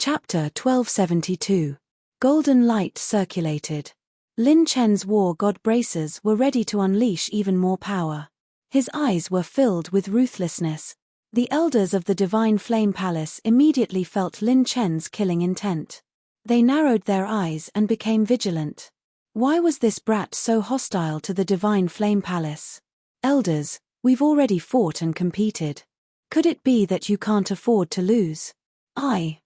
Chapter 1272. Golden Light Circulated. Lin Chen's war god bracers were ready to unleash even more power. His eyes were filled with ruthlessness. The elders of the Divine Flame Palace immediately felt Lin Chen's killing intent. They narrowed their eyes and became vigilant. Why was this brat so hostile to the Divine Flame Palace? Elders, we've already fought and competed. Could it be that you can't afford to lose?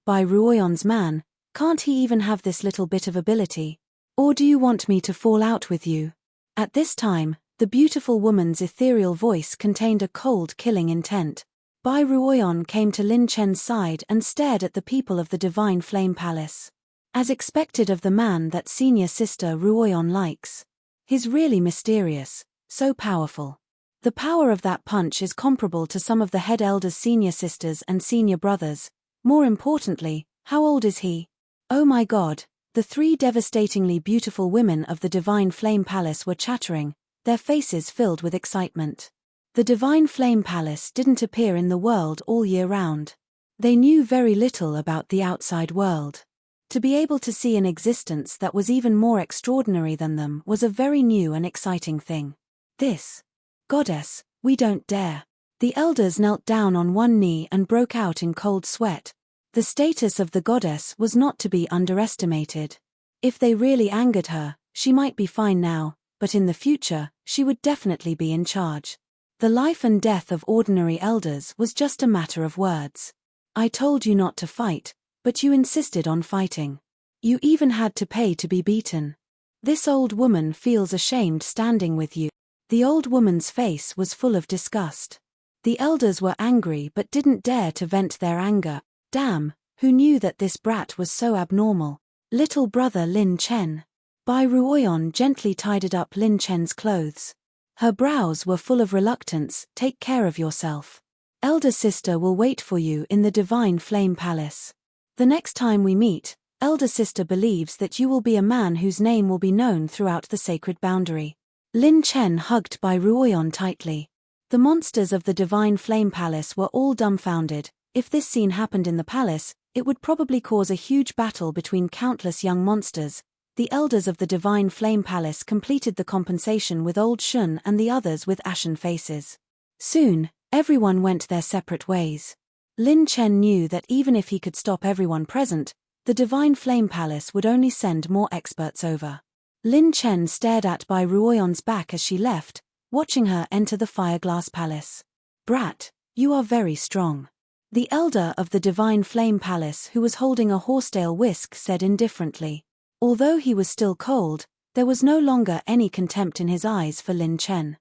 By Ruoyon's man, can't he even have this little bit of ability? Or do you want me to fall out with you? At this time, the beautiful woman's ethereal voice contained a cold killing intent. Bai Ruoyon came to Lin Chen's side and stared at the people of the Divine Flame Palace. As expected of the man that senior sister Ruoyon likes. He's really mysterious, so powerful. The power of that punch is comparable to some of the head elders' senior sisters and senior brothers. More importantly, how old is he? Oh my god, the three devastatingly beautiful women of the Divine Flame Palace were chattering, their faces filled with excitement. The Divine Flame Palace didn't appear in the world all year round. They knew very little about the outside world. To be able to see an existence that was even more extraordinary than them was a very new and exciting thing. This goddess, we don't dare. The elders knelt down on one knee and broke out in cold sweat. The status of the goddess was not to be underestimated. If they really angered her, she might be fine now, but in the future, she would definitely be in charge. The life and death of ordinary elders was just a matter of words. I told you not to fight, but you insisted on fighting. You even had to pay to be beaten. This old woman feels ashamed standing with you. The old woman's face was full of disgust. The elders were angry but didn't dare to vent their anger. Damn, who knew that this brat was so abnormal? Little brother Lin Chen. Bai Ruoyon gently tidied up Lin Chen's clothes. Her brows were full of reluctance. Take care of yourself. Elder sister will wait for you in the Divine Flame Palace. The next time we meet, elder sister believes that you will be a man whose name will be known throughout the sacred boundary. Lin Chen hugged Bai Ruoyon tightly. The monsters of the Divine Flame Palace were all dumbfounded. If this scene happened in the palace, it would probably cause a huge battle between countless young monsters. The elders of the Divine Flame Palace completed the compensation with Old Shun and the others with ashen faces. Soon, everyone went their separate ways. Lin Chen knew that even if he could stop everyone present, the Divine Flame Palace would only send more experts over. Lin Chen stared at Bai Ruoyon's back as she left, watching her enter the Fireglass Palace. Brat, you are very strong. The elder of the Divine Flame Palace who was holding a horsetail whisk said indifferently. Although he was still cold, there was no longer any contempt in his eyes for Lin Chen.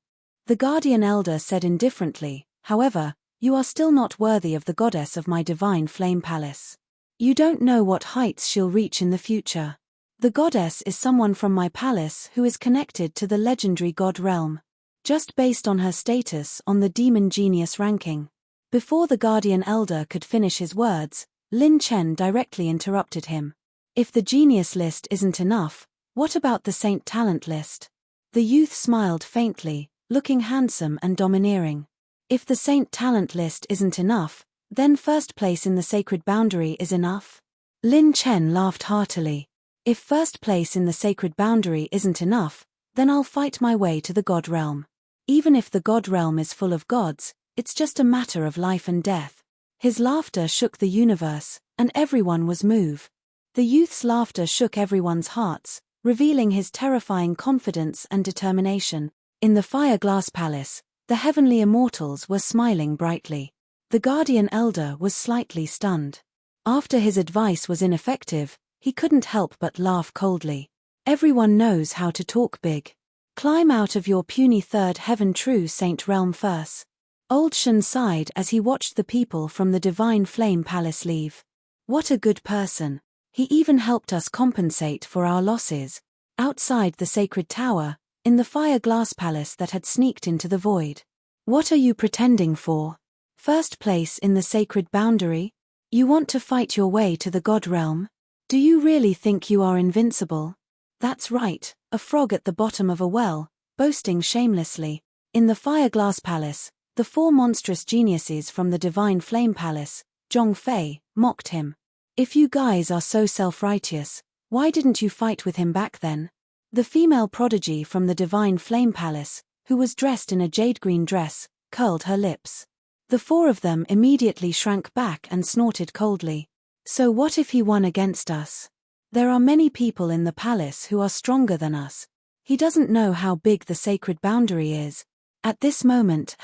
The guardian elder said indifferently, however, you are still not worthy of the goddess of my Divine Flame Palace. You don't know what heights she'll reach in the future. The goddess is someone from my palace who is connected to the legendary god realm. Just based on her status on the demon genius ranking. Before the guardian elder could finish his words, Lin Chen directly interrupted him. If the genius list isn't enough, what about the saint talent list? The youth smiled faintly, looking handsome and domineering. If the saint talent list isn't enough, then first place in the sacred boundary is enough? Lin Chen laughed heartily. If first place in the sacred boundary isn't enough, then I'll fight my way to the god realm. Even if the god realm is full of gods, it's just a matter of life and death. His laughter shook the universe, and everyone was moved. The youth's laughter shook everyone's hearts, revealing his terrifying confidence and determination. In the Fireglass Palace, the heavenly immortals were smiling brightly. The guardian elder was slightly stunned. After his advice was ineffective, he couldn't help but laugh coldly. Everyone knows how to talk big. Climb out of your puny third heaven true saint realm first. Old Shun sighed as he watched the people from the Divine Flame Palace leave. What a good person. He even helped us compensate for our losses. Outside the sacred tower, in the Fireglass Palace that had sneaked into the void. What are you pretending for? First place in the sacred boundary? You want to fight your way to the god realm? Do you really think you are invincible? That's right, a frog at the bottom of a well, boasting shamelessly. In the Fireglass Palace, the four monstrous geniuses from the Divine Flame Palace, Zhongfei, mocked him. If you guys are so self-righteous, why didn't you fight with him back then? The female prodigy from the Divine Flame Palace, who was dressed in a jade-green dress, curled her lips. The four of them immediately shrank back and snorted coldly. So what if he won against us? There are many people in the palace who are stronger than us. He doesn't know how big the sacred boundary is. At this moment,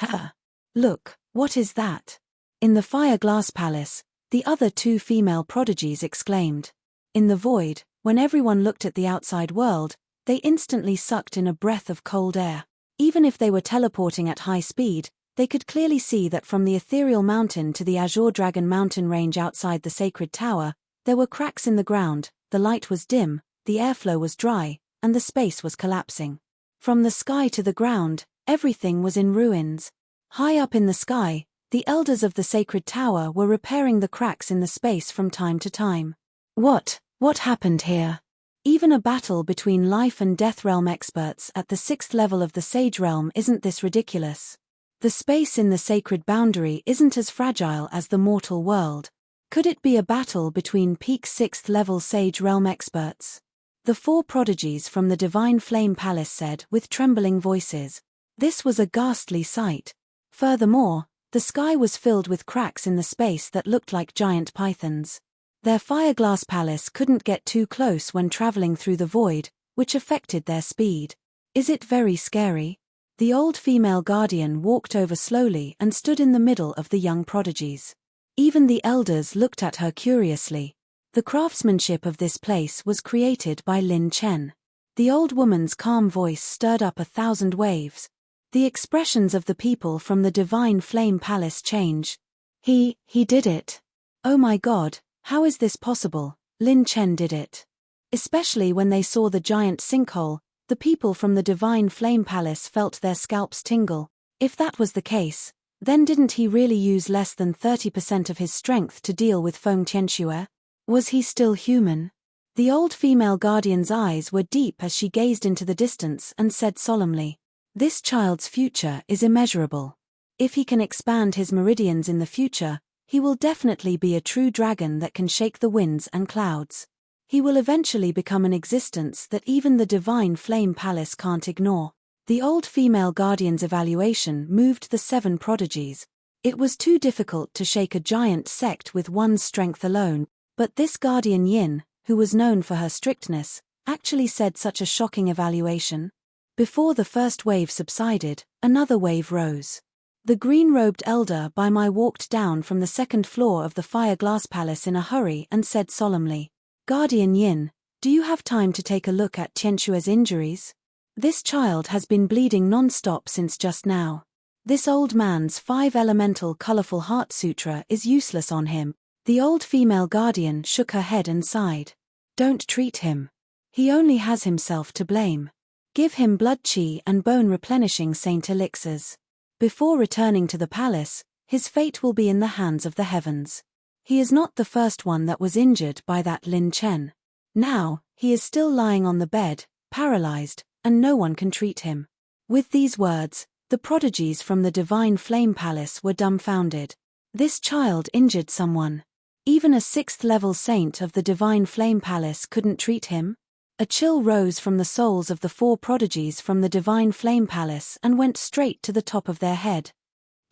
look, what is that? In the Fire Glass Palace, the other two female prodigies exclaimed. In the void, when everyone looked at the outside world, they instantly sucked in a breath of cold air. Even if they were teleporting at high speed, they could clearly see that from the ethereal mountain to the Azure Dragon mountain range outside the sacred tower, there were cracks in the ground, the light was dim, the airflow was dry, and the space was collapsing. From the sky to the ground, everything was in ruins. High up in the sky, the elders of the sacred tower were repairing the cracks in the space from time to time. What happened here? Even a battle between life and death realm experts at the 6th level of the Sage realm isn't this ridiculous. The space in the sacred boundary isn't as fragile as the mortal world. Could it be a battle between peak 6th level Sage realm experts? The four prodigies from the Divine Flame Palace said with trembling voices. This was a ghastly sight. Furthermore, the sky was filled with cracks in the space that looked like giant pythons. Their Fireglass Palace couldn't get too close when traveling through the void, which affected their speed. Is it very scary? The old female guardian walked over slowly and stood in the middle of the young prodigies. Even the elders looked at her curiously. The craftsmanship of this place was created by Lin Chen. The old woman's calm voice stirred up 1,000 waves. The expressions of the people from the Divine Flame Palace changed. He did it. Oh my God, how is this possible? Lin Chen did it. Especially when they saw the giant sinkhole, the people from the Divine Flame Palace felt their scalps tingle. If that was the case, then didn't he really use less than 30% of his strength to deal with Feng Tianxue? Was he still human? The old female guardian's eyes were deep as she gazed into the distance and said solemnly, "This child's future is immeasurable. If he can expand his meridians in the future, he will definitely be a true dragon that can shake the winds and clouds. He will eventually become an existence that even the Divine Flame Palace can't ignore." The old female guardian's evaluation moved the 7 prodigies. It was too difficult to shake a giant sect with one's strength alone, but this guardian Yin, who was known for her strictness, actually said such a shocking evaluation. Before the first wave subsided, another wave rose. The green-robed elder by my walked down from the 2nd floor of the Fire Glass Palace in a hurry and said solemnly, "Guardian Yin, do you have time to take a look at Tianxue's injuries? This child has been bleeding non-stop since just now. This old man's 5-elemental colorful heart sutra is useless on him." The old female guardian shook her head and sighed. "Don't treat him. He only has himself to blame. Give him blood chi and bone replenishing saint elixirs. Before returning to the palace, his fate will be in the hands of the heavens. He is not the first one that was injured by that Lin Chen. Now, he is still lying on the bed, paralyzed, and no one can treat him." With these words, the prodigies from the Divine Flame Palace were dumbfounded. This child injured someone. Even a 6th-level saint of the Divine Flame Palace couldn't treat him? A chill rose from the souls of the 4 prodigies from the Divine Flame Palace and went straight to the top of their head.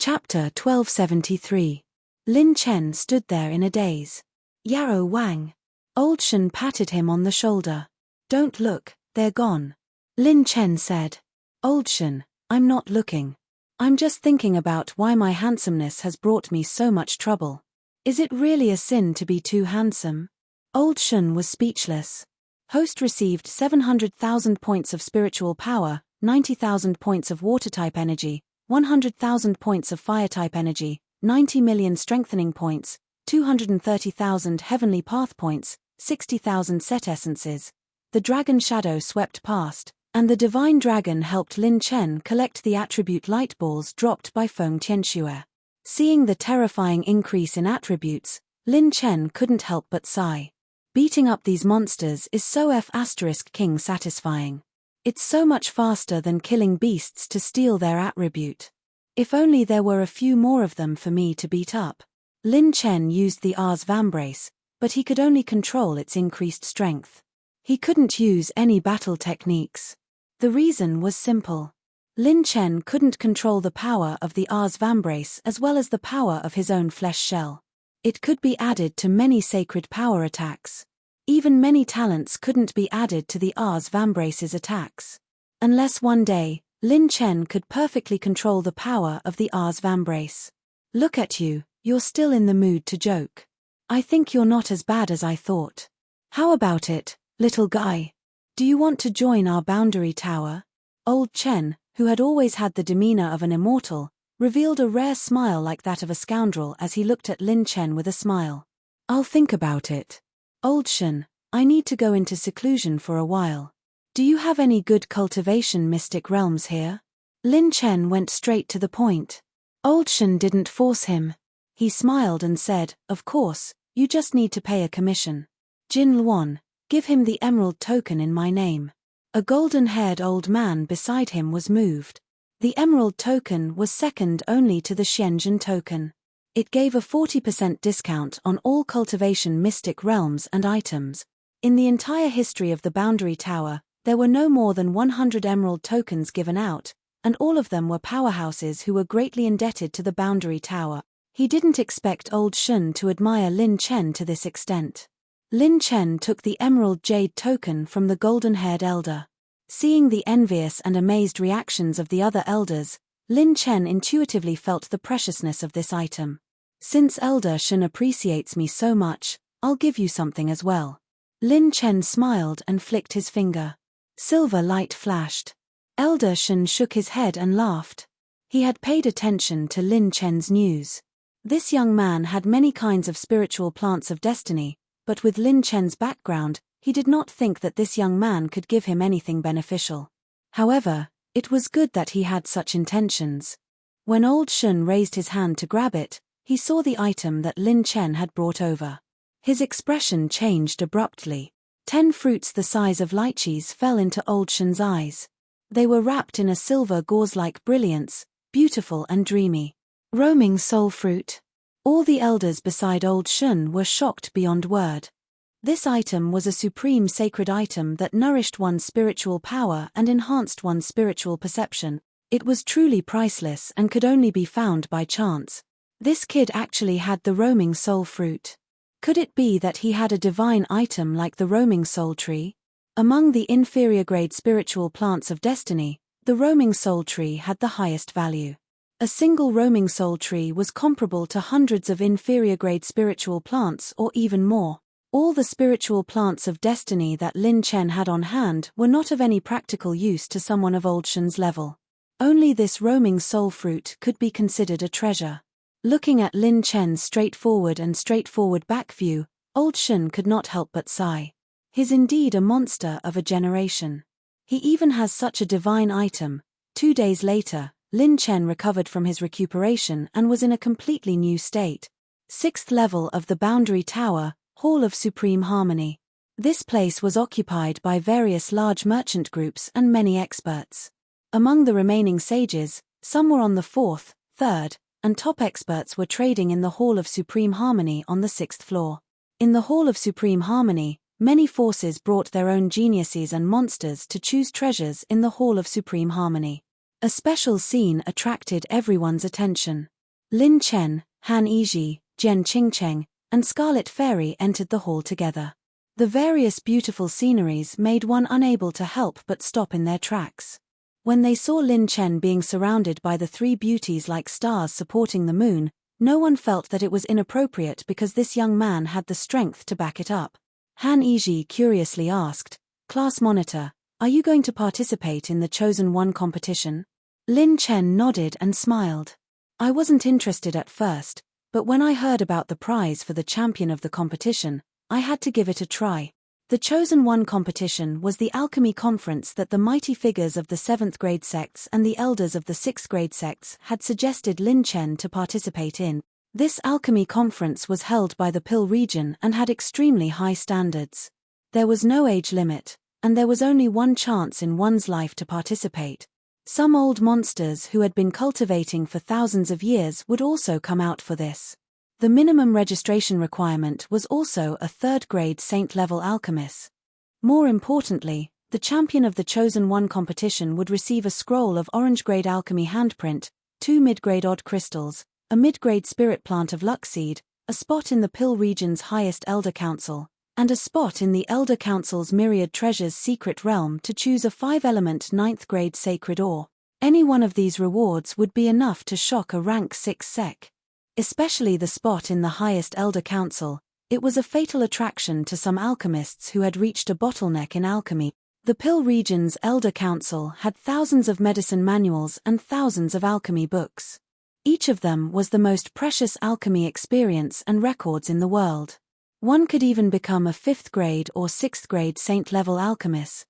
Chapter 1273. Lin Chen stood there in a daze. "Yarrow Wang." Old Shen patted him on the shoulder. "Don't look, they're gone." Lin Chen said. "Old Shen, I'm not looking. I'm just thinking about why my handsomeness has brought me so much trouble. Is it really a sin to be too handsome?" Old Shun was speechless. Host received 700,000 points of spiritual power, 90,000 points of water-type energy, 100,000 points of fire-type energy, 90 million strengthening points, 230,000 heavenly path points, 60,000 set essences. The dragon shadow swept past, and the divine dragon helped Lin Chen collect the attribute light balls dropped by Feng Tianxue. Seeing the terrifying increase in attributes, Lin Chen couldn't help but sigh. Beating up these monsters is so F***king satisfying. It's so much faster than killing beasts to steal their attribute. If only there were a few more of them for me to beat up. Lin Chen used the Ars Vambrace, but he could only control its increased strength. He couldn't use any battle techniques. The reason was simple. Lin Chen couldn't control the power of the Ars Vambrace as well as the power of his own flesh shell. It could be added to many sacred power attacks. Even many talents couldn't be added to the Ars Vambrace's attacks. Unless one day, Lin Chen could perfectly control the power of the Ars Vambrace. Look at you, you're still in the mood to joke. I think you're not as bad as I thought. How about it, little guy? Do you want to join our boundary tower? Old Chen, who had always had the demeanor of an immortal, revealed a rare smile like that of a scoundrel as he looked at Lin Chen with a smile. I'll think about it. Old Shen, I need to go into seclusion for a while. Do you have any good cultivation mystic realms here? Lin Chen went straight to the point. Old Shen didn't force him. He smiled and said, of course, you just need to pay a commission. Jin Luan, give him the emerald token in my name. A golden-haired old man beside him was moved. The emerald token was second only to the Shenzhen token. It gave a 40% discount on all cultivation mystic realms and items. In the entire history of the Boundary Tower, there were no more than 100 emerald tokens given out, and all of them were powerhouses who were greatly indebted to the Boundary Tower. He didn't expect Old Shun to admire Lin Chen to this extent. Lin Chen took the emerald jade token from the golden-haired elder. Seeing the envious and amazed reactions of the other elders, Lin Chen intuitively felt the preciousness of this item. Since Elder Shun appreciates me so much, I'll give you something as well. Lin Chen smiled and flicked his finger. Silver light flashed. Elder Shun shook his head and laughed. He had paid attention to Lin Chen's news. This young man had many kinds of spiritual plants of destiny, but with Lin Chen's background, he did not think that this young man could give him anything beneficial. However, it was good that he had such intentions. When Old Shun raised his hand to grab it, he saw the item that Lin Chen had brought over. His expression changed abruptly. 10 fruits the size of lychees fell into Old Shun's eyes. They were wrapped in a silver gauze-like brilliance, beautiful and dreamy. Roaming soul fruit. All the elders beside Old Shun were shocked beyond word. This item was a supreme sacred item that nourished one's spiritual power and enhanced one's spiritual perception. It was truly priceless and could only be found by chance. This kid actually had the roaming soul fruit. Could it be that he had a divine item like the roaming soul tree? Among the inferior grade spiritual plants of destiny, the roaming soul tree had the highest value. A single roaming soul tree was comparable to hundreds of inferior grade spiritual plants or even more. All the spiritual plants of destiny that Lin Chen had on hand were not of any practical use to someone of Old Shun's level. Only this roaming soul fruit could be considered a treasure. Looking at Lin Chen's straightforward back view, Old Shun could not help but sigh. He's indeed a monster of a generation. He even has such a divine item. 2 days later, Lin Chen recovered from his recuperation and was in a completely new state. 6th level of the Boundary Tower, Hall of Supreme Harmony. This place was occupied by various large merchant groups and many experts. Among the remaining sages, some were on the 4th, 3rd, and top experts were trading in the Hall of Supreme Harmony on the 6th floor. In the Hall of Supreme Harmony, many forces brought their own geniuses and monsters to choose treasures in the Hall of Supreme Harmony. A special scene attracted everyone's attention. Lin Chen, Han Yizhi, Jian Qingcheng, and Scarlet Fairy entered the hall together. The various beautiful sceneries made one unable to help but stop in their tracks. When they saw Lin Chen being surrounded by the 3 beauties like stars supporting the moon, no one felt that it was inappropriate because this young man had the strength to back it up. Han Yizhi curiously asked, "Class monitor, are you going to participate in the Chosen One competition?" Lin Chen nodded and smiled. "I wasn't interested at first, but when I heard about the prize for the champion of the competition, I had to give it a try." The Chosen One competition was the alchemy conference that the mighty figures of the 7th grade sects and the elders of the 6th grade sects had suggested Lin Chen to participate in. This alchemy conference was held by the Pill region and had extremely high standards. There was no age limit, and there was only one chance in one's life to participate. Some old monsters who had been cultivating for thousands of years would also come out for this. The minimum registration requirement was also a third-grade saint-level alchemist. More importantly, the champion of the Chosen One competition would receive a scroll of orange-grade alchemy handprint, 2 mid-grade odd crystals, a mid-grade spirit plant of luckseed, a spot in the Pill region's highest Elder Council, and a spot in the Elder Council's myriad treasures secret realm to choose a 5-element 9th-grade sacred ore. Any one of these rewards would be enough to shock a rank 6 sec. Especially the spot in the highest Elder Council. It was a fatal attraction to some alchemists who had reached a bottleneck in alchemy. The Pill region's Elder Council had thousands of medicine manuals and thousands of alchemy books. Each of them was the most precious alchemy experience and records in the world. One could even become a 5th-grade or 6th-grade saint-level alchemist.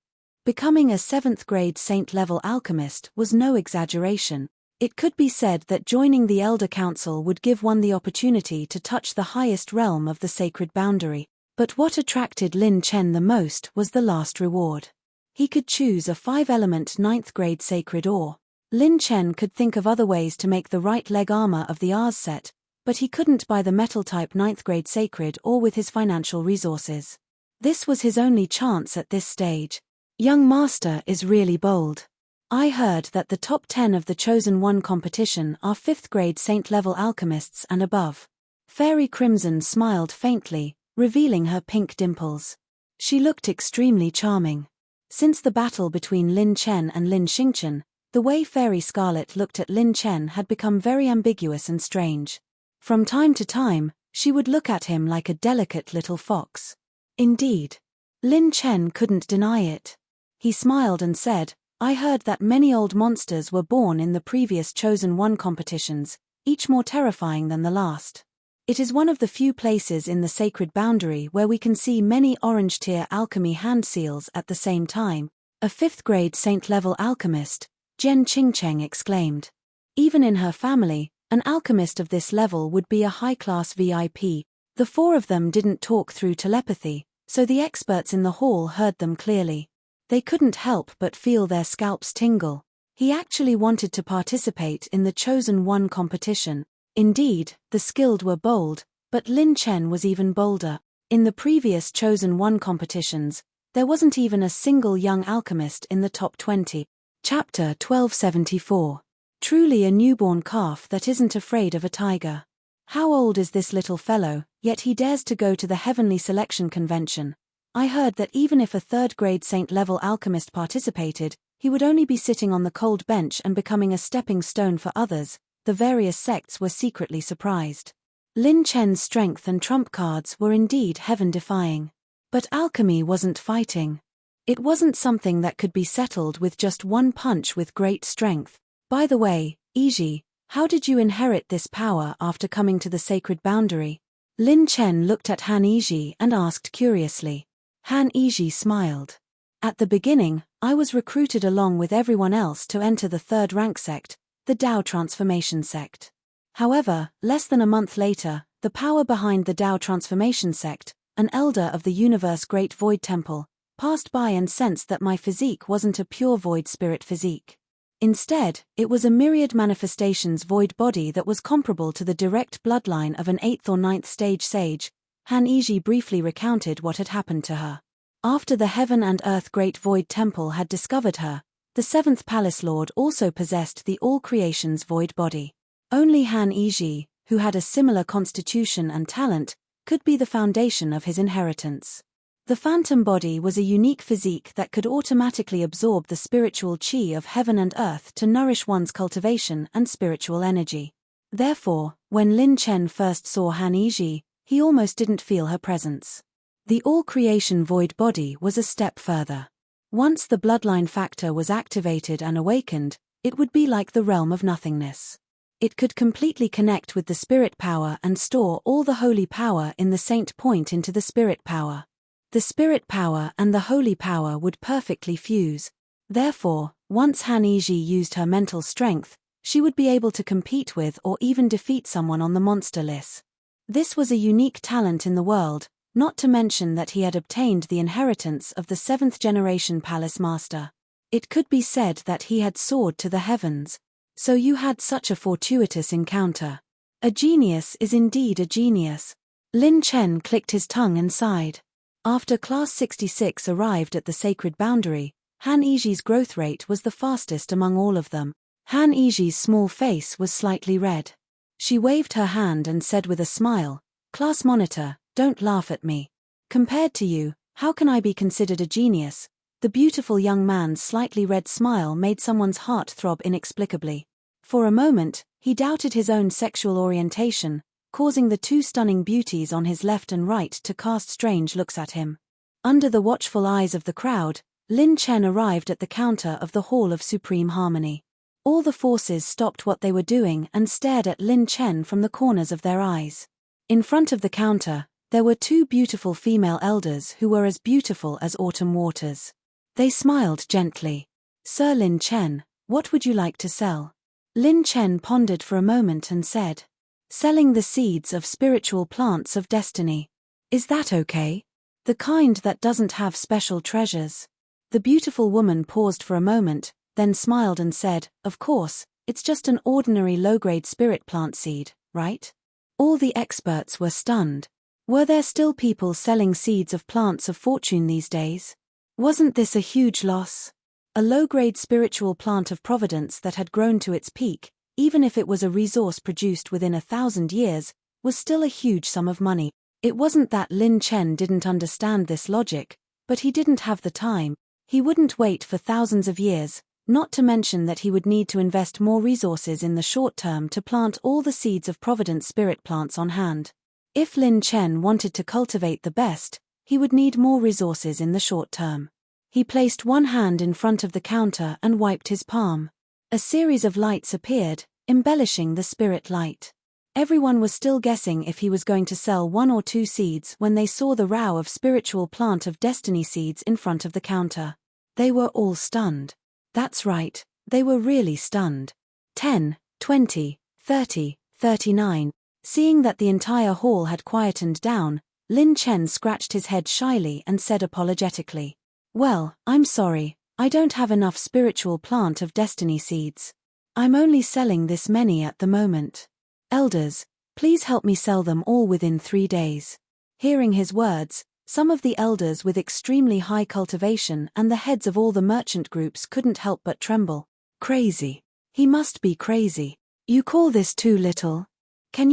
Becoming a 7th-grade saint-level alchemist was no exaggeration. It could be said that joining the Elder Council would give one the opportunity to touch the highest realm of the sacred boundary. But what attracted Lin Chen the most was the last reward. He could choose a 5-element 9th-grade sacred ore. Lin Chen could think of other ways to make the right leg armor of the Ars set, but he couldn't buy the metal-type 9th-grade sacred ore with his financial resources. This was his only chance at this stage. Young master is really bold. I heard that the top 10 of the Chosen One competition are 5th-grade saint-level alchemists and above. Fairy Crimson smiled faintly, revealing her pink dimples. She looked extremely charming. Since the battle between Lin Chen and Lin Xingchen, the way Fairy Scarlet looked at Lin Chen had become very ambiguous and strange. From time to time, she would look at him like a delicate little fox. Indeed. Lin Chen couldn't deny it. He smiled and said, I heard that many old monsters were born in the previous Chosen One competitions, each more terrifying than the last. It is one of the few places in the sacred boundary where we can see many orange-tier alchemy hand seals at the same time. A 5th-grade saint-level alchemist, Jian Qingcheng exclaimed. Even in her family, an alchemist of this level would be a high-class VIP. The 4 of them didn't talk through telepathy, so the experts in the hall heard them clearly. They couldn't help but feel their scalps tingle. He actually wanted to participate in the Chosen One competition. Indeed, the skilled were bold, but Lin Chen was even bolder. In the previous Chosen One competitions, there wasn't even a single young alchemist in the top 20. Chapter 1274. Truly a newborn calf that isn't afraid of a tiger. How old is this little fellow, yet he dares to go to the Heavenly Selection Convention? I heard that even if a 3rd-grade saint-level alchemist participated, he would only be sitting on the cold bench and becoming a stepping stone for others. The various sects were secretly surprised. Lin Chen's strength and trump cards were indeed heaven-defying. But alchemy wasn't fighting. It wasn't something that could be settled with just one punch with great strength. By the way, Iji, how did you inherit this power after coming to the sacred boundary? Lin Chen looked at Han Iji and asked curiously. Han Iji smiled. At the beginning, I was recruited along with everyone else to enter the 3rd rank sect, the Dao Transformation sect. However, less than a month later, the power behind the Dao Transformation sect, an elder of the universe Great Void Temple, passed by and sensed that my physique wasn't a pure void spirit physique. Instead, it was a myriad manifestations void body that was comparable to the direct bloodline of an 8th or 9th stage sage. Han Iji briefly recounted what had happened to her. After the Heaven and Earth Great Void Temple had discovered her, the 7th Palace Lord also possessed the All Creations void body. Only Han Iji, who had a similar constitution and talent, could be the foundation of his inheritance. The phantom body was a unique physique that could automatically absorb the spiritual chi of heaven and earth to nourish one's cultivation and spiritual energy. Therefore, when Lin Chen first saw Han Iji, he almost didn't feel her presence. The all-creation void body was a step further. Once the bloodline factor was activated and awakened, it would be like the realm of nothingness. It could completely connect with the spirit power and store all the holy power in the saint point into the spirit power. The spirit power and the holy power would perfectly fuse. Therefore, once Han Iji used her mental strength, she would be able to compete with or even defeat someone on the monster list. This was a unique talent in the world, not to mention that he had obtained the inheritance of the 7th generation palace master. It could be said that he had soared to the heavens. So you had such a fortuitous encounter. A genius is indeed a genius. Lin Chen clicked his tongue and sighed. After Class 66 arrived at the sacred boundary, Han Yiji's growth rate was the fastest among all of them. Han Yiji's small face was slightly red. She waved her hand and said with a smile, "Class monitor, don't laugh at me. Compared to you, how can I be considered a genius?" The beautiful young man's slightly red smile made someone's heart throb inexplicably. For a moment, he doubted his own sexual orientation, causing the two stunning beauties on his left and right to cast strange looks at him. Under the watchful eyes of the crowd, Lin Chen arrived at the counter of the Hall of Supreme Harmony. All the forces stopped what they were doing and stared at Lin Chen from the corners of their eyes. In front of the counter, there were two beautiful female elders who were as beautiful as autumn waters. They smiled gently. "Sir Lin Chen, what would you like to sell?" Lin Chen pondered for a moment and said, "Selling the seeds of spiritual plants of destiny. Is that okay? The kind that doesn't have special treasures." The beautiful woman paused for a moment, then smiled and said, "Of course, it's just an ordinary low-grade spirit plant seed, right?" All the experts were stunned. Were there still people selling seeds of plants of fortune these days? Wasn't this a huge loss? A low-grade spiritual plant of providence that had grown to its peak, even if it was a resource produced within 1,000 years, was still a huge sum of money. It wasn't that Lin Chen didn't understand this logic, but he didn't have the time. He wouldn't wait for thousands of years, not to mention that he would need to invest more resources in the short term to plant all the seeds of providence spirit plants on hand. If Lin Chen wanted to cultivate the best, he would need more resources in the short term. He placed one hand in front of the counter and wiped his palm. A series of lights appeared, embellishing the spirit light. Everyone was still guessing if he was going to sell one or two seeds when they saw the row of spiritual plant of destiny seeds in front of the counter. They were all stunned. That's right, they were really stunned. 10, 20, 30, 39. Seeing that the entire hall had quietened down, Lin Chen scratched his head shyly and said apologetically, "Well, I'm sorry, I don't have enough spiritual plant of destiny seeds. I'm only selling this many at the moment. Elders, please help me sell them all within 3 days." Hearing his words, some of the elders with extremely high cultivation and the heads of all the merchant groups couldn't help but tremble. Crazy. He must be crazy. You call this too little? Can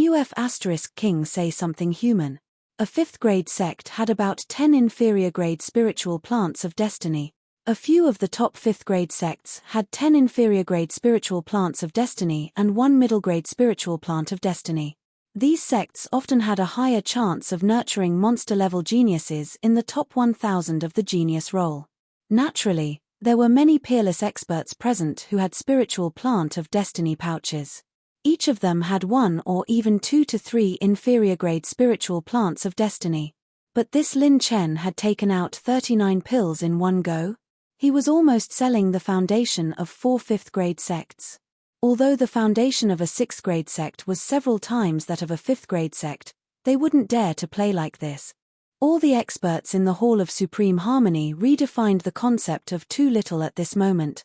King say something human? A 5th grade sect had about 10 inferior grade spiritual plants of destiny. A few of the top 5th grade sects had 10 inferior grade spiritual plants of destiny and 1 middle grade spiritual plant of destiny. These sects often had a higher chance of nurturing monster-level geniuses in the top 1,000 of the genius roll. Naturally, there were many peerless experts present who had spiritual plant of destiny pouches. Each of them had 1 or even 2 to 3 inferior grade spiritual plants of destiny. But this Lin Chen had taken out 39 pills in one go. He was almost selling the foundation of 4 5th grade sects. Although the foundation of a 6th grade sect was several times that of a 5th grade sect, they wouldn't dare to play like this. All the experts in the Hall of Supreme Harmony redefined the concept of too little at this moment.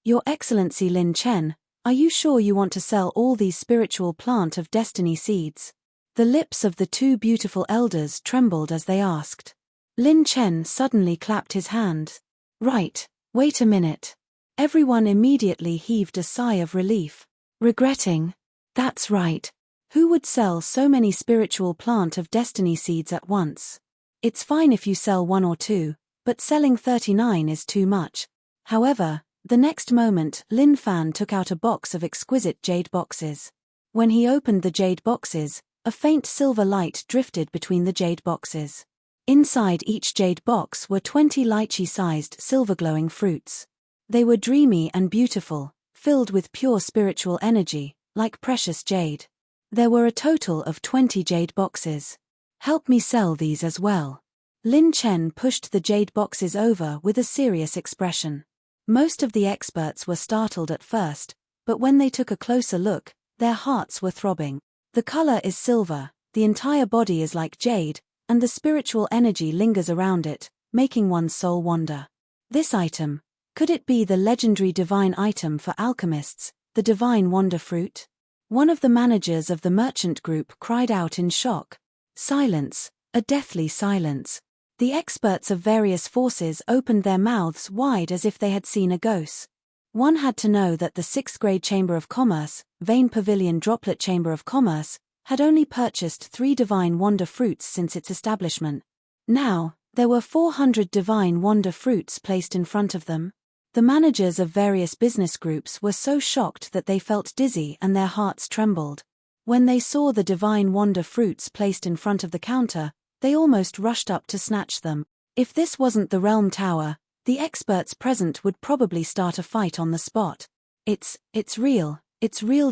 Your Excellency Lin Chen, are you sure you want to sell all these spiritual plant of destiny seeds? The lips of the two beautiful elders trembled as they asked. Lin Chen suddenly clapped his hands. Right, wait a minute. Everyone immediately heaved a sigh of relief. Regretting. That's right. Who would sell so many spiritual plant of destiny seeds at once? It's fine if you sell 1 or 2, but selling 39 is too much. However, the next moment Lin Fan took out a box of exquisite jade boxes. When he opened the jade boxes, a faint silver light drifted between the jade boxes. Inside each jade box were 20 lychee-sized silver-glowing fruits. They were dreamy and beautiful, filled with pure spiritual energy, like precious jade. There were a total of 20 jade boxes. Help me sell these as well. Lin Chen pushed the jade boxes over with a serious expression. Most of the experts were startled at first, but when they took a closer look, their hearts were throbbing. The color is silver, the entire body is like jade, and the spiritual energy lingers around it, making one's soul wander. This item, could it be the legendary divine item for alchemists, the divine wonder fruit? One of the managers of the merchant group cried out in shock. Silence, a deathly silence. The experts of various forces opened their mouths wide as if they had seen a ghost. One had to know that the 6th grade Chamber of Commerce, Vein Pavilion Droplet Chamber of Commerce, had only purchased 3 divine wonder fruits since its establishment. Now, there were 400 divine wonder fruits placed in front of them. The managers of various business groups were so shocked that they felt dizzy and their hearts trembled. When they saw the divine wonder fruits placed in front of the counter, they almost rushed up to snatch them. If this wasn't the Realm Tower, the experts present would probably start a fight on the spot. It's real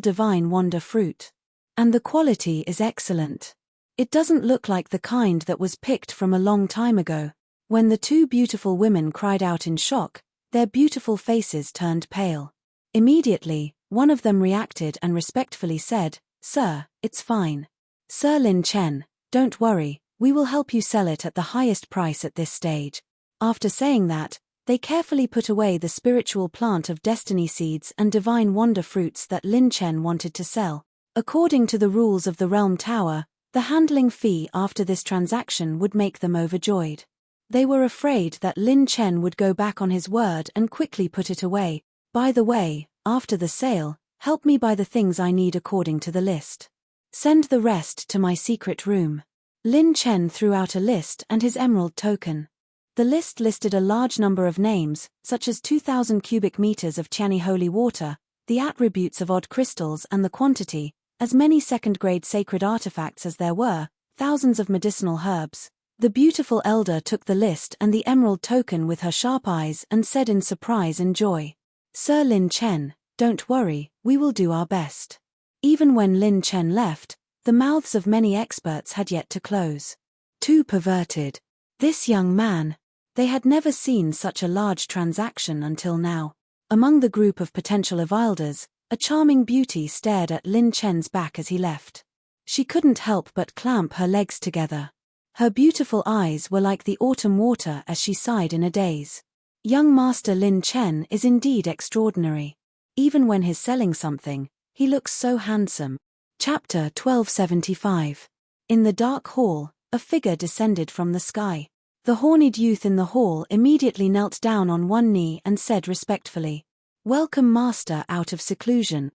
divine wonder fruit. And the quality is excellent. It doesn't look like the kind that was picked from a long time ago. When the 2 beautiful women cried out in shock, their beautiful faces turned pale. Immediately, one of them reacted and respectfully said, "Sir, it's fine. Sir Lin Chen, don't worry, we will help you sell it at the highest price at this stage." After saying that, they carefully put away the spiritual plant of destiny seeds and divine wonder fruits that Lin Chen wanted to sell. According to the rules of the Realm Tower, the handling fee after this transaction would make them overjoyed. They were afraid that Lin Chen would go back on his word and quickly put it away. "By the way, after the sale, help me buy the things I need according to the list. Send the rest to my secret room." Lin Chen threw out a list and his emerald token. The list listed a large number of names, such as 2,000 cubic meters of Tiani holy water, the attributes of odd crystals and the quantity, as many second-grade sacred artifacts as there were, thousands of medicinal herbs. The beautiful elder took the list and the emerald token with her sharp eyes and said in surprise and joy, "Sir Lin Chen, don't worry, we will do our best." Even when Lin Chen left, the mouths of many experts had yet to close. Too perverted. This young man. They had never seen such a large transaction until now. Among the group of potential avilders, a charming beauty stared at Lin Chen's back as he left. She couldn't help but clamp her legs together. Her beautiful eyes were like the autumn water as she sighed in a daze. Young Master Lin Chen is indeed extraordinary. Even when he's selling something, he looks so handsome. Chapter 1275. In the dark hall, a figure descended from the sky. The horned youth in the hall immediately knelt down on one knee and said respectfully, "Welcome, Master, out of seclusion."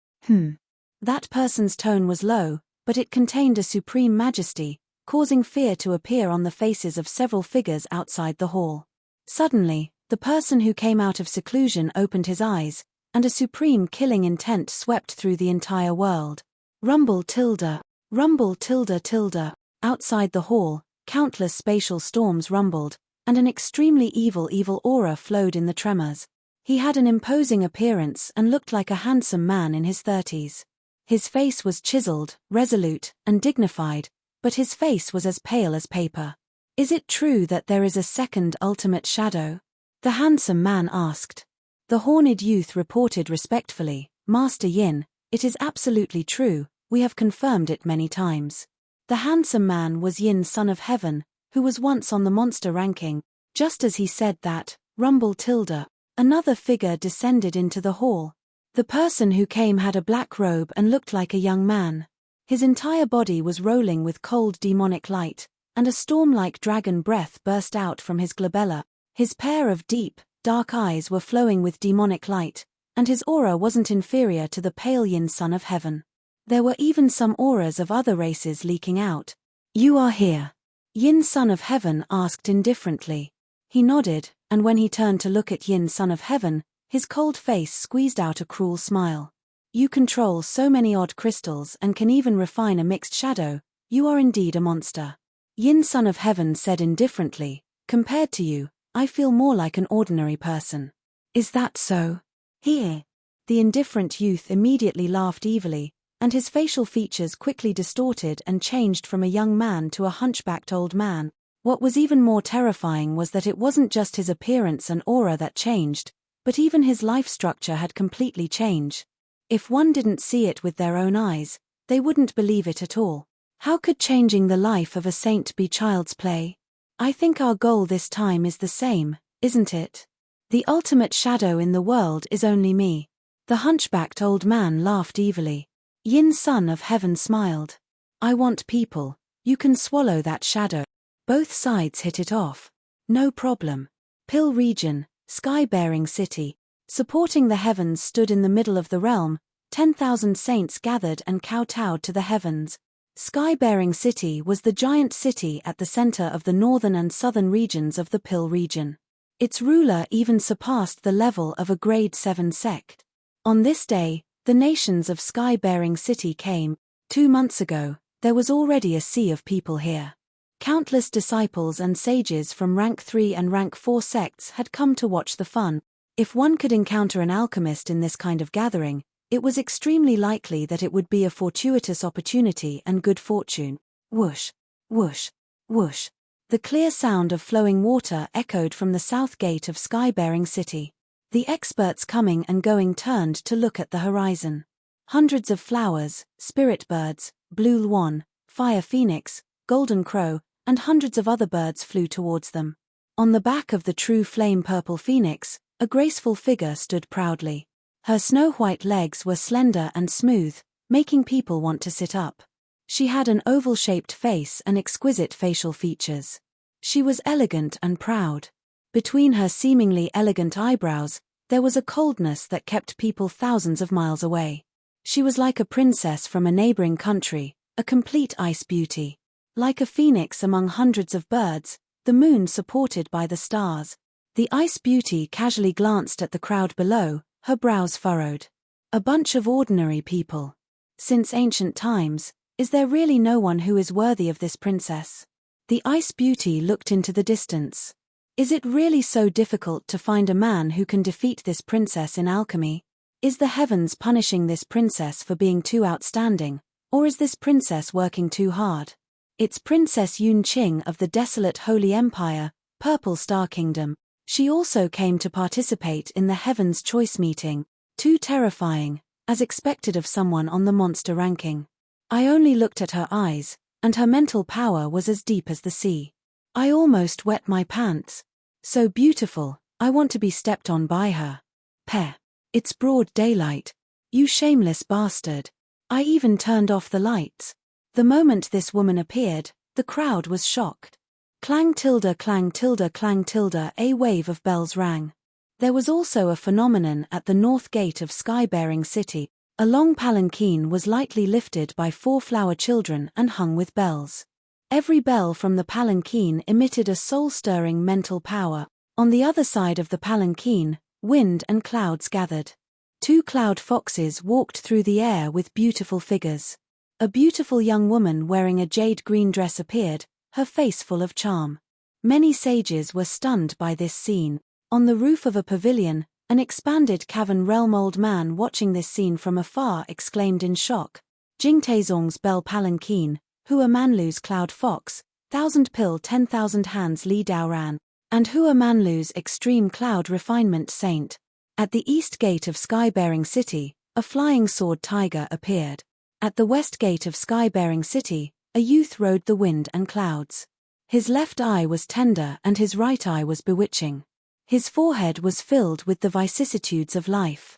That person's tone was low, but it contained a supreme majesty, causing fear to appear on the faces of several figures outside the hall. Suddenly, the person who came out of seclusion opened his eyes, and a supreme killing intent swept through the entire world. Rumble tilde, rumble tilde tilde. Outside the hall, countless spatial storms rumbled, and an extremely evil aura flowed in the tremors. He had an imposing appearance and looked like a handsome man in his 30s. His face was chiseled, resolute, and dignified, but his face was as pale as paper. "Is it true that there is a second ultimate shadow?" the handsome man asked. The horned youth reported respectfully, "Master Yin, it is absolutely true, we have confirmed it many times." The handsome man was Yin, son of heaven, who was once on the monster ranking. Just as he said that, rumble tilde, another figure descended into the hall. The person who came had a black robe and looked like a young man. His entire body was rolling with cold demonic light, and a storm-like dragon breath burst out from his glabella. His pair of deep, dark eyes were flowing with demonic light, and his aura wasn't inferior to the pale Yin, son of heaven. There were even some auras of other races leaking out. "You are here?" Yin, son of heaven asked indifferently. He nodded, and when he turned to look at Yin, son of heaven, his cold face squeezed out a cruel smile. "You control so many odd crystals and can even refine a mixed shadow, you are indeed a monster." Yin, son of heaven said indifferently, "Compared to you, I feel more like an ordinary person." "Is that so?" "Here." The indifferent youth immediately laughed evilly, and his facial features quickly distorted and changed from a young man to a hunchbacked old man. What was even more terrifying was that it wasn't just his appearance and aura that changed, but even his life structure had completely changed. If one didn't see it with their own eyes, they wouldn't believe it at all. How could changing the life of a saint be child's play? I think our goal this time is the same, isn't it? The ultimate shadow in the world is only me. The hunchbacked old man laughed evilly. Yin son of heaven smiled. I want people. You can swallow that shadow. Both sides hit it off. No problem. Pill region, sky-bearing city. Supporting the heavens stood in the middle of the realm, 10,000 saints gathered and kowtowed to the heavens. Sky-bearing city was the giant city at the center of the northern and southern regions of the Pill region. Its ruler even surpassed the level of a grade 7 sect. On this day, the nations of sky-bearing city came. 2 months ago, there was already a sea of people here. Countless disciples and sages from rank 3 and rank 4 sects had come to watch the fun. If one could encounter an alchemist in this kind of gathering, it was extremely likely that it would be a fortuitous opportunity and good fortune. Whoosh, whoosh, whoosh. The clear sound of flowing water echoed from the south gate of sky-bearing city. The experts coming and going turned to look at the horizon. Hundreds of flowers, spirit birds, blue swan, fire phoenix, golden crow, and hundreds of other birds flew towards them. On the back of the true flame-purple phoenix, a graceful figure stood proudly. Her snow-white legs were slender and smooth, making people want to sit up. She had an oval-shaped face and exquisite facial features. She was elegant and proud. Between her seemingly elegant eyebrows, there was a coldness that kept people thousands of miles away. She was like a princess from a neighboring country, a complete ice beauty. Like a phoenix among hundreds of birds, the moon supported by the stars. The ice beauty casually glanced at the crowd below, her brows furrowed. A bunch of ordinary people. Since ancient times, is there really no one who is worthy of this princess? The ice beauty looked into the distance. Is it really so difficult to find a man who can defeat this princess in alchemy? Is the heavens punishing this princess for being too outstanding, or is this princess working too hard? It's Princess Yun Qing of the desolate Holy Empire, Purple Star Kingdom. She also came to participate in the Heaven's Choice meeting. Too terrifying, as expected of someone on the monster ranking. I only looked at her eyes, and her mental power was as deep as the sea. I almost wet my pants. So beautiful, I want to be stepped on by her. Peh. It's broad daylight. You shameless bastard. I even turned off the lights. The moment this woman appeared, the crowd was shocked. Clang tilde clang tilde clang tilde, a wave of bells rang. There was also a phenomenon at the north gate of sky-bearing city. A long palanquin was lightly lifted by 4 flower children and hung with bells. Every bell from the palanquin emitted a soul-stirring mental power. On the other side of the palanquin, wind and clouds gathered. 2 cloud foxes walked through the air with beautiful figures. A beautiful young woman wearing a jade green dress appeared, her face full of charm. Many sages were stunned by this scene. On the roof of a pavilion, an expanded cavern realm old man watching this scene from afar exclaimed in shock. Jingtaezong's bell palanquin, Hua Manlu's cloud fox, 1,000 pill 10,000 hands Li Daoran, and Hua Manlu's extreme cloud refinement saint. At the east gate of sky-bearing city, a flying sword tiger appeared. At the west gate of sky-bearing city, a youth rode the wind and clouds. His left eye was tender and his right eye was bewitching. His forehead was filled with the vicissitudes of life.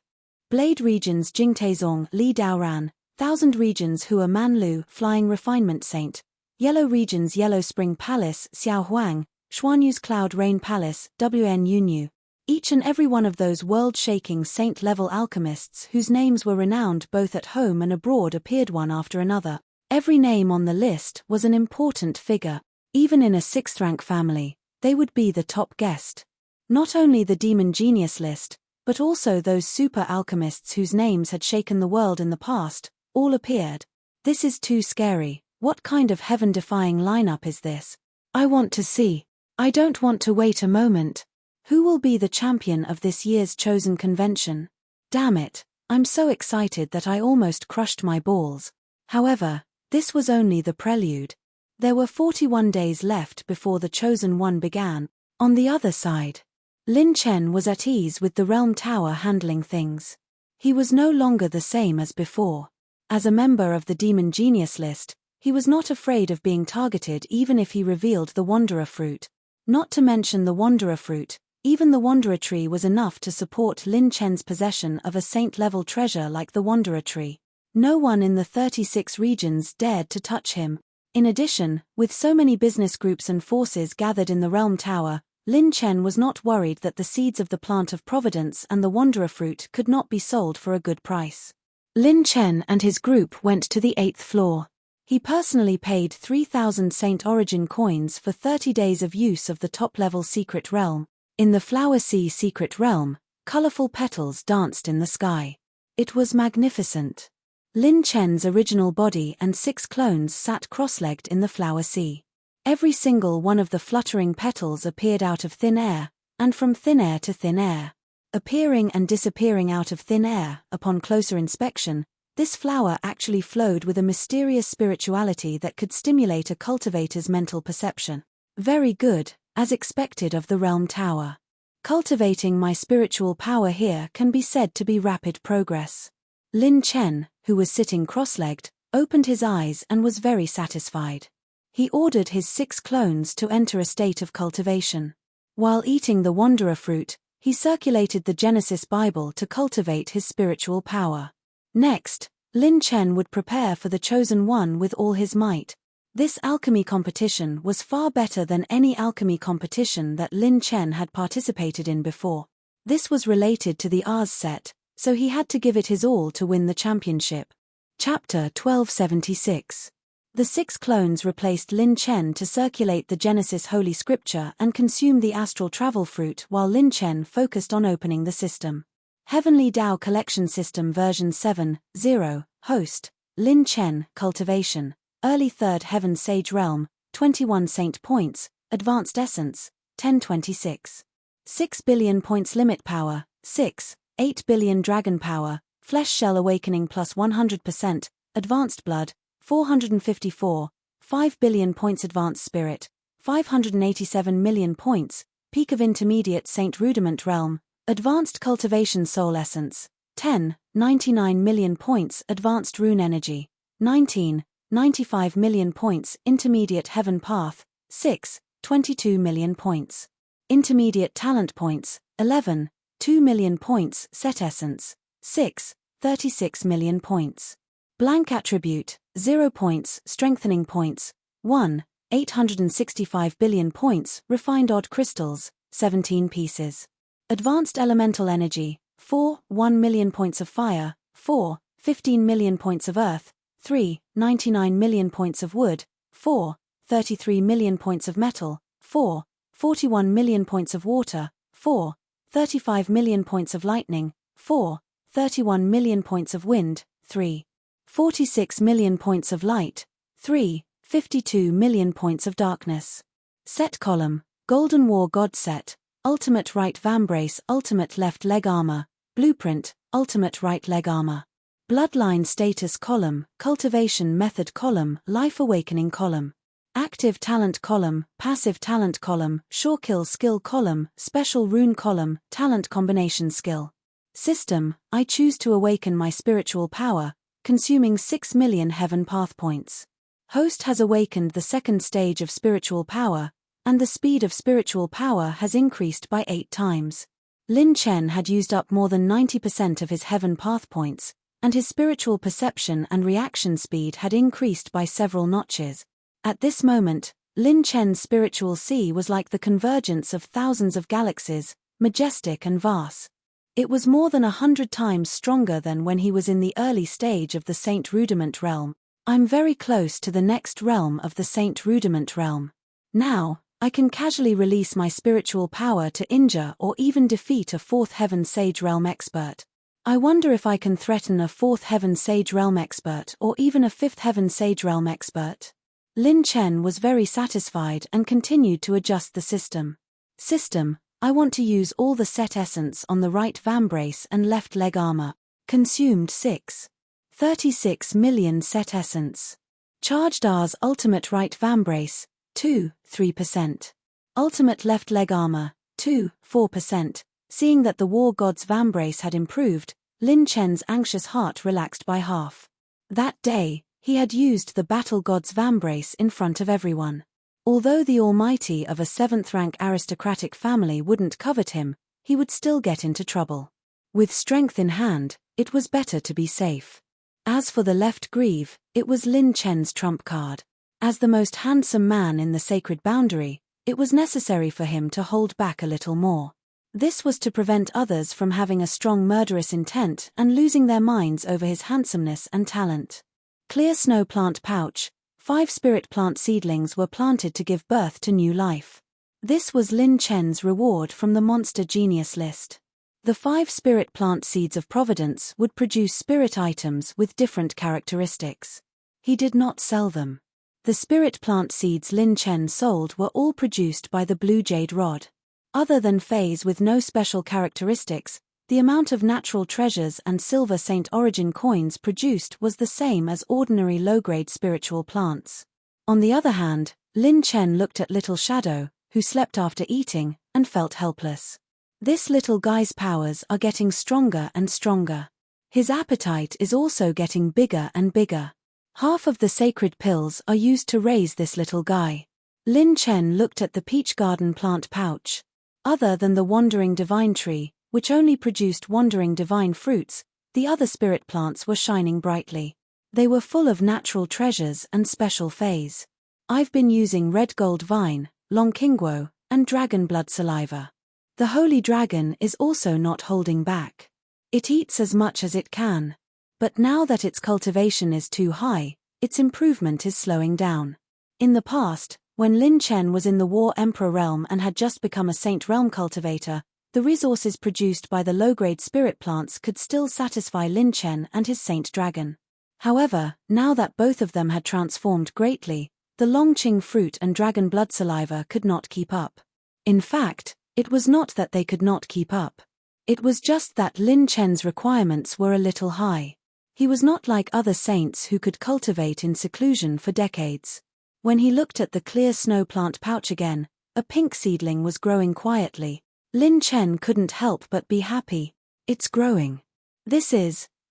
Blade regions Jingtaezong Li Daoran, 1,000 regions Hua Manlu flying refinement saint. Yellow regions Yellow Spring Palace Xiao Huang, Xuanyu's Cloud Rain Palace Wn Yunyu. Each and every one of those world-shaking saint-level alchemists whose names were renowned both at home and abroad appeared one after another. Every name on the list was an important figure. Even in a 6th-rank family, they would be the top guest. Not only the demon genius list, but also those super alchemists whose names had shaken the world in the past, all appeared. This is too scary. What kind of heaven-defying lineup is this? I want to see. I don't want to wait a moment. Who will be the champion of this year's chosen convention? Damn it, I'm so excited that I almost crushed my balls. However, this was only the prelude. There were 41 days left before the chosen one began. On the other side, Lin Chen was at ease with the realm tower handling things. He was no longer the same as before. As a member of the demon genius list, he was not afraid of being targeted even if he revealed the wanderer fruit. Not to mention the wanderer fruit, even the wanderer tree was enough to support Lin Chen's possession of a saint-level treasure like the wanderer tree. No one in the 36 regions dared to touch him. In addition, with so many business groups and forces gathered in the Realm Tower, Lin Chen was not worried that the seeds of the Plant of Providence and the Wanderer Fruit could not be sold for a good price. Lin Chen and his group went to the 8th floor. He personally paid 3,000 Saint Origin coins for 30 days of use of the top-level Secret Realm. In the Flower Sea Secret Realm, colorful petals danced in the sky. It was magnificent. Lin Chen's original body and 6 clones sat cross-legged in the Flower Sea. Every single one of the fluttering petals appeared out of thin air, and from thin air to thin air. Appearing and disappearing out of thin air, upon closer inspection, this flower actually flowed with a mysterious spirituality that could stimulate a cultivator's mental perception. Very good, as expected of the Realm Tower. Cultivating my spiritual power here can be said to be rapid progress. Lin Chen, who was sitting cross-legged, opened his eyes and was very satisfied. He ordered his 6 clones to enter a state of cultivation. While eating the Wanderer Fruit, he circulated the Genesis Bible to cultivate his spiritual power. Next, Lin Chen would prepare for the Chosen One with all his might. This alchemy competition was far better than any alchemy competition that Lin Chen had participated in before. This was related to the Ars set, so he had to give it his all to win the championship. Chapter 1276. The 6 clones replaced Lin Chen to circulate the Genesis Holy Scripture and consume the Astral Travel Fruit while Lin Chen focused on opening the system. Heavenly Tao Collection System version 7.0, Host, Lin Chen, Cultivation, Early 3rd Heaven Sage Realm, 21 Saint Points, Advanced Essence, 1026. 6 billion points limit power, 6. 8 billion dragon power, flesh shell awakening plus 100%, advanced blood, 454, 5 billion points advanced spirit, 587 million points, peak of intermediate saint rudiment realm, advanced cultivation soul essence, 10, 99 million points advanced rune energy, 19, 95 million points intermediate heaven path, 6, 22 million points. Intermediate talent points, 11, 2 million points set essence, 6, 36 million points. Blank attribute, 0 points strengthening points, 1, 865 billion points refined odd crystals, 17 pieces. Advanced elemental energy, 4, 1 million points of fire, 4, 15 million points of earth, 3, 99 million points of wood, 4, 33 million points of metal, 4, 41 million points of water, 4, 35 million points of lightning, 4, 31 million points of wind, 3, 46 million points of light, 3, 52 million points of darkness. Set column, Golden War God Set, Ultimate Right Vambrace, Ultimate Left Leg Armor, Blueprint, Ultimate Right Leg Armor. Bloodline Status column, Cultivation Method column, Life Awakening column. Active Talent column, Passive Talent column, Surekill Skill column, Special Rune column, Talent Combination Skill. System, I choose to awaken my spiritual power, consuming 6 million Heaven Path points. Host has awakened the 2nd stage of spiritual power, and the speed of spiritual power has increased by 8 times. Lin Chen had used up more than 90% of his Heaven Path points, and his spiritual perception and reaction speed had increased by several notches. At this moment, Lin Chen's spiritual sea was like the convergence of thousands of galaxies, majestic and vast. It was more than 100 times stronger than when he was in the early stage of the Saint Rudiment realm. I'm very close to the next realm of the Saint Rudiment realm. Now, I can casually release my spiritual power to injure or even defeat a 4th Heaven Sage Realm expert. I wonder if I can threaten a 4th Heaven Sage Realm expert or even a 5th Heaven Sage Realm expert. Lin Chen was very satisfied and continued to adjust the system. System, I want to use all the set essence on the right vambrace and left leg armor. Consumed 6. 36 million set essence. Charged Ars Ultimate Right Vambrace, 2, 3%. Ultimate Left Leg Armor, 2, 4%. Seeing that the War God's Vambrace had improved, Lin Chen's anxious heart relaxed by half. That day, he had used the Battle God's Vambrace in front of everyone. Although the Almighty of a 7th-rank aristocratic family wouldn't covet him, he would still get into trouble. With strength in hand, it was better to be safe. As for the left greave, it was Lin Chen's trump card. As the most handsome man in the sacred boundary, it was necessary for him to hold back a little more. This was to prevent others from having a strong murderous intent and losing their minds over his handsomeness and talent. Clear snow plant pouch. 5 spirit plant seedlings were planted to give birth to new life. This was Lin Chen's reward from the monster genius list. The 5 spirit plant seeds of providence would produce spirit items with different characteristics. He did not sell them. The spirit plant seeds Lin Chen sold were all produced by the blue jade rod. Other than phase with no special characteristics, the amount of natural treasures and silver saint origin coins produced was the same as ordinary low-grade spiritual plants. On the other hand, Lin Chen looked at Little Shadow, who slept after eating, and felt helpless. This little guy's powers are getting stronger and stronger. His appetite is also getting bigger and bigger. Half of the sacred pills are used to raise this little guy. Lin Chen looked at the peach garden plant pouch. Other than the wandering divine tree, which only produced wandering divine fruits, the other spirit plants were shining brightly. They were full of natural treasures and special phase. I've been using red gold vine, long kingguo, and dragon blood saliva. The holy dragon is also not holding back. It eats as much as it can. But now that its cultivation is too high, its improvement is slowing down. In the past, when Lin Chen was in the War Emperor realm and had just become a Saint realm cultivator, the resources produced by the low-grade spirit plants could still satisfy Lin Chen and his Saint Dragon. However, now that both of them had transformed greatly, the Longqing fruit and dragon blood saliva could not keep up. In fact, it was not that they could not keep up. It was just that Lin Chen's requirements were a little high. He was not like other saints who could cultivate in seclusion for decades. When he looked at the clear snow plant pouch again, a pink seedling was growing quietly. Lin Chen couldn't help but be happy. It's growing.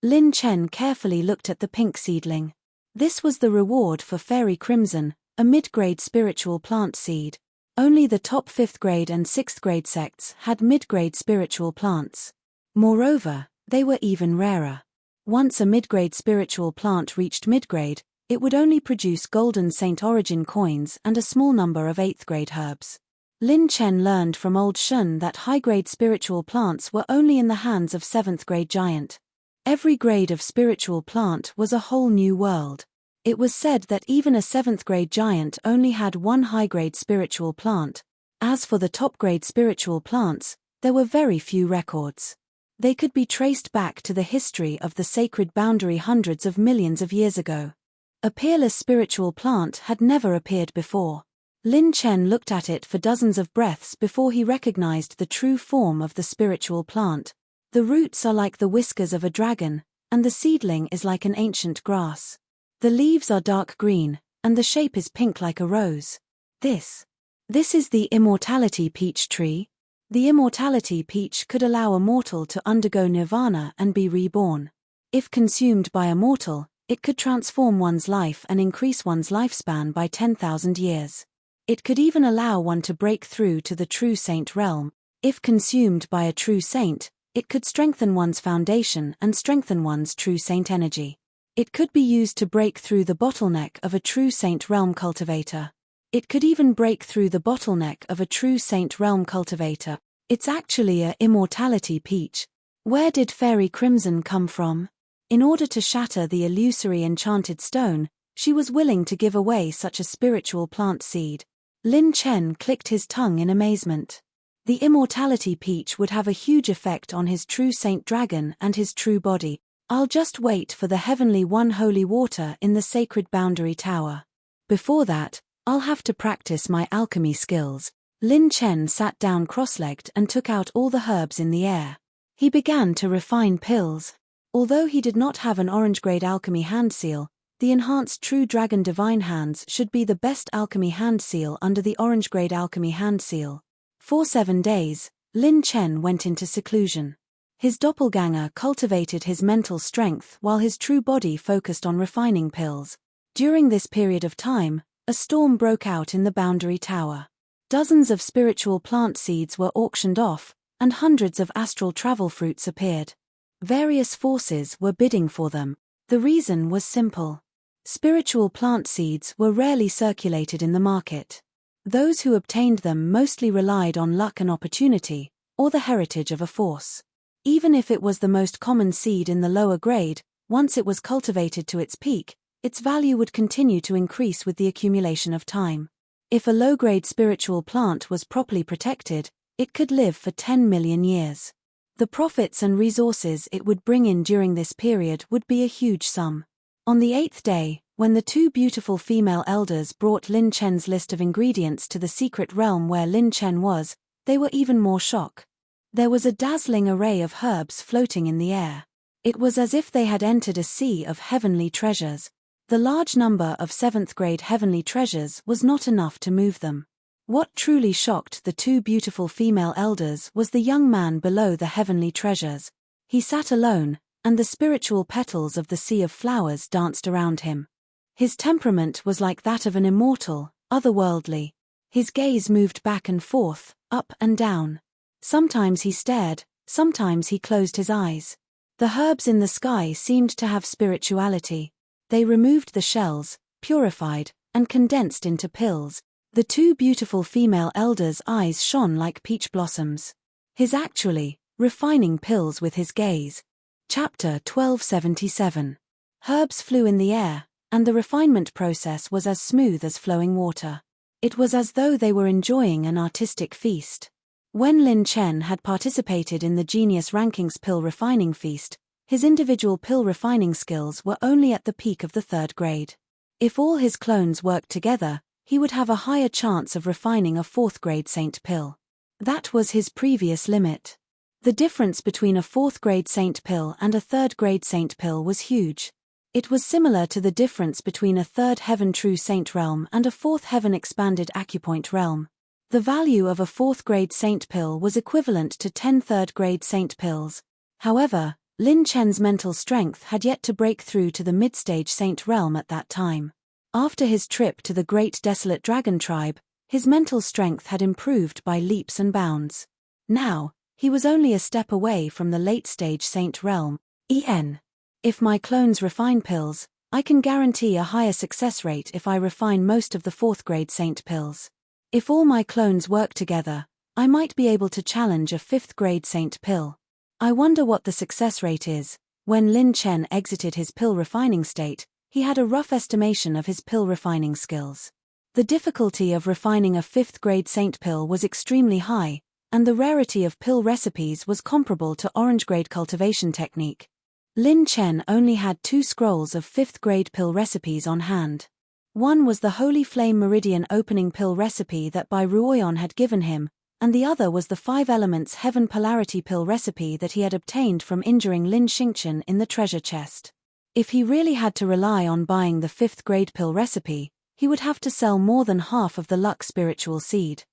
Lin Chen carefully looked at the pink seedling. This was the reward for Fairy Crimson, a mid-grade spiritual plant seed. Only the top 5th grade and 6th grade sects had mid-grade spiritual plants. Moreover, they were even rarer. Once a mid-grade spiritual plant reached mid-grade, it would only produce golden Saint Origin coins and a small number of 8th grade herbs. Lin Chen learned from Old Shun that high-grade spiritual plants were only in the hands of 7th grade giant. Every grade of spiritual plant was a whole new world. It was said that even a 7th grade giant only had one high-grade spiritual plant. As for the top-grade spiritual plants, there were very few records. They could be traced back to the history of the sacred boundary hundreds of millions of years ago. A peerless spiritual plant had never appeared before. Lin Chen looked at it for dozens of breaths before he recognized the true form of the spiritual plant. The roots are like the whiskers of a dragon, and the seedling is like an ancient grass. The leaves are dark green, and the shape is pink like a rose. This is the immortality peach tree. The immortality peach could allow a mortal to undergo nirvana and be reborn. If consumed by a mortal, it could transform one's life and increase one's lifespan by 10,000 years. It could even allow one to break through to the true saint realm. If consumed by a true saint, it could strengthen one's foundation and strengthen one's true saint energy. It could be used to break through the bottleneck of a true saint realm cultivator. It could even break through the bottleneck of a true saint realm cultivator. It's actually a immortality peach. Where did Fairy Crimson come from? In order to shatter the illusory enchanted stone, she was willing to give away such a spiritual plant seed. Lin Chen clicked his tongue in amazement. The immortality peach would have a huge effect on his true saint dragon and his true body. I'll just wait for the heavenly one holy water in the sacred boundary tower. Before that, I'll have to practice my alchemy skills. Lin Chen sat down cross-legged and took out all the herbs in the air. He began to refine pills. Although he did not have an orange-grade alchemy hand seal, the enhanced True Dragon Divine Hands should be the best alchemy hand seal under the orange-grade alchemy hand seal. For 7 days, Lin Chen went into seclusion. His doppelganger cultivated his mental strength while his true body focused on refining pills. During this period of time, a storm broke out in the boundary tower. Dozens of spiritual plant seeds were auctioned off, and hundreds of astral travel fruits appeared. Various forces were bidding for them. The reason was simple. Spiritual plant seeds were rarely circulated in the market. Those who obtained them mostly relied on luck and opportunity, or the heritage of a force. Even if it was the most common seed in the lower grade, once it was cultivated to its peak, its value would continue to increase with the accumulation of time. If a low-grade spiritual plant was properly protected, it could live for 10 million years. The profits and resources it would bring in during this period would be a huge sum. On the 8th day, when the two beautiful female elders brought Lin Chen's list of ingredients to the secret realm where Lin Chen was, they were even more shocked. There was a dazzling array of herbs floating in the air. It was as if they had entered a sea of heavenly treasures. The large number of 7th-grade heavenly treasures was not enough to move them. What truly shocked the two beautiful female elders was the young man below the heavenly treasures. He sat alone, and the spiritual petals of the sea of flowers danced around him. His temperament was like that of an immortal, otherworldly. His gaze moved back and forth, up and down. Sometimes he stared, sometimes he closed his eyes. The herbs in the sky seemed to have spirituality. They removed the shells, purified, and condensed into pills. The two beautiful female elders' eyes shone like peach blossoms. His actually refining pills with his gaze. Chapter 1277. Herbs flew in the air, and the refinement process was as smooth as flowing water. It was as though they were enjoying an artistic feast. When Lin Chen had participated in the Genius Rankings pill refining feast, his individual pill refining skills were only at the peak of the 3rd grade. If all his clones worked together, he would have a higher chance of refining a 4th-grade saint pill. That was his previous limit. The difference between a 4th-grade saint pill and a 3rd-grade saint pill was huge. It was similar to the difference between a 3rd heaven true saint realm and a 4th heaven expanded acupoint realm. The value of a 4th-grade saint pill was equivalent to 10 3rd-grade saint pills. However, Lin Chen's mental strength had yet to break through to the mid-stage saint realm at that time. After his trip to the Great Desolate Dragon Tribe, his mental strength had improved by leaps and bounds. Now, he was only a step away from the late-stage saint realm. If my clones refine pills, I can guarantee a higher success rate if I refine most of the 4th-grade saint pills. If all my clones work together, I might be able to challenge a 5th-grade saint pill. I wonder what the success rate is. When Lin Chen exited his pill refining state, he had a rough estimation of his pill refining skills. The difficulty of refining a 5th-grade saint pill was extremely high, and the rarity of pill recipes was comparable to orange-grade cultivation technique. Lin Chen only had 2 scrolls of 5th-grade pill recipes on hand. One was the Holy Flame Meridian opening pill recipe that Bai Ruoyan had given him, and the other was the 5 Elements Heaven Polarity pill recipe that he had obtained from injuring Lin Xingchen in the treasure chest. If he really had to rely on buying the 5th-grade pill recipe, he would have to sell more than half of the luck spiritual seed.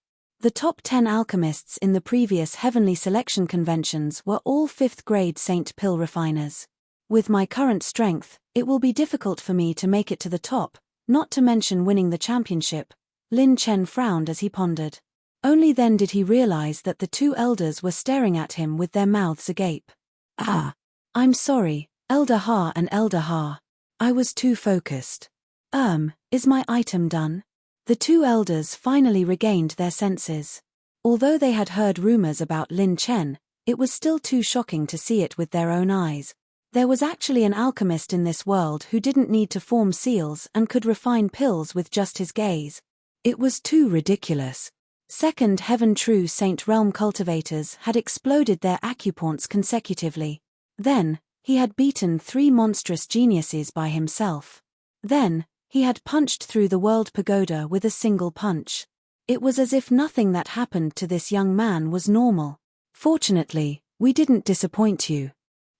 The top 10 alchemists in the previous heavenly selection conventions were all 5th-grade saint pill refiners. With my current strength, it will be difficult for me to make it to the top, not to mention winning the championship. Lin Chen frowned as he pondered. Only then did he realize that the 2 elders were staring at him with their mouths agape. I'm sorry, Elder Ha and Elder Ha. I was too focused. Is my item done? The 2 elders finally regained their senses. Although they had heard rumors about Lin Chen, it was still too shocking to see it with their own eyes. There was actually an alchemist in this world who didn't need to form seals and could refine pills with just his gaze. It was too ridiculous. 2nd Heaven True Saint Realm cultivators had exploded their acupoints consecutively. Then, he had beaten 3 monstrous geniuses by himself. Then, he had punched through the world pagoda with a single punch. It was as if nothing that happened to this young man was normal. Fortunately, we didn't disappoint you.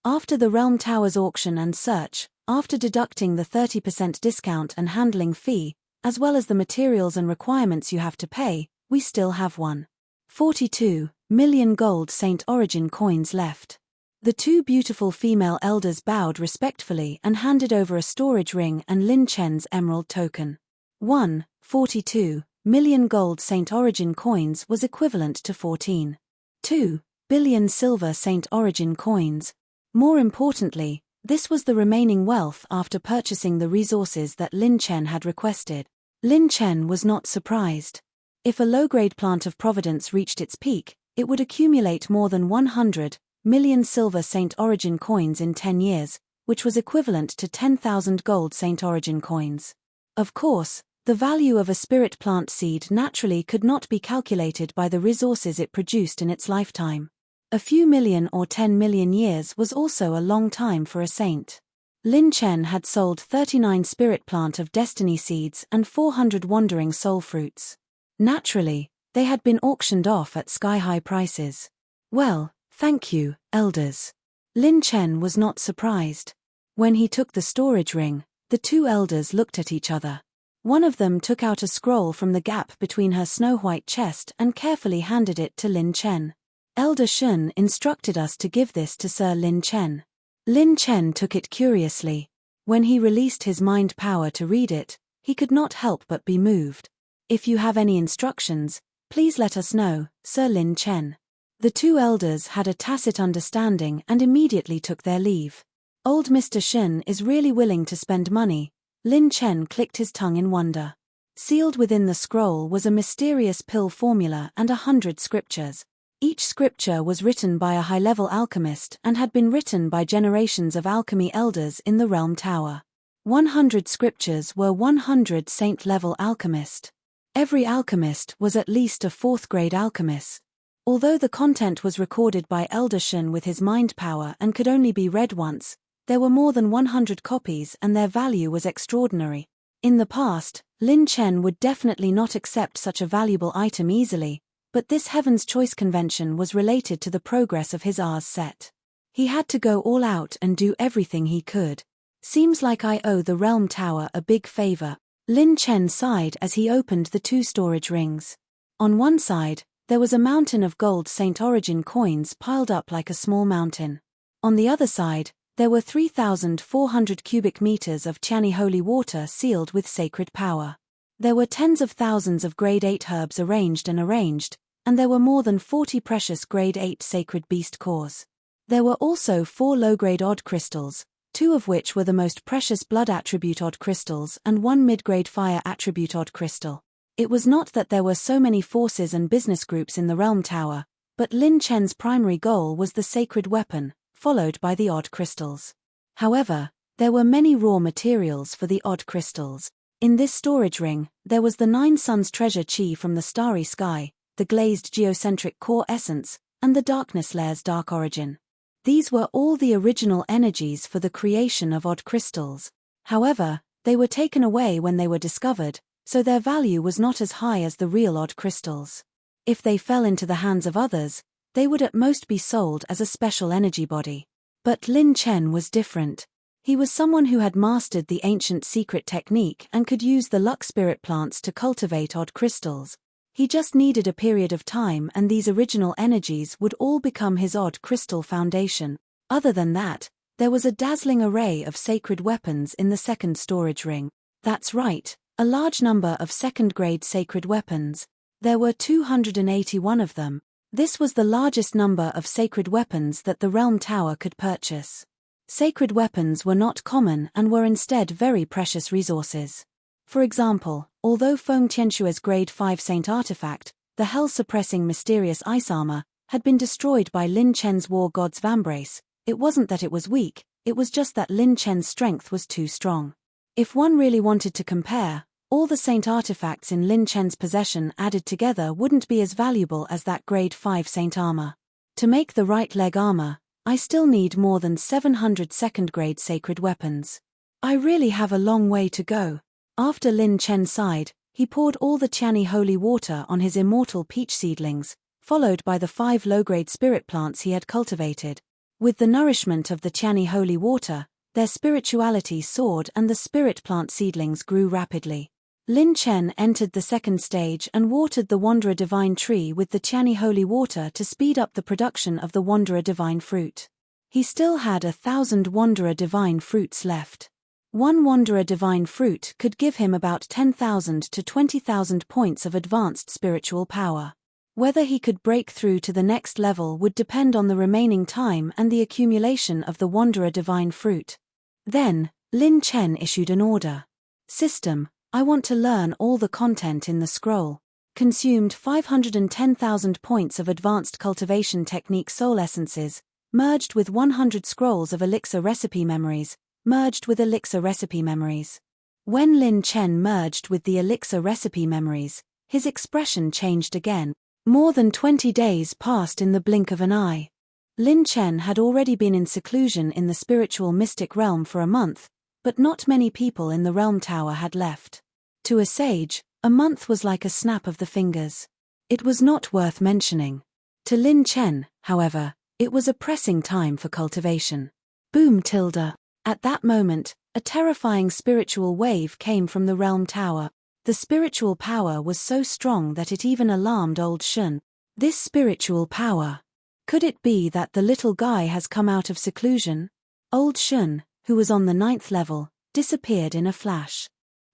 After the Realm Towers auction and search, after deducting the 30% discount and handling fee, as well as the materials and requirements you have to pay, we still have 1.42 million gold Saint Origin coins left. The 2 beautiful female elders bowed respectfully and handed over a storage ring and Lin Chen's emerald token. 1.42 million gold Saint Origin coins was equivalent to 14.2 billion silver Saint Origin coins. More importantly, This was the remaining wealth after purchasing the resources that Lin Chen had requested. Lin Chen was not surprised. If a low-grade plant of providence reached its peak, it would accumulate more than 100 million silver Saint Origin coins in 10 years, which was equivalent to 10,000 gold Saint Origin coins. Of course, the value of a spirit plant seed naturally could not be calculated by the resources it produced in its lifetime. A few million or 10 million years was also a long time for a saint. Lin Chen had sold 39 spirit plant of destiny seeds and 400 wandering soul fruits. Naturally, they had been auctioned off at sky-high prices. Well, thank you, elders. Lin Chen was not surprised. When he took the storage ring, the two elders looked at each other. One of them took out a scroll from the gap between her snow-white chest and carefully handed it to Lin Chen. Elder Shun instructed us to give this to Sir Lin Chen. Lin Chen took it curiously. When he released his mind power to read it, he could not help but be moved. If you have any instructions, please let us know, Sir Lin Chen. The two elders had a tacit understanding and immediately took their leave. Old Mr. Shun is really willing to spend money. Lin Chen clicked his tongue in wonder. Sealed within the scroll was a mysterious pill formula and 100 scriptures. Each scripture was written by a high-level alchemist and had been written by generations of alchemy elders in the Realm Tower. 100 scriptures were 100 saint-level alchemist. Every alchemist was at least a 4th-grade alchemist. Although the content was recorded by Elder Shun with his mind power and could only be read once, there were more than 100 copies and their value was extraordinary. In the past, Lin Chen would definitely not accept such a valuable item easily, but this Heaven's Choice convention was related to the progress of his R's set. He had to go all out and do everything he could. Seems like I owe the Realm Tower a big favor. Lin Chen sighed as he opened the 2 storage rings. On one side, there was a mountain of gold Saint Origin coins piled up like a small mountain. On the other side, there were 3,400 cubic meters of Tianyi holy water sealed with sacred power. There were tens of thousands of grade 8 herbs arranged, and there were more than 40 precious grade 8 sacred beast cores. There were also 4 low-grade odd crystals, 2 of which were the most precious blood attribute odd crystals and 1 mid-grade fire attribute odd crystal. It was not that there were so many forces and business groups in the Realm Tower, but Lin Chen's primary goal was the sacred weapon, followed by the odd crystals. However, there were many raw materials for the odd crystals. In this storage ring, there was the 9 suns treasure chi from the starry sky, the glazed geocentric core essence, and the darkness layer's dark origin. These were all the original energies for the creation of odd crystals. However, they were taken away when they were discovered, so their value was not as high as the real odd crystals. If they fell into the hands of others, they would at most be sold as a special energy body. But Lin Chen was different. He was someone who had mastered the ancient secret technique and could use the luck spirit plants to cultivate odd crystals. He just needed a period of time and these original energies would all become his odd crystal foundation. Other than that, there was a dazzling array of sacred weapons in the second storage ring. That's right, a large number of second-grade sacred weapons. There were 281 of them. This was the largest number of sacred weapons that the Realm Tower could purchase. Sacred weapons were not common and were instead very precious resources. For example, although Feng Tianshue's grade 5 saint artifact, the hell-suppressing mysterious ice armor, had been destroyed by Lin Chen's war god's vambrace, it wasn't that it was weak, it was just that Lin Chen's strength was too strong. If one really wanted to compare, all the saint artifacts in Lin Chen's possession added together wouldn't be as valuable as that grade 5 saint armor. To make the right leg armor, I still need more than 700 second-grade sacred weapons. I really have a long way to go. After Lin Chen sighed, he poured all the Tianyi holy water on his immortal peach seedlings, followed by the 5 low-grade spirit plants he had cultivated. With the nourishment of the Tianyi holy water, their spirituality soared and the spirit plant seedlings grew rapidly. Lin Chen entered the second stage and watered the Wanderer Divine tree with the Tianyi holy water to speed up the production of the Wanderer Divine fruit. He still had 1,000 Wanderer Divine fruits left. One Wanderer Divine fruit could give him about 10,000 to 20,000 points of advanced spiritual power. Whether he could break through to the next level would depend on the remaining time and the accumulation of the Wanderer Divine Fruit. Then, Lin Chen issued an order. System, I want to learn all the content in the scroll. Consumed 510,000 points of advanced cultivation technique soul essences, merged with 100 scrolls of elixir recipe memories, merged with elixir recipe memories. When Lin Chen merged with the elixir recipe memories, his expression changed again. More than 20 days passed in the blink of an eye. Lin Chen had already been in seclusion in the spiritual mystic realm for a month, but not many people in the realm tower had left. To a sage, a month was like a snap of the fingers. It was not worth mentioning. To Lin Chen, however, it was a pressing time for cultivation. Boom tilde. At that moment, a terrifying spiritual wave came from the realm tower. The spiritual power was so strong that it even alarmed old Shun. This spiritual power. Could it be that the little guy has come out of seclusion? Old Shun, who was on the 9th level, disappeared in a flash.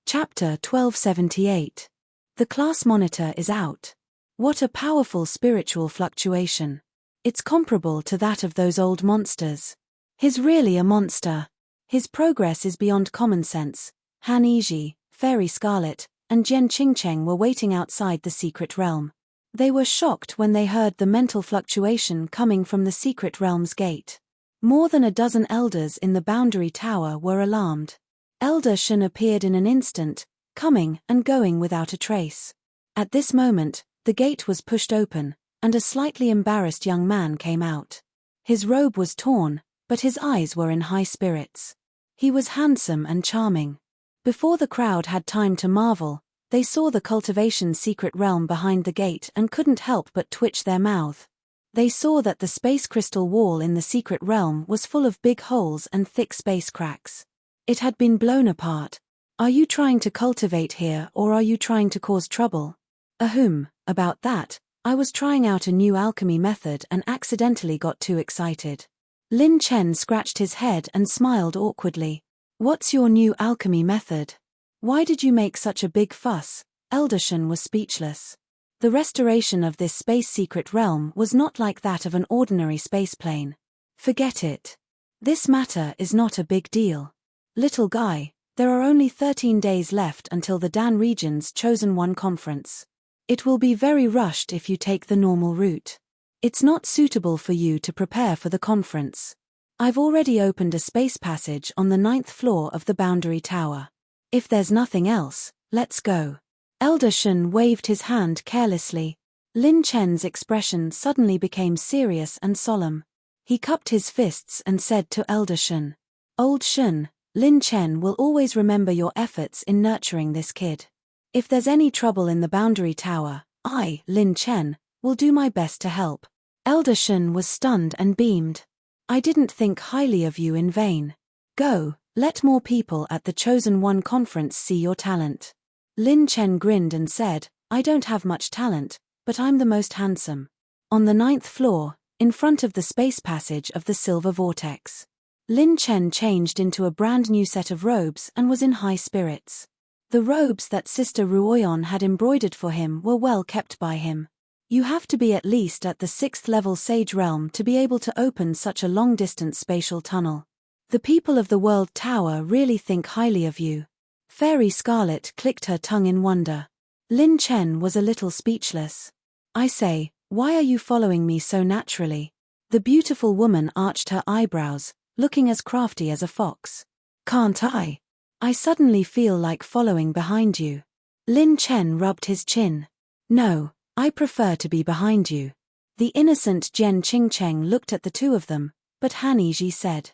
Chapter 1278. The class monitor is out. What a powerful spiritual fluctuation. It's comparable to that of those old monsters. He's really a monster. His progress is beyond common sense. Han Yizhi, Fairy Scarlet, and Jian Qingcheng were waiting outside the secret realm. They were shocked when they heard the mental fluctuation coming from the secret realm's gate. More than a dozen elders in the boundary tower were alarmed. Elder Shun appeared in an instant, coming and going without a trace. At this moment, the gate was pushed open, and a slightly embarrassed young man came out. His robe was torn, but his eyes were in high spirits. He was handsome and charming. Before the crowd had time to marvel, they saw the cultivation secret realm behind the gate and couldn't help but twitch their mouth. They saw that the space crystal wall in the secret realm was full of big holes and thick space cracks. It had been blown apart. Are you trying to cultivate here or are you trying to cause trouble? About that, I was trying out a new alchemy method and accidentally got too excited. Lin Chen scratched his head and smiled awkwardly. What's your new alchemy method? Why did you make such a big fuss? Elder Shun was speechless. The restoration of this space secret realm was not like that of an ordinary space plane. Forget it. This matter is not a big deal. Little guy, there are only 13 days left until the Dan region's Chosen One conference. It will be very rushed if you take the normal route. It's not suitable for you to prepare for the conference. I've already opened a space passage on the 9th floor of the boundary tower. If there's nothing else, let's go. Elder Shun waved his hand carelessly. Lin Chen's expression suddenly became serious and solemn. He cupped his fists and said to Elder Shun, Old Shun, Lin Chen will always remember your efforts in nurturing this kid. If there's any trouble in the boundary tower, I, Lin Chen, will do my best to help. Elder Shun was stunned and beamed. I didn't think highly of you in vain. Go, let more people at the Chosen One conference see your talent. Lin Chen grinned and said, I don't have much talent, but I'm the most handsome. On the 9th floor, in front of the space passage of the Silver Vortex, Lin Chen changed into a brand new set of robes and was in high spirits. The robes that Sister Ruoyon had embroidered for him were well kept by him. You have to be at least at the 6th level Sage Realm to be able to open such a long-distance spatial tunnel. The people of the World Tower really think highly of you. Fairy Scarlet clicked her tongue in wonder. Lin Chen was a little speechless. I say, why are you following me so naturally? The beautiful woman arched her eyebrows, looking as crafty as a fox. Can't I? I suddenly feel like following behind you. Lin Chen rubbed his chin. No. I prefer to be behind you. The innocent Jian Qingcheng looked at the two of them, but Han Yizhi said,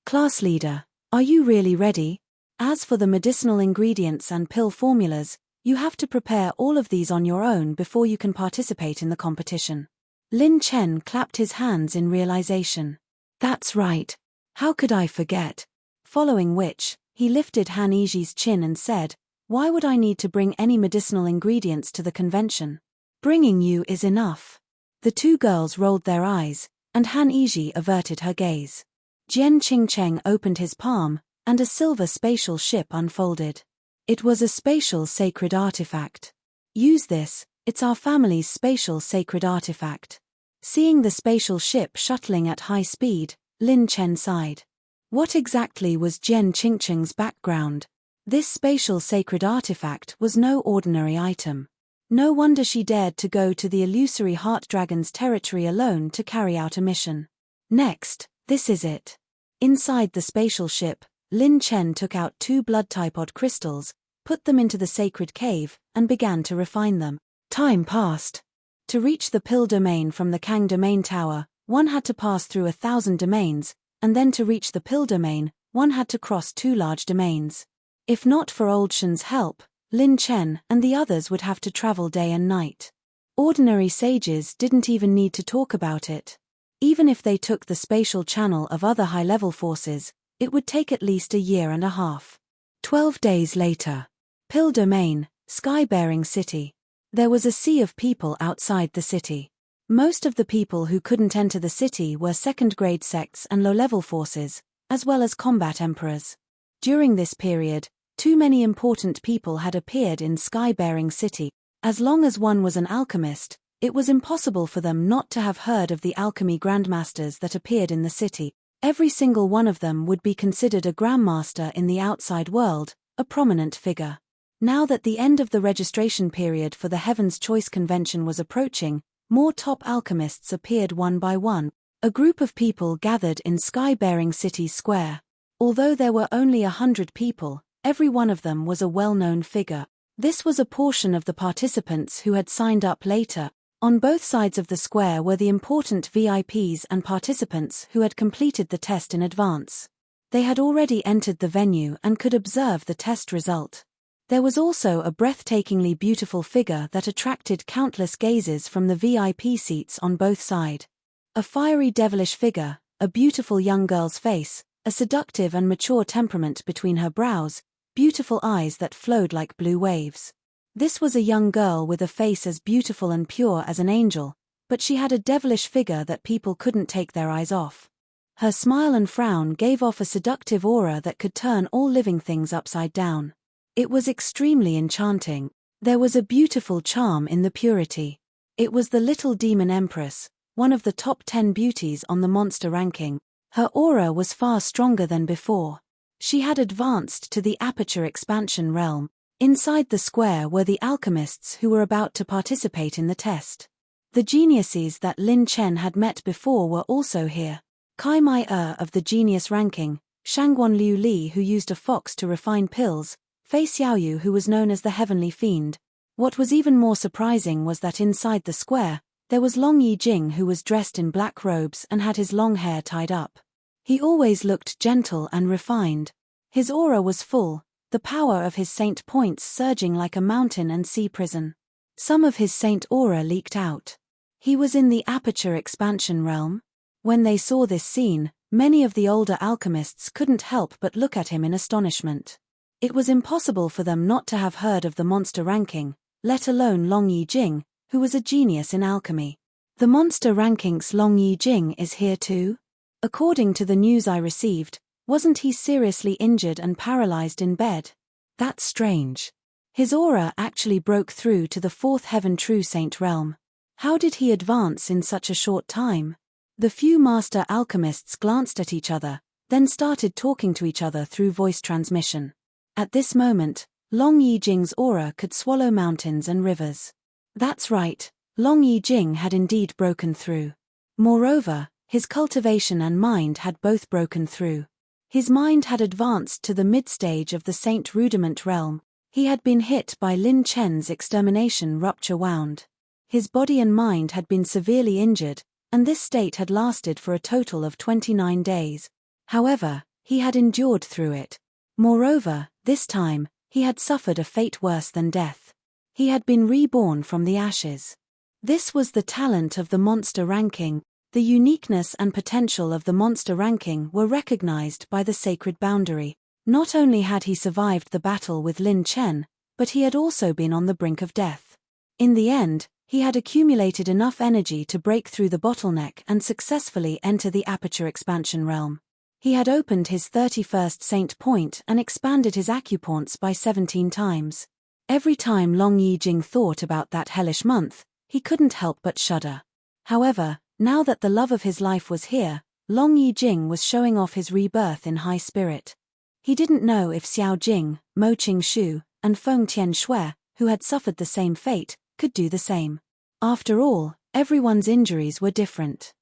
Class leader, are you really ready? As for the medicinal ingredients and pill formulas, you have to prepare all of these on your own before you can participate in the competition. Lin Chen clapped his hands in realization. That's right. How could I forget? Following which, he lifted Han Yizhi's chin and said, Why would I need to bring any medicinal ingredients to the convention? Bringing you is enough. The two girls rolled their eyes, and Han Yizhi averted her gaze. Jian Qingcheng opened his palm, and a silver spatial ship unfolded. It was a spatial sacred artifact. Use this, It's our family's spatial sacred artifact. Seeing the spatial ship shuttling at high speed, Lin Chen sighed. What exactly was Jian Qingcheng's background? This spatial sacred artifact was no ordinary item. No wonder she dared to go to the illusory Heart Dragon's territory alone to carry out a mission. Next, this is it. Inside the spatial ship, Lin Chen took out 2 blood-type odd crystals, put them into the sacred cave, and began to refine them. Time passed. To reach the pill domain from the Kang domain tower, one had to pass through 1,000 domains, and then to reach the pill domain, one had to cross 2 large domains. If not for Old Shen's help, Lin Chen and the others would have to travel day and night. Ordinary sages didn't even need to talk about it. Even if they took the spatial channel of other high-level forces, it would take at least 1.5 years. 12 days later. Pill Domain, Sky-bearing City. There was a sea of people outside the city. Most of the people who couldn't enter the city were second-grade sects and low-level forces, as well as combat emperors. During this period, too many important people had appeared in Sky-bearing City. As long as one was an alchemist, it was impossible for them not to have heard of the alchemy grandmasters that appeared in the city. Every single one of them would be considered a grandmaster in the outside world, a prominent figure. Now that the end of the registration period for the Heaven's Choice Convention was approaching, more top alchemists appeared one by one. A group of people gathered in Sky-bearing City Square. Although there were only 100 people, every one of them was a well-known figure. This was a portion of the participants who had signed up later. On both sides of the square were the important VIPs and participants who had completed the test in advance. They had already entered the venue and could observe the test result. There was also a breathtakingly beautiful figure that attracted countless gazes from the VIP seats on both sides. A fiery devilish figure, a beautiful young girl's face, a seductive and mature temperament between her brows, beautiful eyes that flowed like blue waves. This was a young girl with a face as beautiful and pure as an angel, but she had a devilish figure that people couldn't take their eyes off. Her smile and frown gave off a seductive aura that could turn all living things upside down. It was extremely enchanting. There was a beautiful charm in the purity. It was the little demon empress, one of the top 10 beauties on the monster ranking. Her aura was far stronger than before. She had advanced to the aperture expansion realm. Inside the square were the alchemists who were about to participate in the test. The geniuses that Lin Chen had met before were also here. Kai Mai of the genius ranking, Shangguan Liu Li who used a fox to refine pills, Fei Xiaoyu who was known as the Heavenly Fiend. What was even more surprising was that inside the square, there was Long Yijing who was dressed in black robes and had his long hair tied up. He always looked gentle and refined. His aura was full, the power of his saint points surging like a mountain and sea prison. Some of his saint aura leaked out. He was in the aperture expansion realm. When they saw this scene, many of the older alchemists couldn't help but look at him in astonishment. It was impossible for them not to have heard of the monster ranking, let alone Long Yijing, who was a genius in alchemy. The monster ranking's Long Yijing is here too? According to the news I received, wasn't he seriously injured and paralyzed in bed? That's strange. His aura actually broke through to the 4th heaven true saint realm. How did he advance in such a short time? The few master alchemists glanced at each other, then started talking to each other through voice transmission. At this moment, Long Yijing's aura could swallow mountains and rivers. That's right, Long Yijing had indeed broken through. Moreover, his cultivation and mind had both broken through. His mind had advanced to the mid-stage of the Saint Rudiment realm. He had been hit by Lin Chen's extermination rupture wound. His body and mind had been severely injured, and this state had lasted for a total of 29 days. However, he had endured through it. Moreover, this time, he had suffered a fate worse than death. He had been reborn from the ashes. This was the talent of the monster ranking. The uniqueness and potential of the monster ranking were recognized by the sacred boundary. Not only had he survived the battle with Lin Chen, but he had also been on the brink of death. In the end, he had accumulated enough energy to break through the bottleneck and successfully enter the aperture expansion realm. He had opened his 31st saint point and expanded his acupoints by 17 times. Every time Long Yijing thought about that hellish month, he couldn't help but shudder. However, now that the love of his life was here, Long Yijing was showing off his rebirth in high spirit. He didn't know if Xiao Jing, Mo Qing-shu, and Feng Tian-shui, who had suffered the same fate, could do the same. After all, everyone's injuries were different.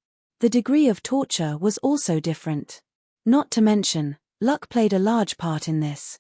The degree of torture was also different. Not to mention, luck played a large part in this.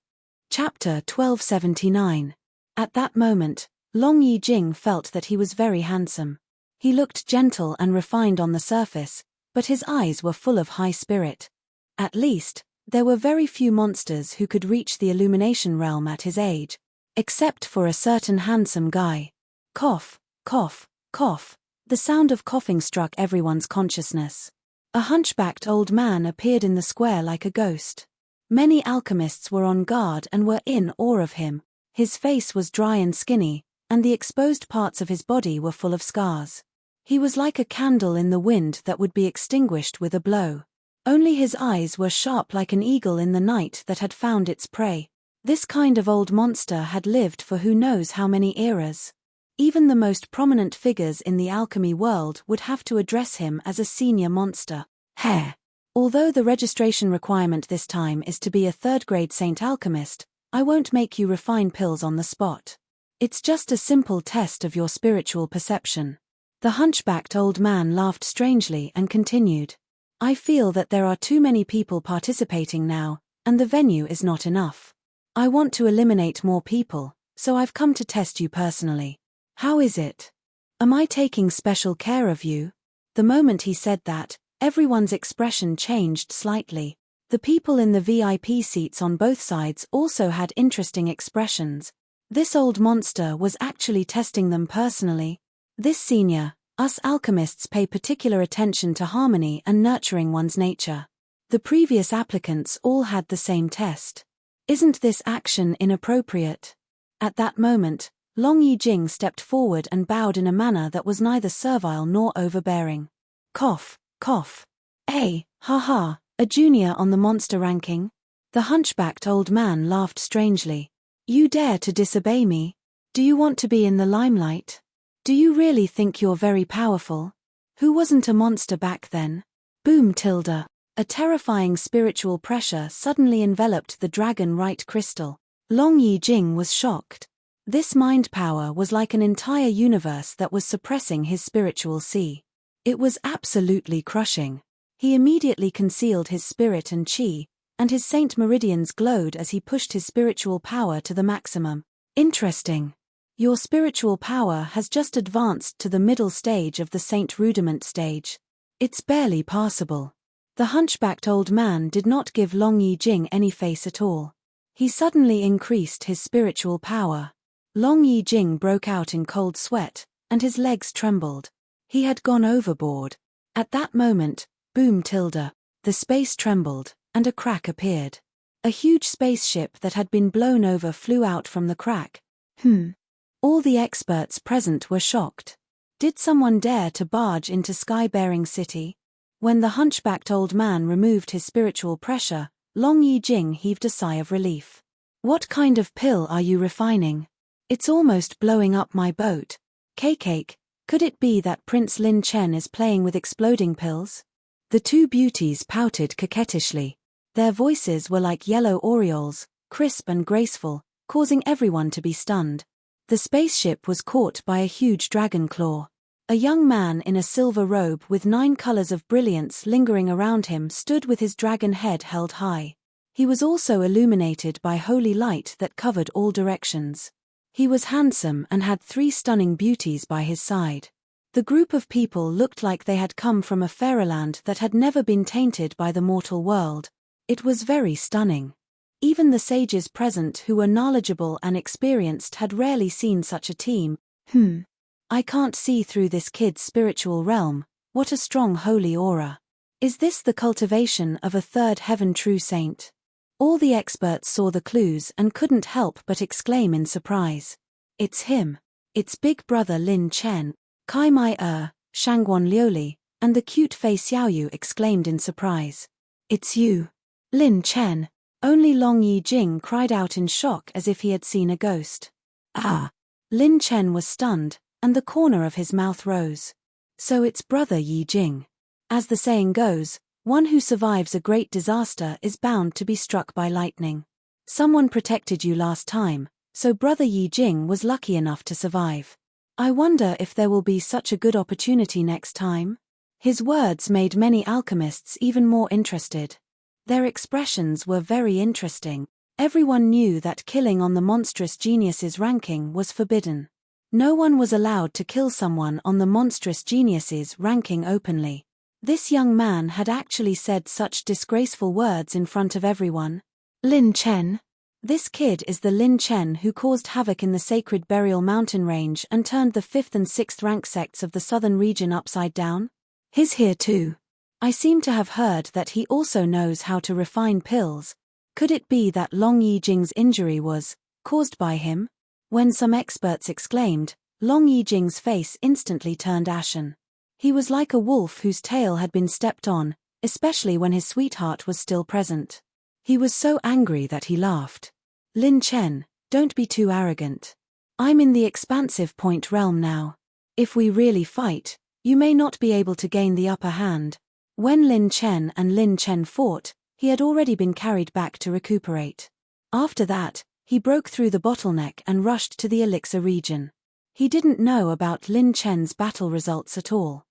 Chapter 1279. At that moment, Long Yijing felt that he was very handsome. He looked gentle and refined on the surface, but his eyes were full of high spirit. At least, there were very few monsters who could reach the illumination realm at his age, except for a certain handsome guy. Cough, cough, cough. The sound of coughing struck everyone's consciousness. A hunchbacked old man appeared in the square like a ghost. Many alchemists were on guard and were in awe of him. His face was dry and skinny, and the exposed parts of his body were full of scars. He was like a candle in the wind that would be extinguished with a blow. Only his eyes were sharp like an eagle in the night that had found its prey. This kind of old monster had lived for who knows how many eras. Even the most prominent figures in the alchemy world would have to address him as a senior monster. Hair. Although the registration requirement this time is to be a third-grade saint alchemist, I won't make you refine pills on the spot. It's just a simple test of your spiritual perception. The hunchbacked old man laughed strangely and continued. I feel that there are too many people participating now, and the venue is not enough. I want to eliminate more people, so I've come to test you personally. How is it? Am I taking special care of you? The moment he said that, everyone's expression changed slightly. The people in the VIP seats on both sides also had interesting expressions. This old monster was actually testing them personally. This senior, us alchemists pay particular attention to harmony and nurturing one's nature. The previous applicants all had the same test. Isn't this action inappropriate? At that moment, Long Yijing stepped forward and bowed in a manner that was neither servile nor overbearing. Cough, cough. Hey, ha, a junior on the monster ranking? The hunchbacked old man laughed strangely. You dare to disobey me? Do you want to be in the limelight? Do you really think you're very powerful? Who wasn't a monster back then? Boom tilde. A terrifying spiritual pressure suddenly enveloped the dragon-right crystal. Long Yijing was shocked. This mind power was like an entire universe that was suppressing his spiritual sea. It was absolutely crushing. He immediately concealed his spirit and chi, and his saint meridians glowed as he pushed his spiritual power to the maximum. Interesting. Your spiritual power has just advanced to the middle stage of the saint rudiment stage. It's barely passable. The hunchbacked old man did not give Long Yijing any face at all. He suddenly increased his spiritual power. Long Yijing broke out in cold sweat, and his legs trembled. He had gone overboard. At that moment, boom tilde, the space trembled, and a crack appeared. A huge spaceship that had been blown over flew out from the crack. All the experts present were shocked. Did someone dare to barge into Sky-bearing City? When the hunchbacked old man removed his spiritual pressure, Long Yijing heaved a sigh of relief. What kind of pill are you refining? It's almost blowing up my boat. Cake, could it be that Prince Lin Chen is playing with exploding pills? The two beauties pouted coquettishly. Their voices were like yellow orioles, crisp and graceful, causing everyone to be stunned. The spaceship was caught by a huge dragon claw. A young man in a silver robe with 9 colors of brilliance lingering around him stood with his dragon head held high. He was also illuminated by holy light that covered all directions. He was handsome and had 3 stunning beauties by his side. The group of people looked like they had come from a fairyland that had never been tainted by the mortal world. It was very stunning. Even the sages present who were knowledgeable and experienced had rarely seen such a team. I can't see through this kid's spiritual realm. What a strong holy aura. Is this the cultivation of a third heaven true saint? All the experts saw the clues and couldn't help but exclaim in surprise. It's him. It's big brother Lin Chen. Kai Mai Shangguan Liuli, and the cute Fei Xiaoyu exclaimed in surprise. It's you. Lin Chen. Only Long Yijing cried out in shock as if he had seen a ghost. Ah! Lin Chen was stunned, and the corner of his mouth rose. So it's Brother Yi Jing. As the saying goes, one who survives a great disaster is bound to be struck by lightning. Someone protected you last time, so Brother Yi Jing was lucky enough to survive. I wonder if there will be such a good opportunity next time? His words made many alchemists even more interested. Their expressions were very interesting. Everyone knew that killing on the monstrous geniuses ranking was forbidden. No one was allowed to kill someone on the monstrous geniuses ranking openly. This young man had actually said such disgraceful words in front of everyone. Lin Chen? This kid is the Lin Chen who caused havoc in the sacred burial mountain range and turned the 5th and 6th rank sects of the southern region upside down? He's here too. I seem to have heard that he also knows how to refine pills. Could it be that Long Yi Jing's injury was caused by him? When some experts exclaimed, Long Yi Jing's face instantly turned ashen. He was like a wolf whose tail had been stepped on, especially when his sweetheart was still present. He was so angry that he laughed. Lin Chen, don't be too arrogant. I'm in the expansive point realm now. If we really fight, you may not be able to gain the upper hand. When Lin Chen and Lin Chen fought, he had already been carried back to recuperate. After that, he broke through the bottleneck and rushed to the elixir region. He didn't know about Lin Chen's battle results at all.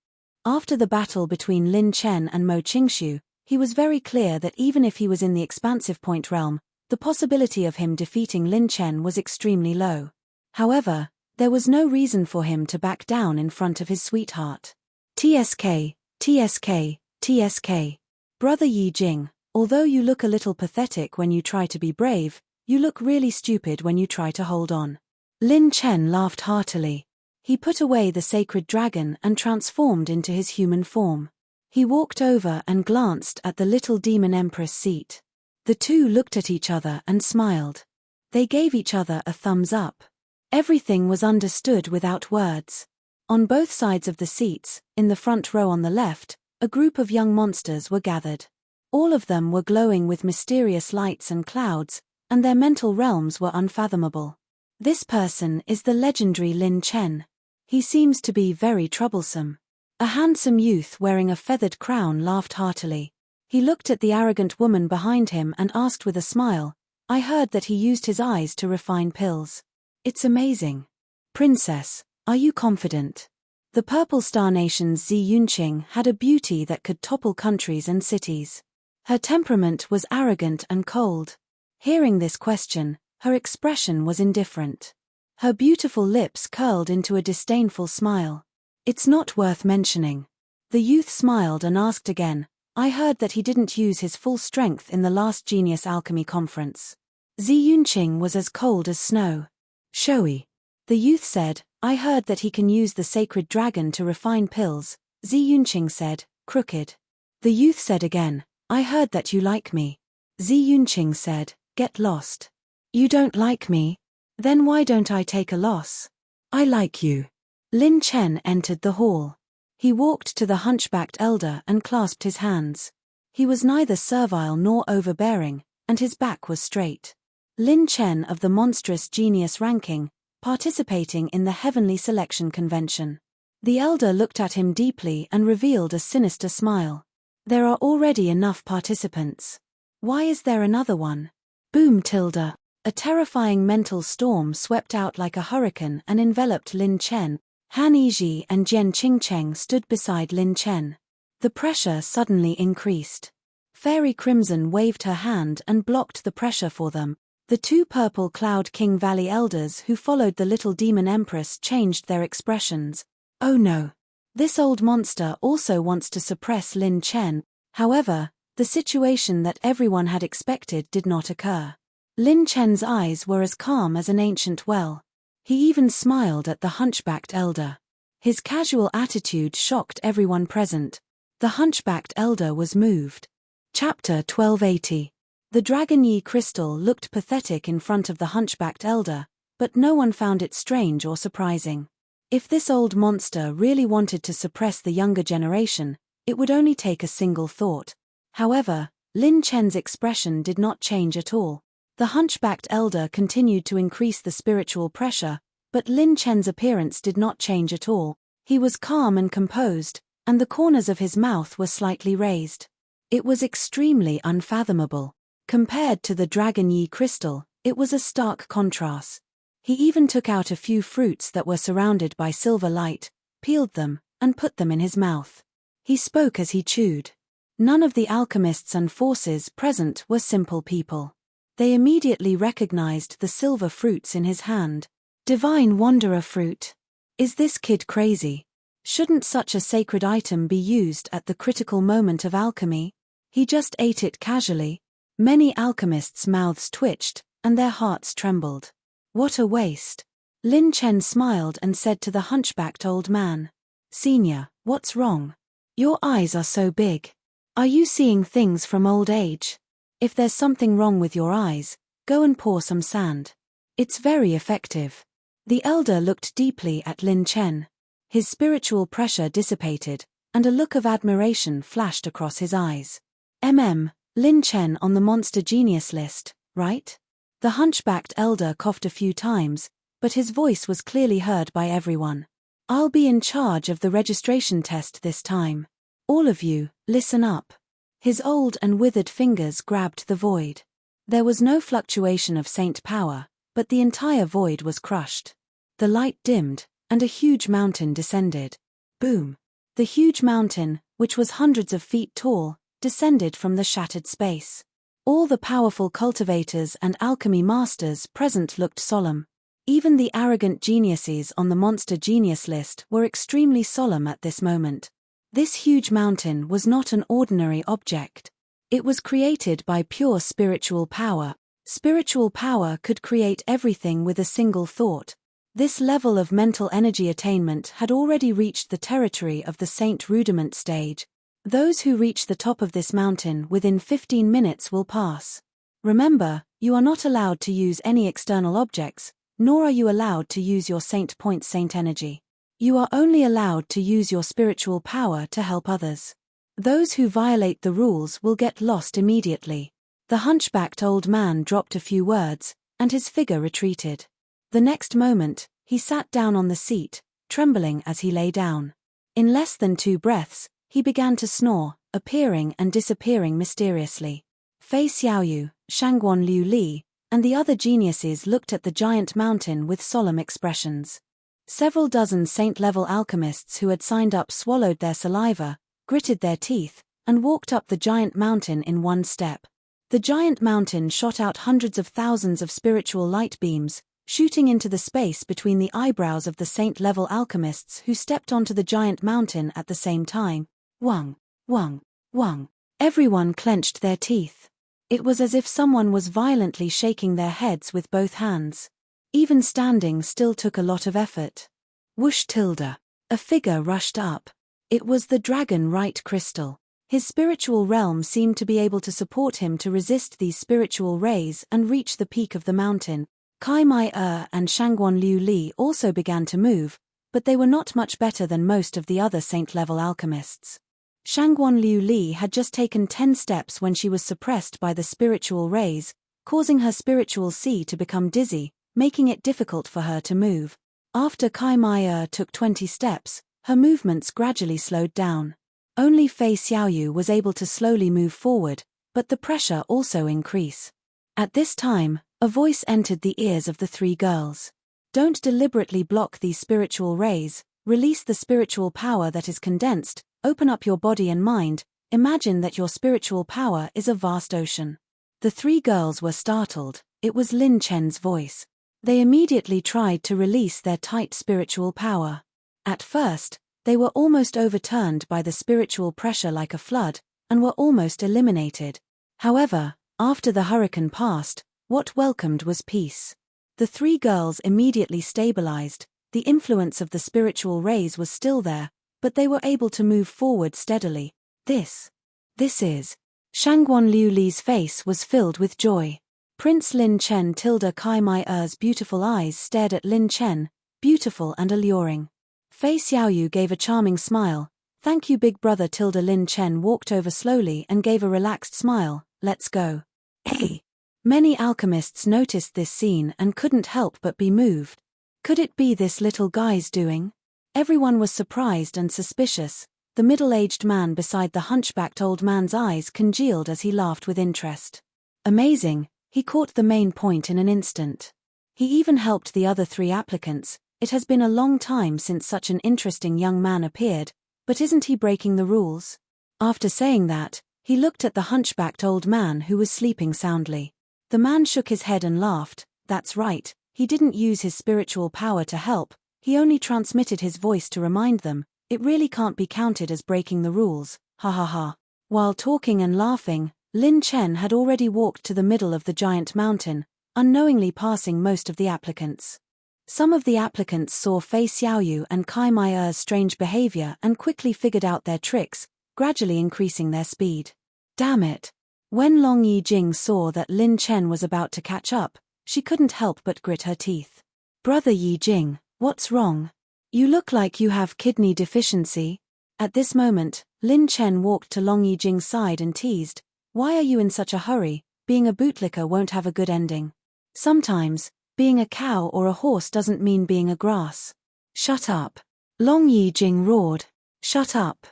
After the battle between Lin Chen and Mo Qingshu, he was very clear that even if he was in the expansive point realm, the possibility of him defeating Lin Chen was extremely low. However, there was no reason for him to back down in front of his sweetheart. TSK, TSK, TSK. Brother Yi Jing, although you look a little pathetic when you try to be brave, you look really stupid when you try to hold on. Lin Chen laughed heartily. He put away the sacred dragon and transformed into his human form. He walked over and glanced at the little demon empress seat. The two looked at each other and smiled. They gave each other a thumbs up. Everything was understood without words. On both sides of the seats, in the front row on the left, a group of young monsters were gathered. All of them were glowing with mysterious lights and clouds, and their mental realms were unfathomable. This person is the legendary Lin Chen. He seems to be very troublesome. A handsome youth wearing a feathered crown laughed heartily. He looked at the arrogant woman behind him and asked with a smile, I heard that he used his eyes to refine pills. It's amazing. Princess, are you confident? The Purple Star Nation's Zi Yunqing had a beauty that could topple countries and cities. Her temperament was arrogant and cold. Hearing this question, her expression was indifferent. Her beautiful lips curled into a disdainful smile. It's not worth mentioning. The youth smiled and asked again, I heard that he didn't use his full strength in the last Genius Alchemy Conference. Zi Yunqing was as cold as snow. Showy. The youth said, I heard that he can use the sacred dragon to refine pills. Zi Yunqing said, crooked. The youth said again, I heard that you like me. Zi Yunqing said, get lost. You don't like me? Then why don't I take a loss? I like you. Lin Chen entered the hall. He walked to the hunchbacked elder and clasped his hands. He was neither servile nor overbearing, and his back was straight. Lin Chen of the monstrous genius ranking, participating in the heavenly selection convention. The elder looked at him deeply and revealed a sinister smile. There are already enough participants. Why is there another one? Boom tilde. A terrifying mental storm swept out like a hurricane and enveloped Lin Chen. Han Yizhi and Jian Qingcheng stood beside Lin Chen. The pressure suddenly increased. Fairy Crimson waved her hand and blocked the pressure for them. The two Purple Cloud King Valley elders who followed the little demon empress changed their expressions. Oh no. This old monster also wants to suppress Lin Chen. However, the situation that everyone had expected did not occur. Lin Chen's eyes were as calm as an ancient well. He even smiled at the hunchbacked elder. His casual attitude shocked everyone present. The hunchbacked elder was moved. Chapter 1280. The Dragon Yi crystal looked pathetic in front of the hunchbacked elder, but no one found it strange or surprising. If this old monster really wanted to suppress the younger generation, it would only take a single thought. However, Lin Chen's expression did not change at all. The hunchbacked elder continued to increase the spiritual pressure, but Lin Chen's appearance did not change at all. He was calm and composed, and the corners of his mouth were slightly raised. It was extremely unfathomable. Compared to the Dragon Yi crystal, it was a stark contrast. He even took out a few fruits that were surrounded by silver light, peeled them, and put them in his mouth. He spoke as he chewed. None of the alchemists and forces present were simple people. They immediately recognized the silver fruits in his hand. Divine Wanderer fruit. Is this kid crazy? Shouldn't such a sacred item be used at the critical moment of alchemy? He just ate it casually. Many alchemists' mouths twitched, and their hearts trembled. What a waste. Lin Chen smiled and said to the hunchbacked old man, "Senior, what's wrong? Your eyes are so big. Are you seeing things from old age? If there's something wrong with your eyes, go and pour some sand. It's very effective." The elder looked deeply at Lin Chen. His spiritual pressure dissipated, and a look of admiration flashed across his eyes. Lin Chen on the monster genius list, right? The hunchbacked elder coughed a few times, but his voice was clearly heard by everyone. "I'll be in charge of the registration test this time. All of you, listen up." His old and withered fingers grabbed the void. There was no fluctuation of saint power, but the entire void was crushed. The light dimmed, and a huge mountain descended. Boom! The huge mountain, which was hundreds of feet tall, descended from the shattered space. All the powerful cultivators and alchemy masters present looked solemn. Even the arrogant geniuses on the monster genius list were extremely solemn at this moment. This huge mountain was not an ordinary object. It was created by pure spiritual power. Spiritual power could create everything with a single thought. This level of mental energy attainment had already reached the territory of the Saint Rudiment stage. Those who reach the top of this mountain within 15 minutes will pass. Remember, you are not allowed to use any external objects, nor are you allowed to use your saint point saint energy. You are only allowed to use your spiritual power to help others. Those who violate the rules will get lost immediately. The hunchbacked old man dropped a few words, and his figure retreated. The next moment, he sat down on the seat, trembling as he lay down. In less than 2 breaths, he began to snore, appearing and disappearing mysteriously. Fei Xiaoyu, Shangguan Liu Li, and the other geniuses looked at the giant mountain with solemn expressions. Several dozen saint-level alchemists who had signed up swallowed their saliva, gritted their teeth, and walked up the giant mountain in one step. The giant mountain shot out hundreds of thousands of spiritual light beams, shooting into the space between the eyebrows of the saint-level alchemists who stepped onto the giant mountain at the same time. Wang, wang, wang. Everyone clenched their teeth. It was as if someone was violently shaking their heads with both hands. Even standing still took a lot of effort. Whoosh tilde. A figure rushed up. It was the dragon right crystal. His spiritual realm seemed to be able to support him to resist these spiritual rays and reach the peak of the mountain. Kai Mai and Shangguan Liu Li also began to move, but they were not much better than most of the other saint-level alchemists. Shangguan Liu Li had just taken 10 steps when she was suppressed by the spiritual rays, causing her spiritual sea to become dizzy, making it difficult for her to move. After Kai Mai took 20 steps, her movements gradually slowed down. Only Fei Xiaoyu was able to slowly move forward, but the pressure also increased. At this time, a voice entered the ears of the 3 girls. Don't deliberately block these spiritual rays, release the spiritual power that is condensed, open up your body and mind, imagine that your spiritual power is a vast ocean. The 3 girls were startled. It was Lin Chen's voice. They immediately tried to release their tight spiritual power. At first, they were almost overturned by the spiritual pressure like a flood, and were almost eliminated. However, after the hurricane passed, what welcomed was peace. The 3 girls immediately stabilized. The influence of the spiritual rays was still there, but they were able to move forward steadily. This is. Shangguan Liu Li's face was filled with joy. Prince Lin Chen tilde Kai Mai beautiful eyes stared at Lin Chen, beautiful and alluring. Fei Xiaoyu gave a charming smile. Thank you big brother tilde Lin Chen walked over slowly and gave a relaxed smile. Let's go. Hey! Many alchemists noticed this scene and couldn't help but be moved. Could it be this little guy's doing? Everyone was surprised and suspicious. The middle-aged man beside the hunchbacked old man's eyes congealed as he laughed with interest. Amazing, he caught the main point in an instant. He even helped the other 3 applicants. It has been a long time since such an interesting young man appeared, but isn't he breaking the rules? After saying that, he looked at the hunchbacked old man who was sleeping soundly. The man shook his head and laughed. That's right, he didn't use his spiritual power to help, he only transmitted his voice to remind them. It really can't be counted as breaking the rules, ha ha ha. While talking and laughing, Lin Chen had already walked to the middle of the giant mountain, unknowingly passing most of the applicants. Some of the applicants saw Fei Xiaoyu and Kai Mai's strange behavior and quickly figured out their tricks, gradually increasing their speed. Damn it! When Long Yijing saw that Lin Chen was about to catch up, she couldn't help but grit her teeth. Brother Yijing, what's wrong? You look like you have kidney deficiency. At this moment, Lin Chen walked to Long Yijing's side and teased, why are you in such a hurry? Being a bootlicker won't have a good ending. Sometimes, being a cow or a horse doesn't mean being a grass. Shut up. Long Yijing roared. Shut up.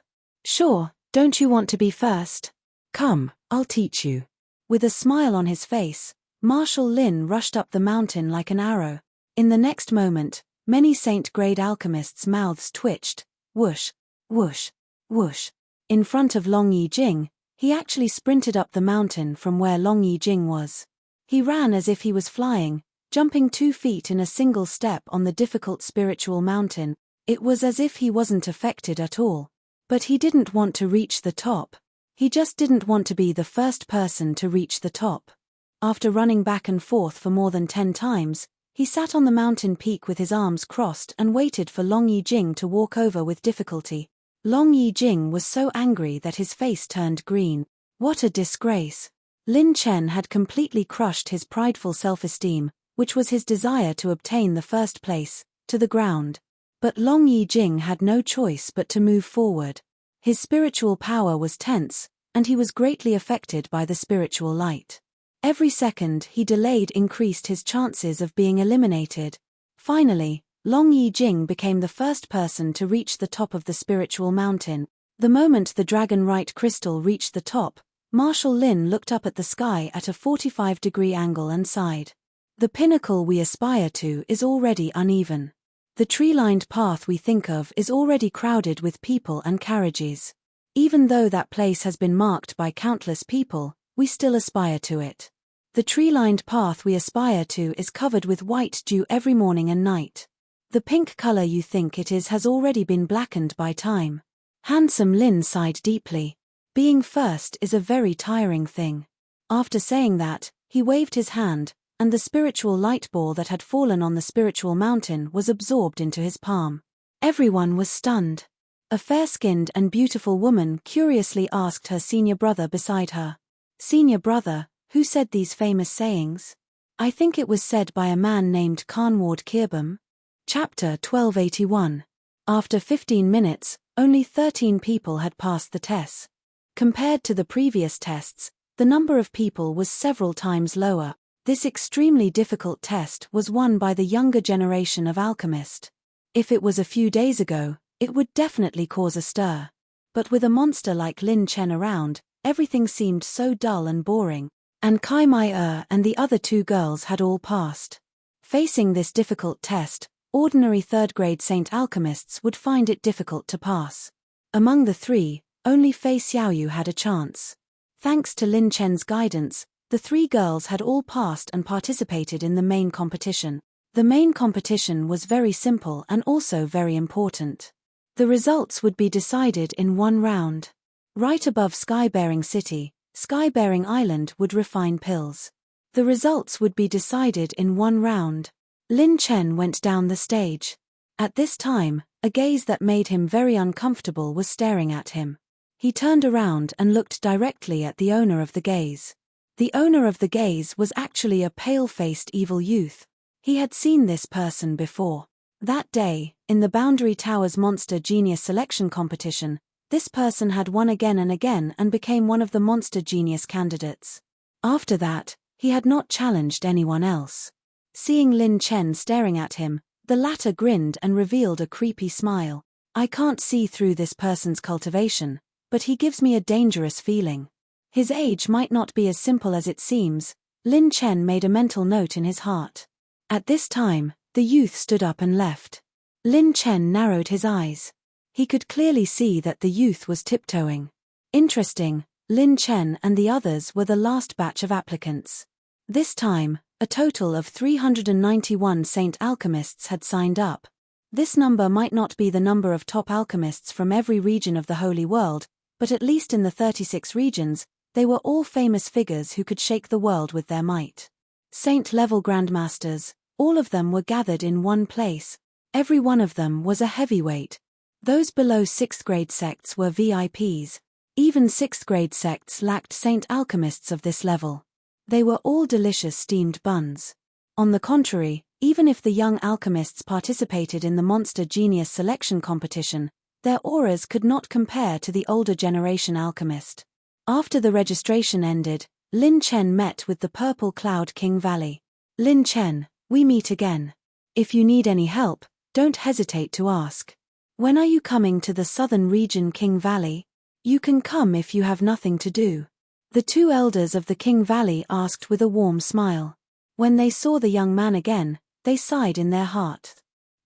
Sure, don't you want to be first? Come, I'll teach you. With a smile on his face, Marshal Lin rushed up the mountain like an arrow. In the next moment, many saint-grade alchemists' mouths twitched. Whoosh, whoosh, whoosh. In front of Long Yijing, he actually sprinted up the mountain from where Long Yijing was. He ran as if he was flying, jumping 2 feet in a single step on the difficult spiritual mountain. It was as if he wasn't affected at all. But he didn't want to reach the top. He just didn't want to be the first person to reach the top. After running back and forth for more than 10 times, he sat on the mountain peak with his arms crossed and waited for Long Yijing to walk over with difficulty. Long Yijing was so angry that his face turned green. What a disgrace! Lin Chen had completely crushed his prideful self-esteem, which was his desire to obtain the first place, to the ground. But Long Yijing had no choice but to move forward. His spiritual power was tense, and he was greatly affected by the spiritual light. Every second he delayed increased his chances of being eliminated. Finally, Long Yijing became the first person to reach the top of the spiritual mountain. The moment the dragon-right crystal reached the top, Marshal Lin looked up at the sky at a 45-degree angle and sighed. The pinnacle we aspire to is already uneven. The tree-lined path we think of is already crowded with people and carriages. Even though that place has been marked by countless people, we still aspire to it. The tree-lined path we aspire to is covered with white dew every morning and night. The pink color you think it is has already been blackened by time. Handsome Lin sighed deeply. Being first is a very tiring thing. After saying that, he waved his hand, and the spiritual light ball that had fallen on the spiritual mountain was absorbed into his palm. Everyone was stunned. A fair-skinned and beautiful woman curiously asked her senior brother beside her. Senior brother, who said these famous sayings? I think it was said by a man named Carnward Kirbam. Chapter 1281. After 15 minutes, only 13 people had passed the test. Compared to the previous tests, the number of people was several times lower. This extremely difficult test was won by the younger generation of alchemists. If it was a few days ago, it would definitely cause a stir. But with a monster like Lin Chen around, everything seemed so dull and boring, and Kai Mai and the other 2 girls had all passed. Facing this difficult test, ordinary third-grade saint alchemists would find it difficult to pass. Among the 3, only Fei Xiaoyu had a chance. Thanks to Lin Chen's guidance, the 3 girls had all passed and participated in the main competition. The main competition was very simple and also very important. The results would be decided in 1 round. Right above Sky-bearing City, Sky-bearing Island would refine pills. The results would be decided in 1 round. Lin Chen went down the stage. At this time, a gaze that made him very uncomfortable was staring at him. He turned around and looked directly at the owner of the gaze. The owner of the gaze was actually a pale-faced evil youth. He had seen this person before. That day, in the Boundary Towers Monster Genius Selection Competition, this person had won again and again and became one of the Monster Genius candidates. After that, He had not challenged anyone else. Seeing Lin Chen staring at him, the latter grinned and revealed a creepy smile. I can't see through this person's cultivation, but he gives me a dangerous feeling. His age might not be as simple as it seems. Lin Chen made a mental note in his heart. At this time, the youth stood up and left. Lin Chen narrowed his eyes. He could clearly see that the youth was tiptoeing. Interesting, Lin Chen and the others were the last batch of applicants. This time, a total of 391 Saint Alchemists had signed up. This number might not be the number of top alchemists from every region of the Holy World, but at least in the 36 regions, they were all famous figures who could shake the world with their might. Saint-level grandmasters, all of them were gathered in one place. Every one of them was a heavyweight. Those below 6th grade sects were VIPs. Even 6th grade sects lacked Saint Alchemists of this level. They were all delicious steamed buns. On the contrary, even if the young alchemists participated in the Monster Genius selection competition, their auras could not compare to the older generation alchemist. After the registration ended, Lin Chen met with the Purple Cloud King Valley. Lin Chen, we meet again. If you need any help, don't hesitate to ask. When are you coming to the southern region King Valley? You can come if you have nothing to do. The two elders of the King Valley asked with a warm smile. When they saw the young man again, they sighed in their heart.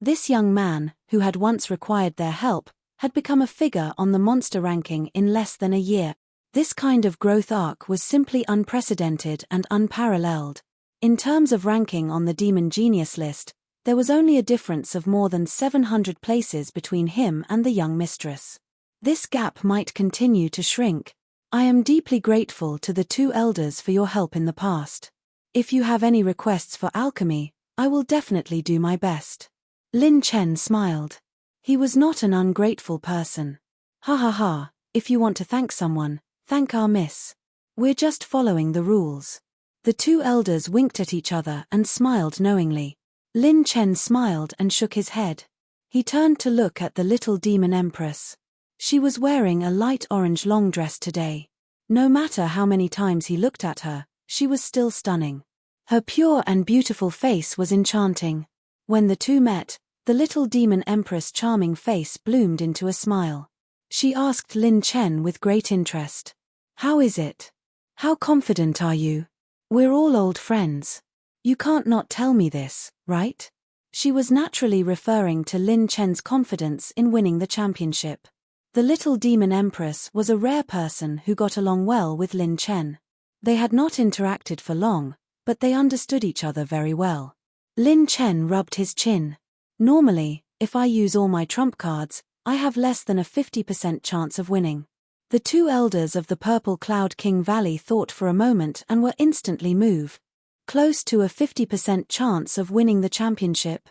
This young man, who had once required their help, had become a figure on the monster ranking in less than a year. This kind of growth arc was simply unprecedented and unparalleled. In terms of ranking on the Demon Genius list, there was only a difference of more than 700 places between him and the young mistress. This gap might continue to shrink. I am deeply grateful to the two elders for your help in the past. If you have any requests for alchemy, I will definitely do my best. Lin Chen smiled. He was not an ungrateful person. Ha ha ha, if you want to thank someone, thank our miss. We're just following the rules. The two elders winked at each other and smiled knowingly. Lin Chen smiled and shook his head. He turned to look at the little demon empress. She was wearing a light orange long dress today. No matter how many times he looked at her, she was still stunning. Her pure and beautiful face was enchanting. When the two met, the little demon empress' charming face bloomed into a smile. She asked Lin Chen with great interest. How is it? How confident are you? We're all old friends. You can't not tell me this, right? She was naturally referring to Lin Chen's confidence in winning the championship. The little demon empress was a rare person who got along well with Lin Chen. They had not interacted for long, but they understood each other very well. Lin Chen rubbed his chin. Normally, if I use all my trump cards, I have less than a 50% chance of winning. The two elders of the Purple Cloud King Valley thought for a moment and were instantly moved. Close to a 50% chance of winning the championship.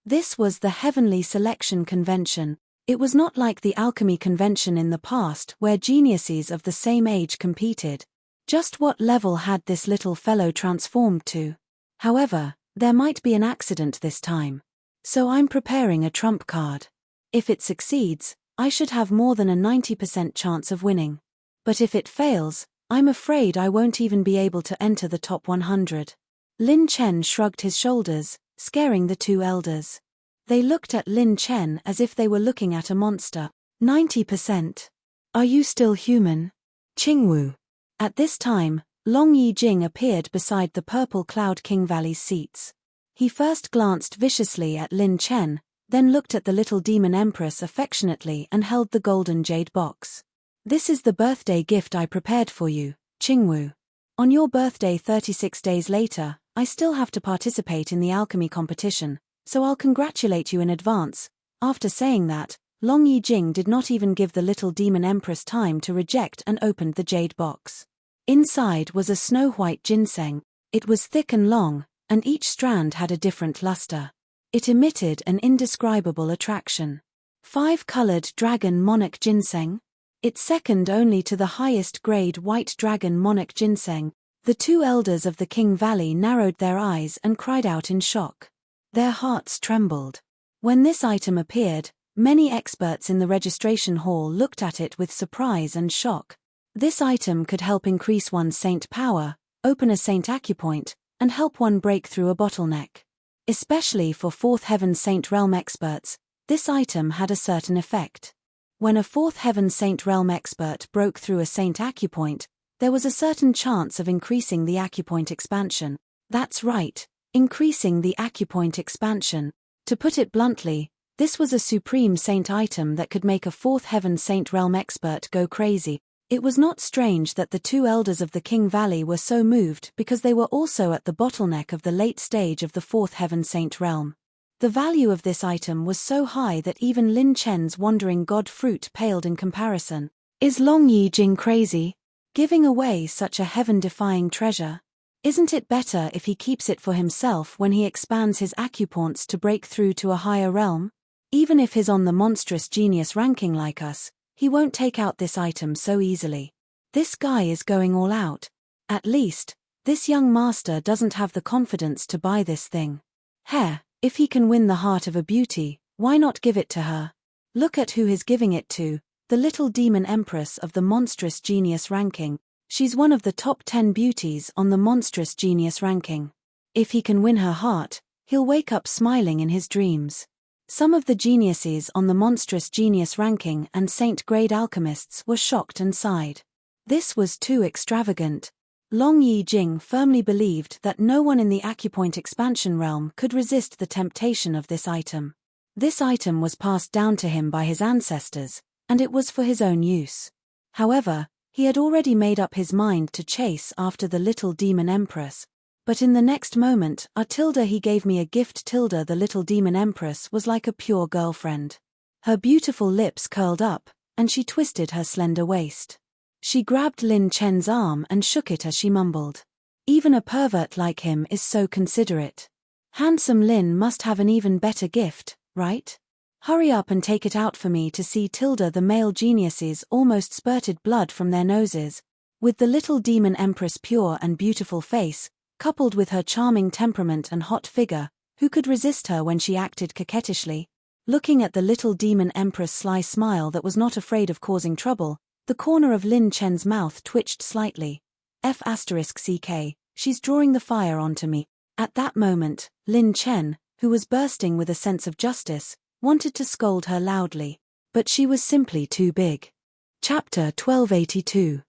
This was the Heavenly Selection Convention. It was not like the Alchemy Convention in the past where geniuses of the same age competed. Just what level had this little fellow transformed to? However, there might be an accident this time. So I'm preparing a trump card. If it succeeds, I should have more than a 90% chance of winning. But if it fails, I'm afraid I won't even be able to enter the top 100. Lin Chen shrugged his shoulders, scaring the two elders. They looked at Lin Chen as if they were looking at a monster. 90%. Are you still human? Qingwu. At this time, Long Yijing appeared beside the Purple Cloud King Valley's seats. He first glanced viciously at Lin Chen, then looked at the little demon empress affectionately and held the golden jade box. This is the birthday gift I prepared for you, Qingwu. On your birthday 36 days later, I still have to participate in the alchemy competition, so I'll congratulate you in advance. After saying that, Long Yijing did not even give the little demon empress time to reject and opened the jade box. Inside was a snow-white ginseng. It was thick and long, and each strand had a different luster. It emitted an indescribable attraction. 5-colored dragon monarch ginseng? It's second only to the highest grade white dragon monarch ginseng. The two elders of the King Valley narrowed their eyes and cried out in shock. Their hearts trembled. When this item appeared, many experts in the registration hall looked at it with surprise and shock. This item could help increase one's saint power, open a Saint Acupoint, and help one break through a bottleneck. Especially for Fourth Heaven Saint Realm experts, this item had a certain effect. When a Fourth Heaven Saint Realm expert broke through a Saint Acupoint, there was a certain chance of increasing the Acupoint expansion. That's right, increasing the Acupoint expansion. To put it bluntly, this was a supreme saint item that could make a Fourth Heaven Saint Realm expert go crazy. It was not strange that the two elders of the King Valley were so moved because they were also at the bottleneck of the late stage of the Fourth Heaven Saint Realm. The value of this item was so high that even Lin Chen's wandering god fruit paled in comparison. Is Long Yijing crazy? Giving away such a heaven-defying treasure? Isn't it better if he keeps it for himself when he expands his acupoints to break through to a higher realm? Even if he's on the monstrous genius ranking like us, he won't take out this item so easily. This guy is going all out. At least, this young master doesn't have the confidence to buy this thing. If he can win the heart of a beauty, why not give it to her? Look at who he's giving it to, the little demon empress of the monstrous genius ranking. She's one of the top 10 beauties on the monstrous genius ranking. If he can win her heart, he'll wake up smiling in his dreams. Some of the geniuses on the monstrous genius ranking and saint-grade alchemists were shocked and sighed. This was too extravagant. Long Yijing firmly believed that no one in the Acupoint expansion realm could resist the temptation of this item. This item was passed down to him by his ancestors, and it was for his own use. However, he had already made up his mind to chase after the little demon empress. But in the next moment, he gave me a gift. The little demon empress was like a pure girlfriend. Her beautiful lips curled up, and she twisted her slender waist. She grabbed Lin Chen's arm and shook it as she mumbled. Even a pervert like him is so considerate. Handsome Lin must have an even better gift, right? Hurry up and take it out for me to see. The male geniuses almost spurted blood from their noses. With the little demon empress' pure and beautiful face, coupled with her charming temperament and hot figure, who could resist her when she acted coquettishly? Looking at the little demon empress' sly smile that was not afraid of causing trouble, the corner of Lin Chen's mouth twitched slightly. *CK, she's drawing the fire onto me. At that moment, Lin Chen, who was bursting with a sense of justice, wanted to scold her loudly. But she was simply too big. Chapter 1282.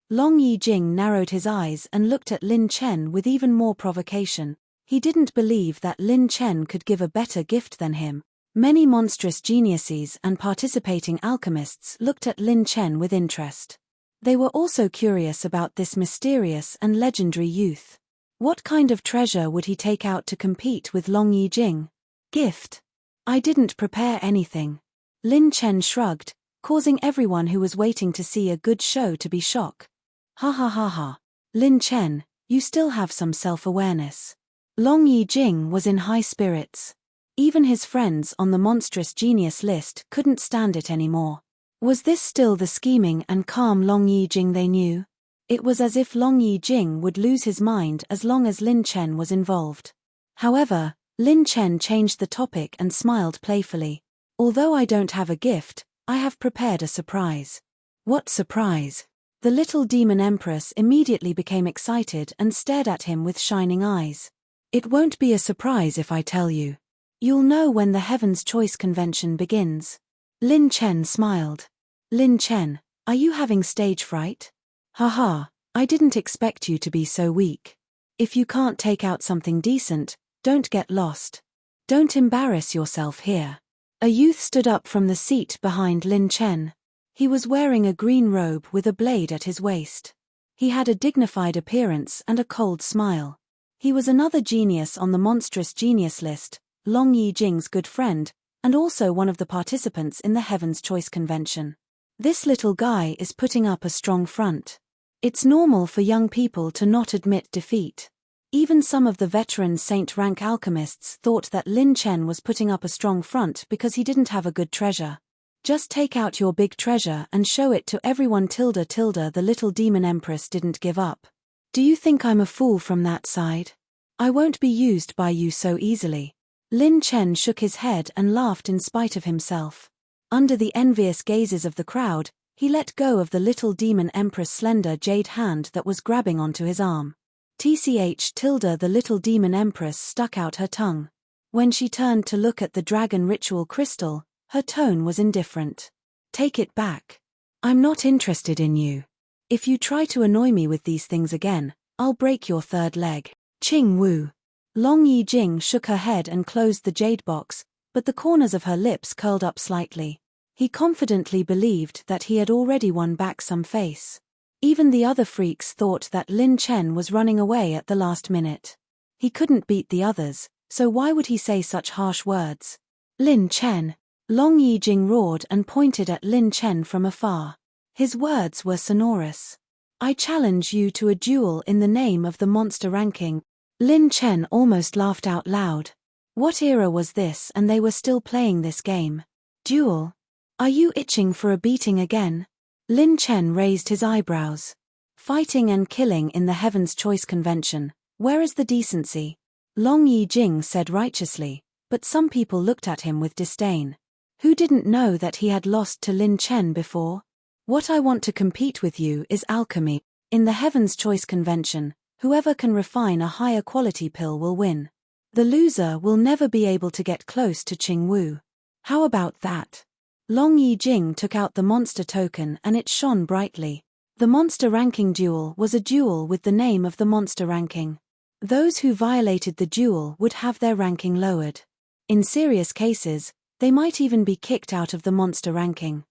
Long Yijing narrowed his eyes and looked at Lin Chen with even more provocation. He didn't believe that Lin Chen could give a better gift than him. Many monstrous geniuses and participating alchemists looked at Lin Chen with interest. They were also curious about this mysterious and legendary youth. What kind of treasure would he take out to compete with Long Yijing? Gift? I didn't prepare anything. Lin Chen shrugged, causing everyone who was waiting to see a good show to be shocked. Ha ha ha ha. Lin Chen, you still have some self-awareness. Long Yijing was in high spirits. Even his friends on the monstrous genius list couldn't stand it anymore. Was this still the scheming and calm Long Yijing they knew? It was as if Long Yijing would lose his mind as long as Lin Chen was involved. However, Lin Chen changed the topic and smiled playfully. Although I don't have a gift, I have prepared a surprise. What surprise? The little demon empress immediately became excited and stared at him with shining eyes. It won't be a surprise if I tell you. You'll know when the Heaven's Choice Convention begins. Lin Chen smiled. Lin Chen, are you having stage fright? Haha, I didn't expect you to be so weak. If you can't take out something decent, don't get lost. Don't embarrass yourself here. A youth stood up from the seat behind Lin Chen. He was wearing a green robe with a blade at his waist. He had a dignified appearance and a cold smile. He was another genius on the monstrous genius list, Long Yijing's good friend, and also one of the participants in the Heaven's Choice Convention. This little guy is putting up a strong front. It's normal for young people to not admit defeat. Even some of the veteran saint rank alchemists thought that Lin Chen was putting up a strong front because he didn't have a good treasure. Just take out your big treasure and show it to everyone. The little demon empress didn't give up. Do you think I'm a fool from that side? I won't be used by you so easily. Lin Chen shook his head and laughed in spite of himself. Under the envious gazes of the crowd, He let go of the little demon empress' slender jade hand that was grabbing onto his arm. The little demon empress stuck out her tongue. When she turned to look at the dragon ritual crystal, her tone was indifferent. Take it back. I'm not interested in you. If you try to annoy me with these things again, I'll break your third leg. Qing Wu. Long Yijing shook her head and closed the jade box, but the corners of her lips curled up slightly. He confidently believed that he had already won back some face. Even the other freaks thought that Lin Chen was running away at the last minute. He couldn't beat the others, so why would he say such harsh words? Lin Chen. Long Yijing roared and pointed at Lin Chen from afar. His words were sonorous. I challenge you to a duel in the name of the monster ranking. Lin Chen almost laughed out loud. What era was this and they were still playing this game? Duel? Are you itching for a beating again? Lin Chen raised his eyebrows. Fighting and killing in the Heaven's Choice Convention, where is the decency? Long Yijing said righteously, but some people looked at him with disdain. Who didn't know that he had lost to Lin Chen before? What I want to compete with you is alchemy. In the Heaven's Choice Convention, whoever can refine a higher quality pill will win. The loser will never be able to get close to Qing Wu. How about that? Long Yijing took out the monster token and it shone brightly. The monster ranking duel was a duel with the name of the monster ranking. Those who violated the duel would have their ranking lowered. In serious cases, they might even be kicked out of the monster ranking.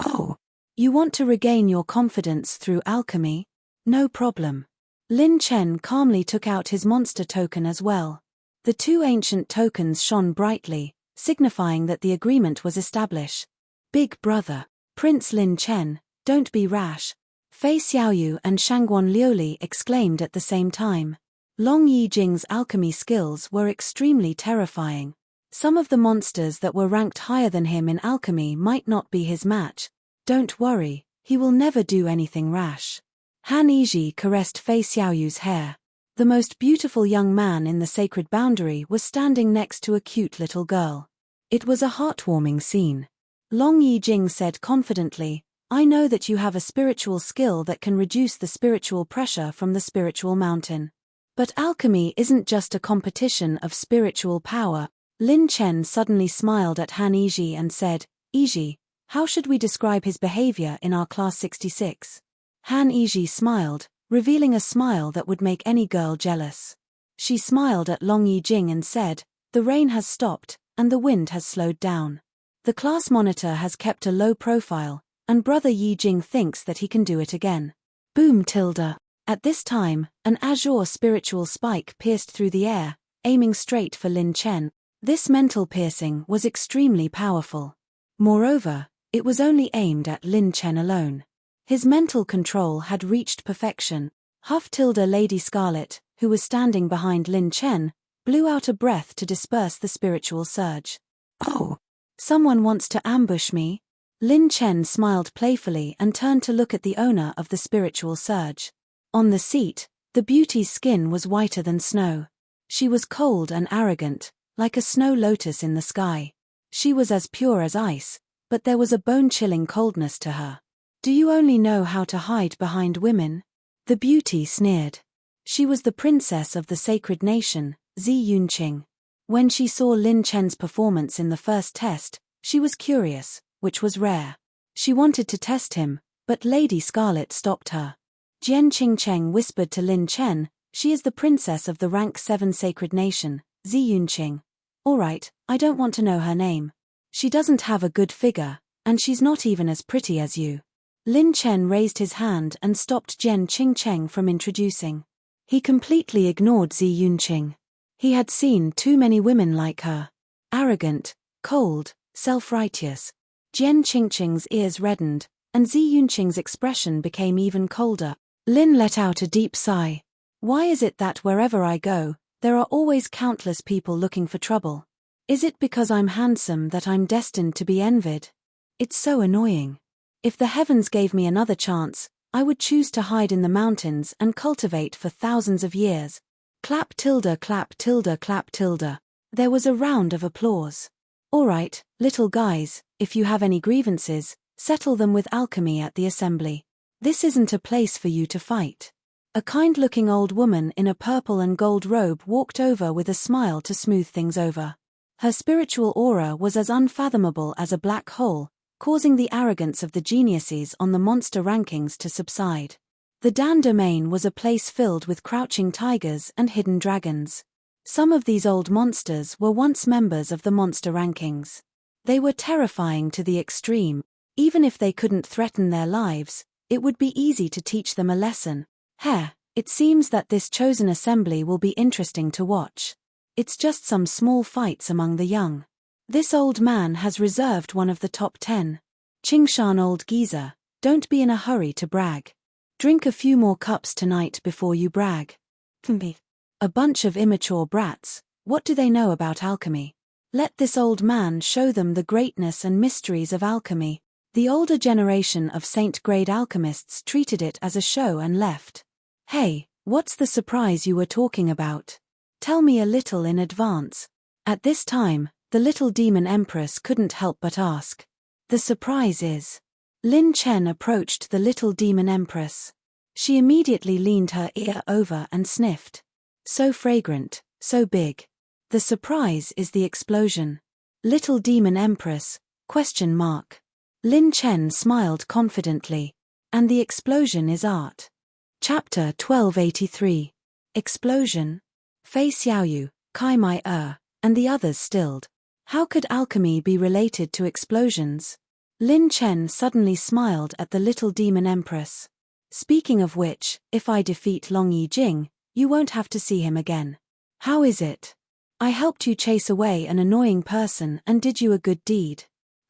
Oh, you want to regain your confidence through alchemy? No problem. Lin Chen calmly took out his monster token as well. The two ancient tokens shone brightly, signifying that the agreement was established. Big brother, Prince Lin Chen, don't be rash. Fei Xiaoyu and Shangguan Liuli exclaimed at the same time. Long Yijing's alchemy skills were extremely terrifying. Some of the monsters that were ranked higher than him in alchemy might not be his match. Don't worry, he will never do anything rash. Han Yizhi caressed Fei Xiaoyu's hair. The most beautiful young man in the sacred boundary was standing next to a cute little girl. It was a heartwarming scene. Long Yijing said confidently, I know that you have a spiritual skill that can reduce the spiritual pressure from the spiritual mountain. But alchemy isn't just a competition of spiritual power. Lin Chen suddenly smiled at Han Yizhi and said, Yizhi, how should we describe his behavior in our class 66? Han Yizhi smiled, revealing a smile that would make any girl jealous. She smiled at Long Yijing and said, the rain has stopped, and the wind has slowed down. The class monitor has kept a low profile, and brother Yijing thinks that he can do it again. Boom tilde. At this time, an azure spiritual spike pierced through the air, aiming straight for Lin Chen. This mental piercing was extremely powerful. Moreover, it was only aimed at Lin Chen alone. His mental control had reached perfection. Lady Scarlet, who was standing behind Lin Chen, blew out a breath to disperse the spiritual surge. Oh! Someone wants to ambush me? Lin Chen smiled playfully and turned to look at the owner of the spiritual surge. On the seat, the beauty's skin was whiter than snow. She was cold and arrogant, like a snow lotus in the sky. She was as pure as ice, but there was a bone-chilling coldness to her. Do you only know how to hide behind women? The beauty sneered. She was the princess of the sacred nation, Zi Yunqing. When she saw Lin Chen's performance in the first test, she was curious, which was rare. She wanted to test him, but Lady Scarlet stopped her. Jian Qingcheng whispered to Lin Chen, she is the princess of the rank 7 sacred nation, Zi Yunqing. Alright, I don't want to know her name. She doesn't have a good figure, and she's not even as pretty as you. Lin Chen raised his hand and stopped Jian Qingcheng from introducing. He completely ignored Zi Yunqing. He had seen too many women like her. Arrogant, cold, self-righteous. Jian Qingcheng's ears reddened, and Zi Yunqing's expression became even colder. Lin let out a deep sigh. Why is it that wherever I go, there are always countless people looking for trouble? Is it because I'm handsome that I'm destined to be envied? It's so annoying. If the heavens gave me another chance, I would choose to hide in the mountains and cultivate for thousands of years. Clap tilde clap tilde clap tilde. There was a round of applause. Alright, little guys, if you have any grievances, Settle them with alchemy at the assembly. This isn't a place for you to fight. A kind-looking old woman in a purple and gold robe walked over with a smile to smooth things over. Her spiritual aura was as unfathomable as a black hole, causing the arrogance of the geniuses on the monster rankings to subside. The Dan domain was a place filled with crouching tigers and hidden dragons. Some of these old monsters were once members of the monster rankings. They were terrifying to the extreme. Even if they couldn't threaten their lives, it would be easy to teach them a lesson. It seems that this chosen assembly will be interesting to watch. It's just some small fights among the young. This old man has reserved one of the top 10. Qingshan old geezer, don't be in a hurry to brag. Drink a few more cups tonight before you brag. A bunch of immature brats, what do they know about alchemy? Let this old man show them the greatness and mysteries of alchemy. The older generation of saint-grade alchemists treated it as a show and left. Hey, what's the surprise you were talking about? Tell me a little in advance. At this time, the little demon empress couldn't help but ask. The surprise is. Lin Chen approached the little demon empress. She immediately leaned her ear over and sniffed. So fragrant, so big. The surprise is the explosion. Little demon empress, ? Lin Chen smiled confidently. And the explosion is art. Chapter 1283. Explosion. Fei Xiaoyu, Kai Mai and the others stilled. How could alchemy be related to explosions? Lin Chen suddenly smiled at the little demon empress. Speaking of which, if I defeat Long Yi Jing, you won't have to see him again. How is it? I helped you chase away an annoying person and did you a good deed.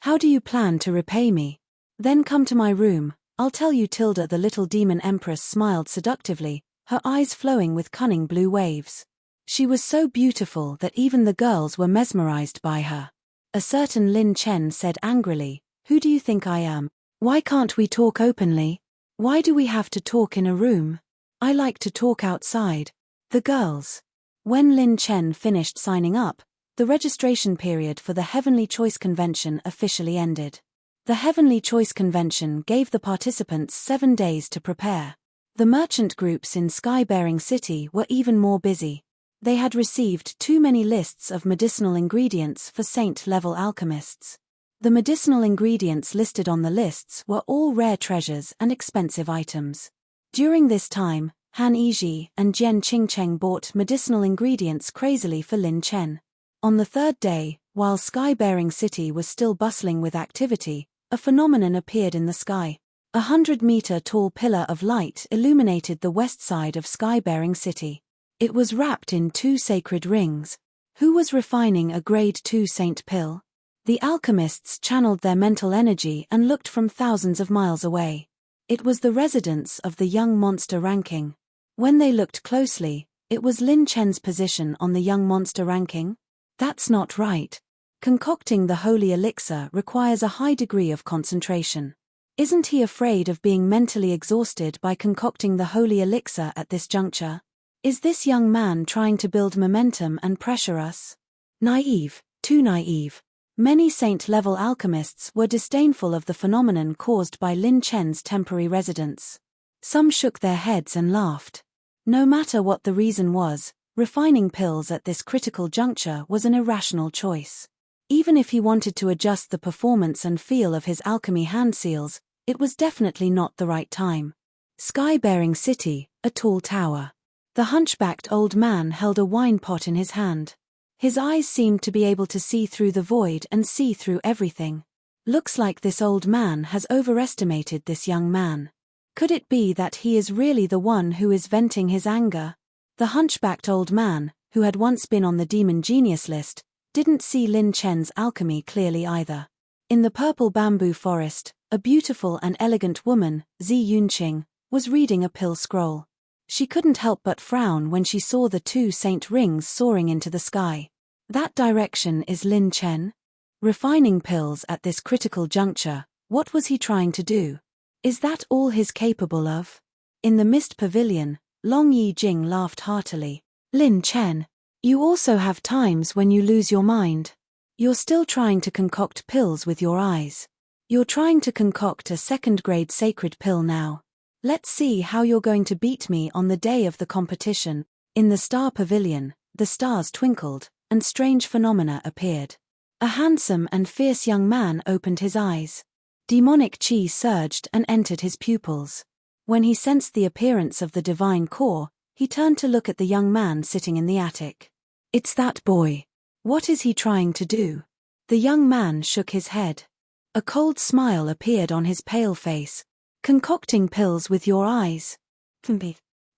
How do you plan to repay me? Then come to my room, I'll tell you. Tilda the little demon empress smiled seductively, her eyes flowing with cunning blue waves. She was so beautiful that even the girls were mesmerized by her. A certain Lin Chen said angrily, who do you think I am? Why can't we talk openly? Why do we have to talk in a room? I like to talk outside. The girls. When Lin Chen finished signing up, the registration period for the Heavenly Choice Convention officially ended. The Heavenly Choice Convention gave the participants 7 days to prepare. The merchant groups in Sky-bearing City were even more busy. They had received too many lists of medicinal ingredients for saint-level alchemists. The medicinal ingredients listed on the lists were all rare treasures and expensive items. During this time, Han Yizhi and Jian Qingcheng bought medicinal ingredients crazily for Lin Chen. On the third day, while Sky-bearing City was still bustling with activity, a phenomenon appeared in the sky. 100-meter-tall pillar of light illuminated the west side of Sky-bearing City. It was wrapped in 2 sacred rings. Who was refining a grade 2 saint pill? The alchemists channeled their mental energy and looked from thousands of miles away. It was the residence of the young monster ranking. When they looked closely, it was Lin Chen's position on the young monster ranking. That's not right. Concocting the holy elixir requires a high degree of concentration. Isn't he afraid of being mentally exhausted by concocting the holy elixir at this juncture? Is this young man trying to build momentum and pressure us? Naive, too naive. Many saint-level alchemists were disdainful of the phenomenon caused by Lin Chen's temporary residence. Some shook their heads and laughed. No matter what the reason was, refining pills at this critical juncture was an irrational choice. Even if he wanted to adjust the performance and feel of his alchemy hand seals, it was definitely not the right time. Sky-bearing City, a tall tower. The hunchbacked old man held a wine pot in his hand. His eyes seemed to be able to see through the void and see through everything. Looks like this old man has overestimated this young man. Could it be that he is really the one who is venting his anger? The hunchbacked old man, who had once been on the demon genius list, didn't see Lin Chen's alchemy clearly either. In the purple bamboo forest, a beautiful and elegant woman, Zi Yunqing, was reading a pill scroll. She couldn't help but frown when she saw the 2 saint rings soaring into the sky. That direction is Lin Chen? Refining pills at this critical juncture, what was he trying to do? Is that all he's capable of? In the mist pavilion, Long Yi Jing laughed heartily. Lin Chen, you also have times when you lose your mind. You're still trying to concoct pills with your eyes. You're trying to concoct a second-grade sacred pill now. Let's see how you're going to beat me on the day of the competition. In the Star Pavilion, the stars twinkled, and strange phenomena appeared. A handsome and fierce young man opened his eyes. Demonic chi surged and entered his pupils. When he sensed the appearance of the divine core, he turned to look at the young man sitting in the attic. It's that boy. What is he trying to do? The young man shook his head. A cold smile appeared on his pale face. Concocting pills with your eyes.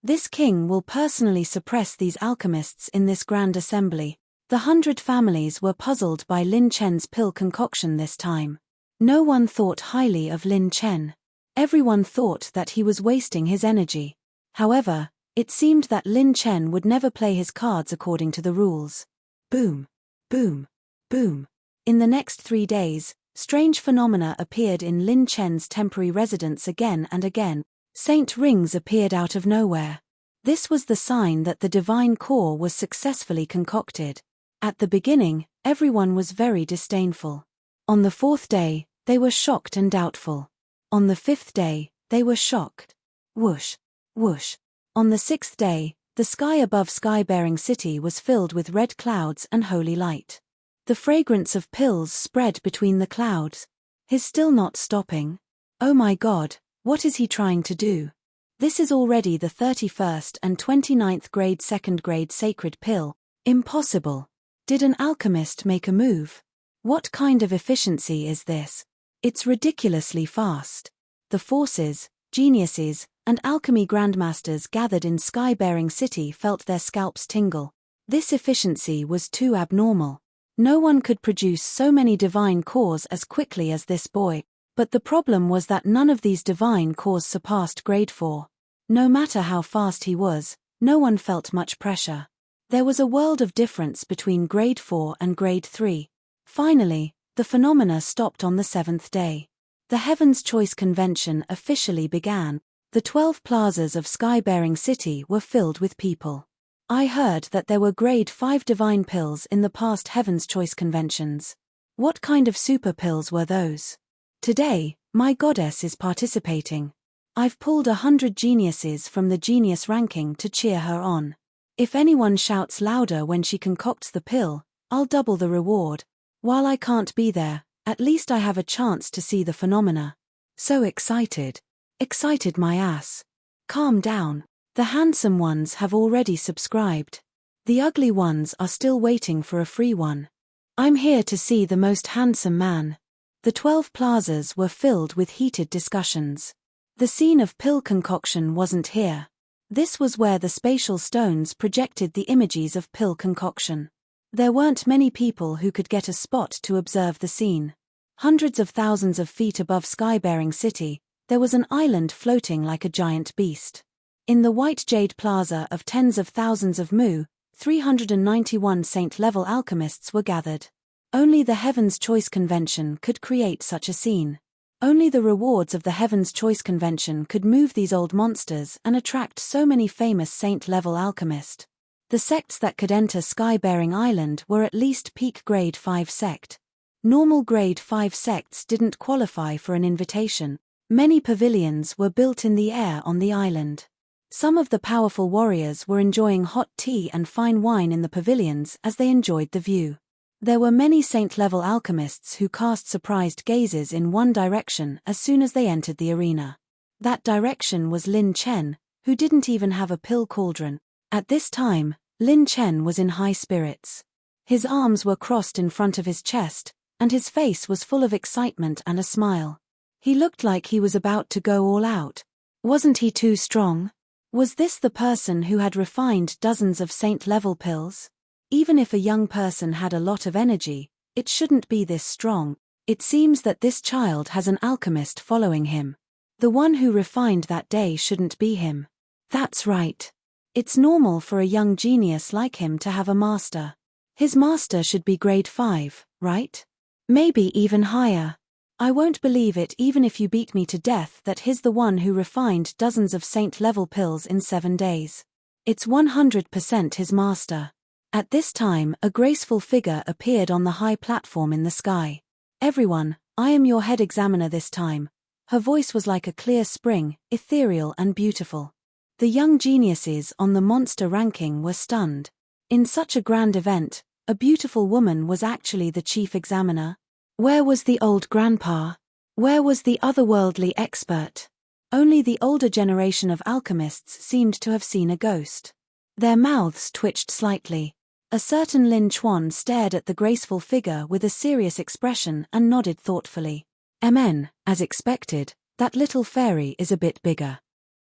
This king will personally suppress these alchemists in this grand assembly. The 100 families were puzzled by Lin Chen's pill concoction this time. No one thought highly of Lin Chen. Everyone thought that he was wasting his energy. However, it seemed that Lin Chen would never play his cards according to the rules. Boom, boom, boom. In the next 3 days, strange phenomena appeared in Lin Chen's temporary residence again and again. Saint rings appeared out of nowhere. This was the sign that the divine core was successfully concocted. At the beginning, everyone was very disdainful. On the 4th day, they were shocked and doubtful. On the 5th day, they were shocked. Whoosh, whoosh. On the 6th day, the sky above sky-bearing city was filled with red clouds and holy light. The fragrance of pills spread between the clouds. He's still not stopping. Oh my God, what is he trying to do? This is already the 31st and 29th grade second grade sacred pill. Impossible. Did an alchemist make a move? What kind of efficiency is this? It's ridiculously fast. The forces, geniuses, and alchemy grandmasters gathered in sky-bearing city felt their scalps tingle. This efficiency was too abnormal. No one could produce so many divine cores as quickly as this boy, but the problem was that none of these divine cores surpassed grade 4. No matter how fast he was, no one felt much pressure. There was a world of difference between grade 4 and grade 3. Finally, the phenomena stopped on the 7th day. The Heaven's Choice Convention officially began. The 12 plazas of sky-bearing city were filled with people. I heard that there were grade 5 divine pills in the past Heaven's Choice conventions. What kind of super pills were those? Today, my goddess is participating. I've pulled 100 geniuses from the genius ranking to cheer her on. If anyone shouts louder when she concocts the pill, I'll double the reward. While I can't be there, at least I have a chance to see the phenomena. So excited. Excited my ass. Calm down. The handsome ones have already subscribed. The ugly ones are still waiting for a free one. I'm here to see the most handsome man. The 12 plazas were filled with heated discussions. The scene of pill concoction wasn't here. This was where the spatial stones projected the images of pill concoction. There weren't many people who could get a spot to observe the scene. Hundreds of thousands of feet above sky-bearing city, there was an island floating like a giant beast. In the white jade plaza of tens of thousands of mu, 391 saint-level alchemists were gathered. Only the Heaven's Choice Convention could create such a scene. Only the rewards of the Heaven's Choice Convention could move these old monsters and attract so many famous saint-level alchemists. The sects that could enter Sky-Bearing Island were at least peak grade 5 sect. Normal grade 5 sects didn't qualify for an invitation. Many pavilions were built in the air on the island. Some of the powerful warriors were enjoying hot tea and fine wine in the pavilions as they enjoyed the view. There were many saint-level alchemists who cast surprised gazes in one direction as soon as they entered the arena. That direction was Lin Chen, who didn't even have a pill cauldron. At this time, Lin Chen was in high spirits. His arms were crossed in front of his chest, and his face was full of excitement and a smile. He looked like he was about to go all out. Wasn't he too strong? Was this the person who had refined dozens of saint-level pills? Even if a young person had a lot of energy, it shouldn't be this strong. It seems that this child has an alchemist following him. The one who refined that day shouldn't be him. That's right. It's normal for a young genius like him to have a master. His master should be grade 5, right? Maybe even higher. I won't believe it even if you beat me to death that he's the one who refined dozens of saint-level pills in 7 days. It's 100% his master. At this time, a graceful figure appeared on the high platform in the sky. Everyone, I am your head examiner this time. Her voice was like a clear spring, ethereal and beautiful. The young geniuses on the monster ranking were stunned. In such a grand event, a beautiful woman was actually the chief examiner. Where was the old grandpa? Where was the otherworldly expert? Only the older generation of alchemists seemed to have seen a ghost. Their mouths twitched slightly. A certain Lin Chuan stared at the graceful figure with a serious expression and nodded thoughtfully. As expected, that little fairy is a bit bigger.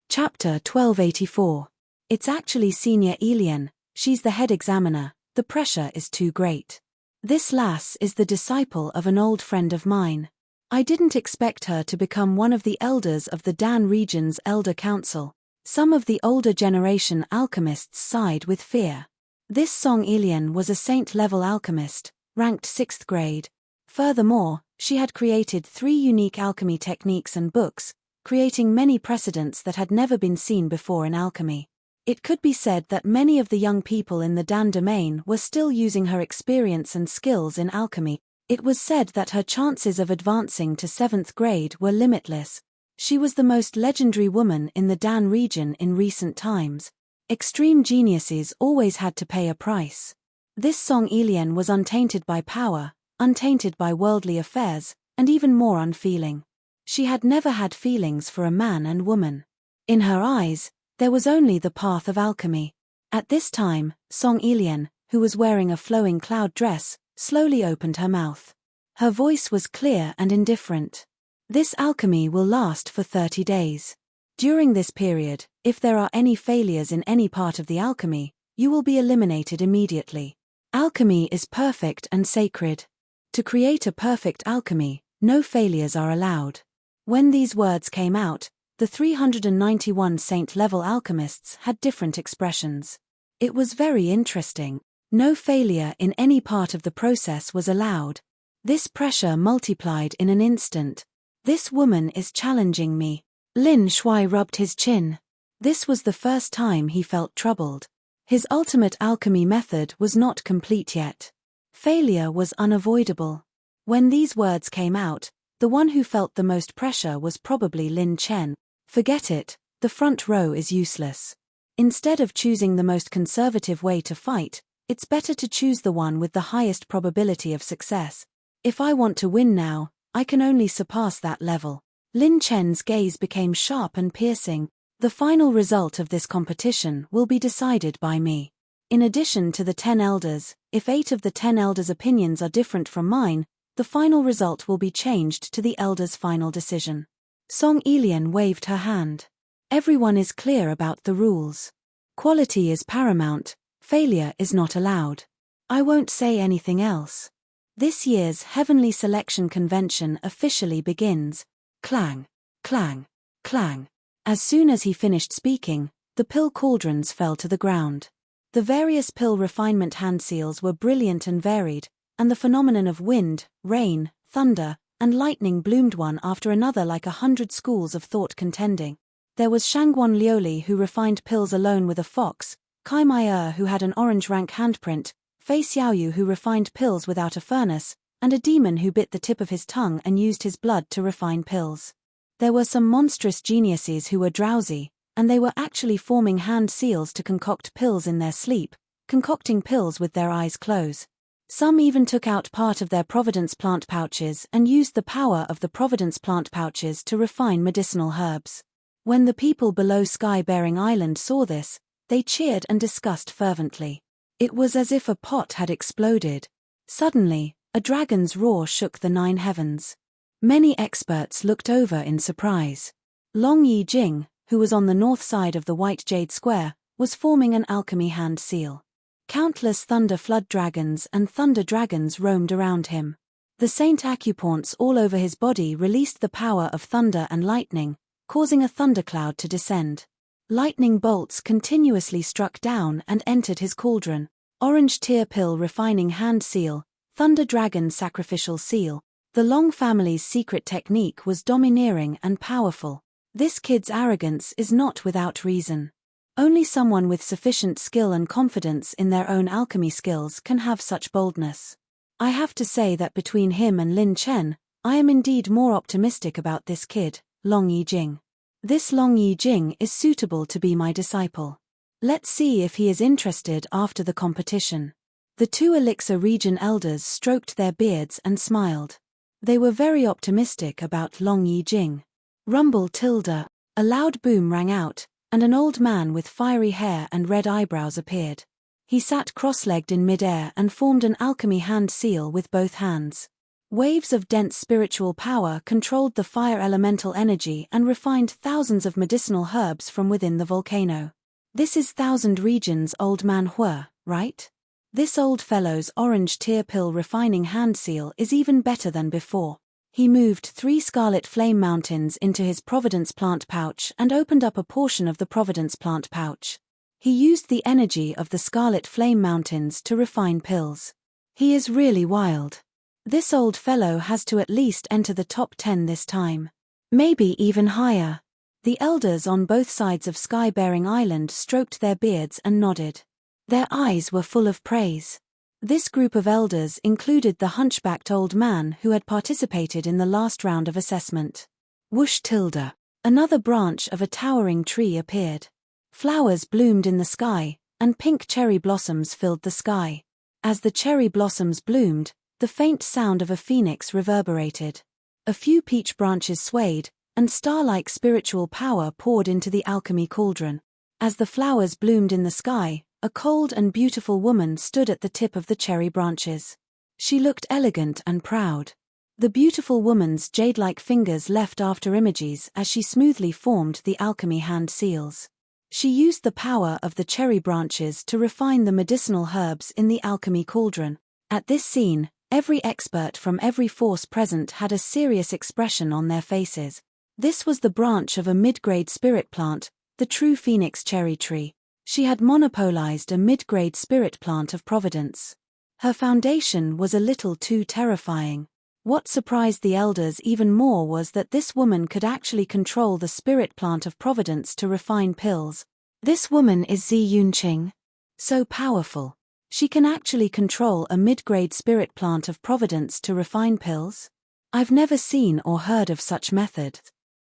Chapter 1284. It's actually Senior Elian, she's the head examiner, the pressure is too great. This lass is the disciple of an old friend of mine. I didn't expect her to become one of the elders of the Dan region's Elder Council. Some of the older generation alchemists sighed with fear. This Song Elian was a saint-level alchemist, ranked 6th grade. Furthermore, she had created 3 unique alchemy techniques and books, creating many precedents that had never been seen before in alchemy. It could be said that many of the young people in the Dan domain were still using her experience and skills in alchemy. It was said that her chances of advancing to 7th grade were limitless. She was the most legendary woman in the Dan region in recent times. Extreme geniuses always had to pay a price. This Song Elian was untainted by power, untainted by worldly affairs, and even more unfeeling. She had never had feelings for a man and woman. In her eyes, there was only the path of alchemy. At this time, Song Elian, who was wearing a flowing cloud dress, slowly opened her mouth. Her voice was clear and indifferent. This alchemy will last for 30 days. During this period, if there are any failures in any part of the alchemy, you will be eliminated immediately. Alchemy is perfect and sacred. To create a perfect alchemy, no failures are allowed. When these words came out, the 391 saint-level alchemists had different expressions. It was very interesting. No failure in any part of the process was allowed. This pressure multiplied in an instant. This woman is challenging me. Lin Shui rubbed his chin. This was the first time he felt troubled. His ultimate alchemy method was not complete yet. Failure was unavoidable. When these words came out, the one who felt the most pressure was probably Lin Chen. Forget it, the front row is useless. Instead of choosing the most conservative way to fight, it's better to choose the one with the highest probability of success. If I want to win now, I can only surpass that level. Lin Chen's gaze became sharp and piercing. The final result of this competition will be decided by me. In addition to the 10 elders, if 8 of the 10 elders' opinions are different from mine, the final result will be changed to the elders' final decision. Song Elian waved her hand. Everyone is clear about the rules. Quality is paramount, failure is not allowed. I won't say anything else. This year's Heavenly Selection Convention officially begins. Clang, clang, clang. As soon as he finished speaking, the pill cauldrons fell to the ground. The various pill refinement hand seals were brilliant and varied, and the phenomenon of wind, rain, thunder, and lightning bloomed one after another like 100 schools of thought contending. There was Shangguan Liuli who refined pills alone with a fox, Kai Mai who had an orange rank handprint, Fei Xiaoyu who refined pills without a furnace, and a demon who bit the tip of his tongue and used his blood to refine pills. There were some monstrous geniuses who were drowsy, and they were actually forming hand seals to concoct pills in their sleep, concocting pills with their eyes closed. Some even took out part of their Providence plant pouches and used the power of the Providence plant pouches to refine medicinal herbs. When the people below Sky-bearing Island saw this, they cheered and discussed fervently. It was as if a pot had exploded. Suddenly, a dragon's roar shook the 9 heavens. Many experts looked over in surprise. Long Yi Jing, who was on the north side of the White Jade Square, was forming an alchemy hand seal. Countless thunder flood dragons and thunder dragons roamed around him. The saint acupoints all over his body released the power of thunder and lightning, causing a thundercloud to descend. Lightning bolts continuously struck down and entered his cauldron. Orange tear pill refining hand seal, thunder dragon sacrificial seal. The Long family's secret technique was domineering and powerful. This kid's arrogance is not without reason. Only someone with sufficient skill and confidence in their own alchemy skills can have such boldness. I have to say that between him and Lin Chen, I am indeed more optimistic about this kid, Long Yijing. This Long Yijing is suitable to be my disciple. Let's see if he is interested after the competition. The two Elixir region elders stroked their beards and smiled. They were very optimistic about Long Yijing. Rumble tilde. A loud boom rang out, and an old man with fiery hair and red eyebrows appeared. He sat cross-legged in mid-air and formed an alchemy hand seal with both hands. Waves of dense spiritual power controlled the fire elemental energy and refined thousands of medicinal herbs from within the volcano. This is Thousand Regions Old Man Hua, right? This old fellow's orange tear pill refining hand seal is even better than before. He moved 3 scarlet flame mountains into his Providence plant pouch and opened up a portion of the Providence plant pouch. He used the energy of the scarlet flame mountains to refine pills. He is really wild. This old fellow has to at least enter the top 10 this time. Maybe even higher. The elders on both sides of Sky-bearing Island stroked their beards and nodded. Their eyes were full of praise. This group of elders included the hunchbacked old man who had participated in the last round of assessment. Whoosh tilde. Another branch of a towering tree appeared. Flowers bloomed in the sky, and pink cherry blossoms filled the sky. As the cherry blossoms bloomed, the faint sound of a phoenix reverberated. A few peach branches swayed, and star-like spiritual power poured into the alchemy cauldron. As the flowers bloomed in the sky, a cold and beautiful woman stood at the tip of the cherry branches. She looked elegant and proud. The beautiful woman's jade-like fingers left after images as she smoothly formed the alchemy hand seals. She used the power of the cherry branches to refine the medicinal herbs in the alchemy cauldron. At this scene, every expert from every force present had a serious expression on their faces. This was the branch of a mid-grade spirit plant, the true phoenix cherry tree. She had monopolized a mid-grade spirit plant of Providence. Her foundation was a little too terrifying. What surprised the elders even more was that this woman could actually control the spirit plant of Providence to refine pills. This woman is Zi Yunqing. So powerful. She can actually control a mid-grade spirit plant of Providence to refine pills? I've never seen or heard of such method.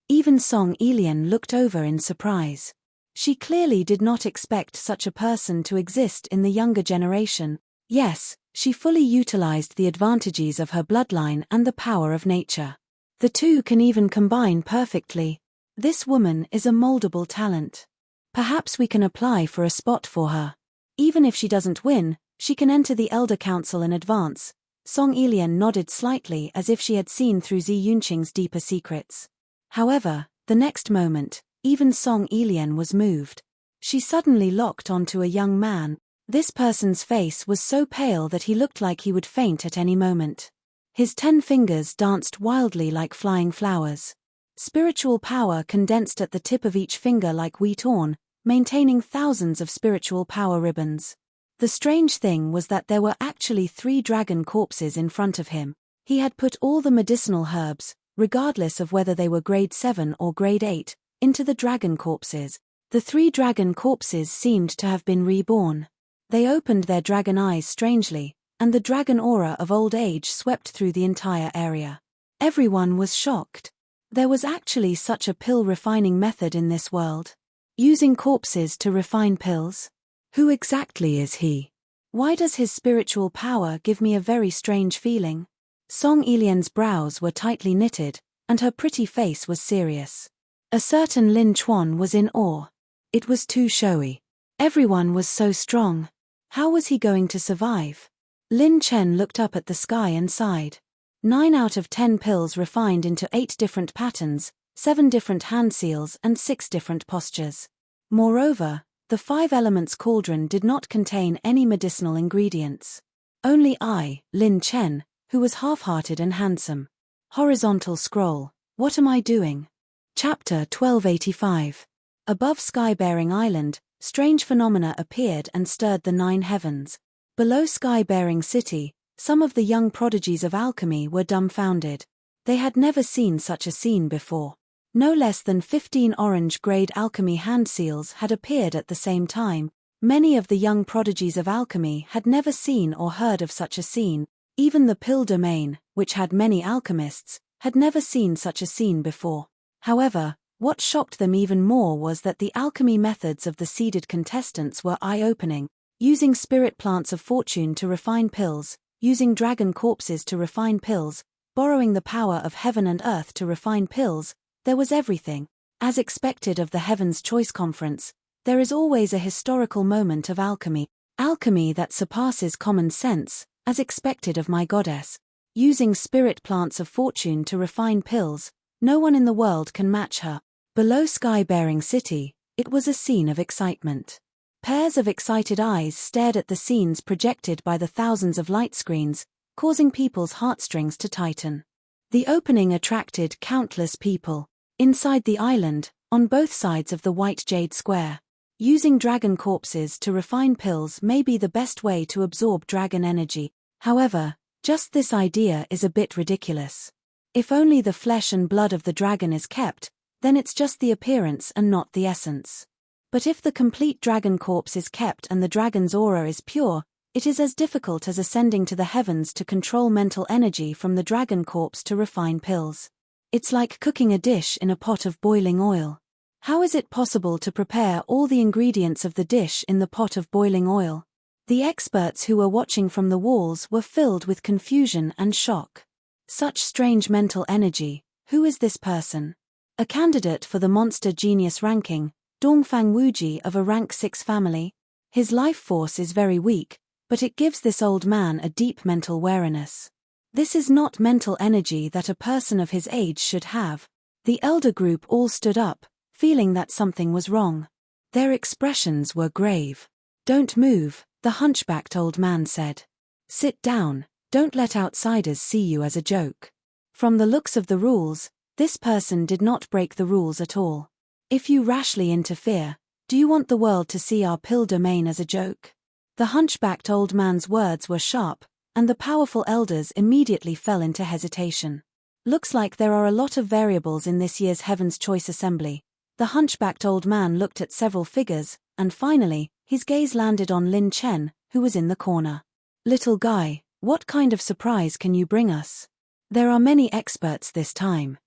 Even Song Elian looked over in surprise. She clearly did not expect such a person to exist in the younger generation. Yes, she fully utilized the advantages of her bloodline and the power of nature. The two can even combine perfectly. This woman is a moldable talent. Perhaps we can apply for a spot for her. Even if she doesn't win, she can enter the Elder Council in advance. Song Elian nodded slightly as if she had seen through Zi Yunqing's deeper secrets. However, the next moment, even Song Elian was moved. She suddenly locked onto a young man. This person's face was so pale that he looked like he would faint at any moment. His 10 fingers danced wildly like flying flowers. Spiritual power condensed at the tip of each finger like wheat orn, maintaining thousands of spiritual power ribbons. The strange thing was that there were actually 3 dragon corpses in front of him. He had put all the medicinal herbs, regardless of whether they were grade 7 or grade 8, into the dragon corpses. The 3 dragon corpses seemed to have been reborn. They opened their dragon eyes strangely, and the dragon aura of old age swept through the entire area. Everyone was shocked. There was actually such a pill refining method in this world. Using corpses to refine pills? Who exactly is he? Why does his spiritual power give me a very strange feeling? Song Elian's brows were tightly knitted, and her pretty face was serious. A certain Lin Chuan was in awe. It was too showy. Everyone was so strong. How was he going to survive? Lin Chen looked up at the sky and sighed. 9 out of 10 pills refined into 8 different patterns, 7 different hand seals and 6 different postures. Moreover, the 5 elements cauldron did not contain any medicinal ingredients. Only I, Lin Chen, who was half-hearted and handsome. Horizontal scroll. What am I doing? Chapter 1285. Above Sky-bearing Island, strange phenomena appeared and stirred the 9 heavens. Below Sky-bearing City, some of the young prodigies of alchemy were dumbfounded. They had never seen such a scene before. No less than 15 orange-grade alchemy hand seals had appeared at the same time. Many of the young prodigies of alchemy had never seen or heard of such a scene. Even the pill domain, which had many alchemists, had never seen such a scene before. However, what shocked them even more was that the alchemy methods of the seeded contestants were eye-opening. Using spirit plants of fortune to refine pills, using dragon corpses to refine pills, borrowing the power of heaven and earth to refine pills, there was everything. As expected of the Heaven's Choice Conference, there is always a historical moment of alchemy that surpasses common sense, as expected of my goddess. Using spirit plants of fortune to refine pills, no one in the world can match her. Below sky-bearing city, it was a scene of excitement. Pairs of excited eyes stared at the scenes projected by the thousands of light screens, causing people's heartstrings to tighten. The opening attracted countless people. Inside the island, on both sides of the white jade square. Using dragon corpses to refine pills may be the best way to absorb dragon energy. However, just this idea is a bit ridiculous. If only the flesh and blood of the dragon is kept, then it's just the appearance and not the essence. But if the complete dragon corpse is kept and the dragon's aura is pure, it is as difficult as ascending to the heavens to control mental energy from the dragon corpse to refine pills. It's like cooking a dish in a pot of boiling oil. How is it possible to prepare all the ingredients of the dish in the pot of boiling oil? The experts who were watching from the walls were filled with confusion and shock. Such strange mental energy. Who is this person? A candidate for the Monster Genius ranking, Dongfang Wuji of a rank 6 family. His life force is very weak, but it gives this old man a deep mental wariness. This is not mental energy that a person of his age should have. The elder group all stood up, feeling that something was wrong. Their expressions were grave. "Don't move," the hunchbacked old man said. "Sit down, don't let outsiders see you as a joke." From the looks of the rules, this person did not break the rules at all. If you rashly interfere, do you want the world to see our pill domain as a joke? The hunchbacked old man's words were sharp, and the powerful elders immediately fell into hesitation. Looks like there are a lot of variables in this year's Heaven's Choice Assembly. The hunchbacked old man looked at several figures, and finally, his gaze landed on Lin Chen, who was in the corner. "Little guy, what kind of surprise can you bring us? There are many experts this time.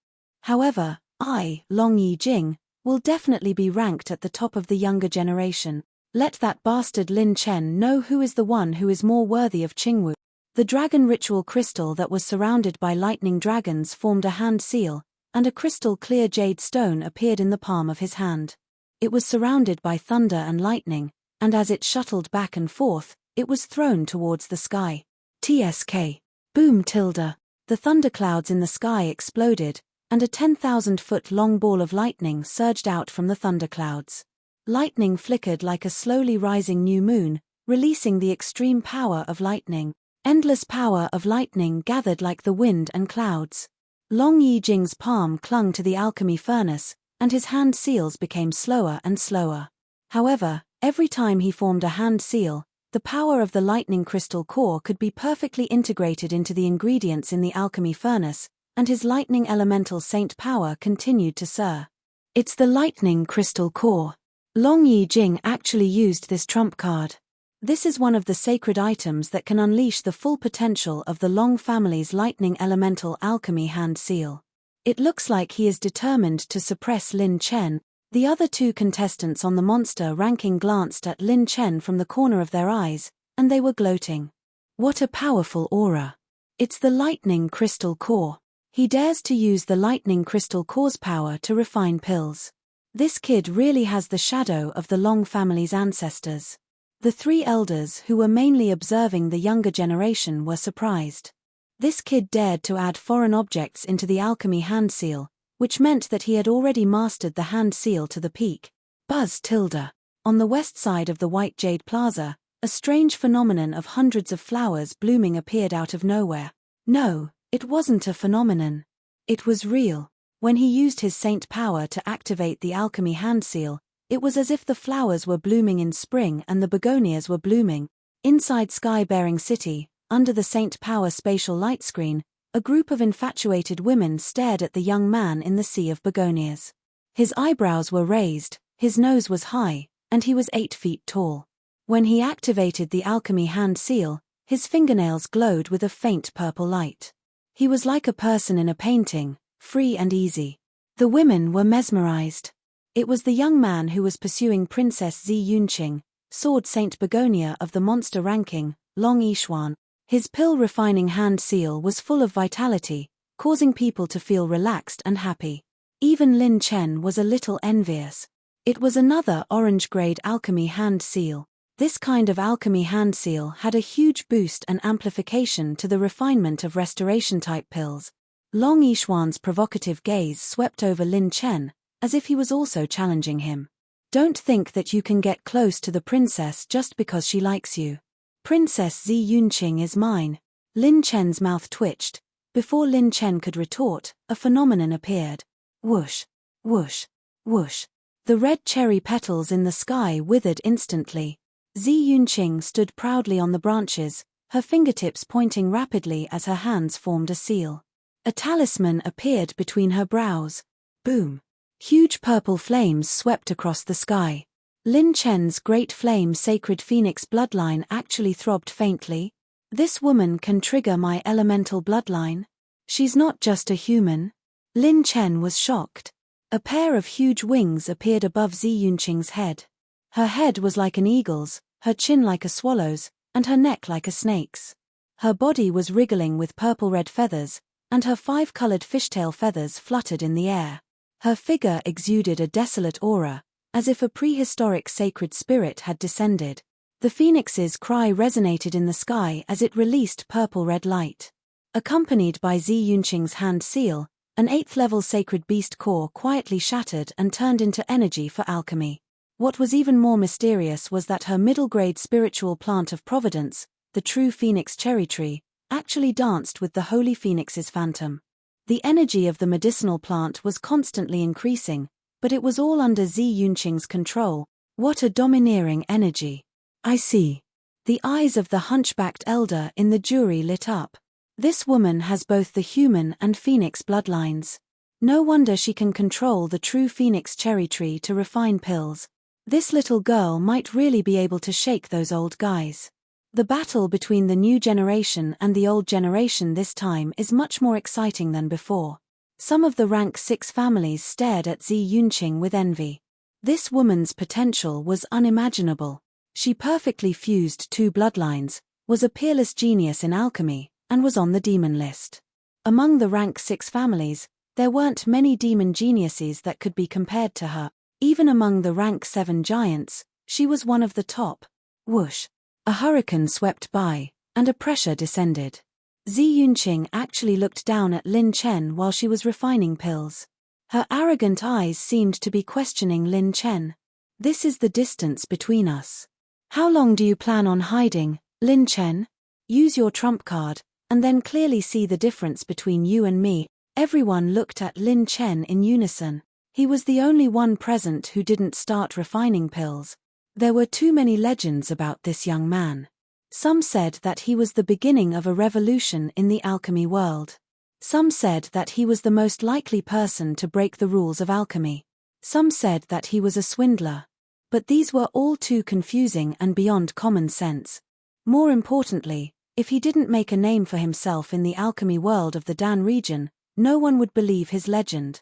However, I, Long Yi Jing, will definitely be ranked at the top of the younger generation. Let that bastard Lin Chen know who is the one who is more worthy of Qingwu." The dragon ritual crystal that was surrounded by lightning dragons formed a hand seal, and a crystal clear jade stone appeared in the palm of his hand. It was surrounded by thunder and lightning, and as it shuttled back and forth, it was thrown towards the sky. TSK. Boom tilde. The thunderclouds in the sky exploded, and a 10,000-foot-long ball of lightning surged out from the thunderclouds. Lightning flickered like a slowly rising new moon, releasing the extreme power of lightning. Endless power of lightning gathered like the wind and clouds. Long Yi Jing's palm clung to the alchemy furnace, and his hand seals became slower and slower. However, every time he formed a hand seal, the power of the lightning crystal core could be perfectly integrated into the ingredients in the alchemy furnace, and his lightning elemental saint power continued to soar. It's the lightning crystal core. Long Yi Jing actually used this trump card. This is one of the sacred items that can unleash the full potential of the Long family's lightning elemental alchemy hand seal. It looks like he is determined to suppress Lin Chen. The other two contestants on the monster ranking glanced at Lin Chen from the corner of their eyes, and they were gloating. What a powerful aura. It's the lightning crystal core. He dares to use the lightning crystal core's power to refine pills. This kid really has the shadow of the Long family's ancestors. The three elders who were mainly observing the younger generation were surprised. This kid dared to add foreign objects into the alchemy hand seal, which meant that he had already mastered the hand seal to the peak. Buzz tilde. On the west side of the White Jade Plaza, a strange phenomenon of hundreds of flowers blooming appeared out of nowhere. No, it wasn't a phenomenon. It was real. When he used his saint power to activate the alchemy hand seal, it was as if the flowers were blooming in spring and the begonias were blooming. Inside sky-bearing city, under the Saint Power spatial light screen, a group of infatuated women stared at the young man in the sea of begonias. His eyebrows were raised, his nose was high, and he was 8 feet tall. When he activated the alchemy hand seal, his fingernails glowed with a faint purple light. He was like a person in a painting, free and easy. The women were mesmerized. It was the young man who was pursuing Princess Zi Yunqing, Sword Saint Begonia of the monster ranking, Long Yishuan. His pill-refining hand seal was full of vitality, causing people to feel relaxed and happy. Even Lin Chen was a little envious. It was another orange-grade alchemy hand seal. This kind of alchemy hand seal had a huge boost and amplification to the refinement of restoration-type pills. Long Yishuan's provocative gaze swept over Lin Chen, as if he was also challenging him. Don't think that you can get close to the princess just because she likes you. Princess Zi Yunqing is mine. Lin Chen's mouth twitched. Before Lin Chen could retort, a phenomenon appeared. Whoosh, whoosh, whoosh. The red cherry petals in the sky withered instantly. Zi Yunqing stood proudly on the branches, her fingertips pointing rapidly as her hands formed a seal. A talisman appeared between her brows. Boom. Huge purple flames swept across the sky. Lin Chen's great flame sacred phoenix bloodline actually throbbed faintly. This woman can trigger my elemental bloodline. She's not just a human. Lin Chen was shocked. A pair of huge wings appeared above Zi Yunqing's head. Her head was like an eagle's, her chin like a swallow's, and her neck like a snake's. Her body was wriggling with purple-red feathers, and her 5-colored fishtail feathers fluttered in the air. Her figure exuded a desolate aura, as if a prehistoric sacred spirit had descended. The phoenix's cry resonated in the sky as it released purple-red light. Accompanied by Zi Yunqing's hand seal, an 8th-level sacred beast core quietly shattered and turned into energy for alchemy. What was even more mysterious was that her middle-grade spiritual plant of providence, the true phoenix cherry tree, actually danced with the holy phoenix's phantom. The energy of the medicinal plant was constantly increasing, but it was all under Zi Yunqing's control. What a domineering energy. I see. The eyes of the hunchbacked elder in the jury lit up. This woman has both the human and phoenix bloodlines. No wonder she can control the true phoenix cherry tree to refine pills. This little girl might really be able to shake those old guys. The battle between the new generation and the old generation this time is much more exciting than before. Some of the rank 6 families stared at Zi Yunqing with envy. This woman's potential was unimaginable. She perfectly fused 2 bloodlines, was a peerless genius in alchemy, and was on the demon list. Among the rank 6 families, there weren't many demon geniuses that could be compared to her. Even among the rank 7 giants, she was one of the top. Whoosh. A hurricane swept by, and a pressure descended. Zi Yunqing actually looked down at Lin Chen while she was refining pills. Her arrogant eyes seemed to be questioning Lin Chen. This is the distance between us. How long do you plan on hiding, Lin Chen? Use your trump card, and then clearly see the difference between you and me. Everyone looked at Lin Chen in unison. He was the only one present who didn't start refining pills. There were too many legends about this young man. Some said that he was the beginning of a revolution in the alchemy world. Some said that he was the most likely person to break the rules of alchemy. Some said that he was a swindler. But these were all too confusing and beyond common sense. More importantly, if he didn't make a name for himself in the alchemy world of the Dan region, no one would believe his legend.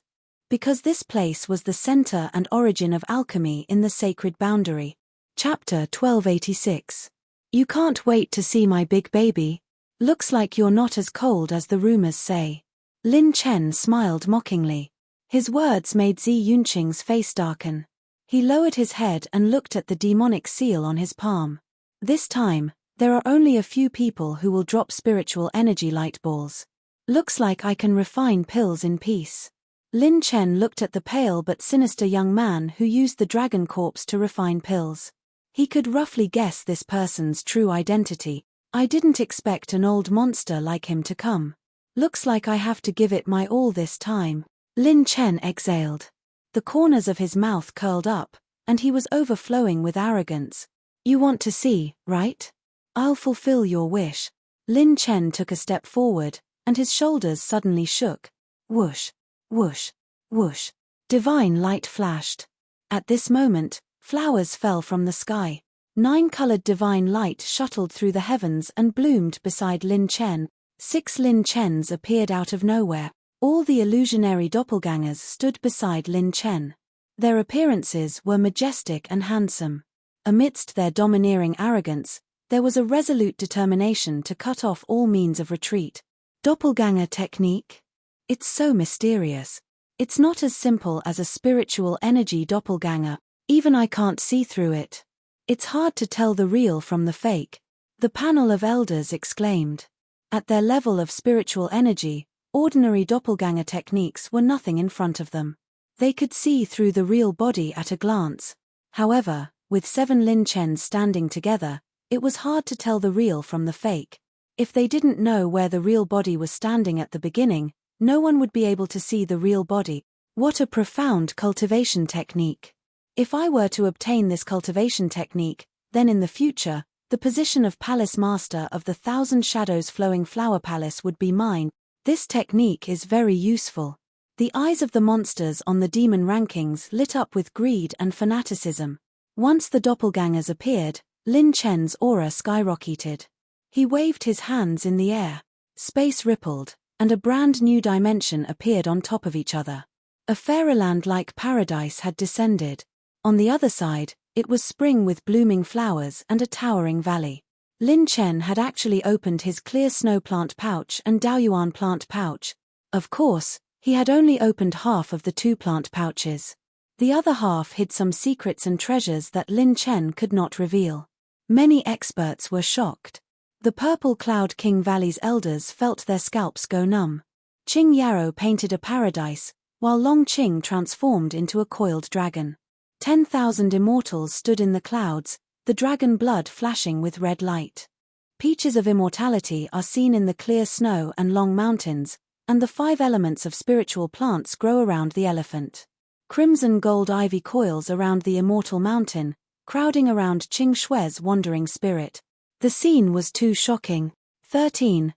Because this place was the center and origin of alchemy in the sacred boundary. Chapter 1286. You can't wait to see my big baby. Looks like you're not as cold as the rumors say. Lin Chen smiled mockingly. His words made Zi Yunqing's face darken. He lowered his head and looked at the demonic seal on his palm. This time, there are only a few people who will drop spiritual energy light balls. Looks like I can refine pills in peace. Lin Chen looked at the pale but sinister young man who used the dragon corpse to refine pills. He could roughly guess this person's true identity. I didn't expect an old monster like him to come. Looks like I have to give it my all this time. Lin Chen exhaled. The corners of his mouth curled up, and he was overflowing with arrogance. You want to see, right? I'll fulfill your wish. Lin Chen took a step forward, and his shoulders suddenly shook. Whoosh, whoosh, whoosh. Divine light flashed. At this moment, flowers fell from the sky. 9-colored divine light shuttled through the heavens and bloomed beside Lin Chen. 6 Lin Chens appeared out of nowhere. All the illusionary doppelgangers stood beside Lin Chen. Their appearances were majestic and handsome. Amidst their domineering arrogance, there was a resolute determination to cut off all means of retreat. Doppelganger technique? It's so mysterious. It's not as simple as a spiritual energy doppelganger, even I can't see through it. It's hard to tell the real from the fake, the panel of elders exclaimed. At their level of spiritual energy, ordinary doppelganger techniques were nothing in front of them. They could see through the real body at a glance. However, with 7 Lin Chens standing together, it was hard to tell the real from the fake. If they didn't know where the real body was standing at the beginning, no one would be able to see the real body. What a profound cultivation technique. If I were to obtain this cultivation technique, then in the future, the position of Palace Master of the 1,000 Shadows Flowing Flower Palace would be mine. This technique is very useful. The eyes of the monsters on the demon rankings lit up with greed and fanaticism. Once the doppelgangers appeared, Lin Chen's aura skyrocketed. He waved his hands in the air. Space rippled, and a brand new dimension appeared on top of each other. A fairyland-like paradise had descended. On the other side, it was spring with blooming flowers and a towering valley. Lin Chen had actually opened his clear snow plant pouch and Daoyuan plant pouch. Of course, he had only opened half of the 2 plant pouches. The other half hid some secrets and treasures that Lin Chen could not reveal. Many experts were shocked. The Purple Cloud King Valley's elders felt their scalps go numb. Qing Yarrow painted a paradise, while Long Qing transformed into a coiled dragon. 10,000 immortals stood in the clouds, the dragon blood flashing with red light. Peaches of immortality are seen in the clear snow and long mountains, and the 5 elements of spiritual plants grow around the elephant. Crimson gold ivy coils around the immortal mountain, crowding around Qing Shui's wandering spirit. The scene was too shocking. 13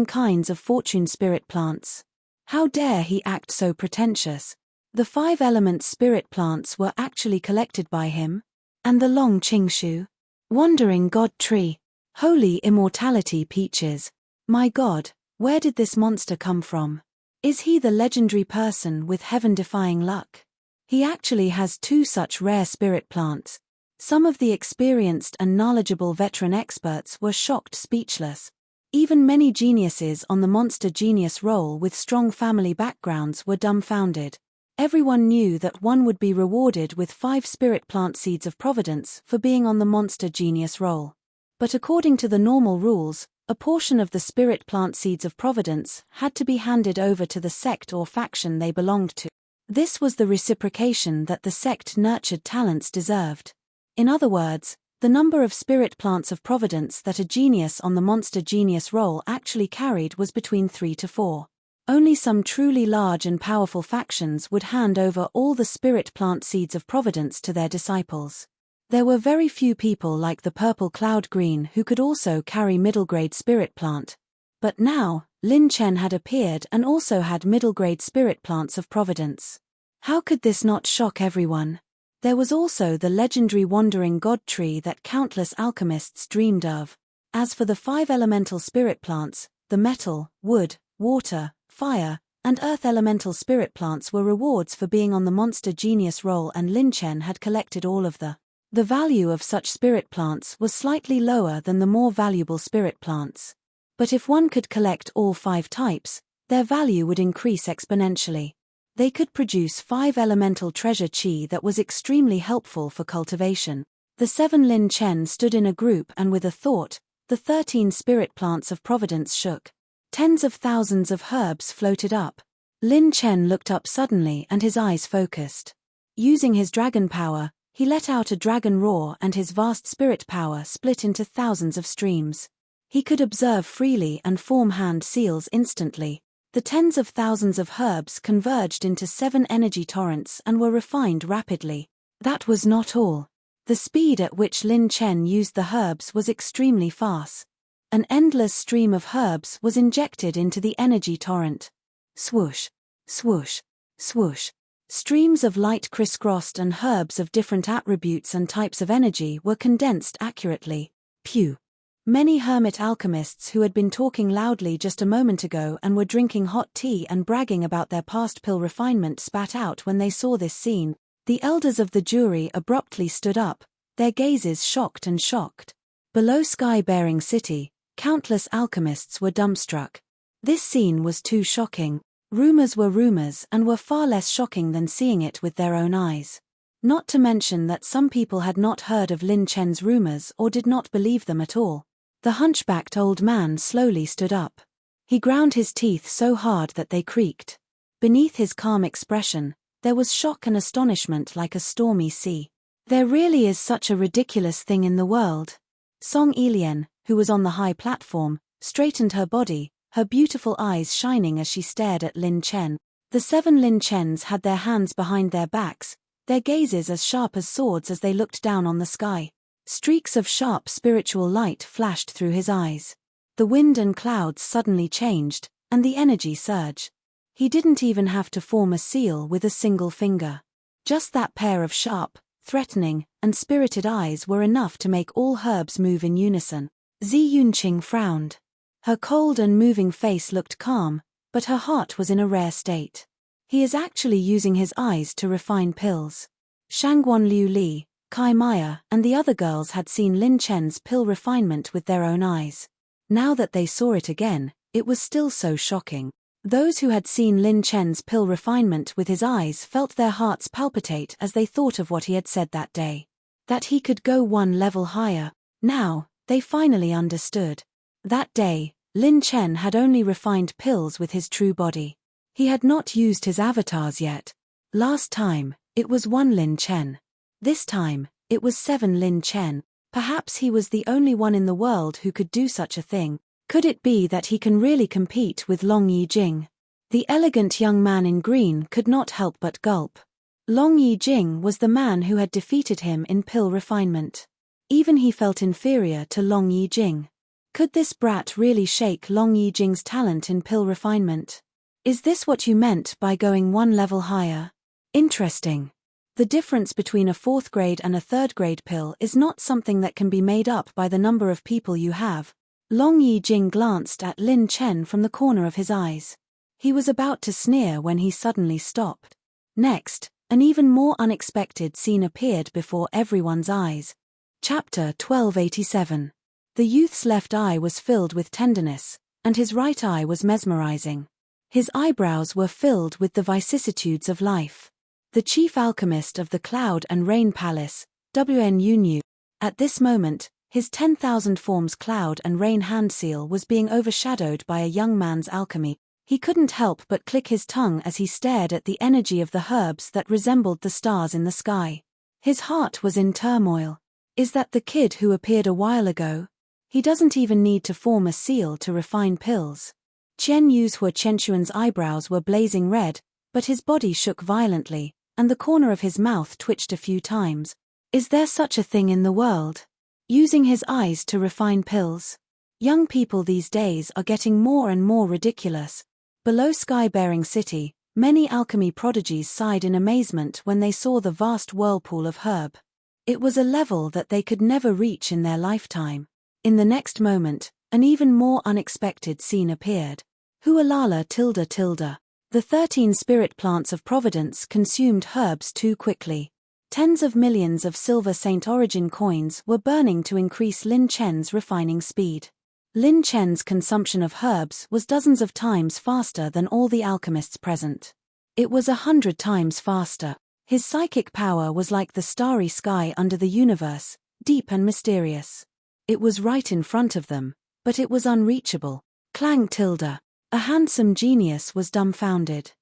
kinds of fortune spirit plants. How dare he act so pretentious? The 5 element spirit plants were actually collected by him. And the Long Qingshu? Wandering God Tree. Holy immortality peaches. My God, where did this monster come from? Is he the legendary person with heaven-defying luck? He actually has 2 such rare spirit plants. Some of the experienced and knowledgeable veteran experts were shocked speechless. Even many geniuses on the monster genius role with strong family backgrounds were dumbfounded. Everyone knew that one would be rewarded with 5 spirit plant seeds of providence for being on the monster genius role. But according to the normal rules, a portion of the spirit plant seeds of providence had to be handed over to the sect or faction they belonged to. This was the reciprocation that the sect-nurtured talents deserved. In other words, the number of spirit plants of providence that a genius on the monster genius role actually carried was between 3 to 4. Only some truly large and powerful factions would hand over all the spirit plant seeds of providence to their disciples. There were very few people like the Purple Cloud Green who could also carry middle-grade spirit plant. But now, Lin Chen had appeared and also had middle-grade spirit plants of providence. How could this not shock everyone? There was also the legendary wandering god tree that countless alchemists dreamed of. As for the 5 elemental spirit plants, the metal, wood, water, fire, and earth elemental spirit plants were rewards for being on the monster genius role, and Lin Chen had collected all of the value of such spirit plants was slightly lower than the more valuable spirit plants. But if one could collect all 5 types, their value would increase exponentially. They could produce 5 elemental treasure chi that was extremely helpful for cultivation. The 7 Lin Chen stood in a group, and with a thought, the 13 spirit plants of providence shook. Tens of thousands of herbs floated up. Lin Chen looked up suddenly and his eyes focused. Using his dragon power, he let out a dragon roar, and his vast spirit power split into thousands of streams. He could observe freely and form hand seals instantly. The tens of thousands of herbs converged into 7 energy torrents and were refined rapidly. That was not all. The speed at which Lin Chen used the herbs was extremely fast. An endless stream of herbs was injected into the energy torrent. Swoosh, swoosh, swoosh. Streams of light crisscrossed, and herbs of different attributes and types of energy were condensed accurately. Pew, Many hermit alchemists who had been talking loudly just a moment ago and were drinking hot tea and bragging about their past pill refinement spat out when they saw this scene. The elders of the jury abruptly stood up, their gazes shocked and shocked. Below sky-bearing city, countless alchemists were dumbstruck. This scene was too shocking. Rumors were rumors and were far less shocking than seeing it with their own eyes. Not to mention that some people had not heard of Lin Chen's rumors or did not believe them at all. The hunchbacked old man slowly stood up. He ground his teeth so hard that they creaked. Beneath his calm expression, there was shock and astonishment like a stormy sea. There really is such a ridiculous thing in the world. Song Elian, who was on the high platform, straightened her body, her beautiful eyes shining as she stared at Lin Chen. The 7 Lin Chens had their hands behind their backs, their gazes as sharp as swords as they looked down on the sky. Streaks of sharp spiritual light flashed through his eyes. The wind and clouds suddenly changed, and the energy surged. He didn't even have to form a seal with a single finger. Just that pair of sharp, threatening, and spirited eyes were enough to make all herbs move in unison. Zi Yunqing frowned. Her cold and moving face looked calm, but her heart was in a rare state. He is actually using his eyes to refine pills. Shangguan Liu Li, Kai Maya, and the other girls had seen Lin Chen's pill refinement with their own eyes. Now that they saw it again, it was still so shocking. Those who had seen Lin Chen's pill refinement with his eyes felt their hearts palpitate as they thought of what he had said that day. That he could go one level higher. Now, they finally understood. That day, Lin Chen had only refined pills with his true body. He had not used his avatars yet. Last time, it was 1 Lin Chen. This time, it was 7 Lin Chen. Perhaps he was the only one in the world who could do such a thing. Could it be that he can really compete with Long Yijing? The elegant young man in green could not help but gulp. Long Yijing was the man who had defeated him in pill refinement. Even he felt inferior to Long Yijing. Could this brat really shake Long Yijing's talent in pill refinement? Is this what you meant by going one level higher? Interesting. The difference between a 4th grade and a 3rd grade pill is not something that can be made up by the number of people you have. Long Yijing glanced at Lin Chen from the corner of his eyes. He was about to sneer when he suddenly stopped. Next, an even more unexpected scene appeared before everyone's eyes. Chapter 1287. The youth's left eye was filled with tenderness, and his right eye was mesmerizing. His eyebrows were filled with the vicissitudes of life. The chief alchemist of the Cloud and Rain Palace, Wn Yunyu. At this moment, his 10,000 forms Cloud and Rain hand seal was being overshadowed by a young man's alchemy. He couldn't help but click his tongue as he stared at the energy of the herbs that resembled the stars in the sky. His heart was in turmoil. Is that the kid who appeared a while ago? He doesn't even need to form a seal to refine pills. Chen Yu's Hua Chenchuan's eyebrows were blazing red, but his body shook violently, and the corner of his mouth twitched a few times. Is there such a thing in the world? Using his eyes to refine pills? Young people these days are getting more and more ridiculous. Below sky-bearing city, many alchemy prodigies sighed in amazement when they saw the vast whirlpool of herb. It was a level that they could never reach in their lifetime. In the next moment, an even more unexpected scene appeared. Hualala tilde tilde. The 13 spirit plants of Providence consumed herbs too quickly. Tens of millions of silver Saint Origin coins were burning to increase Lin Chen's refining speed. Lin Chen's consumption of herbs was dozens of times faster than all the alchemists present. It was 100 times faster. His psychic power was like the starry sky under the universe, deep and mysterious. It was right in front of them, but it was unreachable. Clang tilde. A handsome genius was dumbfounded.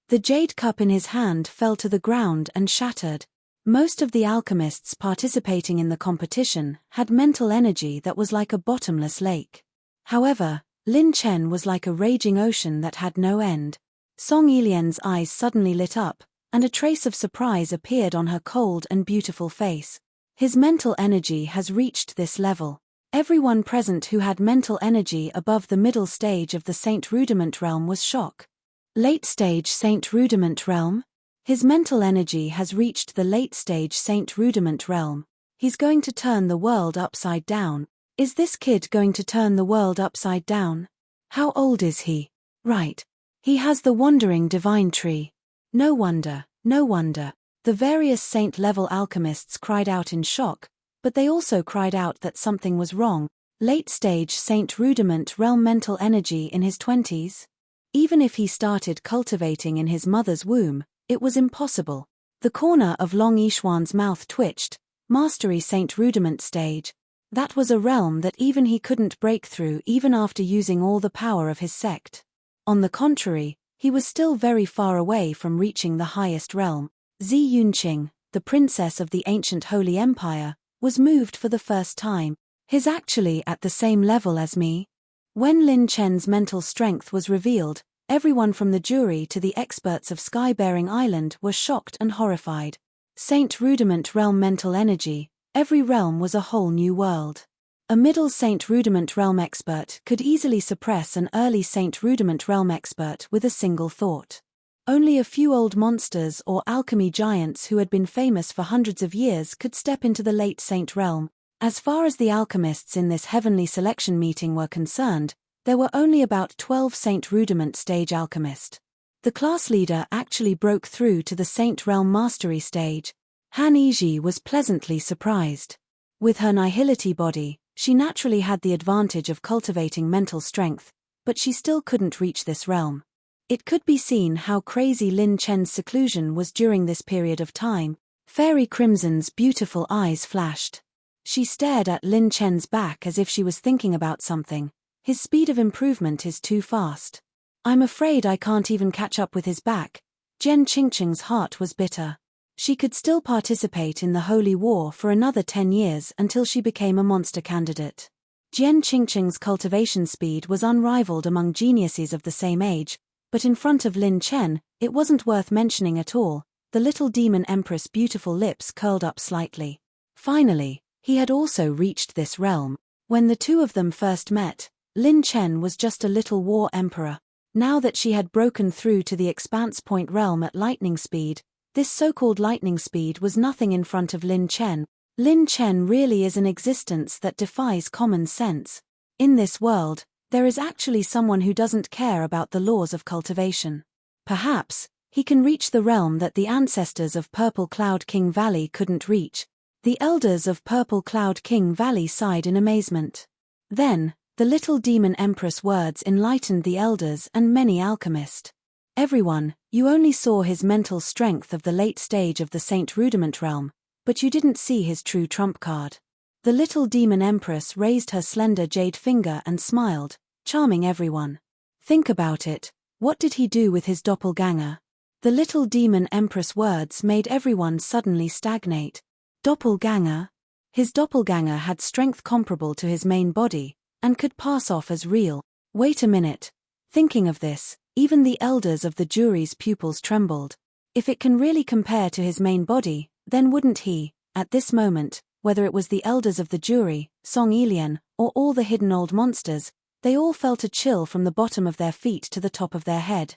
The jade cup in his hand fell to the ground and shattered. Most of the alchemists participating in the competition had mental energy that was like a bottomless lake. However, Lin Chen was like a raging ocean that had no end. Song Elian's eyes suddenly lit up, and a trace of surprise appeared on her cold and beautiful face. His mental energy has reached this level. Everyone present who had mental energy above the middle stage of the Saint Rudiment realm was shocked. Late stage Saint Rudiment realm? His mental energy has reached the late stage Saint Rudiment realm. He's going to turn the world upside down. Is this kid going to turn the world upside down? How old is he? Right. He has the wandering divine tree. No wonder, no wonder. The various saint-level alchemists cried out in shock, but they also cried out that something was wrong. Late-stage Saint Rudiment realm mental energy in his 20s? Even if he started cultivating in his mother's womb, it was impossible. The corner of Long Yishuan's mouth twitched. Mastery Saint Rudiment stage. That was a realm that even he couldn't break through even after using all the power of his sect. On the contrary, he was still very far away from reaching the highest realm. Zi Yunqing, the princess of the ancient Holy Empire, was moved for the first time. He's actually at the same level as me. When Lin Chen's mental strength was revealed, everyone from the jury to the experts of Skybearing Island were shocked and horrified. Saint Rudiment realm mental energy, every realm was a whole new world. A middle Saint Rudiment realm expert could easily suppress an early Saint Rudiment realm expert with a single thought. Only a few old monsters or alchemy giants who had been famous for hundreds of years could step into the late Saint realm. As far as the alchemists in this heavenly selection meeting were concerned, there were only about 12 Saint Rudiment stage alchemists. The class leader actually broke through to the Saint Realm Mastery stage. Han Yizhi was pleasantly surprised. With her nihility body, she naturally had the advantage of cultivating mental strength, but she still couldn't reach this realm. It could be seen how crazy Lin Chen's seclusion was during this period of time. Fairy Crimson's beautiful eyes flashed. She stared at Lin Chen's back as if she was thinking about something. His speed of improvement is too fast. I'm afraid I can't even catch up with his back. Jian Qingqing's heart was bitter. She could still participate in the Holy War for another 10 years until she became a monster candidate. Jian Qingqing's cultivation speed was unrivaled among geniuses of the same age, but in front of Lin Chen, it wasn't worth mentioning at all. The little demon empress' beautiful lips curled up slightly. Finally, he had also reached this realm. When the two of them first met, Lin Chen was just a little war emperor. Now that she had broken through to the Expanse Point realm at lightning speed, this so-called lightning speed was nothing in front of Lin Chen. Lin Chen really is an existence that defies common sense. In this world, there is actually someone who doesn't care about the laws of cultivation. Perhaps, he can reach the realm that the ancestors of Purple Cloud King Valley couldn't reach. The elders of Purple Cloud King Valley sighed in amazement. Then, the little demon empress words enlightened the elders and many alchemists. Everyone, you only saw his mental strength of the late stage of the Saint Rudiment realm, but you didn't see his true trump card. The little demon empress raised her slender jade finger and smiled, charming everyone. Think about it, what did he do with his doppelganger? The little demon empress words made everyone suddenly stagnate. Doppelganger? His doppelganger had strength comparable to his main body, and could pass off as real. Wait a minute. Thinking of this, even the elders of the jury's pupils trembled. If it can really compare to his main body, then wouldn't he, at this moment, whether it was the elders of the jury, Song Yilian, or all the hidden old monsters, they all felt a chill from the bottom of their feet to the top of their head.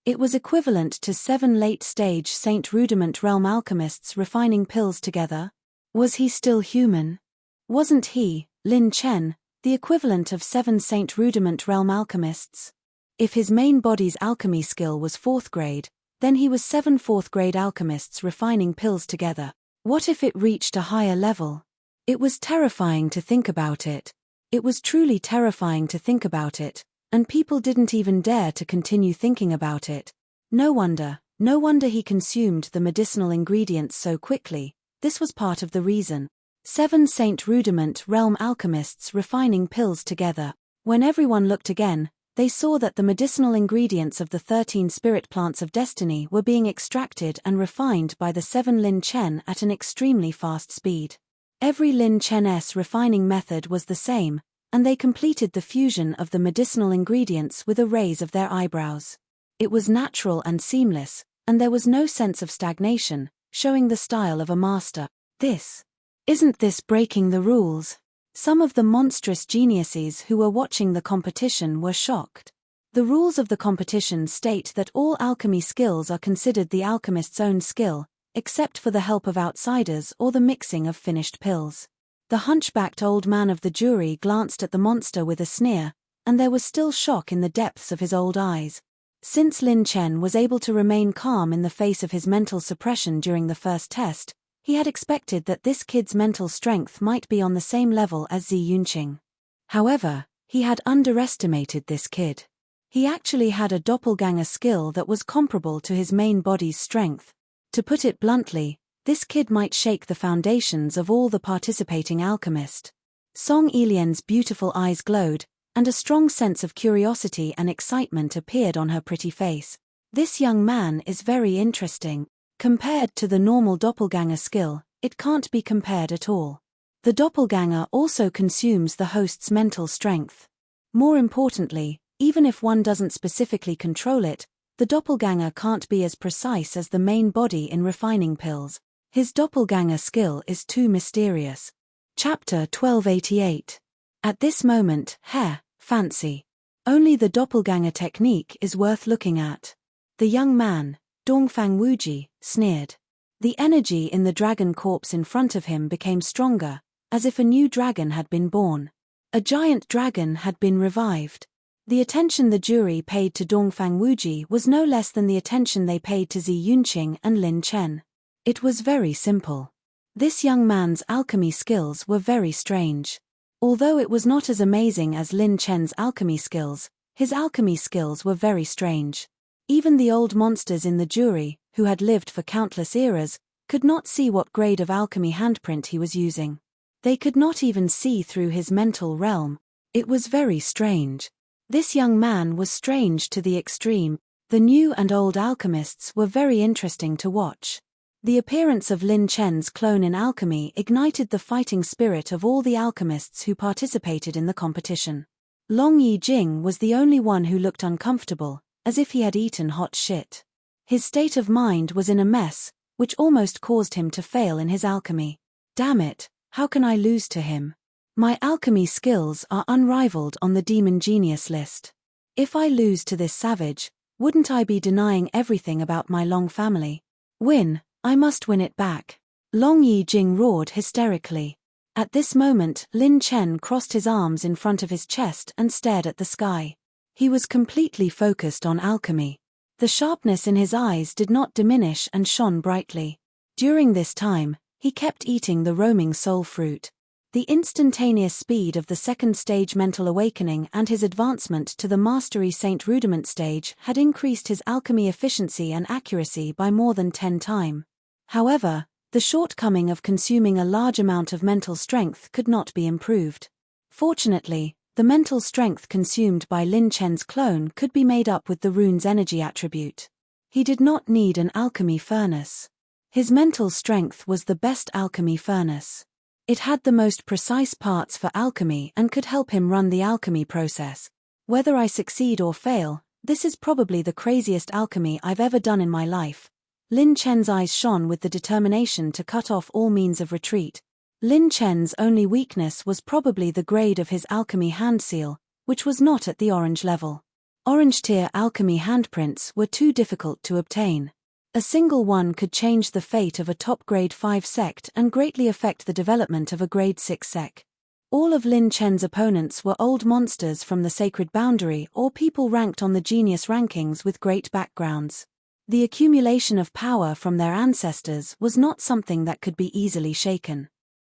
It was equivalent to 7 late-stage Saint Rudiment realm alchemists refining pills together. Was he still human? Wasn't he, Lin Chen, the equivalent of 7 Saint Rudiment realm alchemists? If his main body's alchemy skill was 4th grade, then he was 7 4th-grade alchemists refining pills together. What if it reached a higher level? It was terrifying to think about it. It was truly terrifying to think about it, and people didn't even dare to continue thinking about it. No wonder he consumed the medicinal ingredients so quickly. This was part of the reason. 7 Saint Rudiment realm alchemists refining pills together. When everyone looked again, they saw that the medicinal ingredients of the 13 spirit plants of destiny were being extracted and refined by the 7 Lin Chen at an extremely fast speed. Every Lin Chen's refining method was the same, and they completed the fusion of the medicinal ingredients with a raise of their eyebrows. It was natural and seamless, and there was no sense of stagnation, showing the style of a master. Isn't this breaking the rules? Some of the monstrous geniuses who were watching the competition were shocked. The rules of the competition state that all alchemy skills are considered the alchemist's own skill, except for the help of outsiders or the mixing of finished pills. The hunchbacked old man of the jury glanced at the monster with a sneer, and there was still shock in the depths of his old eyes. Since Lin Chen was able to remain calm in the face of his mental suppression during the first test, he had expected that this kid's mental strength might be on the same level as Zi Yunqing. However, he had underestimated this kid. He actually had a doppelganger skill that was comparable to his main body's strength. To put it bluntly, this kid might shake the foundations of all the participating alchemists. Song Elian's beautiful eyes glowed, and a strong sense of curiosity and excitement appeared on her pretty face. This young man is very interesting. Compared to the normal doppelganger skill, it can't be compared at all. The doppelganger also consumes the host's mental strength. More importantly, even if one doesn't specifically control it, the doppelganger can't be as precise as the main body in refining pills. His doppelganger skill is too mysterious. Chapter 1288. At this moment, fancy. Only the doppelganger technique is worth looking at. The young man, Dongfang Wuji, sneered. The energy in the dragon corpse in front of him became stronger, as if a new dragon had been born. A giant dragon had been revived. The attention the jury paid to Dongfang Wuji was no less than the attention they paid to Zi Yunqing and Lin Chen. It was very simple. This young man's alchemy skills were very strange. Although it was not as amazing as Lin Chen's alchemy skills, his alchemy skills were very strange. Even the old monsters in the jury, who had lived for countless eras, could not see what grade of alchemy handprint he was using. They could not even see through his mental realm. It was very strange. This young man was strange to the extreme. The new and old alchemists were very interesting to watch. The appearance of Lin Chen's clone in alchemy ignited the fighting spirit of all the alchemists who participated in the competition. Long Yijing was the only one who looked uncomfortable, as if he had eaten hot shit. His state of mind was in a mess, which almost caused him to fail in his alchemy. Damn it, how can I lose to him? My alchemy skills are unrivaled on the Demon Genius list. If I lose to this savage, wouldn't I be denying everything about my Long family? Win, I must win it back. Long Yijing roared hysterically. At this moment, Lin Chen crossed his arms in front of his chest and stared at the sky. He was completely focused on alchemy. The sharpness in his eyes did not diminish and shone brightly. During this time, he kept eating the roaming soul fruit. The instantaneous speed of the second stage mental awakening and his advancement to the Mastery Saint Rudiment stage had increased his alchemy efficiency and accuracy by more than 10 times. However, the shortcoming of consuming a large amount of mental strength could not be improved. Fortunately, the mental strength consumed by Lin Chen's clone could be made up with the rune's energy attribute. He did not need an alchemy furnace. His mental strength was the best alchemy furnace. It had the most precise parts for alchemy and could help him run the alchemy process. Whether I succeed or fail, this is probably the craziest alchemy I've ever done in my life. Lin Chen's eyes shone with the determination to cut off all means of retreat. Lin Chen's only weakness was probably the grade of his alchemy hand seal, which was not at the orange level. Orange tier alchemy handprints were too difficult to obtain. A single one could change the fate of a top grade 5 sect and greatly affect the development of a grade 6 sect. All of Lin Chen's opponents were old monsters from the sacred boundary or people ranked on the genius rankings with great backgrounds. The accumulation of power from their ancestors was not something that could be easily shaken.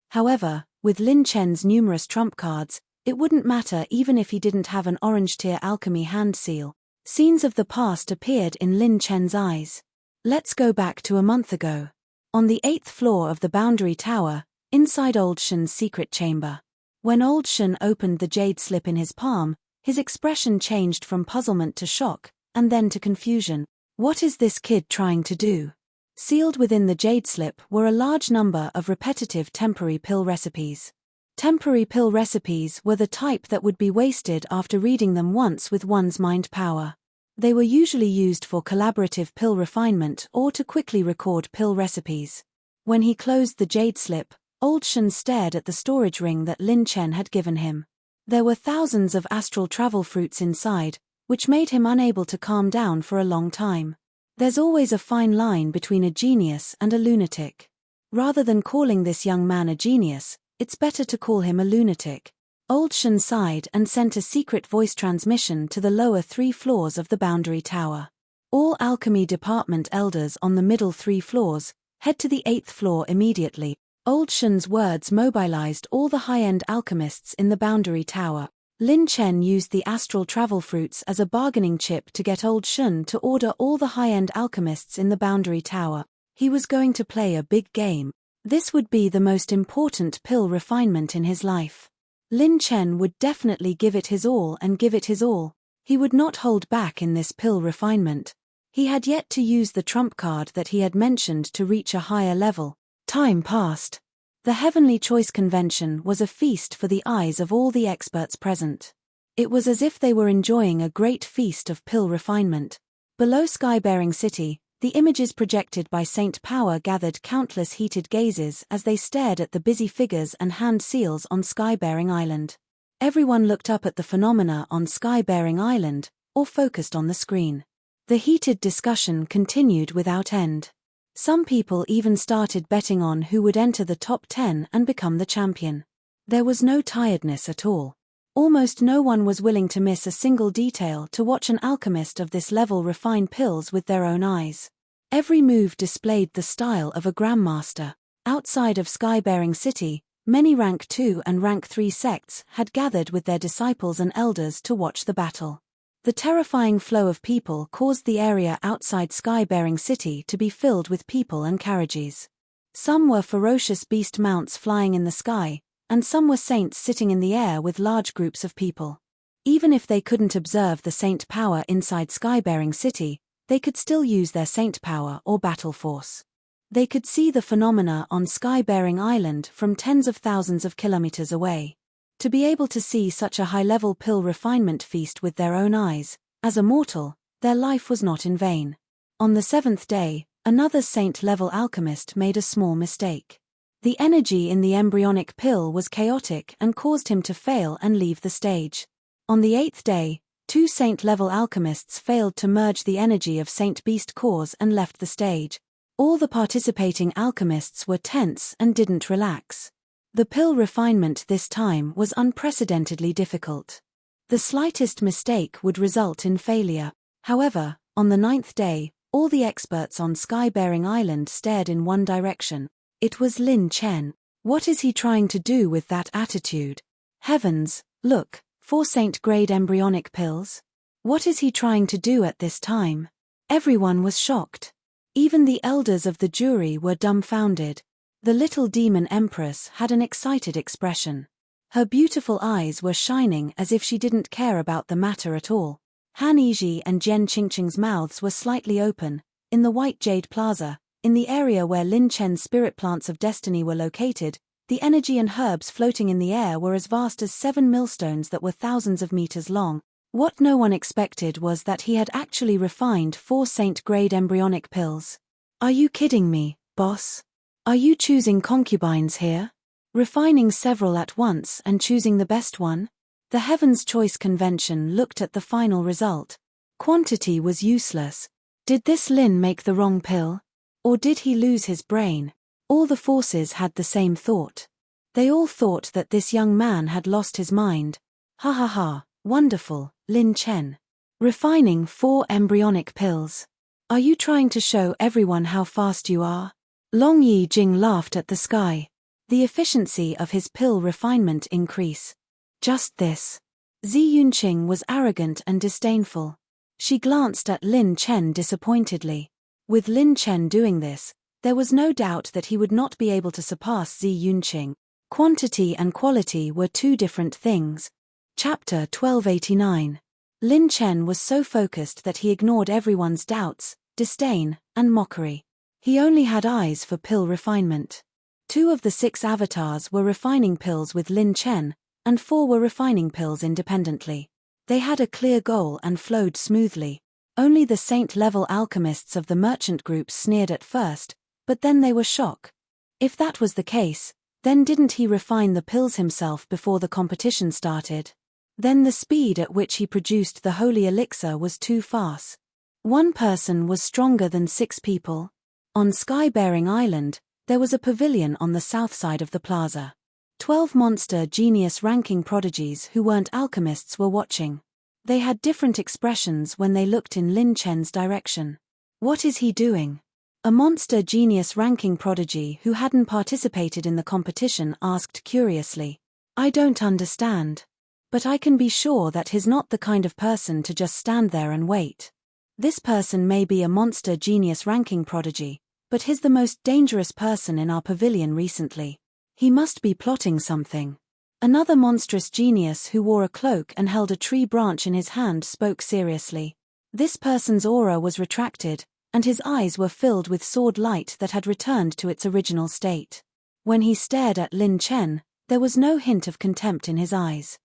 However, with Lin Chen's numerous trump cards, it wouldn't matter even if he didn't have an orange tier alchemy hand seal. Scenes of the past appeared in Lin Chen's eyes. Let's go back to a month ago. On the 8th floor of the Boundary Tower, inside Old Shen's secret chamber. When Old Shen opened the jade slip in his palm, his expression changed from puzzlement to shock, and then to confusion. What is this kid trying to do? Sealed within the jade slip were a large number of repetitive temporary pill recipes. Temporary pill recipes were the type that would be wasted after reading them once with one's mind power. They were usually used for collaborative pill refinement or to quickly record pill recipes. When he closed the jade slip, Old Shen stared at the storage ring that Lin Chen had given him. There were thousands of astral travel fruits inside, which made him unable to calm down for a long time. There's always a fine line between a genius and a lunatic. Rather than calling this young man a genius, It's better to call him a lunatic. Old Shen sighed and sent a secret voice transmission to the lower 3 floors of the Boundary Tower. All alchemy department elders on the middle 3 floors, head to the 8th floor immediately. Old Shen's words mobilized all the high-end alchemists in the Boundary Tower. Lin Chen used the astral travel fruits as a bargaining chip to get Old Shen to order all the high-end alchemists in the Boundary Tower. He was going to play a big game. This would be the most important pill refinement in his life. Lin Chen would definitely give it his all and give it his all. He would not hold back in this pill refinement. He had yet to use the trump card that he had mentioned to reach a higher level. Time passed. The Heavenly Choice Convention was a feast for the eyes of all the experts present. It was as if they were enjoying a great feast of pill refinement. Below Skybearing City, the images projected by Saint Power gathered countless heated gazes as they stared at the busy figures and hand seals on Skybearing Island. Everyone looked up at the phenomena on Skybearing Island, or focused on the screen. The heated discussion continued without end. Some people even started betting on who would enter the top 10 and become the champion. There was no tiredness at all. Almost no one was willing to miss a single detail to watch an alchemist of this level refine pills with their own eyes. Every move displayed the style of a grandmaster. Outside of Skybearing City, many rank 2 and rank 3 sects had gathered with their disciples and elders to watch the battle. The terrifying flow of people caused the area outside Skybearing City to be filled with people and carriages. Some were ferocious beast mounts flying in the sky, and some were saints sitting in the air with large groups of people. Even if they couldn't observe the saint power inside Skybearing City, they could still use their saint power or battle force. They could see the phenomena on Skybearing Island from tens of thousands of kilometers away. To be able to see such a high-level pill refinement feast with their own eyes, as a mortal, their life was not in vain. On the 7th day, another saint-level alchemist made a small mistake. The energy in the embryonic pill was chaotic and caused him to fail and leave the stage. On the 8th day, 2 saint-level alchemists failed to merge the energy of Saint Beast cores and left the stage. All the participating alchemists were tense and didn't relax. The pill refinement this time was unprecedentedly difficult. The slightest mistake would result in failure. However, on the 9th day, all the experts on Skybearing Island stared in one direction. It was Lin Chen. What is he trying to do with that attitude? Heavens, look, 4 saint-grade embryonic pills? What is he trying to do at this time? Everyone was shocked. Even the elders of the jury were dumbfounded. The little demon empress had an excited expression. Her beautiful eyes were shining as if she didn't care about the matter at all. Han Yizhi and Jian Qingqing's mouths were slightly open. In the White Jade Plaza, in the area where Lin Chen's spirit plants of destiny were located, the energy and herbs floating in the air were as vast as 7 millstones that were thousands of meters long. What no one expected was that he had actually refined 4 saint-grade embryonic pills. Are you kidding me, boss? Are you choosing concubines here? Refining several at once and choosing the best one? The Heaven's Choice Convention looked at the final result. Quantity was useless. Did this Lin make the wrong pill? Or did he lose his brain? All the forces had the same thought. They all thought that this young man had lost his mind. Ha ha ha, wonderful, Lin Chen. Refining 4 embryonic pills. Are you trying to show everyone how fast you are? Long Yi Jing laughed at the sky. The efficiency of his pill refinement increase. Just this. Zi Yunqing was arrogant and disdainful. She glanced at Lin Chen disappointedly. With Lin Chen doing this, there was no doubt that he would not be able to surpass Zi Yunqing. Quantity and quality were 2 different things. Chapter 1289. Lin Chen was so focused that he ignored everyone's doubts, disdain, and mockery. He only had eyes for pill refinement. 2 of the 6 avatars were refining pills with Lin Chen, and 4 were refining pills independently. They had a clear goal and flowed smoothly. Only the saint-level alchemists of the merchant group sneered at first, but then they were shocked. If that was the case, then didn't he refine the pills himself before the competition started? Then the speed at which he produced the holy elixir was too fast. 1 person was stronger than 6 people. On Skybearing Island, there was a pavilion on the south side of the plaza. 12 monster genius ranking prodigies who weren't alchemists were watching. They had different expressions when they looked in Lin Chen's direction. What is he doing? A monster genius ranking prodigy who hadn't participated in the competition asked curiously. I don't understand. But I can be sure that he's not the kind of person to just stand there and wait. This person may be a monster genius ranking prodigy, but he's the most dangerous person in our pavilion recently. He must be plotting something. Another monstrous genius who wore a cloak and held a tree branch in his hand spoke seriously. This person's aura was retracted, and his eyes were filled with sword light that had returned to its original state. When he stared at Lin Chen, there was no hint of contempt in his eyes.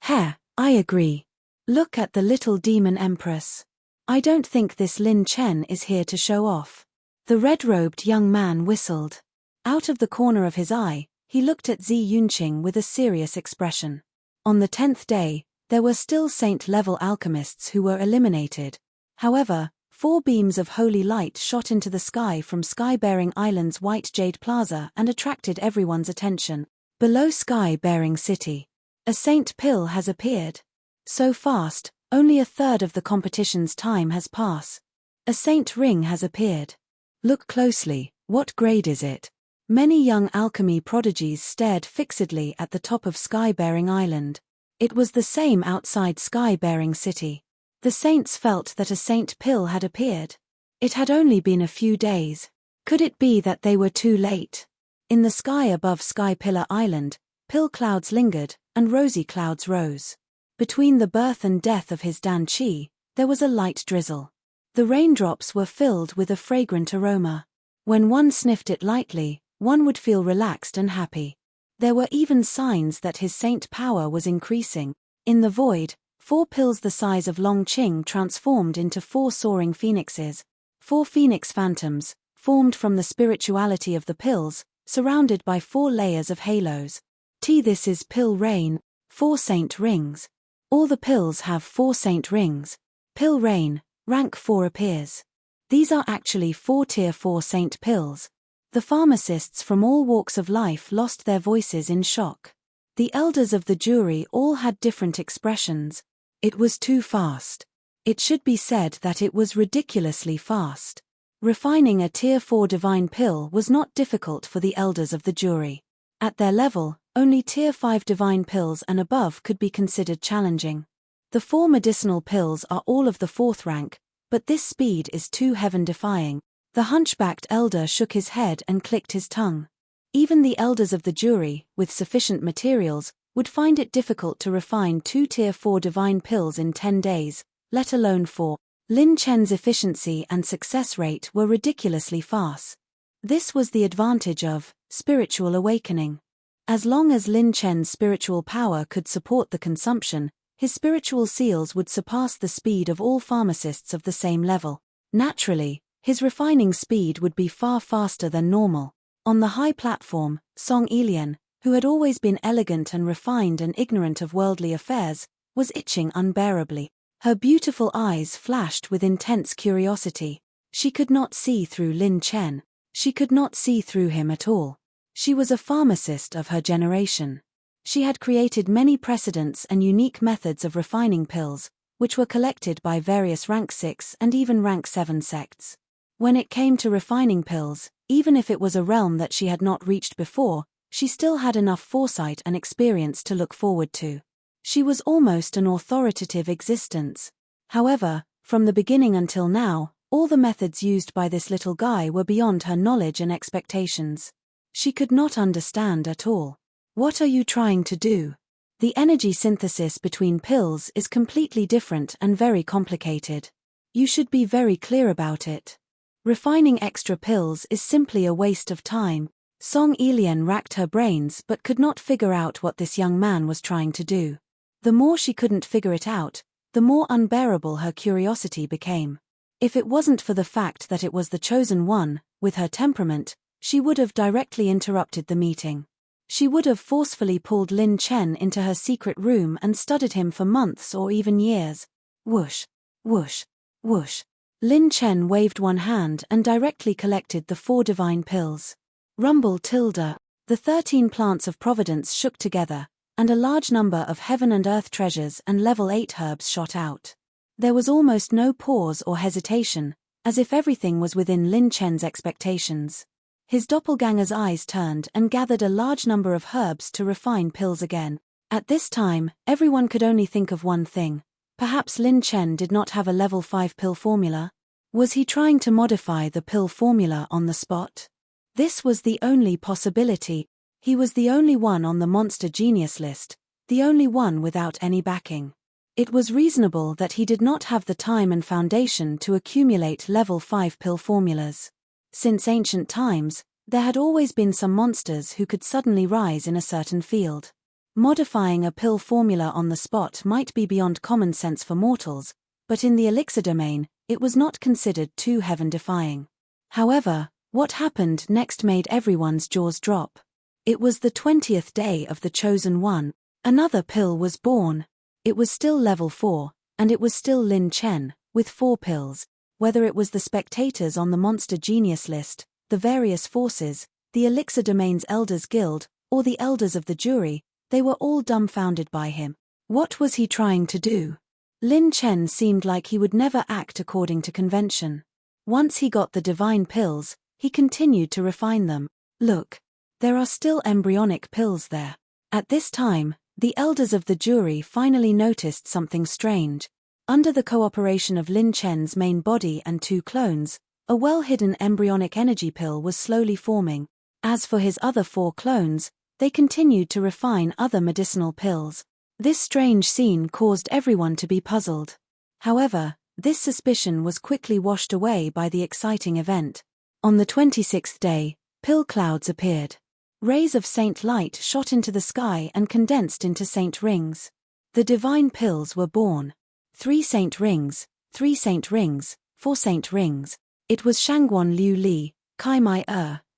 I agree. Look at the little demon empress. I don't think this Lin Chen is here to show off. The red-robed young man whistled. Out of the corner of his eye, he looked at Zi Yunqing with a serious expression. On the 10th day, there were still saint-level alchemists who were eliminated. However, 4 beams of holy light shot into the sky from Sky-bearing Island's White Jade Plaza and attracted everyone's attention. Below Sky-bearing City, a saint pill has appeared. So fast, only a third of the competition's time has passed. A saint ring has appeared. Look closely, what grade is it? Many young alchemy prodigies stared fixedly at the top of Sky-bearing Island. It was the same outside Sky-bearing City. The saints felt that a saint pill had appeared. It had only been a few days. Could it be that they were too late? In the sky above Sky Pillar Island, pill clouds lingered, and rosy clouds rose. Between the birth and death of his Dan Qi, there was a light drizzle. The raindrops were filled with a fragrant aroma. When one sniffed it lightly, one would feel relaxed and happy. There were even signs that his saint power was increasing. In the void, 4 pills the size of Longqing transformed into 4 soaring phoenixes. 4 phoenix phantoms, formed from the spirituality of the pills, surrounded by 4 layers of halos. This is pill rain, 4 saint rings. All the pills have 4 saint rings. Pill rain, rank 4 appears. These are actually 4 tier 4 saint pills. The pharmacists from all walks of life lost their voices in shock. The elders of the jury all had different expressions. It was too fast. It should be said that it was ridiculously fast. Refining a tier 4 divine pill was not difficult for the elders of the jury. At their level, only tier 5 divine pills and above could be considered challenging. The 4 medicinal pills are all of the 4th rank, but this speed is too heaven-defying. The hunchbacked elder shook his head and clicked his tongue. Even the elders of the jury, with sufficient materials, would find it difficult to refine 2 tier 4 divine pills in 10 days, let alone 4. Lin Chen's efficiency and success rate were ridiculously fast. This was the advantage of spiritual awakening. As long as Lin Chen's spiritual power could support the consumption, his spiritual seals would surpass the speed of all pharmacists of the same level. Naturally, his refining speed would be far faster than normal. On the high platform, Song Elian, who had always been elegant and refined and ignorant of worldly affairs, was itching unbearably. Her beautiful eyes flashed with intense curiosity. She could not see through Lin Chen. She could not see through him at all. She was a pharmacist of her generation. She had created many precedents and unique methods of refining pills, which were collected by various rank 6 and even rank 7 sects. When it came to refining pills, even if it was a realm that she had not reached before, she still had enough foresight and experience to look forward to. She was almost an authoritative existence. However, from the beginning until now, all the methods used by this little guy were beyond her knowledge and expectations. She could not understand at all. What are you trying to do? The energy synthesis between pills is completely different and very complicated. You should be very clear about it. Refining extra pills is simply a waste of time. Song Elian racked her brains but could not figure out what this young man was trying to do. The more she couldn't figure it out, the more unbearable her curiosity became. If it wasn't for the fact that it was the chosen one, with her temperament, she would have directly interrupted the meeting. She would have forcefully pulled Lin Chen into her secret room and studied him for months or even years. Whoosh, whoosh, whoosh. Lin Chen waved one hand and directly collected the 4 divine pills. Rumble tilde. The The 13 plants of providence shook together, and a large number of heaven and earth treasures and level 8 herbs shot out. There was almost no pause or hesitation, as if everything was within Lin Chen's expectations. His doppelganger's eyes turned and gathered a large number of herbs to refine pills again. At this time, everyone could only think of one thing. Perhaps Lin Chen did not have a level 5 pill formula? Was he trying to modify the pill formula on the spot? This was the only possibility. He was the only one on the monster genius list, the only one without any backing. It was reasonable that he did not have the time and foundation to accumulate level 5 pill formulas. Since ancient times, there had always been some monsters who could suddenly rise in a certain field. Modifying a pill formula on the spot might be beyond common sense for mortals, but in the elixir domain, it was not considered too heaven-defying. However, what happened next made everyone's jaws drop. It was the 20th day of the Chosen One. Another pill was born. It was still level 4, and it was still Lin Chen, with 4 pills. Whether it was the spectators on the Monster Genius list, the various forces, the Elixir Domain's Elders Guild, or the elders of the jury, they were all dumbfounded by him. What was he trying to do? Lin Chen seemed like he would never act according to convention. Once he got the divine pills, he continued to refine them. Look, there are still embryonic pills there. At this time, the elders of the jury finally noticed something strange. Under the cooperation of Lin Chen's main body and 2 clones, a well-hidden embryonic energy pill was slowly forming. As for his other 4 clones, they continued to refine other medicinal pills. This strange scene caused everyone to be puzzled. However, this suspicion was quickly washed away by the exciting event. On the 26th day, pill clouds appeared. Rays of saint light shot into the sky and condensed into saint rings. The divine pills were born. 3 saint rings, 3 saint rings, 4 saint rings. It was Shangguan Liu Li, Kai Mai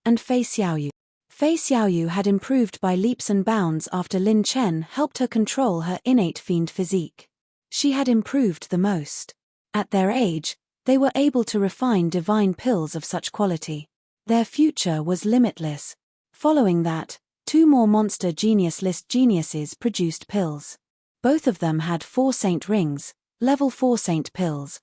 and Fei Xiaoyu. Fei Xiaoyu had improved by leaps and bounds after Lin Chen helped her control her innate fiend physique. She had improved the most. At their age, they were able to refine divine pills of such quality. Their future was limitless. Following that, 2 more Monster Genius List geniuses produced pills. Both of them had 4 saint rings, level 4 saint pills.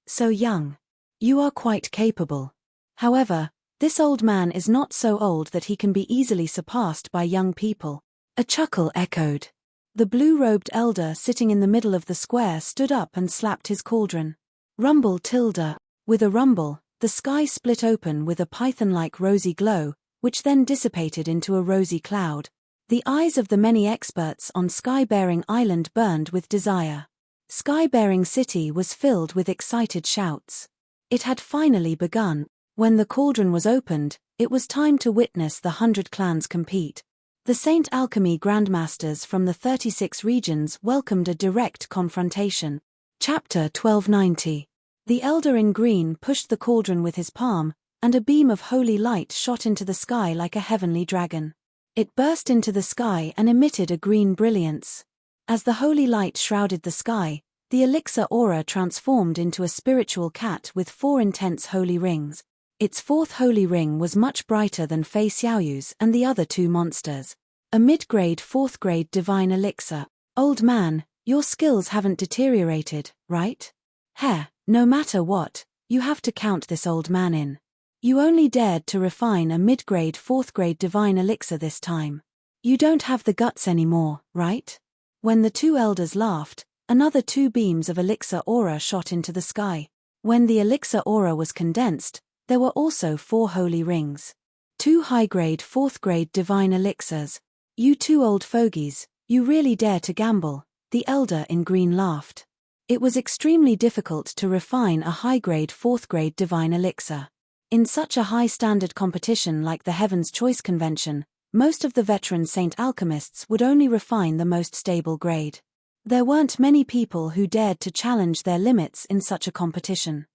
So young. You are quite capable. However, this old man is not so old that he can be easily surpassed by young people. A chuckle echoed. The blue-robed elder sitting in the middle of the square stood up and slapped his cauldron. Rumble tilde. With a rumble, the sky split open with a python-like rosy glow, which then dissipated into a rosy cloud. The eyes of the many experts on Sky-bearing Island burned with desire. Sky-bearing City was filled with excited shouts. It had finally begun. When the cauldron was opened, it was time to witness the 100 clans compete. The Saint Alchemy Grandmasters from the 36 regions welcomed a direct confrontation. Chapter 1290. The Elder in Green pushed the cauldron with his palm, and a beam of holy light shot into the sky like a heavenly dragon. It burst into the sky and emitted a green brilliance. As the holy light shrouded the sky, the elixir aura transformed into a spiritual cat with 4 intense holy rings. Its 4th holy ring was much brighter than Fei Xiaoyu's and the other 2 monsters. A mid-grade 4th grade divine elixir. Old man, your skills haven't deteriorated, right? No matter what, you have to count this old man in. You only dared to refine a mid-grade 4th grade divine elixir this time. You don't have the guts anymore, right? When the 2 elders laughed, another 2 beams of elixir aura shot into the sky. When the elixir aura was condensed, there were also 4 holy rings. 2 high-grade 4th grade divine elixirs. You 2 old fogies, you really dare to gamble, the elder in green laughed. It was extremely difficult to refine a high-grade 4th grade divine elixir. In such a high-standard competition like the Heaven's Choice Convention, most of the veteran Saint Alchemists would only refine the most stable grade. There weren't many people who dared to challenge their limits in such a competition.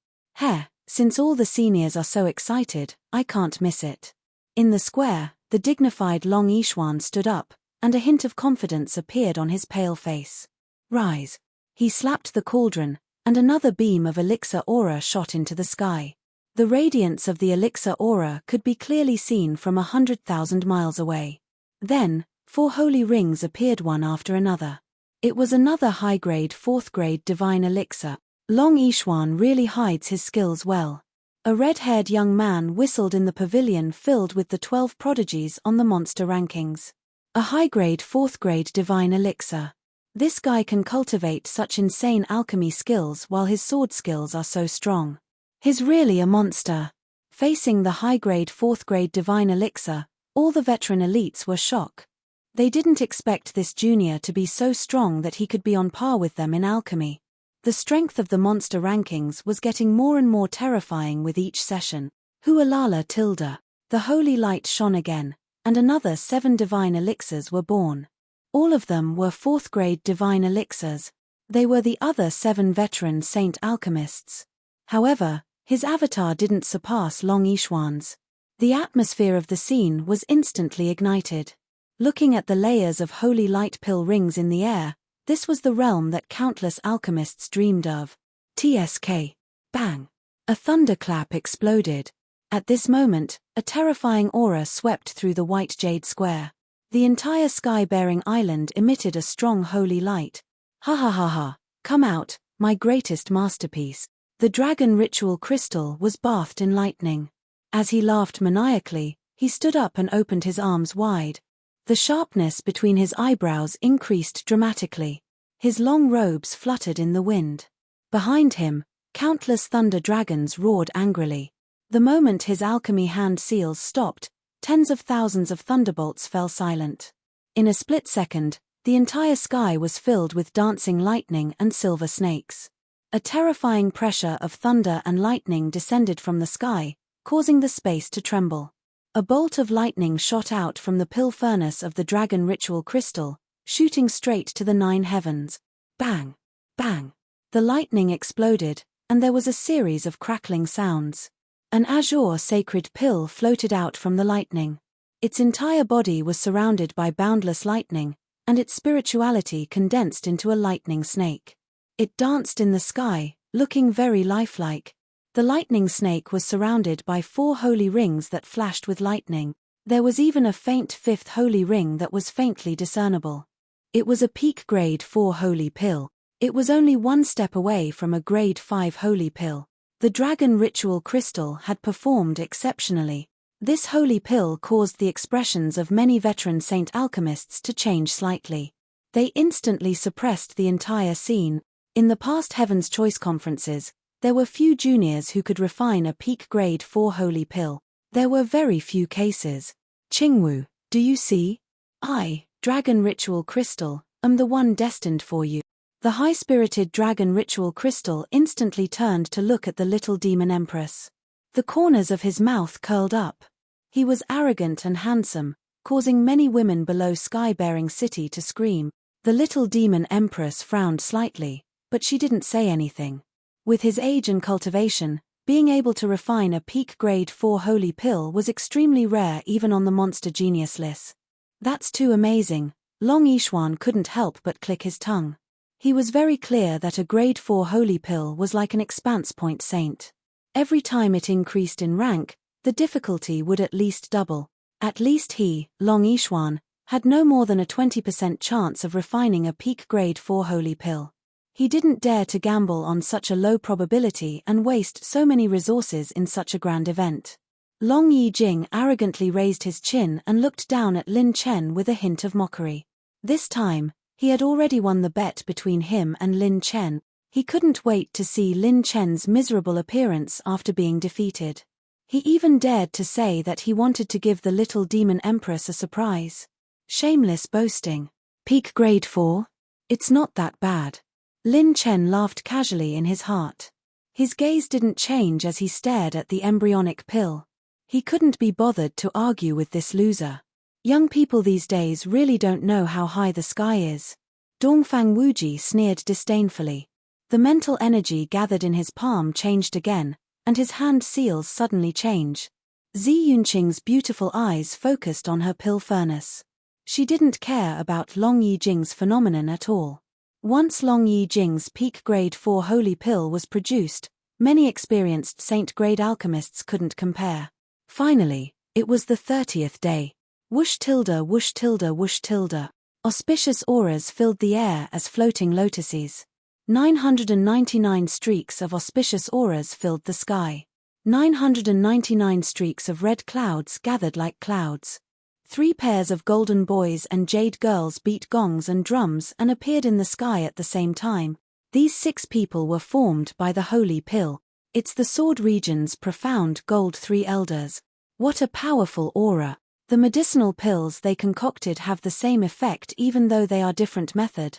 Since all the seniors are so excited, I can't miss it. In the square, the dignified Long Yishuan stood up, and a hint of confidence appeared on his pale face. Rise. He slapped the cauldron, and another beam of elixir aura shot into the sky. The radiance of the elixir aura could be clearly seen from 100,000 miles away. Then, 4 holy rings appeared one after another. It was another high-grade 4th-grade divine elixir. Long Yixuan really hides his skills well. A red-haired young man whistled in the pavilion filled with the 12 prodigies on the monster rankings. A high-grade 4th-grade divine elixir. This guy can cultivate such insane alchemy skills while his sword skills are so strong. He's really a monster. Facing the high-grade 4th-grade divine elixir, all the veteran elites were shocked. They didn't expect this junior to be so strong that he could be on par with them in alchemy. The strength of the monster rankings was getting more and more terrifying with each session. Hualala Tilda. The holy light shone again, and another 7 divine elixirs were born. All of them were 4th-grade divine elixirs. They were the other 7 veteran saint alchemists. However, his avatar didn't surpass Long Yixuan's. The atmosphere of the scene was instantly ignited. Looking at the layers of holy light pill rings in the air, this was the realm that countless alchemists dreamed of. TSK. Bang! A thunderclap exploded. At this moment, a terrifying aura swept through the white jade square. The entire sky-bearing island emitted a strong holy light. Ha ha ha ha, come out, my greatest masterpiece. The dragon ritual crystal was bathed in lightning. As he laughed maniacally, he stood up and opened his arms wide. The sharpness between his eyebrows increased dramatically. His long robes fluttered in the wind. Behind him, countless thunder dragons roared angrily. The moment his alchemy hand seals stopped, tens of thousands of thunderbolts fell silent. In a split second, the entire sky was filled with dancing lightning and silver snakes. A terrifying pressure of thunder and lightning descended from the sky, causing the space to tremble. A bolt of lightning shot out from the pill furnace of the dragon ritual crystal, shooting straight to the 9 heavens. Bang! Bang! The lightning exploded, and there was a series of crackling sounds. An azure sacred pill floated out from the lightning. Its entire body was surrounded by boundless lightning, and its spirituality condensed into a lightning snake. It danced in the sky, looking very lifelike. The lightning snake was surrounded by 4 holy rings that flashed with lightning. There was even a faint 5th holy ring that was faintly discernible. It was a peak grade 4 holy pill. It was only 1 step away from a grade 5 holy pill. The dragon ritual crystal had performed exceptionally. This holy pill caused the expressions of many veteran saint alchemists to change slightly. They instantly suppressed the entire scene. In the past Heaven's Choice conferences, there were few juniors who could refine a peak grade 4 holy pill. There were very few cases. Qingwu, do you see? I, dragon ritual crystal, am the one destined for you. The high-spirited dragon ritual crystal instantly turned to look at the little demon empress. The corners of his mouth curled up. He was arrogant and handsome, causing many women below Sky-bearing City to scream. The little demon empress frowned slightly, but she didn't say anything. With his age and cultivation, being able to refine a peak grade 4 holy pill was extremely rare even on the monster genius list. That's too amazing. Long Yixuan couldn't help but click his tongue. He was very clear that a grade 4 holy pill was like an expanse point saint. Every time it increased in rank, the difficulty would at least double. At least he, Long Yixuan, had no more than a 20% chance of refining a peak grade 4 holy pill. He didn't dare to gamble on such a low probability and waste so many resources in such a grand event. Long Yijing arrogantly raised his chin and looked down at Lin Chen with a hint of mockery. This time, he had already won the bet between him and Lin Chen. He couldn't wait to see Lin Chen's miserable appearance after being defeated. He even dared to say that he wanted to give the little demon empress a surprise. Shameless boasting. Peak grade 4? It's not that bad. Lin Chen laughed casually in his heart. His gaze didn't change as he stared at the embryonic pill. He couldn't be bothered to argue with this loser. Young people these days really don't know how high the sky is. Dongfang Wuji sneered disdainfully. The mental energy gathered in his palm changed again, and his hand seals suddenly change. Zi Yunqing's beautiful eyes focused on her pill furnace. She didn't care about Long Yijing's phenomenon at all. Once Long Yijing's peak grade 4 holy pill was produced, Many experienced saint-grade alchemists couldn't compare. Finally, it was the 30th day. Whoosh tilde whoosh tilde whoosh tilde. Auspicious auras filled the air as floating lotuses. 999 streaks of auspicious auras filled the sky. 999 streaks of red clouds gathered like clouds. 3 pairs of golden boys and jade girls beat gongs and drums and appeared in the sky at the same time. These 6 people were formed by the holy pill. It's the sword region's profound gold 3 elders. What a powerful aura. The medicinal pills they concocted have the same effect even though they are different method.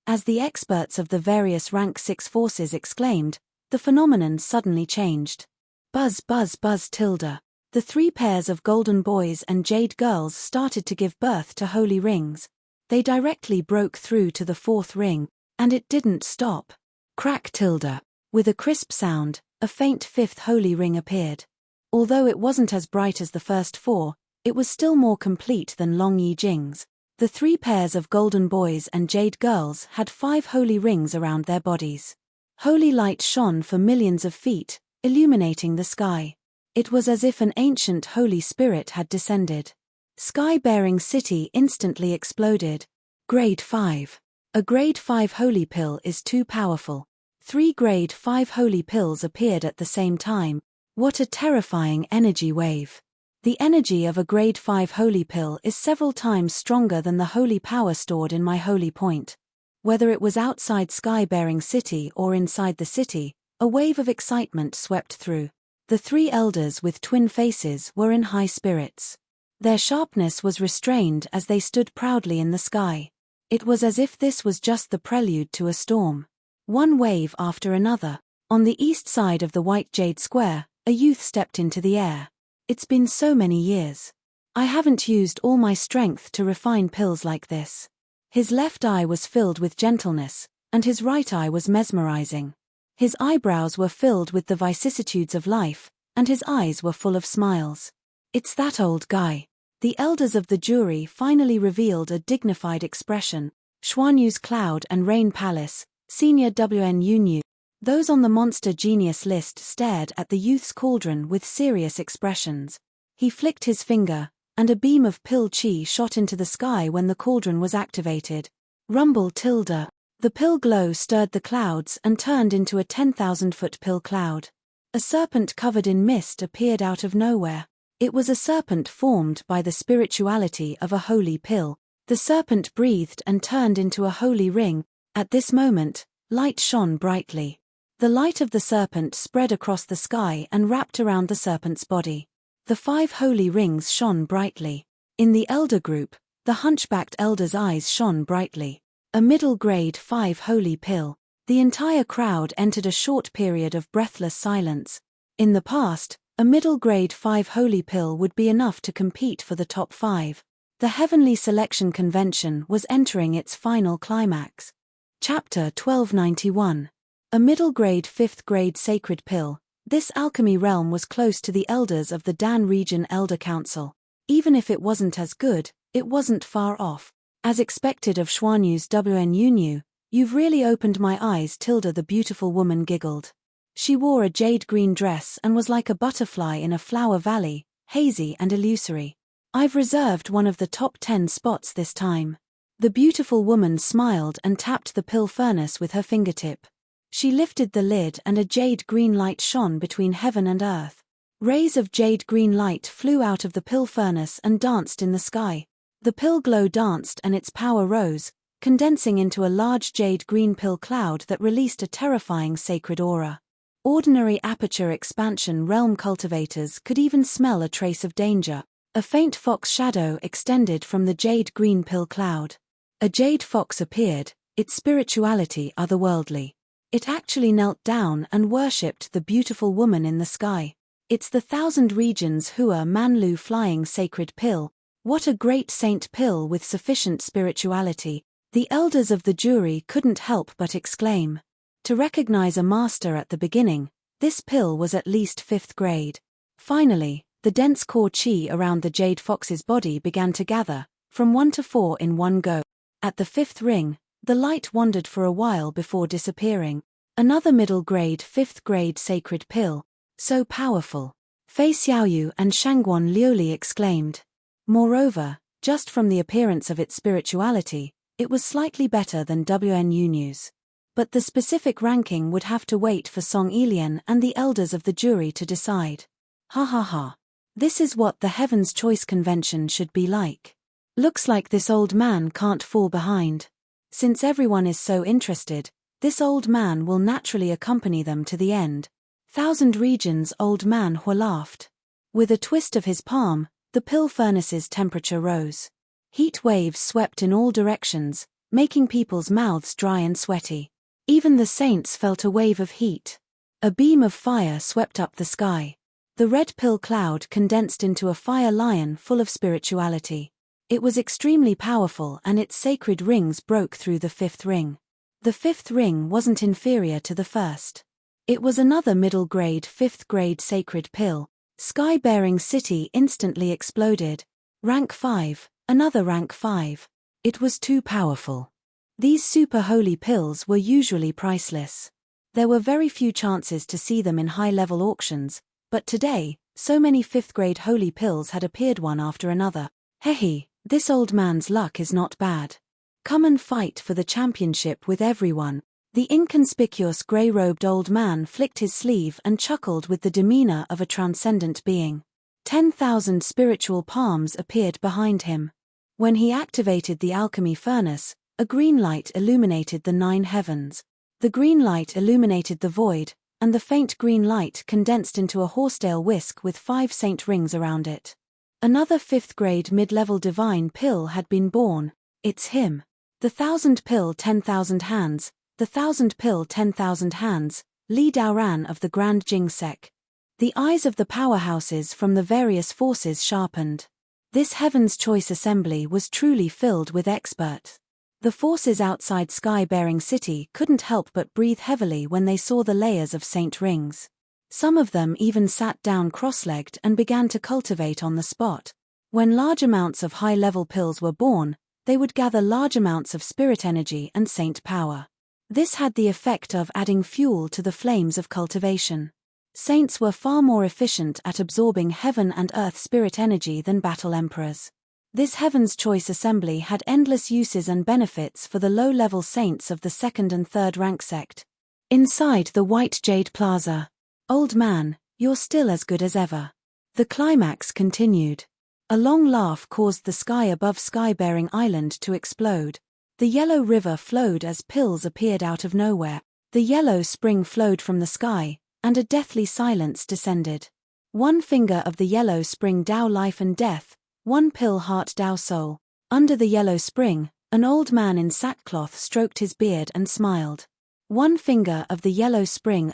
As the experts of the various rank 6 forces exclaimed, the phenomenon suddenly changed. Buzz buzz buzz tilde. The 3 pairs of golden boys and jade girls started to give birth to holy rings. They directly broke through to the 4th ring, and it didn't stop. Crack tilde. With a crisp sound, a faint 5th holy ring appeared. Although it wasn't as bright as the first 4, it was still more complete than Long Yi Jing's. The 3 pairs of golden boys and jade girls had 5 holy rings around their bodies. Holy light shone for millions of feet, illuminating the sky. It was as if an ancient Holy Spirit had descended. Sky-bearing city instantly exploded. Grade 5. A grade 5 holy pill is too powerful. 3 grade 5 holy pills appeared at the same time. What a terrifying energy wave. The energy of a grade 5 holy pill is several times stronger than the holy power stored in my holy point. Whether it was outside sky-bearing city or inside the city, a wave of excitement swept through. The 3 elders with twin faces were in high spirits. Their sharpness was restrained as they stood proudly in the sky. It was as if this was just the prelude to a storm. One wave after another. On the east side of the white jade square, a youth stepped into the air. It's been so many years. I haven't used all my strength to refine pills like this. His left eye was filled with gentleness, and his right eye was mesmerizing. His eyebrows were filled with the vicissitudes of life, and his eyes were full of smiles. It's that old guy. The elders of the jury finally revealed a dignified expression. Xuanyu's Cloud and Rain Palace, Senior WNU. Those on the monster genius list stared at the youth's cauldron with serious expressions. He flicked his finger, and a beam of pill chi shot into the sky when the cauldron was activated. Rumble tilde. The pill glow stirred the clouds and turned into a 10,000-foot pill cloud. A serpent covered in mist appeared out of nowhere. It was a serpent formed by the spirituality of a holy pill. The serpent breathed and turned into a holy ring. At this moment, light shone brightly. The light of the serpent spread across the sky and wrapped around the serpent's body. The 5 holy rings shone brightly. In the elder group, the hunchbacked elder's eyes shone brightly. A middle grade 5 holy pill. The entire crowd entered a short period of breathless silence. In the past, a middle grade 5 holy pill would be enough to compete for the top 5. The Heavenly Selection Convention was entering its final climax. Chapter 1291. A middle grade 5th grade sacred pill. This alchemy realm was close to the elders of the Dan Region Elder Council. Even if it wasn't as good, it wasn't far off. As expected of Xuanyu's WNU, you've really opened my eyes tilde the beautiful woman giggled. She wore a jade green dress and was like a butterfly in a flower valley, hazy and illusory. I've reserved one of the top 10 spots this time. The beautiful woman smiled and tapped the pill furnace with her fingertip. She lifted the lid and a jade green light shone between heaven and earth. Rays of jade green light flew out of the pill furnace and danced in the sky. The pill glow danced and its power rose, condensing into a large jade green pill cloud that released a terrifying sacred aura. Ordinary aperture expansion realm cultivators could even smell a trace of danger. A faint fox shadow extended from the jade green pill cloud. A jade fox appeared, its spirituality otherworldly. It actually knelt down and worshipped the beautiful woman in the sky. It's the 1000 Regions Hua Manlu flying sacred pill. What a great saint pill with sufficient spirituality. The elders of the jury couldn't help but exclaim. To recognize a master at the beginning, this pill was at least 5th grade. Finally, the dense core chi around the jade fox's body began to gather, from 1 to 4 in one go. At the 5th ring, the light wandered for a while before disappearing. Another middle-grade 5th-grade sacred pill. So powerful. Fei Xiaoyu and Shangguan Liuli exclaimed. Moreover, just from the appearance of its spirituality, it was slightly better than Wn Yu's. But the specific ranking would have to wait for Song Elian and the elders of the jury to decide. Ha ha ha. This is what the Heaven's Choice Convention should be like. Looks like this old man can't fall behind. Since everyone is so interested, this old man will naturally accompany them to the end. Thousand Regions Old Man Hua laughed. With a twist of his palm, the pill furnace's temperature rose. Heat waves swept in all directions, making people's mouths dry and sweaty. Even the saints felt a wave of heat. A beam of fire swept up the sky. The red pill cloud condensed into a fire lion full of spirituality. It was extremely powerful and its sacred rings broke through the 5th ring. The 5th ring wasn't inferior to the first. It was another middle-grade 5th-grade sacred pill. Sky-bearing city instantly exploded. Rank 5, another rank 5. It was too powerful. These super holy pills were usually priceless. There were very few chances to see them in high-level auctions, but today, so many 5th-grade holy pills had appeared one after another. Hehe, this old man's luck is not bad. Come and fight for the championship with everyone. The inconspicuous grey-robed old man flicked his sleeve and chuckled with the demeanor of a transcendent being. 10,000 spiritual palms appeared behind him. When he activated the alchemy furnace, a green light illuminated the 9 heavens. The green light illuminated the void, and the faint green light condensed into a horsetail whisk with 5 saint rings around it. Another 5th-grade mid-level divine pill had been born. It's him. The 1,000 pill 10,000 hands. The 1,000 pill 10,000 hands, Li Daoran of the Grand Jing Sec. The eyes of the powerhouses from the various forces sharpened. This Heaven's Choice assembly was truly filled with experts. The forces outside Sky-bearing City couldn't help but breathe heavily when they saw the layers of saint rings. Some of them even sat down cross-legged and began to cultivate on the spot. When large amounts of high-level pills were born, they would gather large amounts of spirit energy and saint power. This had the effect of adding fuel to the flames of cultivation. Saints were far more efficient at absorbing heaven and earth spirit energy than battle emperors. This Heaven's Choice assembly had endless uses and benefits for the low-level saints of the 2nd and 3rd rank sect. Inside the White Jade Plaza. Old man, you're still as good as ever. The climax continued. A long laugh caused the sky above Sky-bearing Island to explode. The yellow river flowed as pills appeared out of nowhere. The yellow spring flowed from the sky, and a deathly silence descended. One finger of the yellow spring Tao life and death, one pill heart Tao soul. Under the yellow spring, an old man in sackcloth stroked his beard and smiled. One finger of the yellow spring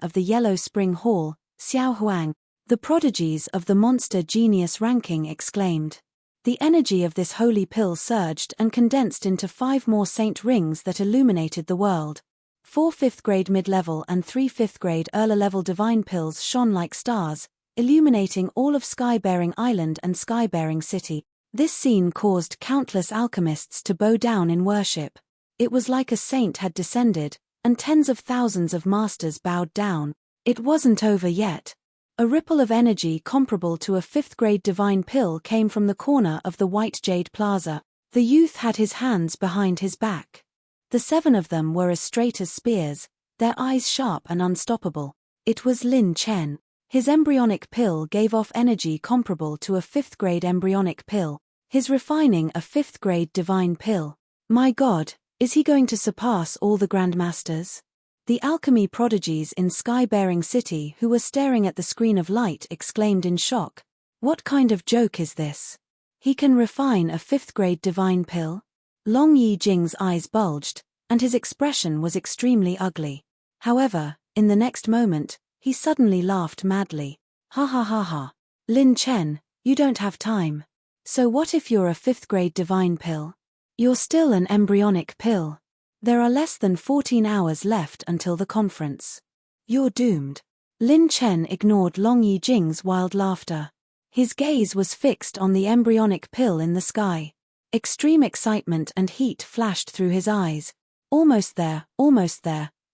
hall, Xiao Huang. The prodigies of the monster genius ranking exclaimed. The energy of this holy pill surged and condensed into 5 more saint rings that illuminated the world. 4 5th-grade mid-level and 3 5th-grade early-level divine pills shone like stars, illuminating all of Sky-bearing Island and Sky-bearing City. This scene caused countless alchemists to bow down in worship. It was like a saint had descended, and tens of thousands of masters bowed down. It wasn't over yet. A ripple of energy comparable to a 5th-grade divine pill came from the corner of the White Jade Plaza. The youth had his hands behind his back. The 7 of them were as straight as spears, their eyes sharp and unstoppable. It was Lin Chen. His embryonic pill gave off energy comparable to a 5th-grade embryonic pill. His refining a 5th-grade divine pill. My God, is he going to surpass all the grandmasters? The alchemy prodigies in Sky-bearing City who were staring at the screen of light exclaimed in shock. What kind of joke is this? He can refine a 5th-grade divine pill? Long Yi Jing's eyes bulged, and his expression was extremely ugly. However, in the next moment, he suddenly laughed madly. Ha ha ha ha. Lin Chen, you don't have time. So what if you're a 5th-grade divine pill? You're still an embryonic pill. There are less than 14 hours left until the conference. You're doomed. Lin Chen ignored Long Yi Jing's wild laughter. His gaze was fixed on the embryonic pill in the sky. Extreme excitement and heat flashed through his eyes. Almost there,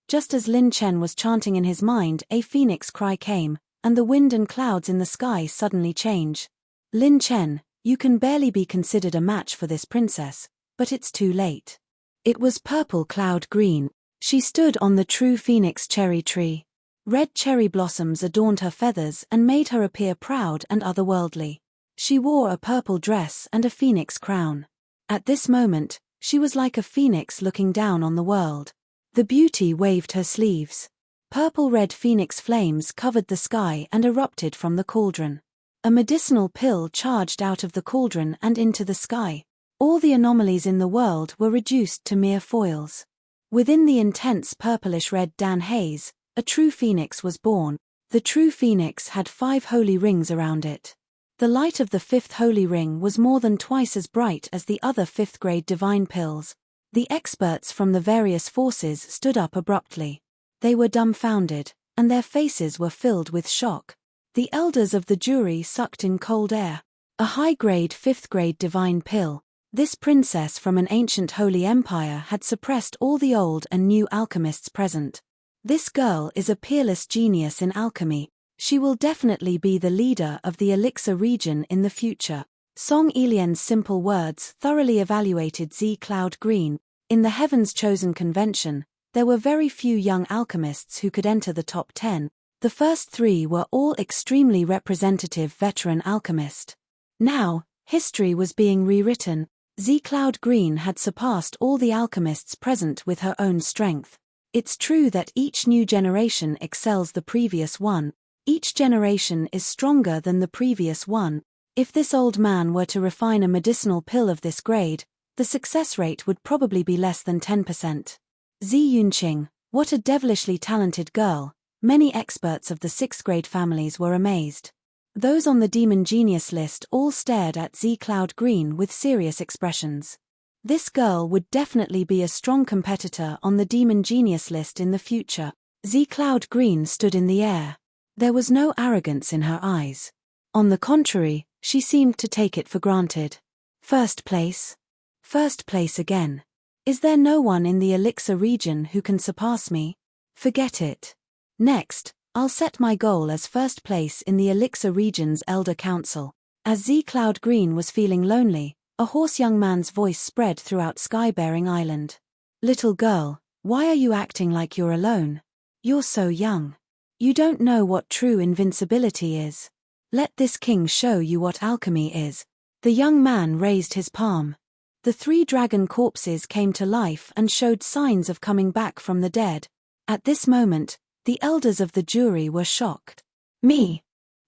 Just as Lin Chen was chanting in his mind, a phoenix cry came, and the wind and clouds in the sky suddenly change. Lin Chen, you can barely be considered a match for this princess, but it's too late. It was purple cloud green. She stood on the true phoenix cherry tree. Red cherry blossoms adorned her feathers and made her appear proud and otherworldly. She wore a purple dress and a phoenix crown. At this moment, she was like a phoenix looking down on the world. The beauty waved her sleeves. Purple-red phoenix flames covered the sky and erupted from the cauldron. A medicinal pill charged out of the cauldron and into the sky. All the anomalies in the world were reduced to mere foils. Within the intense purplish-red Dan haze, a true phoenix was born. The true phoenix had 5 holy rings around it. The light of the 5th holy ring was more than twice as bright as the other 5th-grade divine pills. The experts from the various forces stood up abruptly. They were dumbfounded, and their faces were filled with shock. The elders of the jury sucked in cold air. A high-grade 5th-grade divine pill. This princess from an ancient holy empire had suppressed all the old and new alchemists present. This girl is a peerless genius in alchemy. She will definitely be the leader of the elixir region in the future. Song Ilian's simple words thoroughly evaluated Z Cloud Green. In the Heaven's Chosen convention, there were very few young alchemists who could enter the top 10. The first 3 were all extremely representative veteran alchemists. Now, history was being rewritten. Z Cloud Green had surpassed all the alchemists present with her own strength. It's true that each new generation excels the previous one. Each generation is stronger than the previous one. If this old man were to refine a medicinal pill of this grade, the success rate would probably be less than 10%. Zi Yunqing, what a devilishly talented girl. Many experts of the 6th grade families were amazed. Those on the Demon Genius list all stared at Z Cloud Green with serious expressions. This girl would definitely be a strong competitor on the Demon Genius list in the future. Z Cloud Green stood in the air. There was no arrogance in her eyes. On the contrary, she seemed to take it for granted. First place? First place again. Is there no one in the elixir region who can surpass me? Forget it. Next, I'll set my goal as first place in the elixir region's Elder Council. As Z Cloud Green was feeling lonely, a hoarse young man's voice spread throughout Skybearing Island. Little girl, why are you acting like you're alone? You're so young. You don't know what true invincibility is. Let this king show you what alchemy is. The young man raised his palm. The 3 dragon corpses came to life and showed signs of coming back from the dead. At this moment, the elders of the jury were shocked. Me.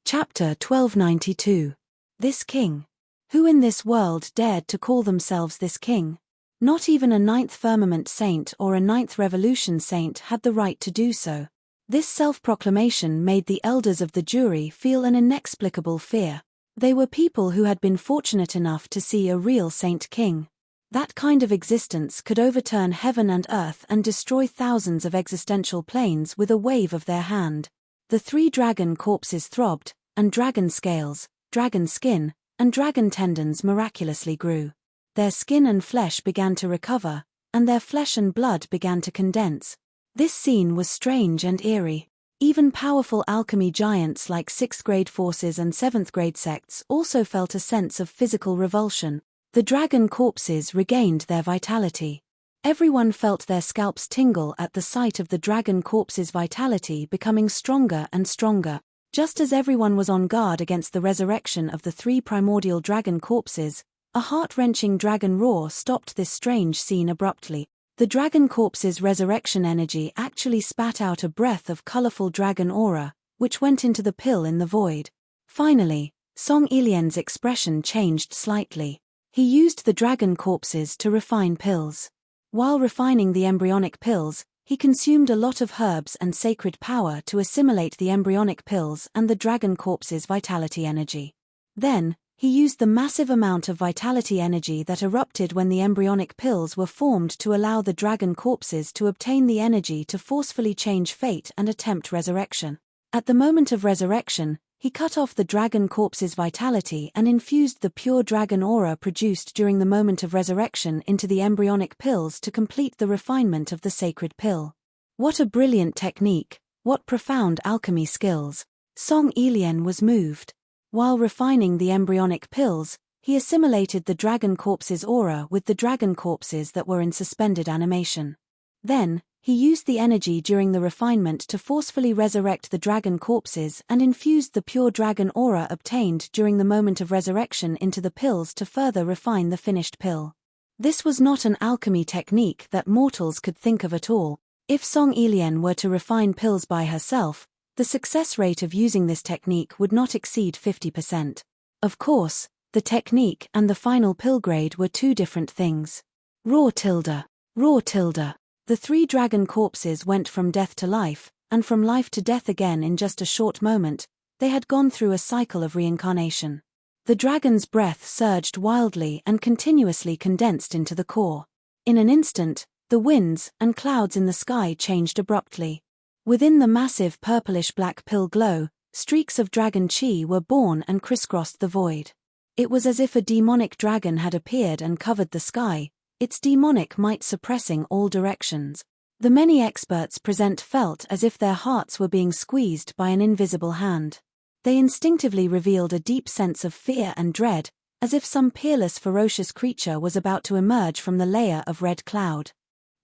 Chapter 1292. This king. Who in this world dared to call themselves this king? Not even a 9th firmament saint or a 9th revolution saint had the right to do so. This self-proclamation made the elders of the jury feel an inexplicable fear. They were people who had been fortunate enough to see a real saint king. That kind of existence could overturn heaven and earth and destroy thousands of existential planes with a wave of their hand. The 3 dragon corpses throbbed, and dragon scales, dragon skin, and dragon tendons miraculously grew. Their skin and flesh began to recover, and their flesh and blood began to condense. This scene was strange and eerie. Even powerful alchemy giants like 6th grade forces and 7th grade sects also felt a sense of physical revulsion. The dragon corpses regained their vitality. Everyone felt their scalps tingle at the sight of the dragon corpses' vitality becoming stronger and stronger. Just as everyone was on guard against the resurrection of the 3 primordial dragon corpses, a heart-wrenching dragon roar stopped this strange scene abruptly. The dragon corpse's resurrection energy actually spat out a breath of colorful dragon aura, which went into the pill in the void. Finally, Song Ilian's expression changed slightly. He used the dragon corpses to refine pills. While refining the embryonic pills, he consumed a lot of herbs and sacred power to assimilate the embryonic pills and the dragon corpse's vitality energy. Then, he used the massive amount of vitality energy that erupted when the embryonic pills were formed to allow the dragon corpses to obtain the energy to forcefully change fate and attempt resurrection. At the moment of resurrection, he cut off the dragon corpse's vitality and infused the pure dragon aura produced during the moment of resurrection into the embryonic pills to complete the refinement of the sacred pill. What a brilliant technique, what profound alchemy skills. Song Ilian was moved. While refining the embryonic pills, he assimilated the dragon corpse's aura with the dragon corpses that were in suspended animation. Then, he used the energy during the refinement to forcefully resurrect the dragon corpses and infused the pure dragon aura obtained during the moment of resurrection into the pills to further refine the finished pill. This was not an alchemy technique that mortals could think of at all. If Song Ilian were to refine pills by herself, the success rate of using this technique would not exceed 50%. Of course, the technique and the final pill grade were two different things. Raw tilde. The 3 dragon corpses went from death to life, and from life to death again in just a short moment. They had gone through a cycle of reincarnation. The dragon's breath surged wildly and continuously condensed into the core. In an instant, the winds and clouds in the sky changed abruptly. Within the massive purplish-black pill glow, streaks of dragon chi were born and crisscrossed the void. It was as if a demonic dragon had appeared and covered the sky, its demonic might suppressing all directions. The many experts present felt as if their hearts were being squeezed by an invisible hand. They instinctively revealed a deep sense of fear and dread, as if some peerless ferocious creature was about to emerge from the layer of red cloud.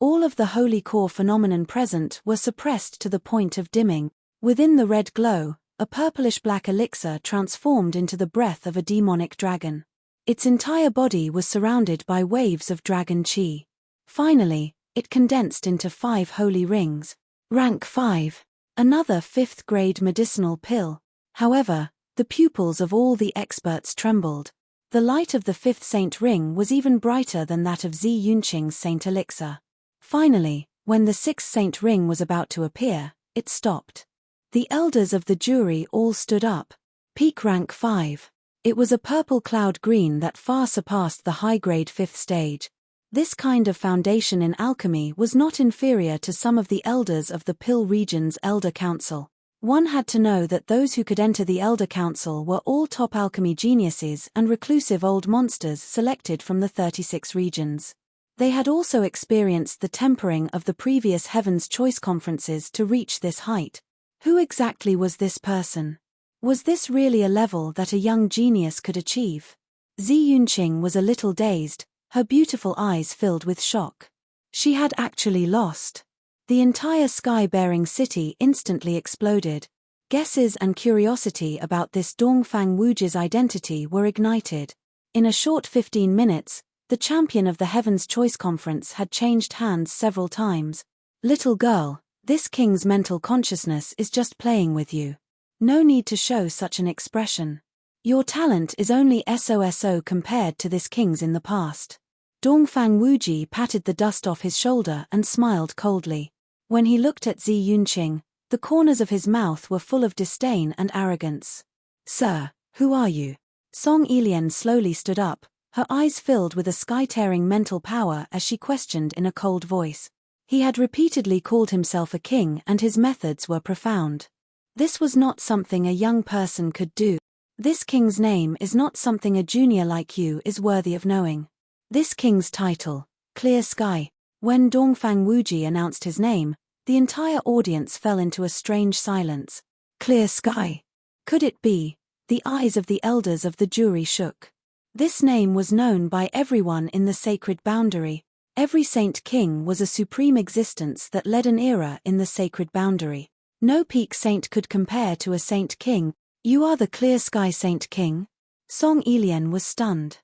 All of the holy core phenomenon present were suppressed to the point of dimming. Within the red glow, a purplish-black elixir transformed into the breath of a demonic dragon. Its entire body was surrounded by waves of dragon chi. Finally, it condensed into 5 holy rings. Rank 5. Another 5th-grade medicinal pill. However, the pupils of all the experts trembled. The light of the 5th saint ring was even brighter than that of Zi Yunqing's saint elixir. Finally, when the 6th saint ring was about to appear, it stopped. The elders of the jury all stood up. Peak rank 5. It was a purple cloud green that far surpassed the high-grade 5th stage. This kind of foundation in alchemy was not inferior to some of the elders of the Pill region's Elder Council. One had to know that those who could enter the Elder Council were all top alchemy geniuses and reclusive old monsters selected from the 36 regions. They had also experienced the tempering of the previous Heaven's Choice conferences to reach this height. Who exactly was this person? Was this really a level that a young genius could achieve? Zi Yunqing was a little dazed, her beautiful eyes filled with shock. She had actually lost. The entire sky-bearing city instantly exploded. Guesses and curiosity about this Dongfang Wuji's identity were ignited. In a short 15 minutes, the champion of the Heaven's Choice Conference had changed hands several times. Little girl, this king's mental consciousness is just playing with you. No need to show such an expression. Your talent is only so compared to this king's in the past. Dongfang Wuji patted the dust off his shoulder and smiled coldly. When he looked at Zi Yunqing, the corners of his mouth were full of disdain and arrogance. Sir, who are you? Song Ilian slowly stood up, her eyes filled with a sky-tearing mental power as she questioned in a cold voice. He had repeatedly called himself a king and his methods were profound. This was not something a young person could do. This king's name is not something a junior like you is worthy of knowing. This king's title, Clear Sky. When Dongfang Wuji announced his name, the entire audience fell into a strange silence. Clear Sky. Could it be? The eyes of the elders of the jury shook. This name was known by everyone in the sacred boundary. Every saint king was a supreme existence that led an era in the sacred boundary. No peak saint could compare to a saint king. You are the Clear Sky Saint King? Song Ilian was stunned.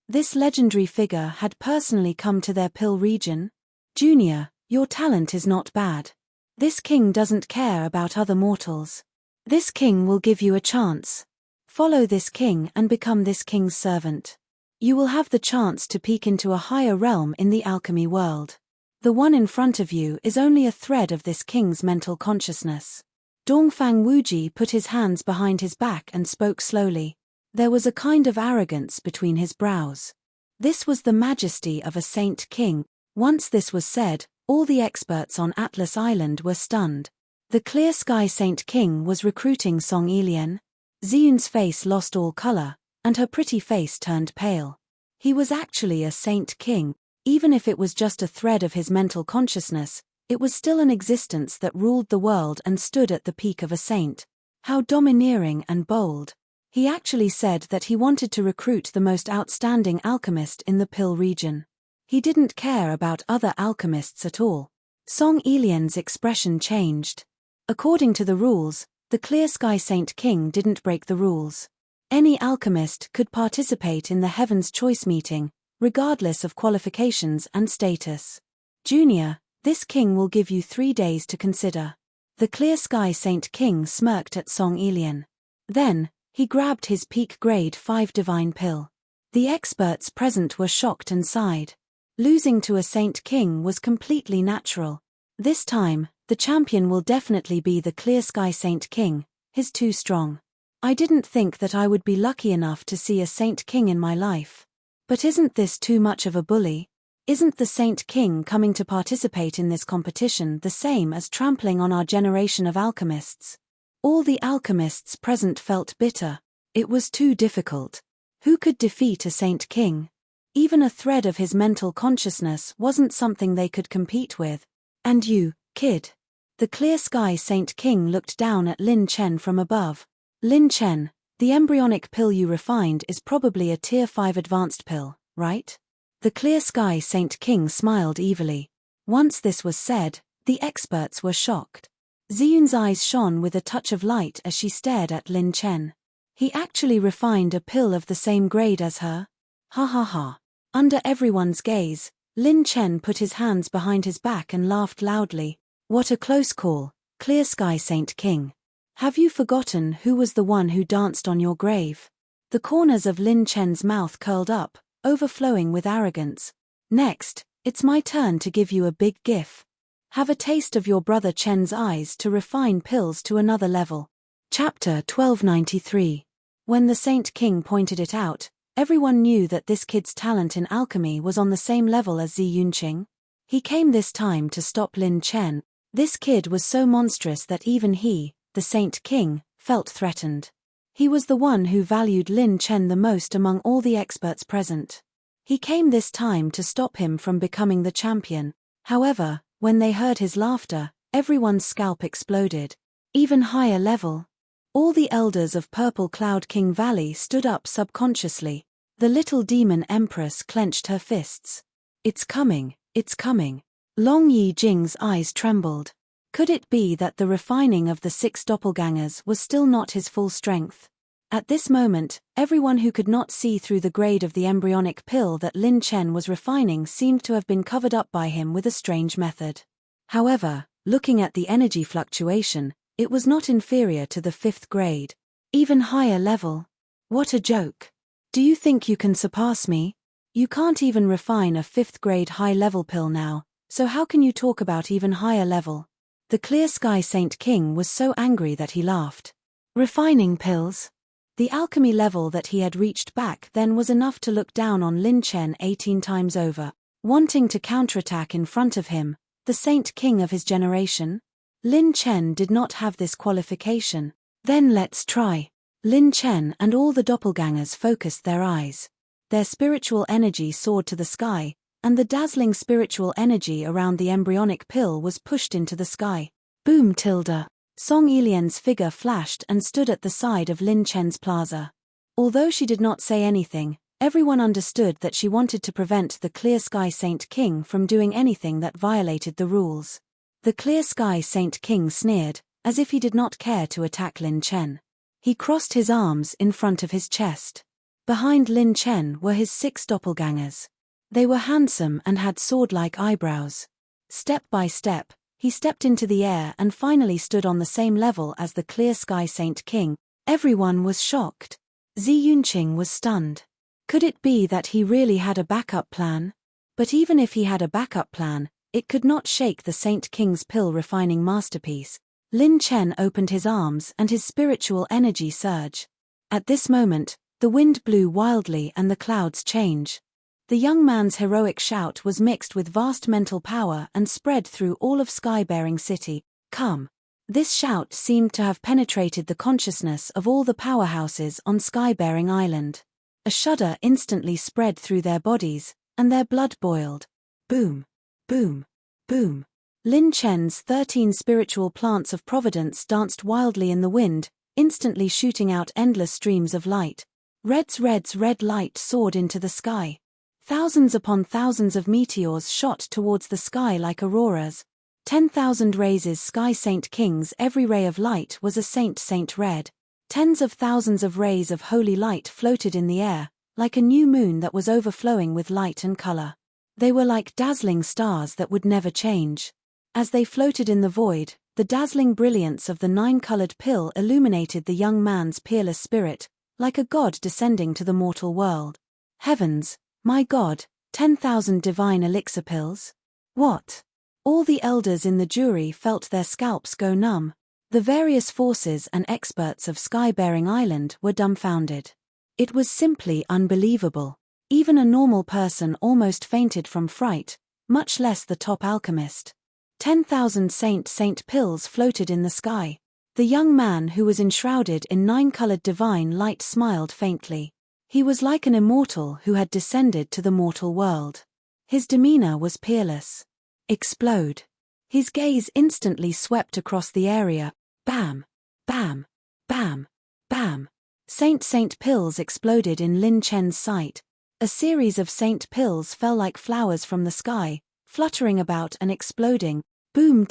This legendary figure had personally come to their Pill region. Junior, your talent is not bad. This king doesn't care about other mortals. This king will give you a chance. Follow this king and become this king's servant. You will have the chance to peek into a higher realm in the alchemy world. The one in front of you is only a thread of this king's mental consciousness. Dongfang Wuji put his hands behind his back and spoke slowly. There was a kind of arrogance between his brows. This was the majesty of a saint king. Once this was said, all the experts on Atlas Island were stunned. The Clear Sky Saint King was recruiting Song Ilian. Ziyun's face lost all color, and her pretty face turned pale. He was actually a saint king. Even if it was just a thread of his mental consciousness, It was still an existence that ruled the world and stood at the peak of a saint. How domineering and bold. He actually said that he wanted to recruit the most outstanding alchemist in the Pill region. He didn't care about other alchemists at all. Song Ilian's expression changed. According to the rules, the Clear Sky Saint King didn't break the rules. Any alchemist could participate in the Heaven's Choice meeting, regardless of qualifications and status. Junior, this king will give you 3 days to consider. The Clear Sky Saint King smirked at Song Ilian. Then, he grabbed his peak grade 5 divine pill. The experts present were shocked and sighed. Losing to a Saint King was completely natural. This time, the champion will definitely be the Clear Sky Saint King. He's too strong. I didn't think that I would be lucky enough to see a Saint King in my life. But isn't this too much of a bully? Isn't the Saint King coming to participate in this competition the same as trampling on our generation of alchemists? All the alchemists present felt bitter. It was too difficult. Who could defeat a Saint King? Even a thread of his mental consciousness wasn't something they could compete with. And you, kid. The Clear Sky Saint King looked down at Lin Chen from above. Lin Chen, the embryonic pill you refined is probably a tier 5 advanced pill, right? The Clear Sky Saint King smiled evilly. Once this was said, the experts were shocked. Ziyun's eyes shone with a touch of light as she stared at Lin Chen. He actually refined a pill of the same grade as her? Ha ha ha. Under everyone's gaze, Lin Chen put his hands behind his back and laughed loudly. What a close call, Clear Sky Saint King. Have you forgotten who was the one who danced on your grave? The corners of Lin Chen's mouth curled up, overflowing with arrogance. Next, it's my turn to give you a big gift. Have a taste of your brother Chen's eyes to refine pills to another level. Chapter 1293. When the Saint King pointed it out, everyone knew that this kid's talent in alchemy was on the same level as Zi Yunqing. He came this time to stop Lin Chen. This kid was so monstrous that even he, the Saint King, felt threatened. He was the one who valued Lin Chen the most among all the experts present. He came this time to stop him from becoming the champion. However, when they heard his laughter, everyone's scalp exploded. Even higher level. All the elders of Purple Cloud King Valley stood up subconsciously. The little demon empress clenched her fists. It's coming, it's coming. Long Yi Jing's eyes trembled. Could it be that the refining of the 6 doppelgangers was still not his full strength? At this moment, everyone who could not see through the grade of the embryonic pill that Lin Chen was refining seemed to have been covered up by him with a strange method. However, looking at the energy fluctuation, it was not inferior to the 5th grade. Even higher level. What a joke. Do you think you can surpass me? You can't even refine a 5th grade high-level pill now, so how can you talk about even higher level? The Clear Sky Saint King was so angry that he laughed. Refining pills? The alchemy level that he had reached back then was enough to look down on Lin Chen 18 times over. Wanting to counterattack in front of him, the Saint King of his generation? Lin Chen did not have this qualification. Then let's try. Lin Chen and all the doppelgangers focused their eyes. Their spiritual energy soared to the sky, and the dazzling spiritual energy around the embryonic pill was pushed into the sky. Boom tilde. Song Ilian's figure flashed and stood at the side of Lin Chen's plaza. Although she did not say anything, everyone understood that she wanted to prevent the Clear Sky Saint King from doing anything that violated the rules. The Clear Sky Saint King sneered, as if he did not care to attack Lin Chen. He crossed his arms in front of his chest. Behind Lin Chen were his 6 doppelgangers. They were handsome and had sword-like eyebrows. Step by step, he stepped into the air and finally stood on the same level as the Clear Sky Saint King. Everyone was shocked. Zi Yunqing was stunned. Could it be that he really had a backup plan? But even if he had a backup plan, it could not shake the Saint King's pill refining masterpiece. Lin Chen opened his arms and his spiritual energy surged. At this moment, the wind blew wildly and the clouds changed. The young man's heroic shout was mixed with vast mental power and spread through all of Skybearing City. Come. This shout seemed to have penetrated the consciousness of all the powerhouses on Skybearing Island. A shudder instantly spread through their bodies, and their blood boiled. Boom. Boom. Boom. Lin Chen's 13 spiritual plants of providence danced wildly in the wind, instantly shooting out endless streams of light. Red light soared into the sky. Thousands upon thousands of meteors shot towards the sky like auroras. 10,000 rays sky saint kings, every ray of light was a saint red. Tens of thousands of rays of holy light floated in the air, like a new moon that was overflowing with light and color. They were like dazzling stars that would never change. As they floated in the void, the dazzling brilliance of the 9-colored pill illuminated the young man's peerless spirit, like a god descending to the mortal world. Heavens, my God, 10,000 divine elixir pills? What? All the elders in the jury felt their scalps go numb. The various forces and experts of Sky-bearing Island were dumbfounded. It was simply unbelievable. Even a normal person almost fainted from fright, much less the top alchemist. 10,000 saint pills floated in the sky. The young man who was enshrouded in 9-colored divine light smiled faintly. He was like an immortal who had descended to the mortal world. His demeanor was peerless. Explode. His gaze instantly swept across the area. Bam! Bam! Bam! Bam! Saint pills exploded in Lin Chen's sight. A series of saint pills fell like flowers from the sky, fluttering about and exploding. Boom!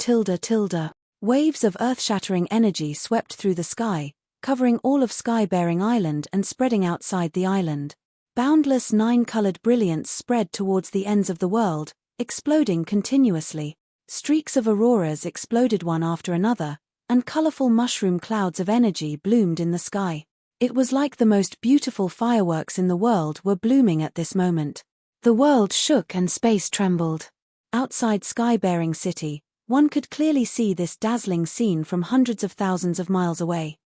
Waves of earth-shattering energy swept through the sky, covering all of Sky-bearing Island and spreading outside the island. Boundless 9-colored brilliance spread towards the ends of the world, exploding continuously. Streaks of auroras exploded one after another, and colorful mushroom clouds of energy bloomed in the sky. It was like the most beautiful fireworks in the world were blooming at this moment. The world shook and space trembled. Outside Sky-bearing City, one could clearly see this dazzling scene from hundreds of thousands of miles away.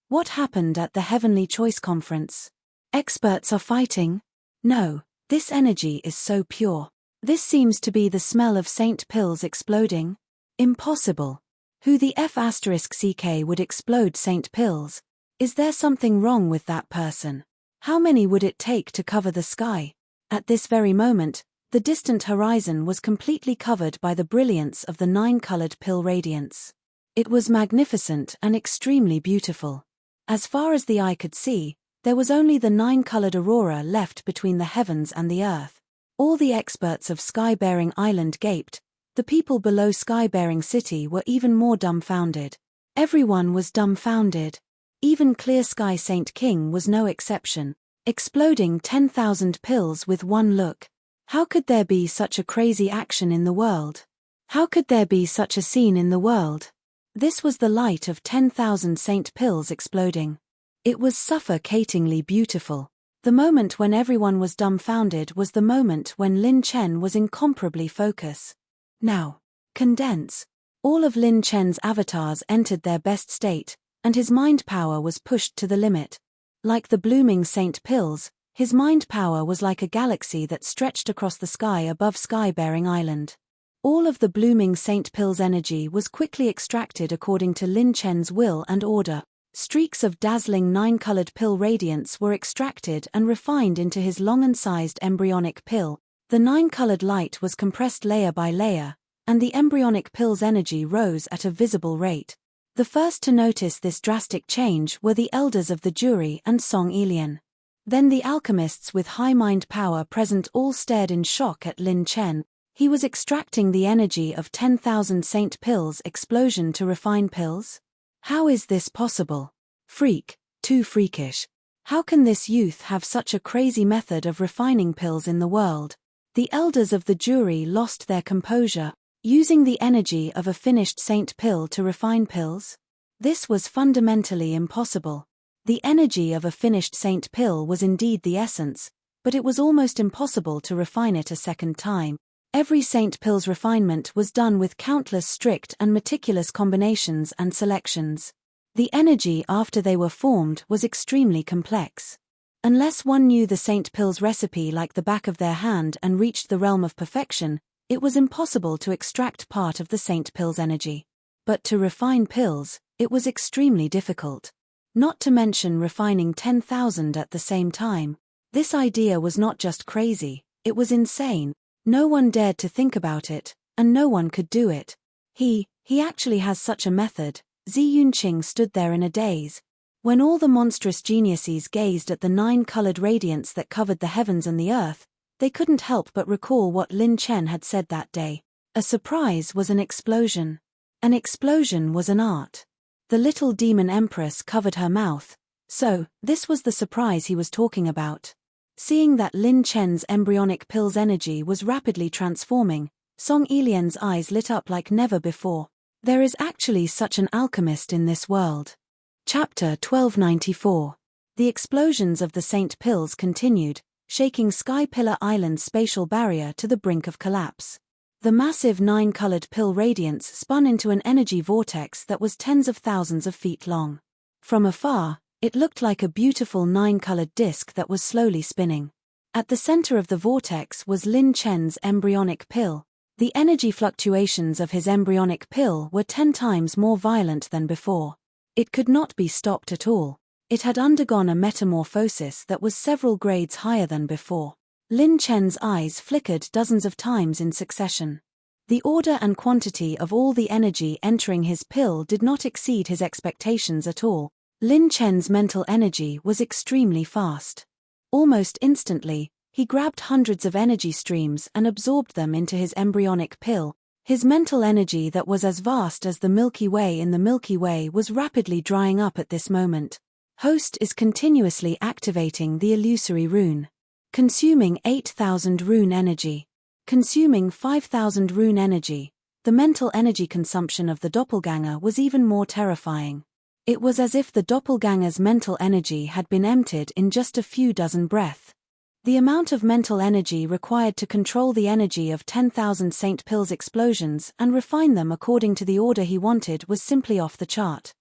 What happened at the Heavenly Choice Conference? Experts are fighting? No, this energy is so pure. This seems to be the smell of saint pills exploding. Impossible. Who the F*CK would explode saint pills? Is there something wrong with that person? How many would it take to cover the sky? At this very moment, the distant horizon was completely covered by the brilliance of the 9-colored pill radiance. It was magnificent and extremely beautiful. As far as the eye could see, there was only the 9-colored aurora left between the heavens and the earth. All the experts of Sky-bearing Island gaped. The people below Sky-bearing City were even more dumbfounded. Everyone was dumbfounded. Even Clear Sky Saint King was no exception, exploding 10,000 pills with one look. How could there be such a crazy action in the world? How could there be such a scene in the world? This was the light of 10,000 saint pills exploding. It was suffocatingly beautiful. The moment when everyone was dumbfounded was the moment when Lin Chen was incomparably focused. Now, condense. All of Lin Chen's avatars entered their best state, and his mind power was pushed to the limit. Like the blooming saint pills, his mind power was like a galaxy that stretched across the sky above Sky-bearing Island. All of the blooming saint pills energy was quickly extracted according to Lin Chen's will and order. Streaks of dazzling 9-colored pill radiance were extracted and refined into his long-incised embryonic pill. The 9-colored light was compressed layer by layer, and the embryonic pill's energy rose at a visible rate. The first to notice this drastic change were the elders of the jury and Song Elian. Then the alchemists with high mind power present all stared in shock at Lin Chen. He was extracting the energy of 10,000 saint pills explosion to refine pills? How is this possible? Freak, too freakish. How can this youth have such a crazy method of refining pills in the world? The elders of the jury lost their composure, using the energy of a finished saint pill to refine pills? This was fundamentally impossible. The energy of a finished saint pill was indeed the essence, but it was almost impossible to refine it a second time. Every saint pill's refinement was done with countless strict and meticulous combinations and selections. The energy after they were formed was extremely complex. Unless one knew the saint pill's recipe like the back of their hand and reached the realm of perfection, it was impossible to extract part of the saint pill's energy. But to refine pills, it was extremely difficult. Not to mention refining 10,000 at the same time. This idea was not just crazy, it was insane. No one dared to think about it, and no one could do it. He actually has such a method. Zhi Yunqing stood there in a daze. When all the monstrous geniuses gazed at the 9-colored radiance that covered the heavens and the earth, they couldn't help but recall what Lin Chen had said that day. A surprise was an explosion. An explosion was an art. The little demon empress covered her mouth. So, this was the surprise he was talking about. Seeing that Lin Chen's embryonic pill's energy was rapidly transforming, Song Yilian's eyes lit up like never before. There is actually such an alchemist in this world. Chapter 1294. The explosions of the Saint Pills continued, shaking Sky Pillar Island's spatial barrier to the brink of collapse. The massive 9-colored pill radiance spun into an energy vortex that was tens of thousands of feet long. From afar, it looked like a beautiful 9-colored disk that was slowly spinning. At the center of the vortex was Lin Chen's embryonic pill. The energy fluctuations of his embryonic pill were 10 times more violent than before. It could not be stopped at all. It had undergone a metamorphosis that was several grades higher than before. Lin Chen's eyes flickered dozens of times in succession. The order and quantity of all the energy entering his pill did not exceed his expectations at all. Lin Chen's mental energy was extremely fast. Almost instantly, he grabbed hundreds of energy streams and absorbed them into his embryonic pill. His mental energy that was as vast as the Milky Way in the Milky Way was rapidly drying up at this moment. Host is continuously activating the illusory rune. Consuming 8,000 rune energy. Consuming 5,000 rune energy. The mental energy consumption of the doppelganger was even more terrifying. It was as if the doppelganger's mental energy had been emptied in just a few dozen breaths. The amount of mental energy required to control the energy of 10,000 Saint Pills explosions and refine them according to the order he wanted was simply off the chart.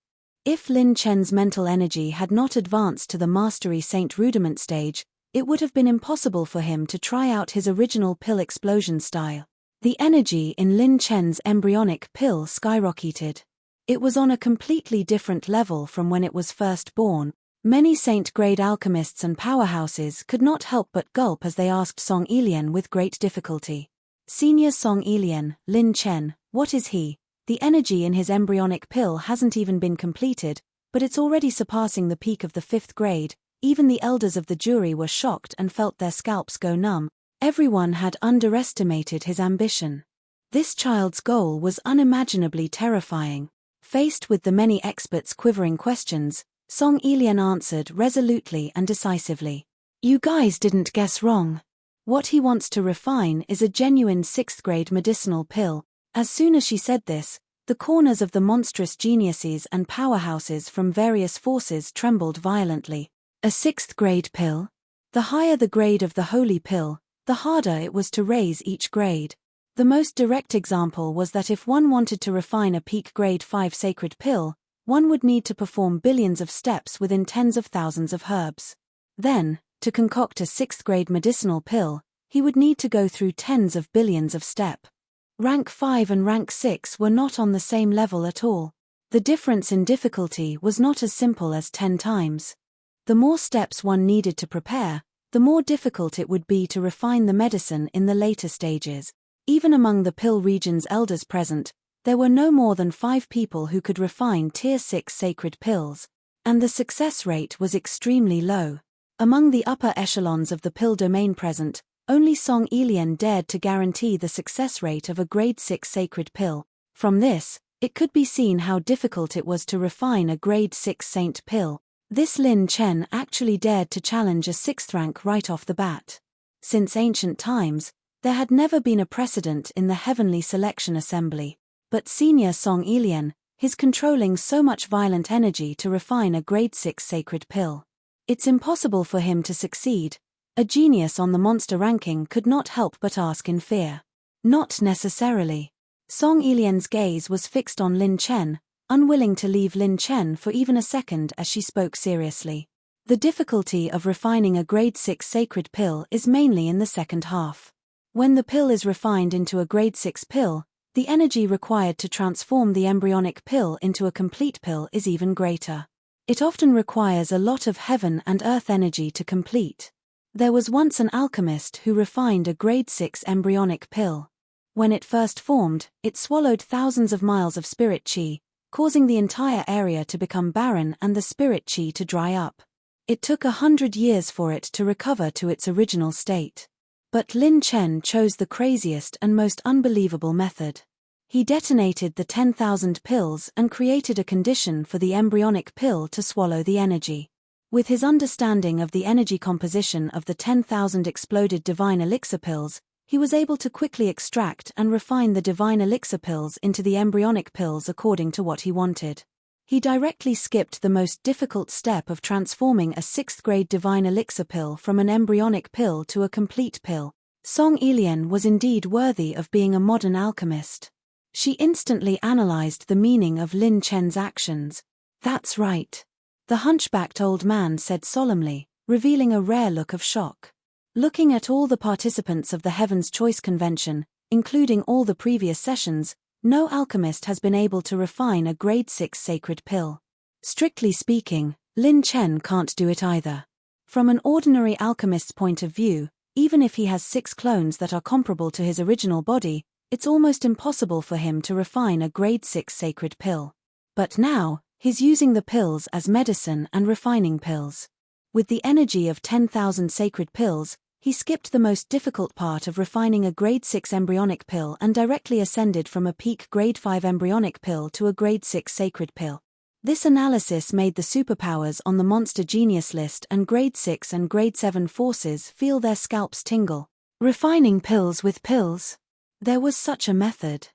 If Lin Chen's mental energy had not advanced to the Mastery Saint Rudiment stage, it would have been impossible for him to try out his original pill explosion style. The energy in Lin Chen's embryonic pill skyrocketed. It was on a completely different level from when it was first born. Many Saint-grade alchemists and powerhouses could not help but gulp as they asked Song Yilian with great difficulty. Senior Song Yilian, Lin Chen, what is he? The energy in his embryonic pill hasn't even been completed, but it's already surpassing the peak of the 5th grade. Even the elders of the jury were shocked and felt their scalps go numb. Everyone had underestimated his ambition. This child's goal was unimaginably terrifying. Faced with the many experts' quivering questions, Song Yilian answered resolutely and decisively. You guys didn't guess wrong. What he wants to refine is a genuine 6th-grade medicinal pill. As soon as she said this, the corners of the monstrous geniuses and powerhouses from various forces trembled violently. A 6th-grade pill? The higher the grade of the holy pill, the harder it was to raise each grade. The most direct example was that if one wanted to refine a peak grade 5 sacred pill, one would need to perform billions of steps within tens of thousands of herbs. Then, to concoct a 6th-grade medicinal pill, he would need to go through tens of billions of steps. Rank 5 and rank 6 were not on the same level at all. The difference in difficulty was not as simple as 10 times. The more steps one needed to prepare, the more difficult it would be to refine the medicine in the later stages. Even among the pill region's elders present, there were no more than 5 people who could refine Tier 6 sacred pills, and the success rate was extremely low. Among the upper echelons of the pill domain present, only Song Yilian dared to guarantee the success rate of a grade 6 sacred pill. From this, it could be seen how difficult it was to refine a grade 6 saint pill. This Lin Chen actually dared to challenge a 6th rank right off the bat. Since ancient times, there had never been a precedent in the Heavenly Selection Assembly. But senior Song Yilian, he's controlling so much violent energy to refine a grade 6 sacred pill. It's impossible for him to succeed. A genius on the monster ranking could not help but ask in fear. Not necessarily. Song Yilian's gaze was fixed on Lin Chen, unwilling to leave Lin Chen for even a second as she spoke seriously. The difficulty of refining a grade 6 sacred pill is mainly in the second half. When the pill is refined into a grade 6 pill, the energy required to transform the embryonic pill into a complete pill is even greater. It often requires a lot of heaven and earth energy to complete. There was once an alchemist who refined a grade 6 embryonic pill. When it first formed, it swallowed thousands of miles of spirit chi, causing the entire area to become barren and the spirit chi to dry up. It took 100 years for it to recover to its original state. But Lin Chen chose the craziest and most unbelievable method. He detonated the 10,000 pills and created a condition for the embryonic pill to swallow the energy. With his understanding of the energy composition of the 10,000 exploded divine elixir pills, he was able to quickly extract and refine the divine elixir pills into the embryonic pills according to what he wanted. He directly skipped the most difficult step of transforming a 6th-grade divine elixir pill from an embryonic pill to a complete pill. Song Elian was indeed worthy of being a modern alchemist. She instantly analyzed the meaning of Lin Chen's actions. "That's right," the hunchbacked old man said solemnly, revealing a rare look of shock. Looking at all the participants of the Heaven's Choice Convention, including all the previous sessions, no alchemist has been able to refine a grade 6 sacred pill. Strictly speaking, Lin Chen can't do it either. From an ordinary alchemist's point of view, even if he has 6 clones that are comparable to his original body, it's almost impossible for him to refine a grade 6 sacred pill. But now, he's using the pills as medicine and refining pills. With the energy of 10,000 sacred pills, he skipped the most difficult part of refining a grade 6 embryonic pill and directly ascended from a peak grade 5 embryonic pill to a grade 6 sacred pill. This analysis made the superpowers on the monster genius list and grade 6 and grade 7 forces feel their scalps tingle. Refining pills with pills? There was such a method.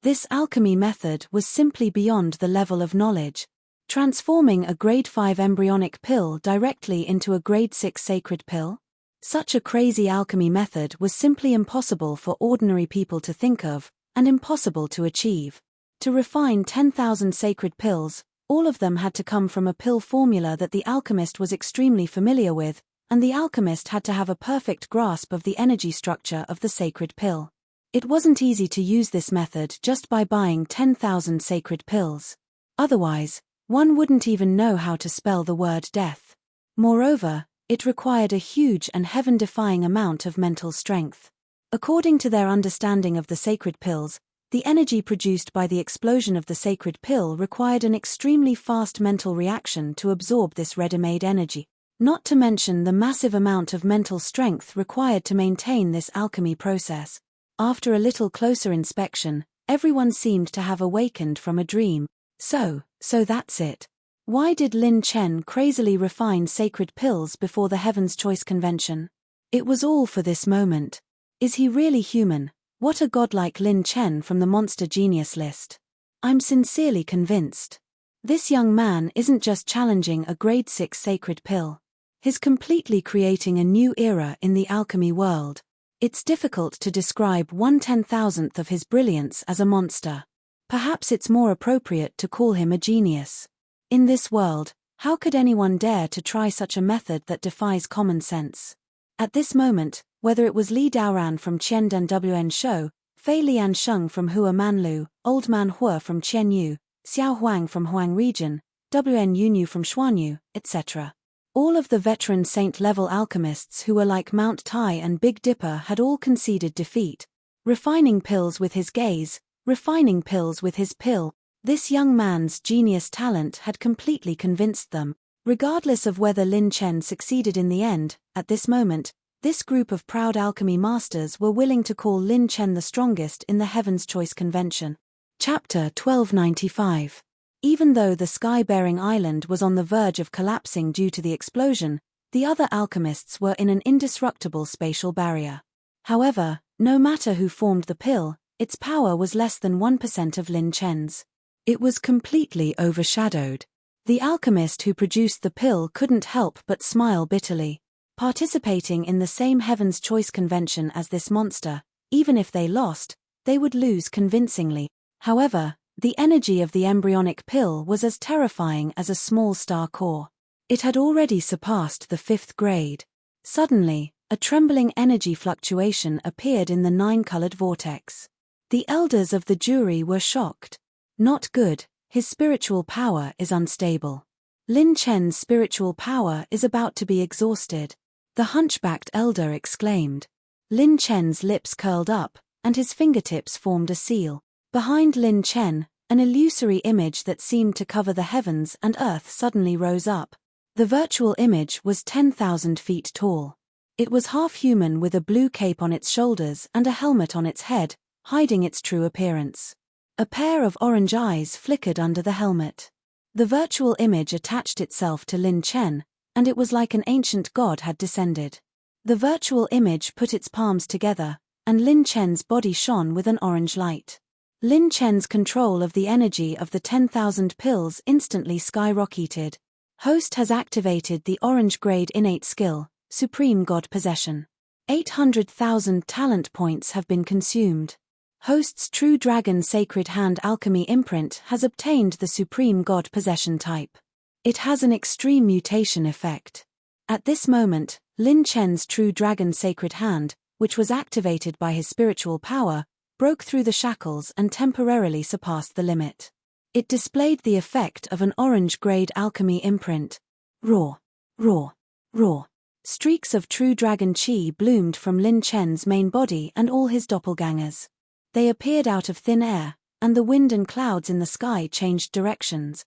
This alchemy method was simply beyond the level of knowledge. Transforming a grade 5 embryonic pill directly into a grade 6 sacred pill? Such a crazy alchemy method was simply impossible for ordinary people to think of, and impossible to achieve. To refine 10,000 sacred pills, all of them had to come from a pill formula that the alchemist was extremely familiar with, and the alchemist had to have a perfect grasp of the energy structure of the sacred pill. It wasn't easy to use this method just by buying 10,000 sacred pills. Otherwise, one wouldn't even know how to spell the word death. Moreover, it required a huge and heaven-defying amount of mental strength. According to their understanding of the sacred pills, the energy produced by the explosion of the sacred pill required an extremely fast mental reaction to absorb this ready-made energy, not to mention the massive amount of mental strength required to maintain this alchemy process. After a little closer inspection, everyone seemed to have awakened from a dream. So that's it. Why did Lin Chen crazily refine sacred pills before the Heaven's Choice Convention? It was all for this moment. Is he really human? What a godlike Lin Chen from the monster genius list. I'm sincerely convinced. This young man isn't just challenging a grade 6 sacred pill. He's completely creating a new era in the alchemy world. It's difficult to describe 1/10,000th of his brilliance as a monster. Perhaps it's more appropriate to call him a genius. In this world, how could anyone dare to try such a method that defies common sense? At this moment, whether it was Li Daoran from Qiandan Wn Shou, Fei Liansheng from Hua Manlu, Old Man Hua from Qianyu, Xiao Huang from Huang Region, Wn Yunyu from Xuanyu, etc. All of the veteran saint-level alchemists who were like Mount Tai and Big Dipper had all conceded defeat. Refining pills with his gaze, refining pills with his pill, this young man's genius talent had completely convinced them. Regardless of whether Lin Chen succeeded in the end, at this moment, this group of proud alchemy masters were willing to call Lin Chen the strongest in the Heaven's Choice Convention. Chapter 1295. Even though the sky-bearing island was on the verge of collapsing due to the explosion, the other alchemists were in an indestructible spatial barrier. However, no matter who formed the pill, its power was less than 1% of Lin Chen's. It was completely overshadowed. The alchemist who produced the pill couldn't help but smile bitterly. Participating in the same Heaven's Choice Convention as this monster, even if they lost, they would lose convincingly. However, the energy of the embryonic pill was as terrifying as a small star core. It had already surpassed the 5th grade. Suddenly, a trembling energy fluctuation appeared in the 9-colored vortex. The elders of the jury were shocked. Not good, his spiritual power is unstable. Lin Chen's spiritual power is about to be exhausted. The hunchbacked elder exclaimed. Lin Chen's lips curled up, and his fingertips formed a seal. Behind Lin Chen, an illusory image that seemed to cover the heavens and earth suddenly rose up. The virtual image was 10,000 feet tall. It was half-human with a blue cape on its shoulders and a helmet on its head, hiding its true appearance. A pair of orange eyes flickered under the helmet. The virtual image attached itself to Lin Chen, and it was like an ancient god had descended. The virtual image put its palms together, and Lin Chen's body shone with an orange light. Lin Chen's control of the energy of the 10,000 pills instantly skyrocketed. Host has activated the orange grade innate skill, Supreme God Possession. 800,000 talent points have been consumed. Host's True Dragon Sacred Hand Alchemy imprint has obtained the Supreme God Possession type. It has an extreme mutation effect. At this moment, Lin Chen's True Dragon Sacred Hand, which was activated by his spiritual power, broke through the shackles and temporarily surpassed the limit. It displayed the effect of an orange-grade alchemy imprint. Roar, roar, roar. Streaks of true dragon chi bloomed from Lin Chen's main body and all his doppelgangers. They appeared out of thin air, and the wind and clouds in the sky changed directions.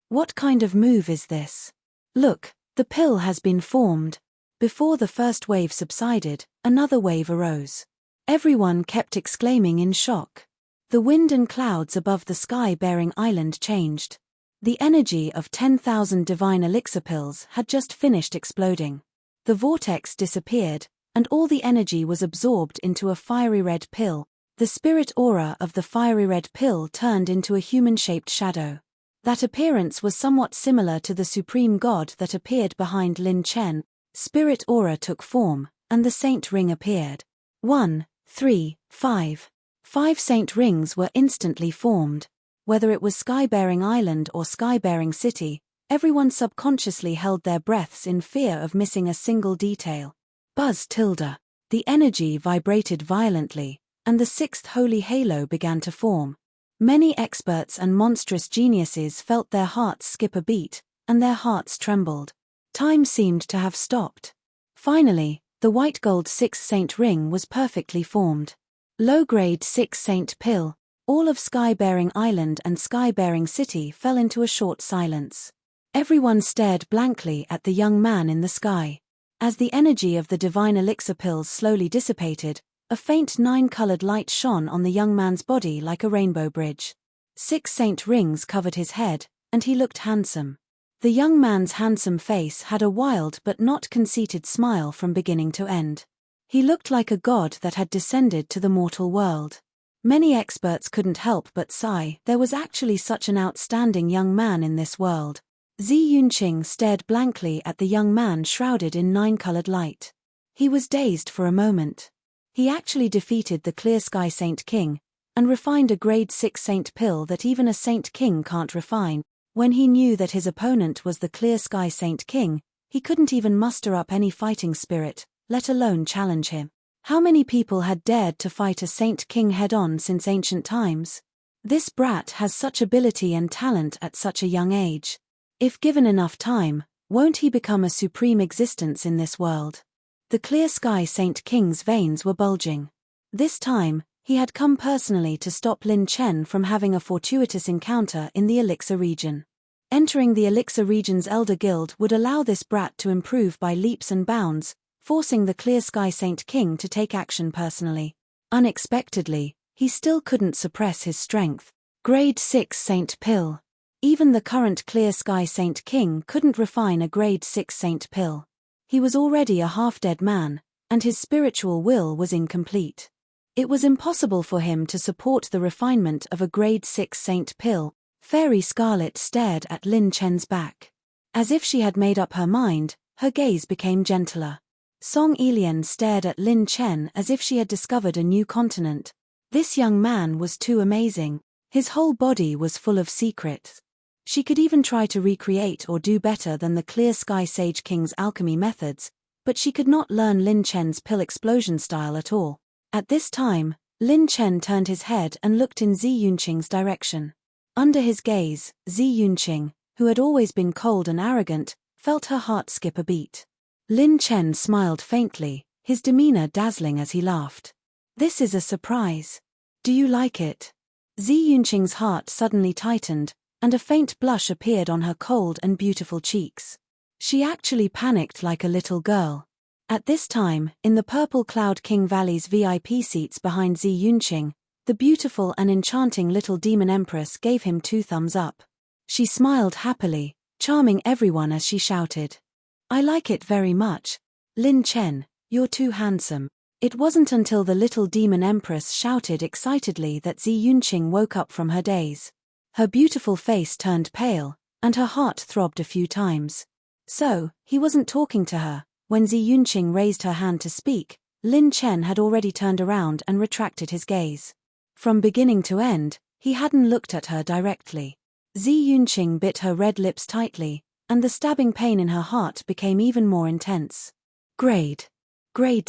What kind of move is this? Look, the pill has been formed. Before the first wave subsided, another wave arose. Everyone kept exclaiming in shock. The wind and clouds above the sky-bearing island changed. The energy of 10,000 divine elixir pills had just finished exploding. The vortex disappeared, and all the energy was absorbed into a fiery red pill. The spirit aura of the fiery red pill turned into a human-shaped shadow. That appearance was somewhat similar to the supreme god that appeared behind Lin Chen. Spirit aura took form, and the saint ring appeared. 1, 3, 5. 5 saint rings were instantly formed. Whether it was Skybearing Island or Skybearing City, everyone subconsciously held their breaths in fear of missing a single detail. Buzz tilde. The energy vibrated violently, and the 6th holy halo began to form. Many experts and monstrous geniuses felt their hearts skip a beat, and their hearts trembled. Time seemed to have stopped. Finally, the white gold 6 saint ring was perfectly formed. Low-grade 6 saint pill. All of Skybearing Island and Skybearing City fell into a short silence. Everyone stared blankly at the young man in the sky. As the energy of the divine elixir pills slowly dissipated, a faint 9-colored light shone on the young man's body like a rainbow bridge. 6 saint rings covered his head, and he looked handsome. The young man's handsome face had a wild but not conceited smile from beginning to end. He looked like a god that had descended to the mortal world. Many experts couldn't help but sigh. There was actually such an outstanding young man in this world. Zi Yunqing stared blankly at the young man shrouded in 9-colored light. He was dazed for a moment. He actually defeated the Clear Sky Saint King, and refined a grade 6 saint pill that even a Saint King can't refine. When he knew that his opponent was the Clear Sky Saint King, he couldn't even muster up any fighting spirit, let alone challenge him. How many people had dared to fight a Saint King head-on since ancient times? This brat has such ability and talent at such a young age. If given enough time, won't he become a supreme existence in this world? The Clear Sky Saint King's veins were bulging. This time, he had come personally to stop Lin Chen from having a fortuitous encounter in the Elixir region. Entering the Elixir region's Elder Guild would allow this brat to improve by leaps and bounds, forcing the Clear Sky Saint King to take action personally. Unexpectedly, he still couldn't suppress his strength. Grade 6 Saint Pill. Even the current Clear Sky Saint King couldn't refine a Grade 6 Saint Pill. He was already a half-dead man, and his spiritual will was incomplete. It was impossible for him to support the refinement of a Grade 6 Saint Pill. Fairy Scarlet stared at Lin Chen's back. As if she had made up her mind, her gaze became gentler. Song Elian stared at Lin Chen as if she had discovered a new continent. This young man was too amazing. His whole body was full of secrets. She could even try to recreate or do better than the Clear Sky Sage King's alchemy methods, but she could not learn Lin Chen's pill explosion style at all. At this time, Lin Chen turned his head and looked in Zi Yunqing's direction. Under his gaze, Zi Yunqing, who had always been cold and arrogant, felt her heart skip a beat. Lin Chen smiled faintly, his demeanor dazzling as he laughed. This is a surprise. Do you like it? Zi Yunqing's heart suddenly tightened, and a faint blush appeared on her cold and beautiful cheeks. She actually panicked like a little girl. At this time, in the purple Cloud King Valley's VIP seats behind Zi Yunqing, the beautiful and enchanting little demon empress gave him 2 thumbs up. She smiled happily, charming everyone as she shouted, "I like it very much. Lin Chen, you're too handsome." It wasn't until the little demon empress shouted excitedly that Zi Yunqing woke up from her daze. Her beautiful face turned pale, and her heart throbbed a few times. So, he wasn't talking to her. When Zi Yunqing raised her hand to speak, Lin Chen had already turned around and retracted his gaze. From beginning to end, he hadn't looked at her directly. Zi Yunqing bit her red lips tightly, and the stabbing pain in her heart became even more intense. Grade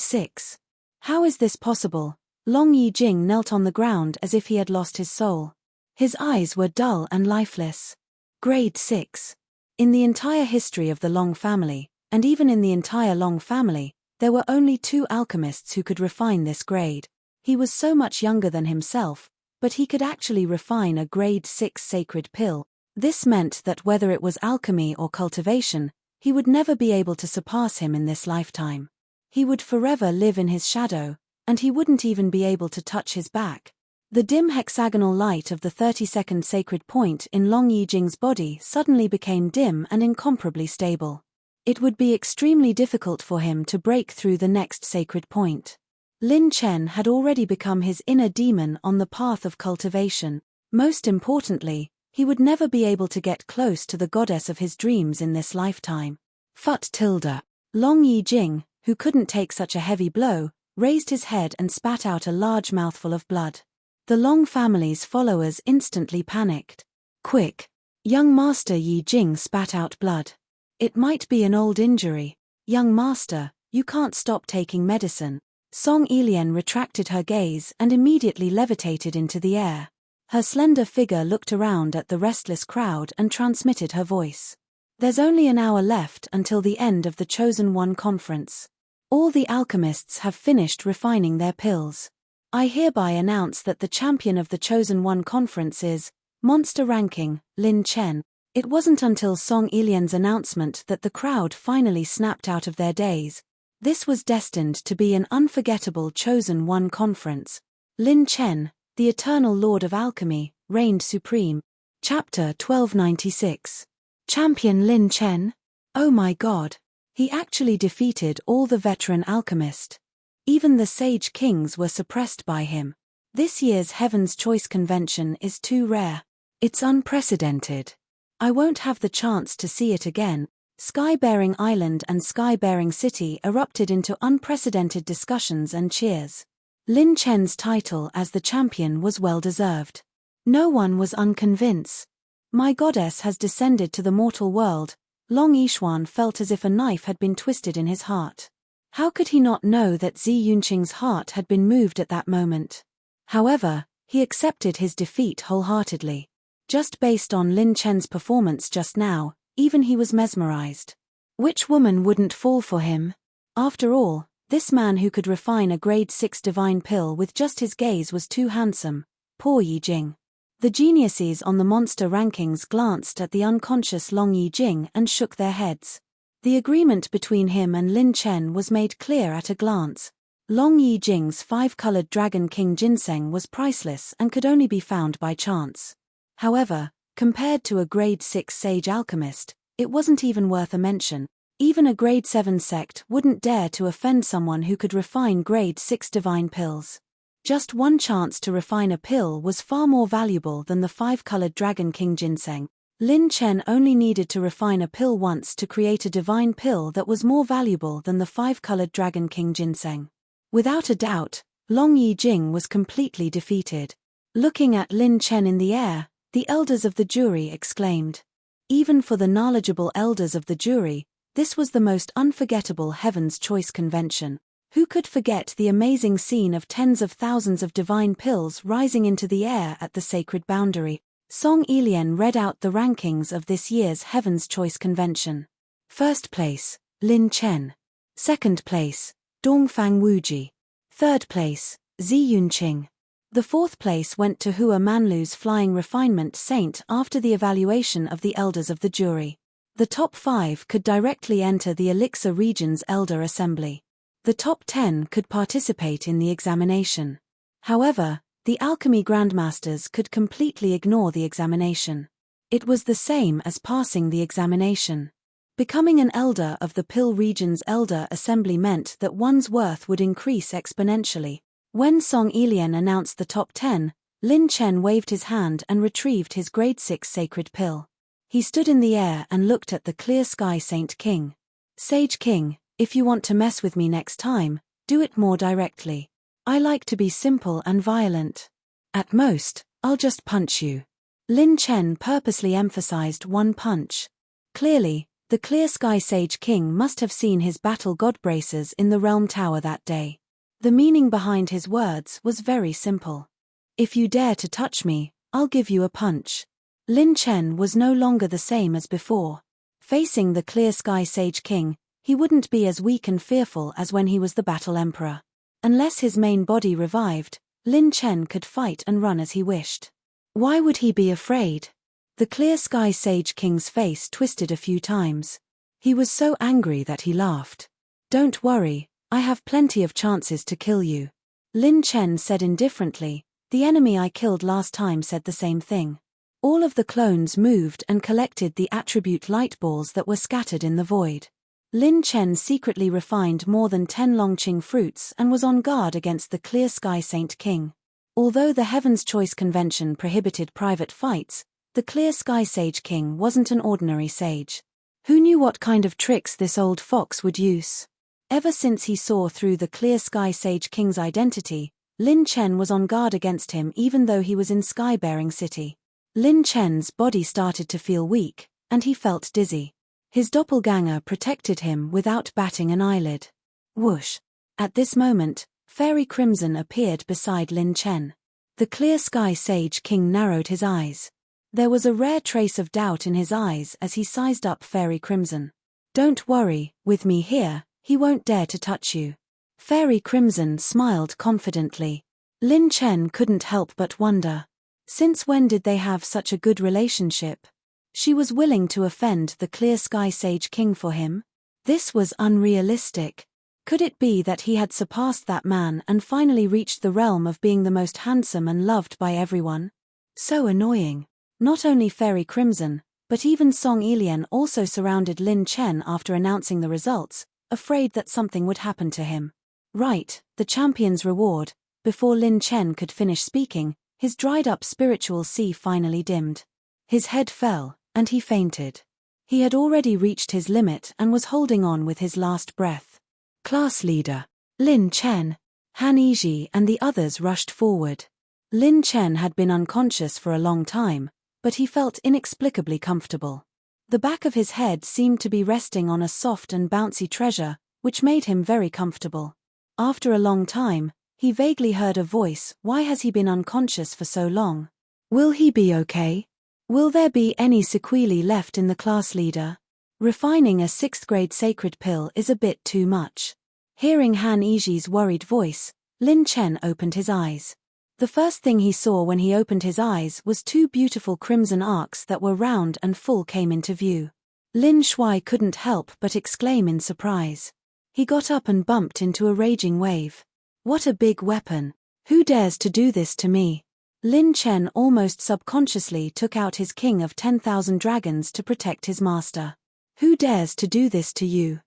6. How is this possible? Long Yijing knelt on the ground as if he had lost his soul. His eyes were dull and lifeless. Grade 6. In the entire history of the Long family, and even in the entire Long family, there were only 2 alchemists who could refine this grade. He was so much younger than himself, but he could actually refine a grade 6 sacred pill. This meant that whether it was alchemy or cultivation, he would never be able to surpass him in this lifetime. He would forever live in his shadow, and he wouldn't even be able to touch his back. The dim hexagonal light of the 32nd sacred point in Long Yijing's body suddenly became dim and incomparably stable. It would be extremely difficult for him to break through the next sacred point. Lin Chen had already become his inner demon on the path of cultivation. Most importantly, he would never be able to get close to the goddess of his dreams in this lifetime. Phut tilde. Long Yijing, who couldn't take such a heavy blow, raised his head and spat out a large mouthful of blood. The Long family's followers instantly panicked. "Quick! Young Master Yijing spat out blood. It might be an old injury. Young Master, you can't stop taking medicine." Song Elian retracted her gaze and immediately levitated into the air. Her slender figure looked around at the restless crowd and transmitted her voice. "There's only an hour left until the end of the Chosen One conference. All the alchemists have finished refining their pills. I hereby announce that the champion of the Chosen One conference is Monster Ranking, Lin Chen." It wasn't until Song Elian's announcement that the crowd finally snapped out of their daze. This was destined to be an unforgettable Chosen One conference. Lin Chen, the eternal Lord of Alchemy, reigned supreme. Chapter 1296. Champion Lin Chen? Oh my god. He actually defeated all the veteran alchemists. Even the Sage Kings were suppressed by him. This year's Heaven's Choice Convention is too rare. It's unprecedented. I won't have the chance to see it again. Sky-bearing Island and Sky-bearing City erupted into unprecedented discussions and cheers. Lin Chen's title as the champion was well-deserved. No one was unconvinced. My goddess has descended to the mortal world. Long Yishuan felt as if a knife had been twisted in his heart. How could he not know that Zi Yunqing's heart had been moved at that moment? However, he accepted his defeat wholeheartedly. Just based on Lin Chen's performance just now, even he was mesmerized. Which woman wouldn't fall for him? After all, this man who could refine a grade 6 divine pill with just his gaze was too handsome. Poor Yijing. The geniuses on the monster rankings glanced at the unconscious Long Yijing and shook their heads. The agreement between him and Lin Chen was made clear at a glance. Long Yijing's 5-colored Dragon King ginseng was priceless and could only be found by chance. However, compared to a grade 6 sage alchemist, it wasn't even worth a mention. Even a grade 7 sect wouldn't dare to offend someone who could refine grade 6 divine pills. Just one chance to refine a pill was far more valuable than the 5-colored Dragon King ginseng. Lin Chen only needed to refine a pill once to create a divine pill that was more valuable than the 5-colored Dragon King ginseng. Without a doubt, Long Yijing was completely defeated. Looking at Lin Chen in the air, the elders of the jury exclaimed. Even for the knowledgeable elders of the jury, this was the most unforgettable Heaven's Choice Convention. Who could forget the amazing scene of tens of thousands of divine pills rising into the air at the sacred boundary? Song Elian read out the rankings of this year's Heaven's Choice Convention. First place, Lin Chen. Second place, Dongfang Wuji. Third place, Ziyunqing. The fourth place went to Hua Manlu's Flying Refinement Saint after the evaluation of the elders of the jury. The top 5 could directly enter the Elixir Region's Elder Assembly. The top 10 could participate in the examination. However, the Alchemy Grandmasters could completely ignore the examination. It was the same as passing the examination. Becoming an Elder of the Pil Region's Elder Assembly meant that one's worth would increase exponentially. When Song Elian announced the top 10, Lin Chen waved his hand and retrieved his grade 6 sacred pill. He stood in the air and looked at the clear sky Saint King. Sage King, if you want to mess with me next time, do it more directly. I like to be simple and violent. At most, I'll just punch you. Lin Chen purposely emphasized one punch. Clearly, the clear sky Sage King must have seen his battle god braces in the Realm Tower that day. The meaning behind his words was very simple. If you dare to touch me, I'll give you a punch. Lin Chen was no longer the same as before. Facing the clear sky Sage King, he wouldn't be as weak and fearful as when he was the Battle Emperor. Unless his main body revived, Lin Chen could fight and run as he wished. Why would he be afraid? The clear sky Sage King's face twisted a few times. He was so angry that he laughed. Don't worry, I have plenty of chances to kill you. Lin Chen said indifferently. The enemy I killed last time said the same thing. All of the clones moved and collected the attribute light balls that were scattered in the void. Lin Chen secretly refined more than 10 Longqing fruits and was on guard against the clear sky Saint King. Although the Heaven's Choice Convention prohibited private fights, the clear sky Sage King wasn't an ordinary sage. Who knew what kind of tricks this old fox would use? Ever since he saw through the clear sky Sage King's identity, Lin Chen was on guard against him even though he was in Skybearing City. Lin Chen's body started to feel weak, and he felt dizzy. His doppelganger protected him without batting an eyelid. Whoosh! At this moment, Fairy Crimson appeared beside Lin Chen. The clear sky Sage King narrowed his eyes. There was a rare trace of doubt in his eyes as he sized up Fairy Crimson. Don't worry, with me here, he won't dare to touch you. Fairy Crimson smiled confidently. Lin Chen couldn't help but wonder. Since when did they have such a good relationship? She was willing to offend the clear sky Sage King for him? This was unrealistic. Could it be that he had surpassed that man and finally reached the realm of being the most handsome and loved by everyone? So annoying. Not only Fairy Crimson, but even Song Elian also surrounded Lin Chen after announcing the results, afraid that something would happen to him. Right, the champion's reward. Before Lin Chen could finish speaking, his dried-up spiritual sea finally dimmed. His head fell, and he fainted. He had already reached his limit and was holding on with his last breath. Class leader, Lin Chen, Han Yizhi and the others rushed forward. Lin Chen had been unconscious for a long time, but he felt inexplicably comfortable. The back of his head seemed to be resting on a soft and bouncy treasure, which made him very comfortable. After a long time, he vaguely heard a voice. Why has he been unconscious for so long? Will he be okay? Will there be any sequelae left in the class leader? Refining a 6th grade sacred pill is a bit too much. Hearing Han Yizhi's worried voice, Lin Chen opened his eyes. The first thing he saw when he opened his eyes was 2 beautiful crimson arcs that were round and full came into view. Lin Shuai couldn't help but exclaim in surprise. He got up and bumped into a raging wave. What a big weapon! Who dares to do this to me? Lin Chen almost subconsciously took out his king of 10,000 dragons to protect his master. Who dares to do this to you?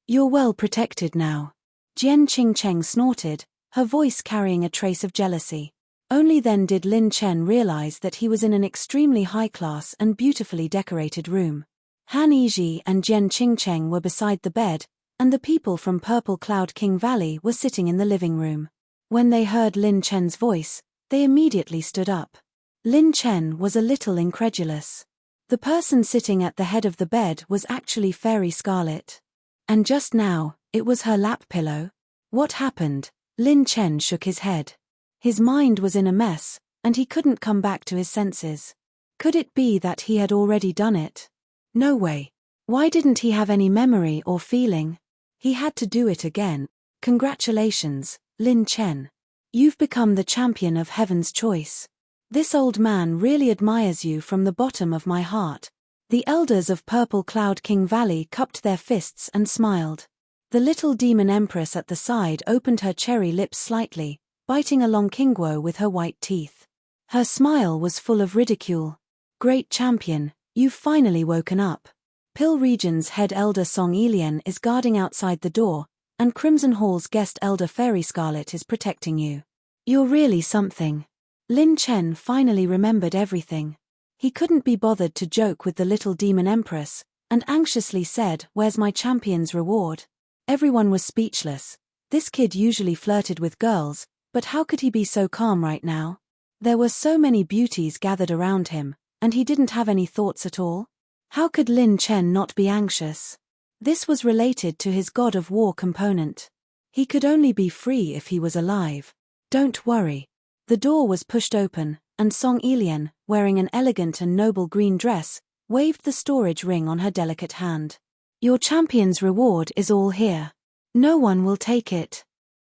You're well protected now. Jian Qingcheng snorted, her voice carrying a trace of jealousy. Only then did Lin Chen realize that he was in an extremely high-class and beautifully decorated room. Han Yizhi and Jian Qingcheng were beside the bed, and the people from Purple Cloud King Valley were sitting in the living room. When they heard Lin Chen's voice, they immediately stood up. Lin Chen was a little incredulous. The person sitting at the head of the bed was actually Fairy Scarlet. And just now, it was her lap pillow. What happened? Lin Chen shook his head. His mind was in a mess, and he couldn't come back to his senses. Could it be that he had already done it? No way. Why didn't he have any memory or feeling? He had to do it again. Congratulations, Lin Chen. You've become the champion of heaven's choice. This old man really admires you from the bottom of my heart. The elders of Purple Cloud King Valley cupped their fists and smiled. The little demon empress at the side opened her cherry lips slightly, biting a long kingwo with her white teeth. Her smile was full of ridicule. Great champion, you've finally woken up. Pill Region's head elder Song Elian is guarding outside the door, and Crimson Hall's guest elder Fairy Scarlet is protecting you. You're really something. Lin Chen finally remembered everything. He couldn't be bothered to joke with the little demon empress, and anxiously said, "Where's my champion's reward?" Everyone was speechless. This kid usually flirted with girls, but how could he be so calm right now? There were so many beauties gathered around him, and he didn't have any thoughts at all. How could Lin Chen not be anxious? This was related to his god of war component. He could only be free if he was alive. Don't worry. The door was pushed open, and Song Elian, wearing an elegant and noble green dress, waved the storage ring on her delicate hand. Your champion's reward is all here. No one will take it.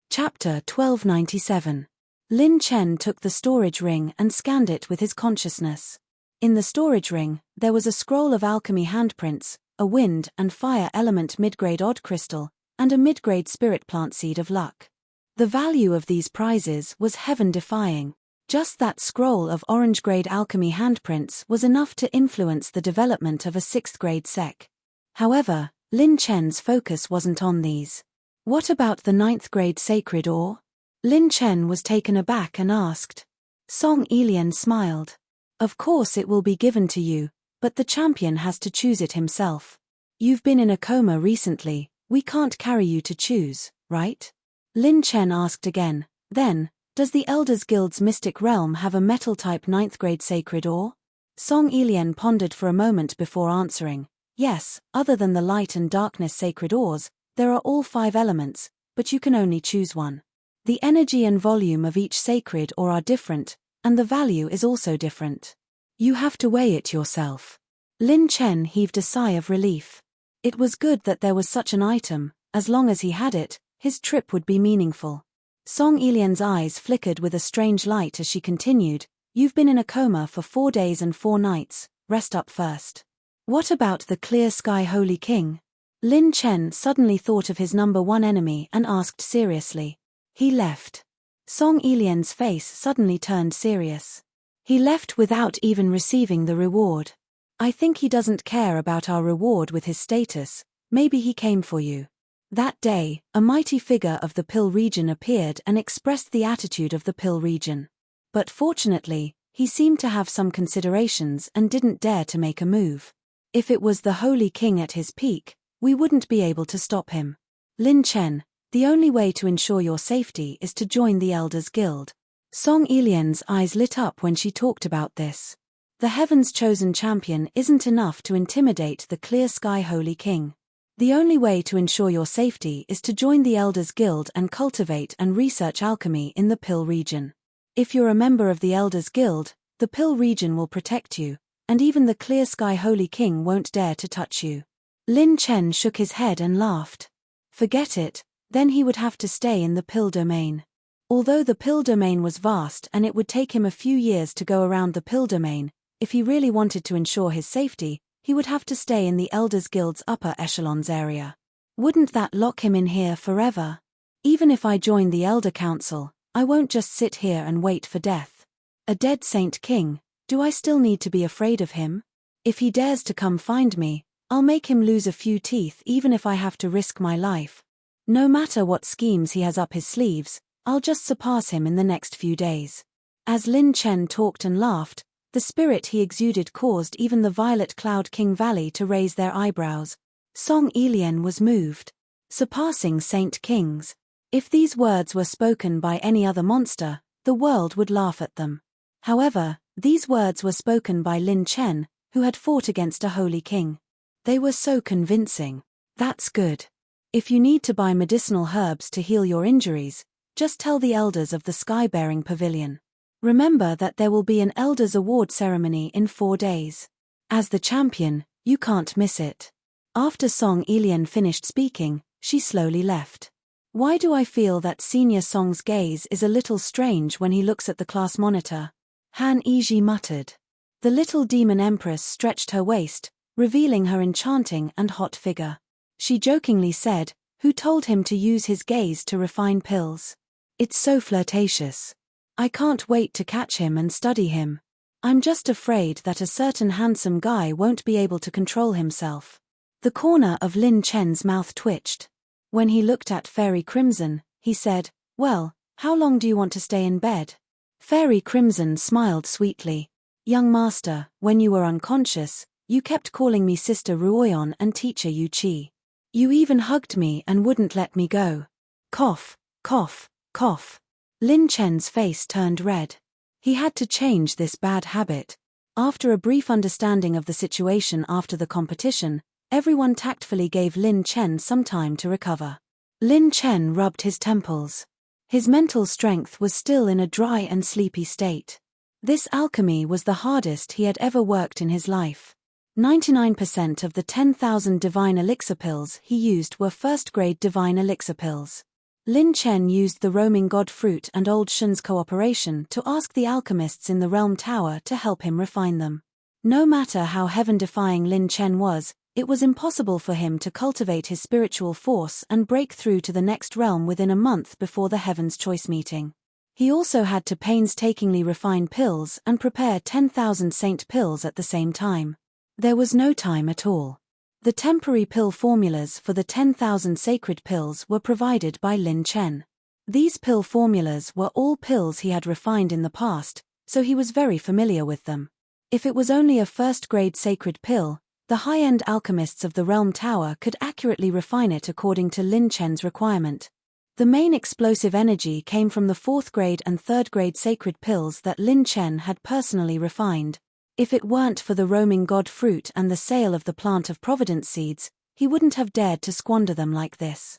Chapter 1297. Lin Chen took the storage ring and scanned it with his consciousness. In the storage ring, there was a scroll of alchemy handprints, a wind and fire element mid-grade odd crystal, and a mid-grade spirit plant seed of luck. The value of these prizes was heaven-defying. Just that scroll of orange-grade alchemy handprints was enough to influence the development of a 6th-grade sec. However, Lin Chen's focus wasn't on these. What about the 9th-grade sacred ore? Lin Chen was taken aback and asked. Song Elian smiled. Of course it will be given to you, but the champion has to choose it himself. You've been in a coma recently, we can't carry you to choose, right? Lin Chen asked again, then, does the Elders Guild's mystic realm have a metal-type 9th-grade sacred ore? Song Elian pondered for a moment before answering. Yes, other than the light and darkness sacred ores, there are all 5 elements, but you can only choose one. The energy and volume of each sacred ore are different, and the value is also different. You have to weigh it yourself. Lin Chen heaved a sigh of relief. It was good that there was such an item. As long as he had it, his trip would be meaningful. Song Elian's eyes flickered with a strange light as she continued, You've been in a coma for 4 days and 4 nights, rest up first. What about the Clear Sky Holy King? Lin Chen suddenly thought of his number 1 enemy and asked seriously. He left. Song Elian's face suddenly turned serious. He left without even receiving the reward. I think he doesn't care about our reward with his status, maybe he came for you. That day, a mighty figure of the Pill region appeared and expressed the attitude of the Pill region. But fortunately, he seemed to have some considerations and didn't dare to make a move. If it was the Holy King at his peak, we wouldn't be able to stop him. Lin Chen, the only way to ensure your safety is to join the Elders Guild. Song Elian's eyes lit up when she talked about this. The Heaven's chosen champion isn't enough to intimidate the Clear Sky Holy King. The only way to ensure your safety is to join the Elders Guild and cultivate and research alchemy in the Pill region. If you're a member of the Elders Guild, the Pill region will protect you, and even the Clear Sky Holy King won't dare to touch you. Lin Chen shook his head and laughed. Forget it, then he would have to stay in the Pill domain. Although the Pill domain was vast and it would take him a few years to go around the Pill domain, if he really wanted to ensure his safety, he would have to stay in the Elders Guild's upper echelons area. Wouldn't that lock him in here forever? Even if I join the Elder Council, I won't just sit here and wait for death. A dead Saint King, do I still need to be afraid of him? If he dares to come find me, I'll make him lose a few teeth even if I have to risk my life. No matter what schemes he has up his sleeves, I'll just surpass him in the next few days. As Lin Chen talked and laughed, the spirit he exuded caused even the Violet Cloud King Valley to raise their eyebrows. Song Elian was moved. Surpassing Saint Kings. If these words were spoken by any other monster, the world would laugh at them. However, these words were spoken by Lin Chen, who had fought against a holy king. They were so convincing. That's good. If you need to buy medicinal herbs to heal your injuries, just tell the elders of the Sky-bearing Pavilion. Remember that there will be an Elders Award ceremony in 4 days. As the champion, you can't miss it. After Song Elian finished speaking, she slowly left. Why do I feel that Senior Song's gaze is a little strange when he looks at the class monitor? Han Yiji muttered. The little demon empress stretched her waist, revealing her enchanting and hot figure. She jokingly said, "Who told him to use his gaze to refine pills? It's so flirtatious. I can't wait to catch him and study him. I'm just afraid that a certain handsome guy won't be able to control himself." The corner of Lin Chen's mouth twitched. When he looked at Fairy Crimson, he said, "Well, how long do you want to stay in bed?" Fairy Crimson smiled sweetly. "Young master, when you were unconscious, you kept calling me Sister Ruoyon and Teacher Yu Qi. You even hugged me and wouldn't let me go." Cough, cough, cough. Lin Chen's face turned red. He had to change this bad habit. After a brief understanding of the situation after the competition, everyone tactfully gave Lin Chen some time to recover. Lin Chen rubbed his temples. His mental strength was still in a dry and sleepy state. This alchemy was the hardest he had ever worked in his life. 99% of the 10,000 divine elixir pills he used were first-grade divine elixir pills. Lin Chen used the roaming god fruit and Old Shun's cooperation to ask the alchemists in the Realm Tower to help him refine them. No matter how heaven-defying Lin Chen was, it was impossible for him to cultivate his spiritual force and break through to the next realm within a month before the Heaven's Choice meeting. He also had to painstakingly refine pills and prepare 10,000 saint pills at the same time. There was no time at all. The temporary pill formulas for the 10,000 sacred pills were provided by Lin Chen. These pill formulas were all pills he had refined in the past, so he was very familiar with them. If it was only a first-grade sacred pill, the high-end alchemists of the Realm Tower could accurately refine it according to Lin Chen's requirement. The main explosive energy came from the 4th-grade and 3rd-grade sacred pills that Lin Chen had personally refined. If it weren't for the roaming god fruit and the sale of the plant of providence seeds, he wouldn't have dared to squander them like this.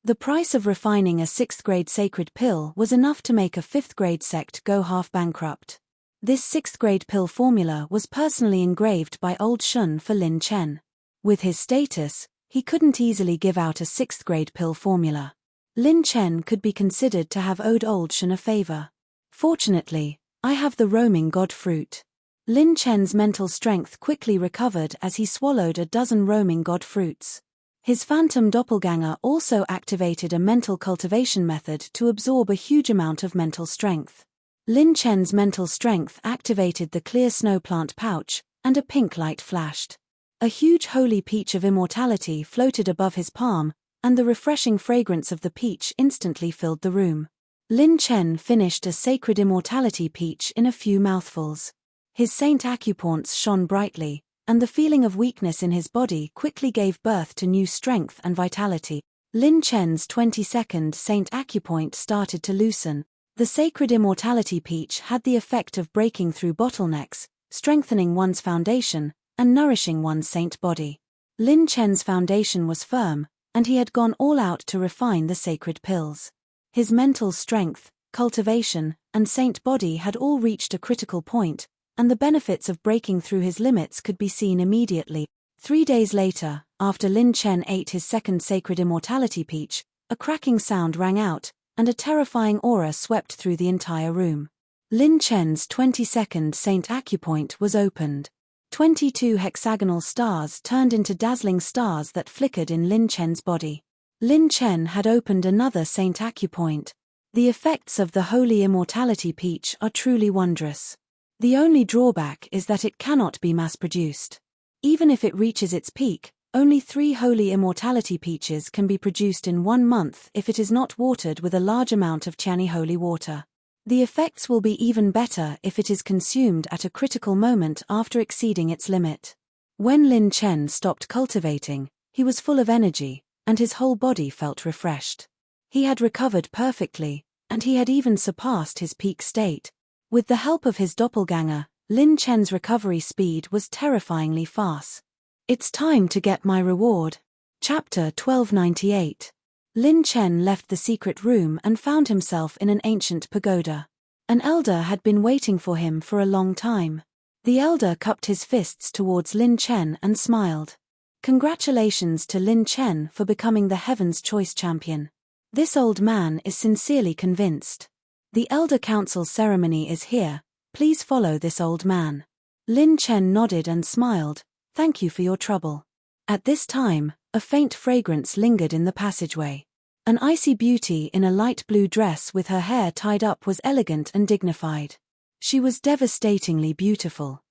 The price of refining a 6th-grade sacred pill was enough to make a 5th-grade sect go half bankrupt. This 6th-grade pill formula was personally engraved by Old Shun for Lin Chen. With his status, he couldn't easily give out a 6th-grade pill formula. Lin Chen could be considered to have owed Old Shun a favor. "Fortunately, I have the roaming god fruit." Lin Chen's mental strength quickly recovered as he swallowed a dozen roaming god fruits. His phantom doppelganger also activated a mental cultivation method to absorb a huge amount of mental strength. Lin Chen's mental strength activated the clear snow plant pouch, and a pink light flashed. A huge holy peach of immortality floated above his palm, and the refreshing fragrance of the peach instantly filled the room. Lin Chen finished a sacred immortality peach in a few mouthfuls. His saint acupoints shone brightly, and the feeling of weakness in his body quickly gave birth to new strength and vitality. Lin Chen's 22nd saint acupoint started to loosen. The sacred immortality peach had the effect of breaking through bottlenecks, strengthening one's foundation, and nourishing one's saint body. Lin Chen's foundation was firm, and he had gone all out to refine the sacred pills. His mental strength, cultivation, and saint body had all reached a critical point, and the benefits of breaking through his limits could be seen immediately. 3 days later, after Lin Chen ate his second sacred immortality peach, a cracking sound rang out, and a terrifying aura swept through the entire room. Lin Chen's 22nd saint acupoint was opened. 22 hexagonal stars turned into dazzling stars that flickered in Lin Chen's body. Lin Chen had opened another saint acupoint. The effects of the holy immortality peach are truly wondrous. The only drawback is that it cannot be mass-produced. Even if it reaches its peak, only 3 holy immortality peaches can be produced in 1 month if it is not watered with a large amount of Qiani holy water. The effects will be even better if it is consumed at a critical moment after exceeding its limit. When Lin Chen stopped cultivating, he was full of energy, and his whole body felt refreshed. He had recovered perfectly, and he had even surpassed his peak state. With the help of his doppelganger, Lin Chen's recovery speed was terrifyingly fast. It's time to get my reward. Chapter 1298. Lin Chen left the secret room and found himself in an ancient pagoda. An elder had been waiting for him for a long time. The elder cupped his fists towards Lin Chen and smiled. Congratulations to Lin Chen for becoming the Heaven's Choice champion. This old man is sincerely convinced. The Elder Council ceremony is here, please follow this old man. Lin Chen nodded and smiled, thank you for your trouble. At this time, a faint fragrance lingered in the passageway. An icy beauty in a light blue dress with her hair tied up was elegant and dignified. She was devastatingly beautiful.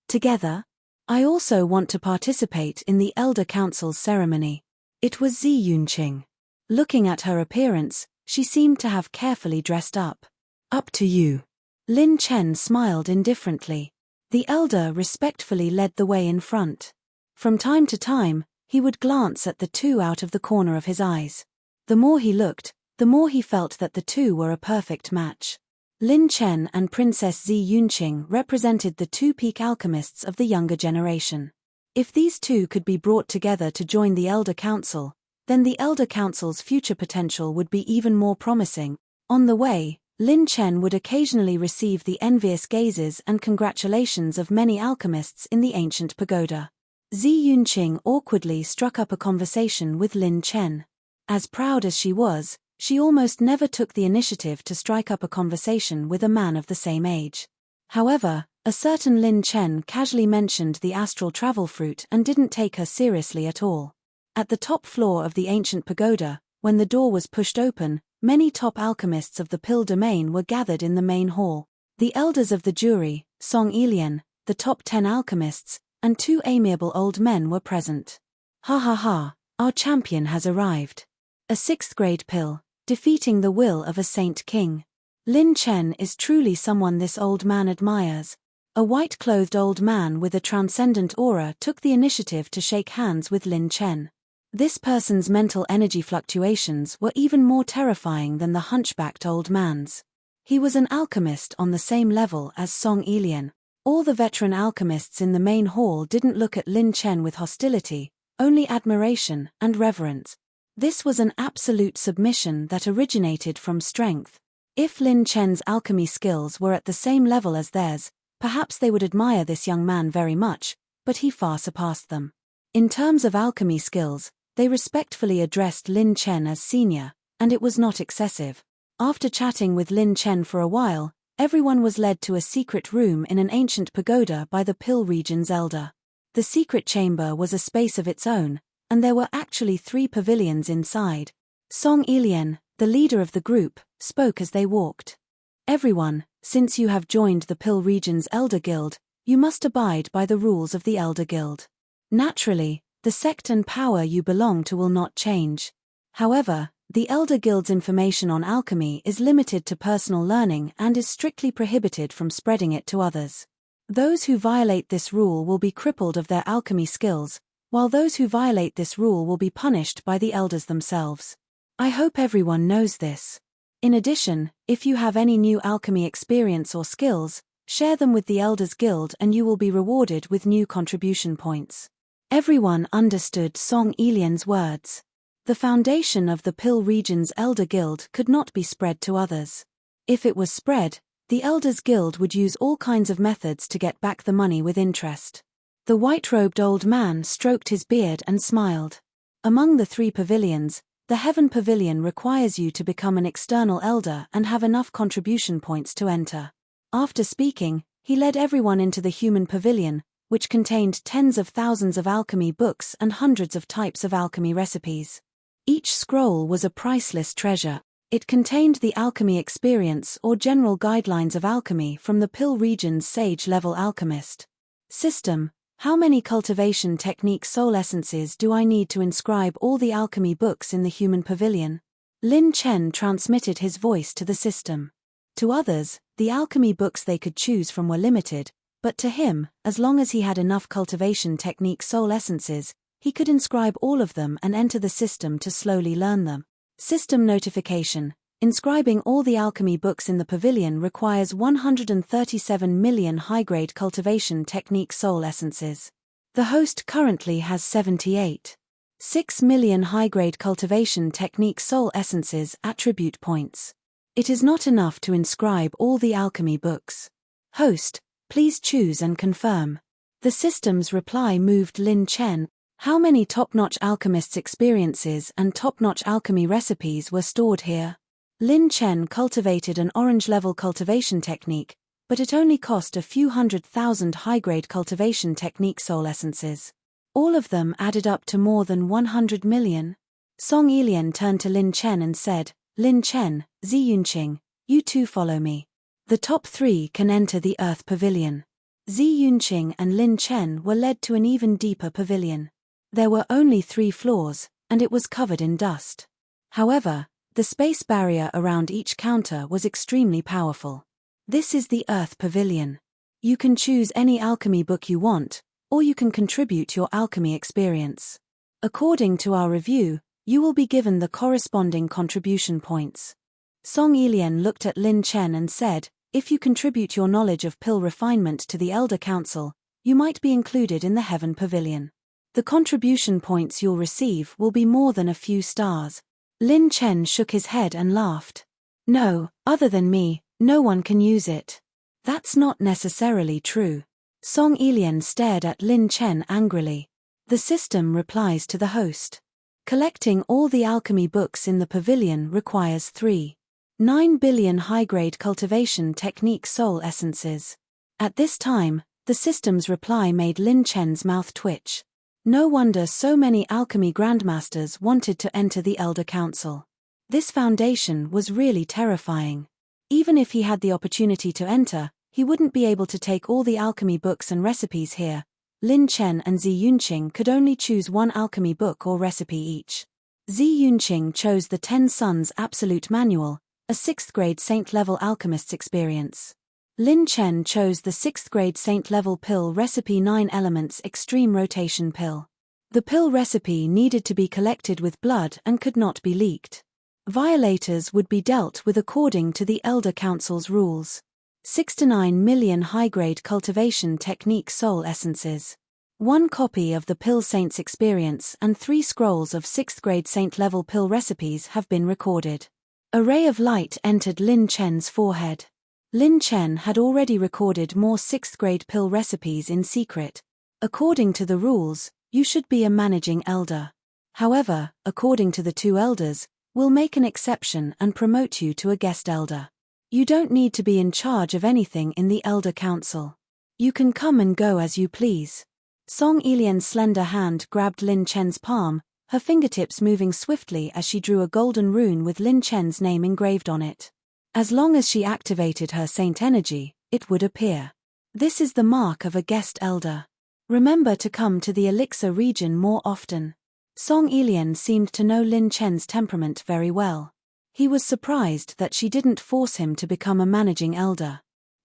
Together? I also want to participate in the Elder Council's ceremony. It was Zi Yunqing. Looking at her appearance, she seemed to have carefully dressed up. Up to you. Lin Chen smiled indifferently. The elder respectfully led the way in front. From time to time, he would glance at the two out of the corner of his eyes. The more he looked, the more he felt that the two were a perfect match. Lin Chen and Princess Zi Yunqing represented the two peak alchemists of the younger generation. If these two could be brought together to join the Elder Council, then the Elder Council's future potential would be even more promising. On the way, Lin Chen would occasionally receive the envious gazes and congratulations of many alchemists in the ancient pagoda. Zi Yunqing awkwardly struck up a conversation with Lin Chen. As proud as she was, she almost never took the initiative to strike up a conversation with a man of the same age. However, a certain Lin Chen casually mentioned the astral travel fruit and didn't take her seriously at all. At the top floor of the ancient pagoda, when the door was pushed open, many top alchemists of the Pill domain were gathered in the main hall. The elders of the jury, Song Elian, the top 10 alchemists, and 2 amiable old men were present. Ha ha ha, our champion has arrived. A 6th grade pill, defeating the will of a saint king. Lin Chen is truly someone this old man admires. A white-clothed old man with a transcendent aura took the initiative to shake hands with Lin Chen. This person's mental energy fluctuations were even more terrifying than the hunchbacked old man's. He was an alchemist on the same level as Song Elian. All the veteran alchemists in the main hall didn't look at Lin Chen with hostility, only admiration and reverence. This was an absolute submission that originated from strength. If Lin Chen's alchemy skills were at the same level as theirs, perhaps they would admire this young man very much, but he far surpassed them. In terms of alchemy skills, they respectfully addressed Lin Chen as senior, and it was not excessive. After chatting with Lin Chen for a while, everyone was led to a secret room in an ancient pagoda by the Pill region's elder. The secret chamber was a space of its own, and there were actually 3 pavilions inside. Song Elian, the leader of the group, spoke as they walked. Everyone, since you have joined the Pill region's Elder Guild, you must abide by the rules of the Elder Guild. Naturally, the sect and power you belong to will not change. However, the Elder Guild's information on alchemy is limited to personal learning and is strictly prohibited from spreading it to others. Those who violate this rule will be crippled of their alchemy skills, while those who violate this rule will be punished by the elders themselves. I hope everyone knows this. In addition, if you have any new alchemy experience or skills, share them with the Elders Guild and you will be rewarded with new contribution points. Everyone understood Song Elian's words. The foundation of the Pill region's Elder Guild could not be spread to others. If it was spread, the Elders Guild would use all kinds of methods to get back the money with interest. The white-robed old man stroked his beard and smiled. Among the 3 pavilions, the Heaven Pavilion requires you to become an external elder and have enough contribution points to enter. After speaking, he led everyone into the Human Pavilion, which contained tens of thousands of alchemy books and hundreds of types of alchemy recipes. Each scroll was a priceless treasure. It contained the alchemy experience or general guidelines of alchemy from the Pill region's sage-level alchemist. System: how many cultivation technique soul essences do I need to inscribe all the alchemy books in the Human Pavilion? Lin Chen transmitted his voice to the system. To others, the alchemy books they could choose from were limited, but to him, as long as he had enough cultivation technique soul essences, he could inscribe all of them and enter the system to slowly learn them. System notification: inscribing all the alchemy books in the pavilion requires 137 million high-grade cultivation technique soul essences. The host currently has 78.6 million high-grade cultivation technique soul essences attribute points. It is not enough to inscribe all the alchemy books. Host: please choose and confirm. The system's reply moved Lin Chen. How many top-notch alchemists' experiences and top-notch alchemy recipes were stored here? Lin Chen cultivated an orange-level cultivation technique, but it only cost a few 100,000 high-grade cultivation technique soul essences. All of them added up to more than 100 million. Song Yilian turned to Lin Chen and said, "Lin Chen, Zi Yunqing, you two follow me. The top 3 can enter the Earth Pavilion." Zi Yunqing and Lin Chen were led to an even deeper pavilion. There were only 3 floors, and it was covered in dust. However, the space barrier around each counter was extremely powerful. This is the Earth Pavilion. You can choose any alchemy book you want, or you can contribute your alchemy experience. According to our review, you will be given the corresponding contribution points. Song Yilian looked at Lin Chen and said, "If you contribute your knowledge of pill refinement to the Elder Council, you might be included in the Heaven Pavilion. The contribution points you'll receive will be more than a few stars." Lin Chen shook his head and laughed. "No, other than me, no one can use it." "That's not necessarily true." Song Yilian stared at Lin Chen angrily. "The system replies to the host. Collecting all the alchemy books in the pavilion requires 3.9 billion high-grade cultivation technique soul essences." At this time, the system's reply made Lin Chen's mouth twitch. No wonder so many alchemy grandmasters wanted to enter the Elder Council. This foundation was really terrifying. Even if he had the opportunity to enter, he wouldn't be able to take all the alchemy books and recipes here. Lin Chen and Zi Yunqing could only choose one alchemy book or recipe each. Zi Yunqing chose the 10 Suns Absolute Manual, a 6th-grade Saint-level alchemist's experience. Lin Chen chose the 6th-grade Saint-level pill recipe 9 Elements Extreme Rotation Pill. The pill recipe needed to be collected with blood and could not be leaked. Violators would be dealt with according to the Elder Council's rules. 6 to 9 million high-grade cultivation technique soul essences. 1 copy of the Pill Saint's experience and 3 scrolls of 6th-grade Saint-level pill recipes have been recorded. A ray of light entered Lin Chen's forehead. Lin Chen had already recorded more 6th-grade pill recipes in secret. According to the rules, you should be a managing elder. However, according to the 2 elders, we'll make an exception and promote you to a guest elder. You don't need to be in charge of anything in the Elder Council. You can come and go as you please. Song Yilian's slender hand grabbed Lin Chen's palm, her fingertips moving swiftly as she drew a golden rune with Lin Chen's name engraved on it. As long as she activated her saint energy, it would appear. This is the mark of a guest elder. Remember to come to the Elixir region more often. Song Yilian seemed to know Lin Chen's temperament very well. He was surprised that she didn't force him to become a managing elder.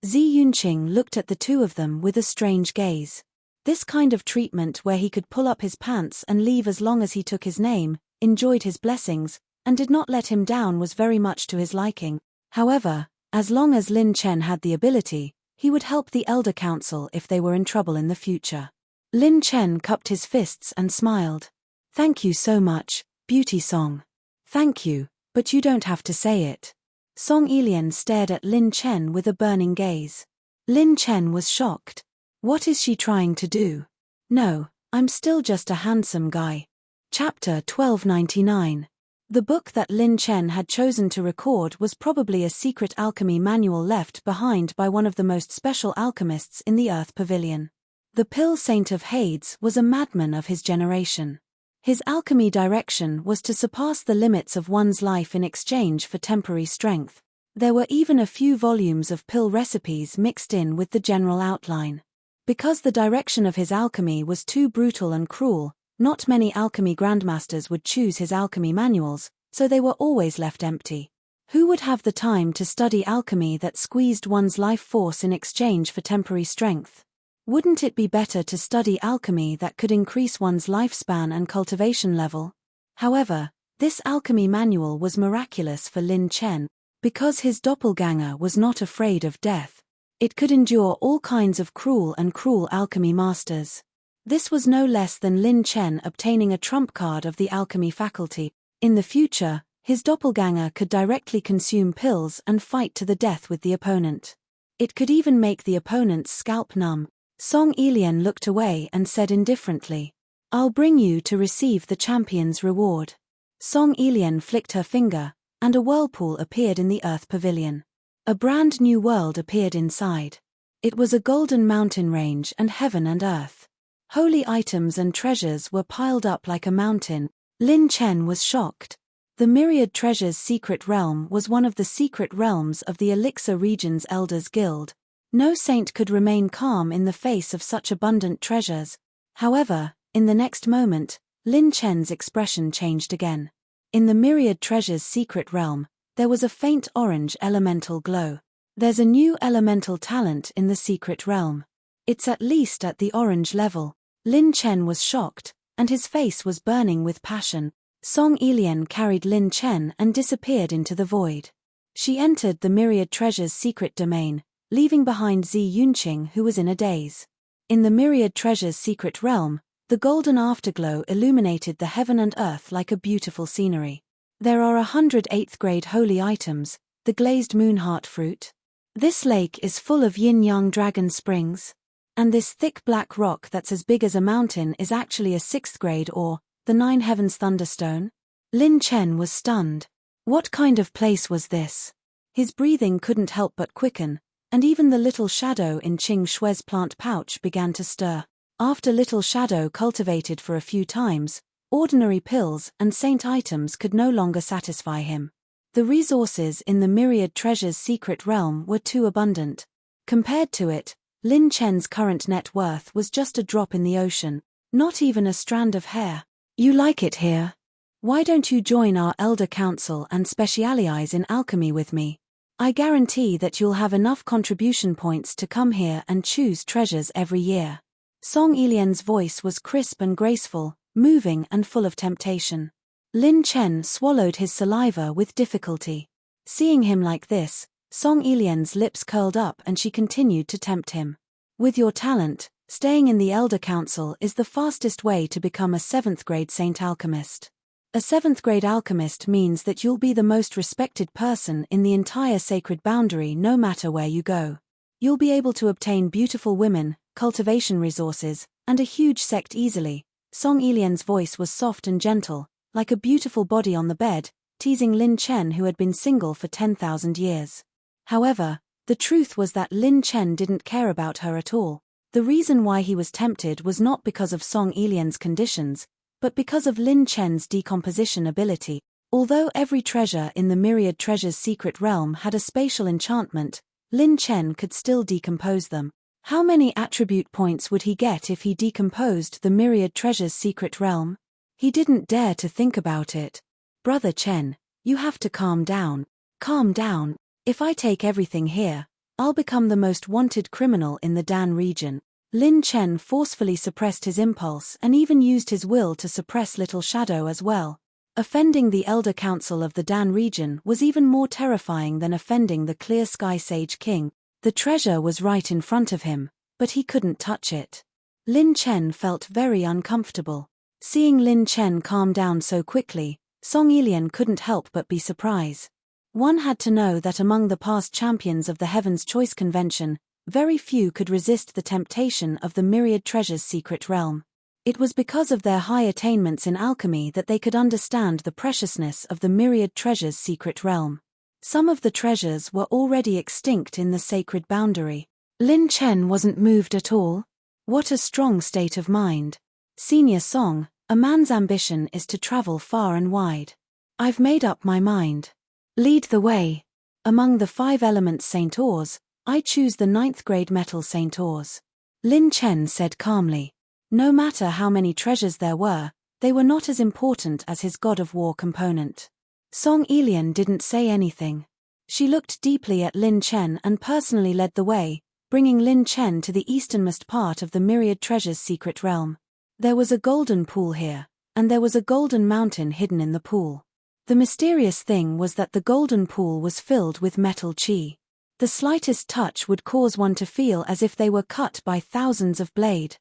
Zi Yunqing looked at the 2 of them with a strange gaze. This kind of treatment where he could pull up his pants and leave as long as he took his name, enjoyed his blessings, and did not let him down was very much to his liking. However, as long as Lin Chen had the ability, he would help the Elder Council if they were in trouble in the future. Lin Chen cupped his fists and smiled. "Thank you so much, Beauty Song." "Thank you, but you don't have to say it." Song Yilian stared at Lin Chen with a burning gaze. Lin Chen was shocked. What is she trying to do? "No, I'm still just a handsome guy." Chapter 1299. The book that Lin Chen had chosen to record was probably a secret alchemy manual left behind by one of the most special alchemists in the Earth Pavilion. The Pill Saint of Hades was a madman of his generation. His alchemy direction was to surpass the limits of one's life in exchange for temporary strength. There were even a few volumes of pill recipes mixed in with the general outline. Because the direction of his alchemy was too brutal and cruel, not many alchemy grandmasters would choose his alchemy manuals, so they were always left empty. Who would have the time to study alchemy that squeezed one's life force in exchange for temporary strength? Wouldn't it be better to study alchemy that could increase one's lifespan and cultivation level? However, this alchemy manual was miraculous for Lin Chen, because his doppelganger was not afraid of death. It could endure all kinds of cruel alchemy masters. This was no less than Lin Chen obtaining a trump card of the alchemy faculty. In the future, his doppelganger could directly consume pills and fight to the death with the opponent. It could even make the opponent's scalp numb. Song Yilian looked away and said indifferently, I'll bring you to receive the champion's reward. Song Ilian flicked her finger, and a whirlpool appeared in the Earth Pavilion. A brand new world appeared inside. It was a golden mountain range and heaven and earth. Holy items and treasures were piled up like a mountain. Lin Chen was shocked. The Myriad Treasures secret realm was one of the secret realms of the Elixir Region's Elders Guild. No saint could remain calm in the face of such abundant treasures. However, in the next moment, Lin Chen's expression changed again. In the Myriad Treasures secret realm, there was a faint orange elemental glow. There's a new elemental talent in the secret realm. It's at least at the orange level. Lin Chen was shocked, and his face was burning with passion. Song Ilian carried Lin Chen and disappeared into the void. She entered the Myriad Treasures secret domain, leaving behind Zi Yunqing, who was in a daze. In the Myriad Treasures secret realm, the golden afterglow illuminated the heaven and earth like a beautiful scenery. There are 108th grade holy items, the glazed moonheart fruit. This lake is full of yin-yang dragon springs. And this thick black rock that's as big as a mountain is actually a 6th grade or the 9 heavens thunderstone. Lin Chen was stunned. What kind of place was this? His breathing couldn't help but quicken, and even the little shadow in Qing Shui's plant pouch began to stir. After Little Shadow cultivated for a few times, ordinary pills and saint items could no longer satisfy him. The resources in the Myriad Treasures secret realm were too abundant. Compared to it, Lin Chen's current net worth was just a drop in the ocean, not even a strand of hair. You like it here? Why don't you join our Elder Council and specialize in alchemy with me? I guarantee that you'll have enough contribution points to come here and choose treasures every year. Song Ilian's voice was crisp and graceful, moving and full of temptation. Lin Chen swallowed his saliva with difficulty. Seeing him like this, Song Ilian's lips curled up and she continued to tempt him. With your talent, staying in the Elder Council is the fastest way to become a 7th grade Saint Alchemist. A 7th grade alchemist means that you'll be the most respected person in the entire sacred boundary no matter where you go. You'll be able to obtain beautiful women, cultivation resources, and a huge sect easily. Song Ilian's voice was soft and gentle, like a beautiful body on the bed, teasing Lin Chen who had been single for 10,000 years. However, the truth was that Lin Chen didn't care about her at all. The reason why he was tempted was not because of Song Ilian's conditions, but because of Lin Chen's decomposition ability. Although every treasure in the Myriad Treasures secret realm had a spatial enchantment, Lin Chen could still decompose them. How many attribute points would he get if he decomposed the Myriad Treasures secret realm? He didn't dare to think about it. Brother Chen, you have to calm down. Calm down. If I take everything here, I'll become the most wanted criminal in the Dan region. Lin Chen forcefully suppressed his impulse and even used his will to suppress Little Shadow as well. Offending the Elder Council of the Dan region was even more terrifying than offending the Clear Sky Sage King. The treasure was right in front of him, but he couldn't touch it. Lin Chen felt very uncomfortable. Seeing Lin Chen calm down so quickly, Song Ilian couldn't help but be surprised. One had to know that among the past champions of the Heaven's Choice Convention, very few could resist the temptation of the Myriad Treasures secret realm. It was because of their high attainments in alchemy that they could understand the preciousness of the Myriad Treasures secret realm. Some of the treasures were already extinct in the sacred boundary. Lin Chen wasn't moved at all. What a strong state of mind. Senior Song, a man's ambition is to travel far and wide. I've made up my mind. Lead the way. Among the 5 elements Saint-Ors, I choose the 9th grade metal Saint-Ors. Lin Chen said calmly. No matter how many treasures there were, they were not as important as his God of War component. Song Ilian didn't say anything. She looked deeply at Lin Chen and personally led the way, bringing Lin Chen to the easternmost part of the Myriad Treasures secret realm. There was a golden pool here, and there was a golden mountain hidden in the pool. The mysterious thing was that the golden pool was filled with metal chi. The slightest touch would cause one to feel as if they were cut by thousands of blades.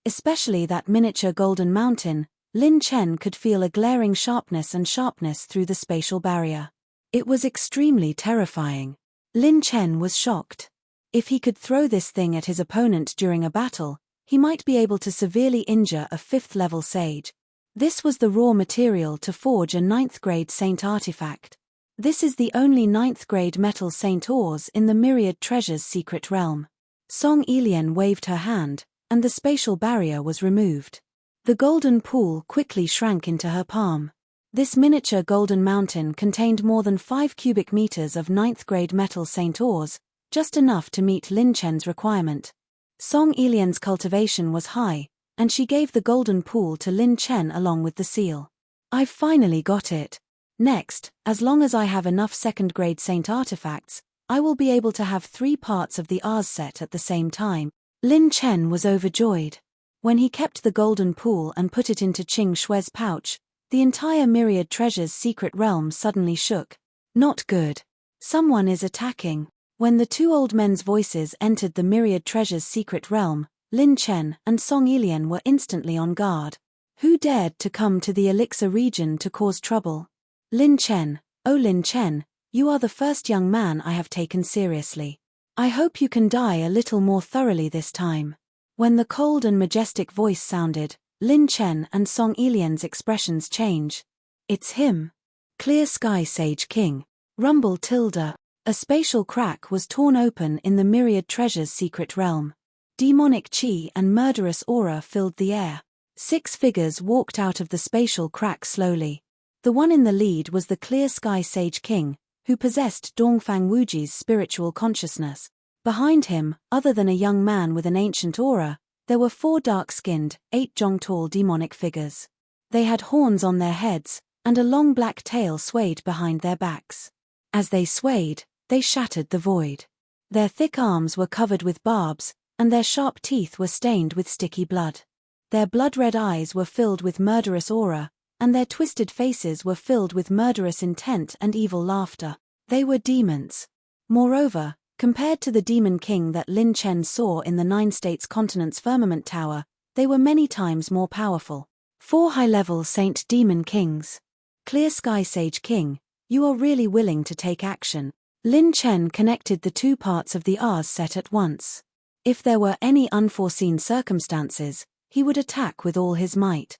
Especially that miniature golden mountain, Lin Chen could feel a glaring sharpness through the spatial barrier. It was extremely terrifying. Lin Chen was shocked. If he could throw this thing at his opponent during a battle, he might be able to severely injure a 5th-level sage. This was the raw material to forge a 9th-grade saint artifact. This is the only 9th-grade metal saint ores in the Myriad Treasure's secret realm. Song Elian waved her hand, and the spatial barrier was removed. The golden pool quickly shrank into her palm. This miniature golden mountain contained more than 5 cubic meters of 9th-grade metal saint ores, just enough to meet Lin Chen's requirement. Song Elian's cultivation was high, and she gave the golden pool to Lin Chen along with the seal. "I've finally got it. Next, as long as I have enough 2nd-grade saint artifacts, I will be able to have 3 parts of the Ars set at the same time." Lin Chen was overjoyed. When he kept the golden pool and put it into Qing Shui's pouch, the entire Myriad Treasure's secret realm suddenly shook. Not good. Someone is attacking. When the 2 old men's voices entered the Myriad Treasure's secret realm, Lin Chen and Song Elian were instantly on guard. Who dared to come to the Elixir region to cause trouble? Lin Chen, oh Lin Chen, you are the first young man I have taken seriously. I hope you can die a little more thoroughly this time. When the cold and majestic voice sounded, Lin Chen and Song Elian's expressions change. It's him. Clear Sky Sage King. Rumble tilde. A spatial crack was torn open in the Myriad Treasure's secret realm. Demonic chi and murderous aura filled the air. 6 figures walked out of the spatial crack slowly. The one in the lead was the Clear Sky Sage King, who possessed Dongfang Wuji's spiritual consciousness. Behind him, other than a young man with an ancient aura, there were 4 dark-skinned, 8-jong-tall demonic figures. They had horns on their heads, and a long black tail swayed behind their backs. As they swayed, they shattered the void. Their thick arms were covered with barbs, and their sharp teeth were stained with sticky blood. Their blood-red eyes were filled with murderous aura, and their twisted faces were filled with murderous intent and evil laughter. They were demons. Moreover, compared to the demon king that Lin Chen saw in the 9 States Continent's firmament tower, they were many times more powerful. 4 high-level Saint Demon Kings. Clear Sky Sage King, you are really willing to take action. Lin Chen connected the 2 parts of the Ars set at once. If there were any unforeseen circumstances, he would attack with all his might.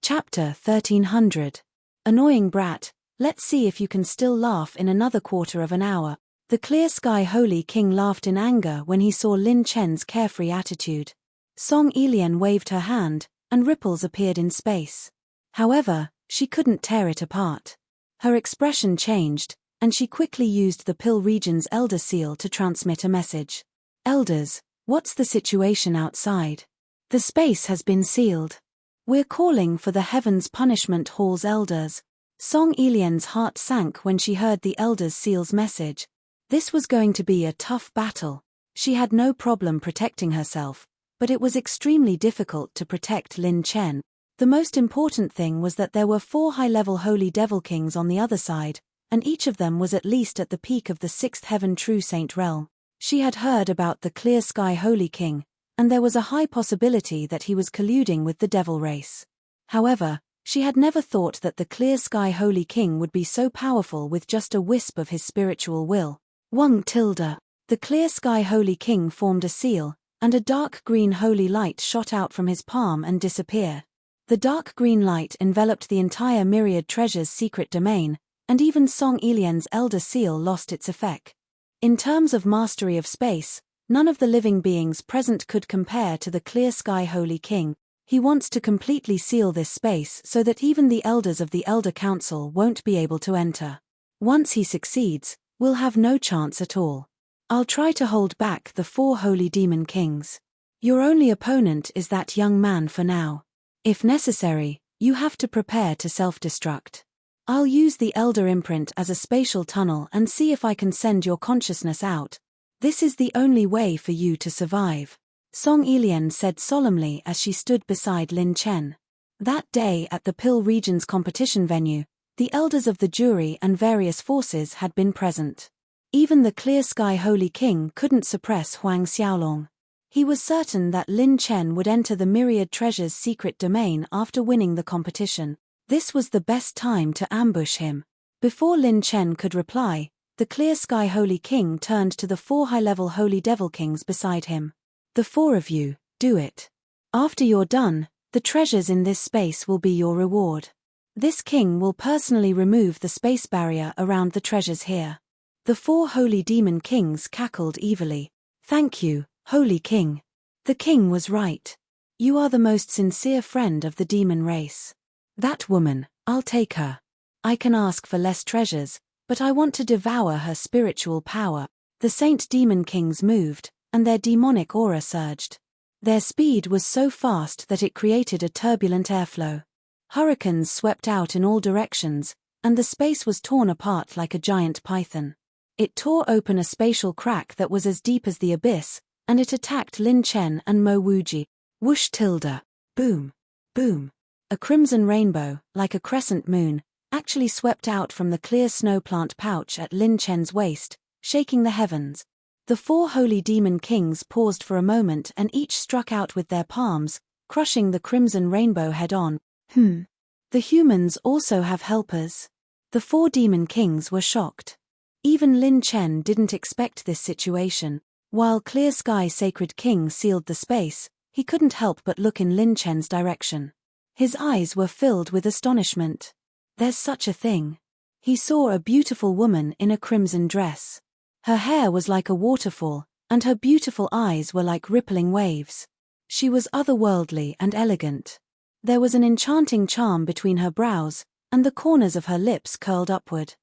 Chapter 1300. Annoying brat, let's see if you can still laugh in another quarter of an hour. The Clear Sky Holy King laughed in anger when he saw Lin Chen's carefree attitude. Song Elian waved her hand, and ripples appeared in space. However, she couldn't tear it apart. Her expression changed, and she quickly used the Pill region's Elder Seal to transmit a message. Elders, what's the situation outside? The space has been sealed. We're calling for the Heaven's Punishment Hall's elders. Song Elian's heart sank when she heard the Elder's Seal's message. This was going to be a tough battle. She had no problem protecting herself, but it was extremely difficult to protect Lin Chen. The most important thing was that there were 4 high-level Holy Devil Kings on the other side, and each of them was at least at the peak of the 6th Heaven True Saint realm. She had heard about the Clear Sky Holy King, and there was a high possibility that he was colluding with the Devil race. However, she had never thought that the Clear Sky Holy King would be so powerful with just a wisp of his spiritual will. Wang tilde. The Clear Sky Holy King formed a seal, and a dark green holy light shot out from his palm and disappeared. The dark green light enveloped the entire Myriad Treasure's secret domain, and even Song Elian's Elder Seal lost its effect. In terms of mastery of space, none of the living beings present could compare to the Clear Sky Holy King. He wants to completely seal this space so that even the elders of the Elder Council won't be able to enter. Once he succeeds, we'll have no chance at all. I'll try to hold back the 4 Holy Demon Kings. Your only opponent is that young man for now. If necessary, you have to prepare to self-destruct. I'll use the Elder Imprint as a spatial tunnel and see if I can send your consciousness out. This is the only way for you to survive. Song Elian said solemnly as she stood beside Lin Chen. That day at the Pill Region's competition venue, the elders of the jury and various forces had been present. Even the Clear Sky Holy King couldn't suppress Huang Xiaolong. He was certain that Lin Chen would enter the Myriad Treasure's secret domain after winning the competition. This was the best time to ambush him. Before Lin Chen could reply, the Clear Sky Holy King turned to the 4 high-level Holy Devil Kings beside him. The 4 of you, do it. After you're done, the treasures in this space will be your reward. This king will personally remove the space barrier around the treasures here. The 4 holy demon kings cackled evilly. Thank you, holy king. The king was right. You are the most sincere friend of the demon race. That woman, I'll take her. I can ask for less treasures, but I want to devour her spiritual power. The saint demon kings moved, and their demonic aura surged. Their speed was so fast that it created a turbulent airflow. Hurricanes swept out in all directions, and the space was torn apart like a giant python. It tore open a spatial crack that was as deep as the abyss, and it attacked Lin Chen and Mo Wuji. Whoosh tilde. Boom. Boom. A crimson rainbow, like a crescent moon, actually swept out from the clear snow plant pouch at Lin Chen's waist, shaking the heavens. The 4 holy demon kings paused for a moment and each struck out with their palms, crushing the crimson rainbow head-on. The humans also have helpers. The 4 demon kings were shocked. Even Lin Chen didn't expect this situation. While Clear Sky Sacred King sealed the space, he couldn't help but look in Lin Chen's direction. His eyes were filled with astonishment. There's such a thing. He saw a beautiful woman in a crimson dress. Her hair was like a waterfall, and her beautiful eyes were like rippling waves. She was otherworldly and elegant. There was an enchanting charm between her brows, and the corners of her lips curled upward.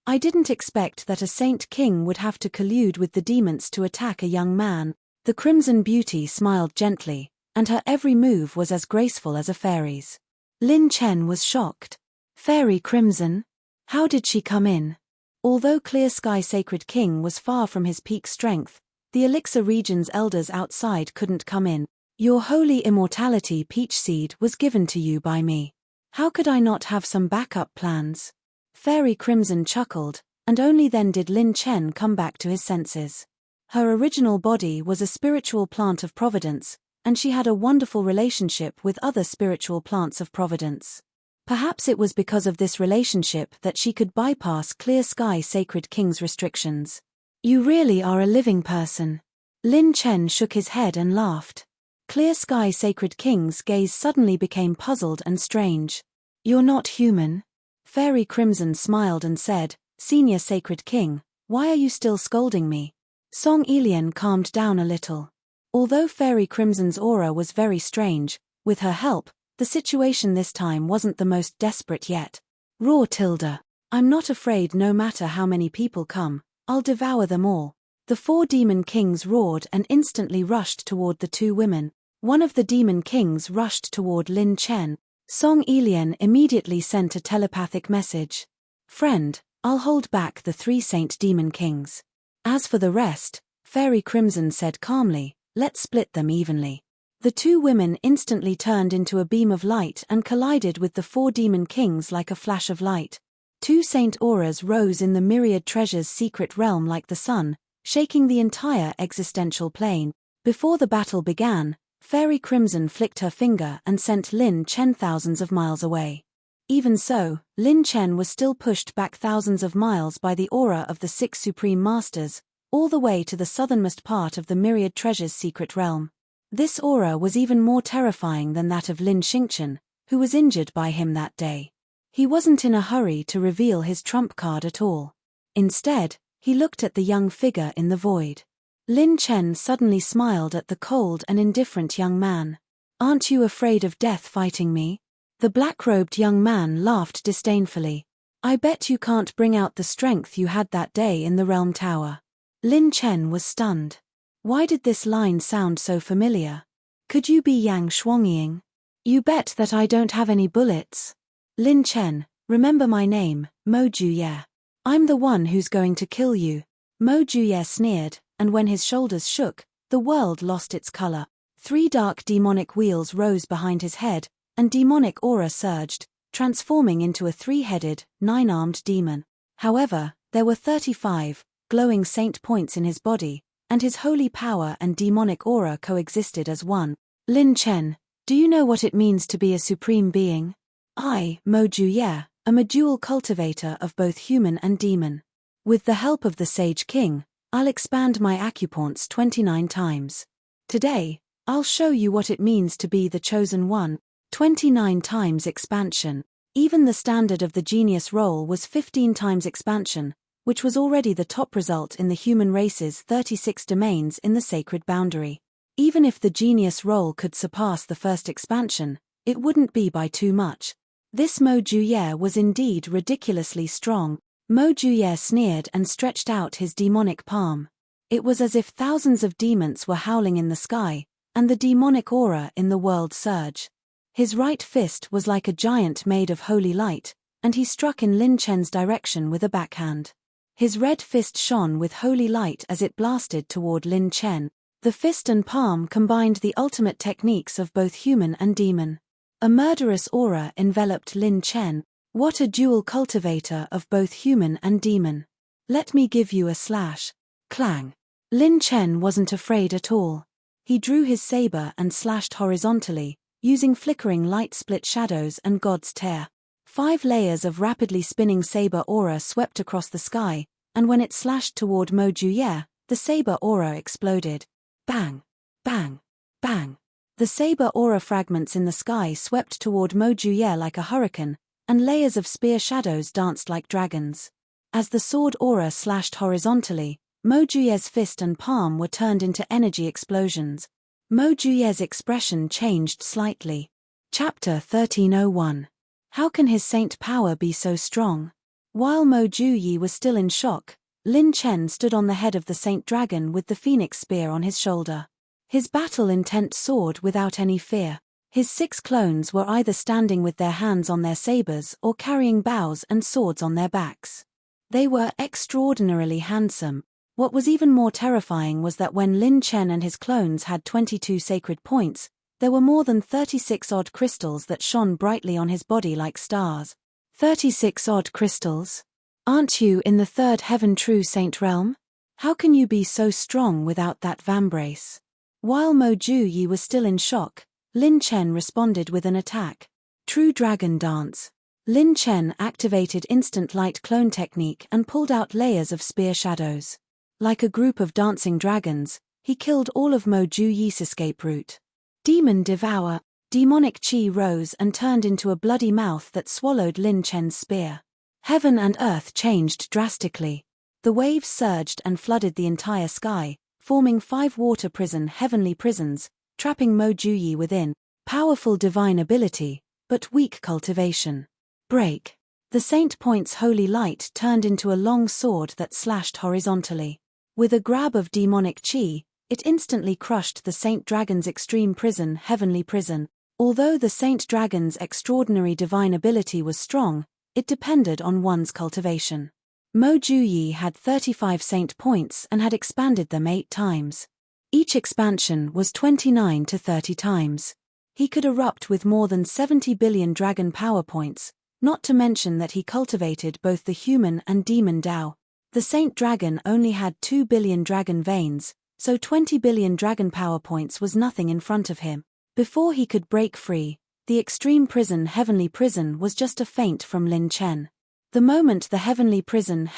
I didn't expect that a saint king would have to collude with the demons to attack a young man. The crimson beauty smiled gently, and her every move was as graceful as a fairy's. Lin Chen was shocked. Fairy Crimson? How did she come in? Although Clear Sky Sacred King was far from his peak strength, the Elixir region's elders outside couldn't come in. Your holy immortality peach seed was given to you by me. How could I not have some backup plans? Fairy Crimson chuckled, and only then did Lin Chen come back to his senses. Her original body was a spiritual plant of providence, and she had a wonderful relationship with other spiritual plants of providence. Perhaps it was because of this relationship that she could bypass Clear Sky Sacred King's restrictions. You really are a living person. Lin Chen shook his head and laughed. Clear Sky Sacred King's gaze suddenly became puzzled and strange. You're not human? Fairy Crimson smiled and said, Senior Sacred King, why are you still scolding me? Song Elian calmed down a little. Although Fairy Crimson's aura was very strange, with her help, the situation this time wasn't the most desperate yet. Roar tilde. I'm not afraid no matter how many people come, I'll devour them all. The 4 demon kings roared and instantly rushed toward the 2 women. One of the demon kings rushed toward Lin Chen. Song Elian immediately sent a telepathic message. Friend, I'll hold back the 3 saint demon kings. As for the rest, Fairy Crimson said calmly, let's split them evenly. The 2 women instantly turned into a beam of light and collided with the 4 demon kings like a flash of light. 2 saint auras rose in the myriad treasures' secret realm like the sun, shaking the entire existential plane. Before the battle began, Fairy Crimson flicked her finger and sent Lin Chen thousands of miles away. Even so, Lin Chen was still pushed back thousands of miles by the aura of the 6 Supreme Masters, all the way to the southernmost part of the myriad treasures' secret realm. This aura was even more terrifying than that of Lin Xingchen, who was injured by him that day. He wasn't in a hurry to reveal his trump card at all. Instead, he looked at the young figure in the void. Lin Chen suddenly smiled at the cold and indifferent young man. Aren't you afraid of death fighting me? The black-robed young man laughed disdainfully. I bet you can't bring out the strength you had that day in the Realm Tower. Lin Chen was stunned. Why did this line sound so familiar? Could you be Yang Shuangying? You bet that I don't have any bullets. Lin Chen, remember my name, Mo Juye. I'm the one who's going to kill you. Mo Juye sneered, and when his shoulders shook, the world lost its color. 3 dark demonic wheels rose behind his head, and demonic aura surged, transforming into a 3-headed, 9-armed demon. However, there were 35 glowing saint points in his body, and his holy power and demonic aura coexisted as one. Lin Chen, do you know what it means to be a supreme being? I, Mo Juye, am a dual cultivator of both human and demon. With the help of the Sage King, I'll expand my acupoints 29 times. Today, I'll show you what it means to be the chosen one. 29 times expansion. Even the standard of the genius role was 15 times expansion, which was already the top result in the human race's 36 domains in the sacred boundary. Even if the genius role could surpass the first expansion, it wouldn't be by too much. This Mo Juye was indeed ridiculously strong. Mo Juye sneered and stretched out his demonic palm. It was as if thousands of demons were howling in the sky, and the demonic aura in the world surged. His right fist was like a giant made of holy light, and he struck in Lin Chen's direction with a backhand. His red fist shone with holy light as it blasted toward Lin Chen. The fist and palm combined the ultimate techniques of both human and demon. A murderous aura enveloped Lin Chen. What a dual cultivator of both human and demon. Let me give you a slash. Clang. Lin Chen wasn't afraid at all. He drew his saber and slashed horizontally, using flickering light split shadows and God's tear. 5 layers of rapidly spinning saber aura swept across the sky, and when it slashed toward Mo Juye, the saber aura exploded. Bang! Bang! Bang! The saber aura fragments in the sky swept toward Mo Juye like a hurricane, and layers of spear shadows danced like dragons. As the sword aura slashed horizontally, Mo Juye's fist and palm were turned into energy explosions. Mo Juye's expression changed slightly. Chapter 1301. How can his saint power be so strong? While Mo Juye was still in shock, Lin Chen stood on the head of the Saint Dragon with the phoenix spear on his shoulder. His battle-intent soared without any fear. His 6 clones were either standing with their hands on their sabers or carrying bows and swords on their backs. They were extraordinarily handsome. What was even more terrifying was that when Lin Chen and his clones had 22 sacred points, there were more than 36 odd crystals that shone brightly on his body like stars. 36 odd crystals? Aren't you in the 3rd heaven true saint realm? How can you be so strong without that vambrace? While Mo Juye was still in shock, Lin Chen responded with an attack. True Dragon Dance. Lin Chen activated instant light clone technique and pulled out layers of spear shadows. Like a group of dancing dragons, he killed all of Mo Juye's escape route. Demon Devour. Demonic chi rose and turned into a bloody mouth that swallowed Lin Chen's spear. Heaven and earth changed drastically. The waves surged and flooded the entire sky, forming 5 water heavenly prisons, trapping Mo Juye within. Powerful divine ability, but weak cultivation. Break. The Saint Point's holy light turned into a long sword that slashed horizontally. With a grab of demonic chi, it instantly crushed the Saint Dragon's extreme prison, heavenly prison. Although the Saint Dragon's extraordinary divine ability was strong, it depended on one's cultivation. Mo Juye had 35 Saint Points and had expanded them 8 times. Each expansion was 29 to 30 times. He could erupt with more than 70 billion dragon power points, not to mention that he cultivated both the human and demon Dao. The Saint Dragon only had 2 billion dragon veins, so 20 billion dragon power points was nothing in front of him. Before he could break free, the extreme prison, heavenly prison, was just a feint from Lin Chen. The moment the heavenly prison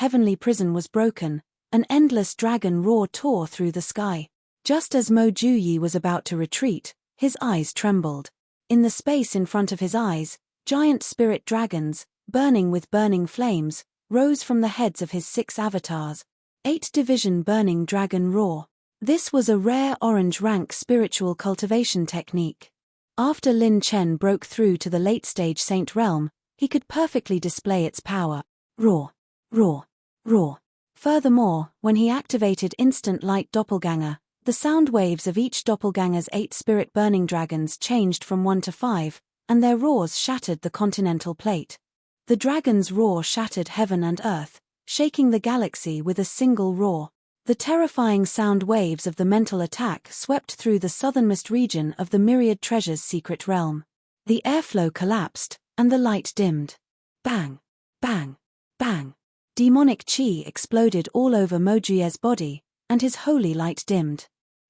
was broken, an endless dragon roar tore through the sky. Just as Mo Juye was about to retreat, his eyes trembled. In the space in front of his eyes, giant spirit dragons, burning with burning flames, rose from the heads of his 6 avatars. 8 division burning dragon roar. This was a rare orange rank spiritual cultivation technique. After Lin Chen broke through to the late-stage Saint Realm, he could perfectly display its power. Roar, roar, roar. Furthermore, when he activated Instant Light Doppelganger, the sound waves of each doppelganger's 8 spirit burning dragons changed from 1 to 5, and their roars shattered the continental plate. The dragon's roar shattered heaven and earth, shaking the galaxy with a single roar. The terrifying sound waves of the mental attack swept through the southernmost region of the Myriad Treasure's secret realm. The airflow collapsed, and the light dimmed. Bang! Bang! Bang! Demonic chi exploded all over Mo Juye's body, and his holy light dimmed.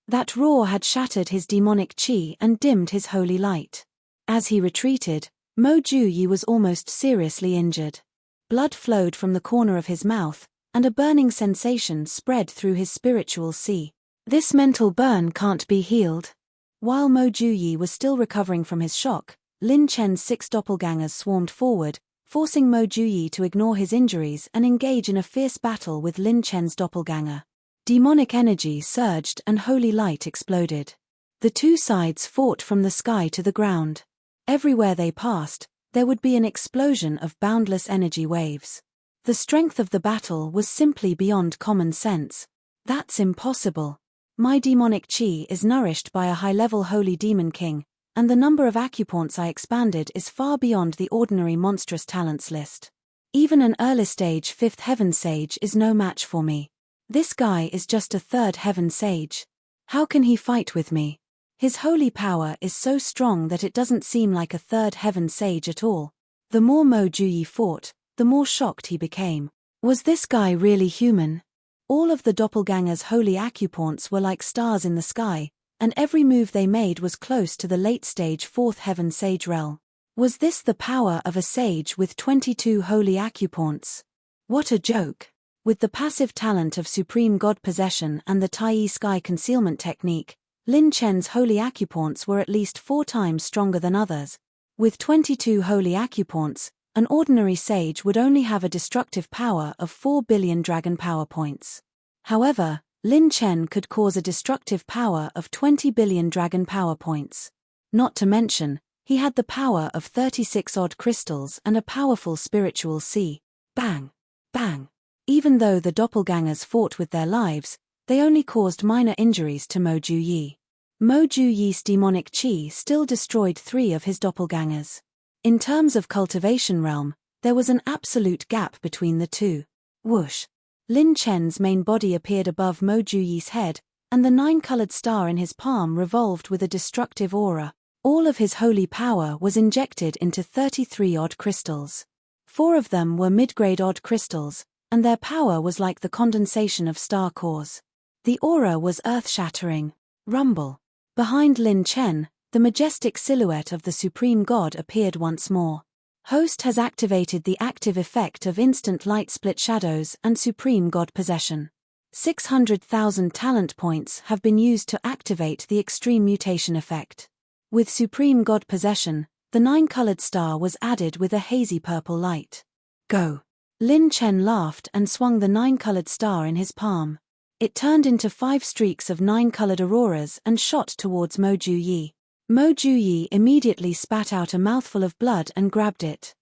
That roar had shattered his demonic chi and dimmed his holy light. As he retreated, Mo Juye was almost seriously injured. Blood flowed from the corner of his mouth, and a burning sensation spread through his spiritual sea. This mental burn can't be healed. While Mo Juyi was still recovering from his shock, Lin Chen's 6 doppelgangers swarmed forward, forcing Mo Juyi to ignore his injuries and engage in a fierce battle with Lin Chen's doppelganger. Demonic energy surged and holy light exploded. The two sides fought from the sky to the ground. Everywhere they passed, there would be an explosion of boundless energy waves. The strength of the battle was simply beyond common sense. That's impossible. My demonic chi is nourished by a high-level holy demon king, and the number of acupoints I expanded is far beyond the ordinary monstrous talents list. Even an early-stage 5th heaven sage is no match for me. This guy is just a 3rd heaven sage. How can he fight with me? His holy power is so strong that it doesn't seem like a 3rd heaven sage at all. The more Mo Juyi fought, the more shocked he became. Was this guy really human? All of the doppelganger's holy acupoints were like stars in the sky, and every move they made was close to the late-stage 4th heaven sage realm. Was this the power of a sage with 22 holy acupoints? What a joke! With the passive talent of supreme god possession and the Tai Sky concealment technique, Lin Chen's holy acupoints were at least 4 times stronger than others. With 22 holy acupoints, an ordinary sage would only have a destructive power of 4 billion dragon power points. However, Lin Chen could cause a destructive power of 20 billion dragon power points. Not to mention, he had the power of 36 odd crystals and a powerful spiritual sea. Bang! Bang! Even though the doppelgangers fought with their lives, they only caused minor injuries to Mo Juyi. Mo Juyi's demonic chi still destroyed 3 of his doppelgangers. In terms of cultivation realm, there was an absolute gap between the two. Whoosh! Lin Chen's main body appeared above Mo Juyi's head, and the 9-colored star in his palm revolved with a destructive aura. All of his holy power was injected into 33 odd crystals. 4 of them were mid-grade odd crystals, and their power was like the condensation of star cores. The aura was earth-shattering. Rumble. Behind Lin Chen, the majestic silhouette of the Supreme God appeared once more. Host has activated the active effect of instant light split shadows and Supreme God possession. 600,000 talent points have been used to activate the extreme mutation effect. With Supreme God possession, the 9-colored star was added with a hazy purple light. Go! Lin Chen laughed and swung the 9-colored star in his palm. It turned into 5 streaks of 9-colored auroras and shot towards Mo Juyi. Mo Juyi immediately spat out a mouthful of blood and grabbed it.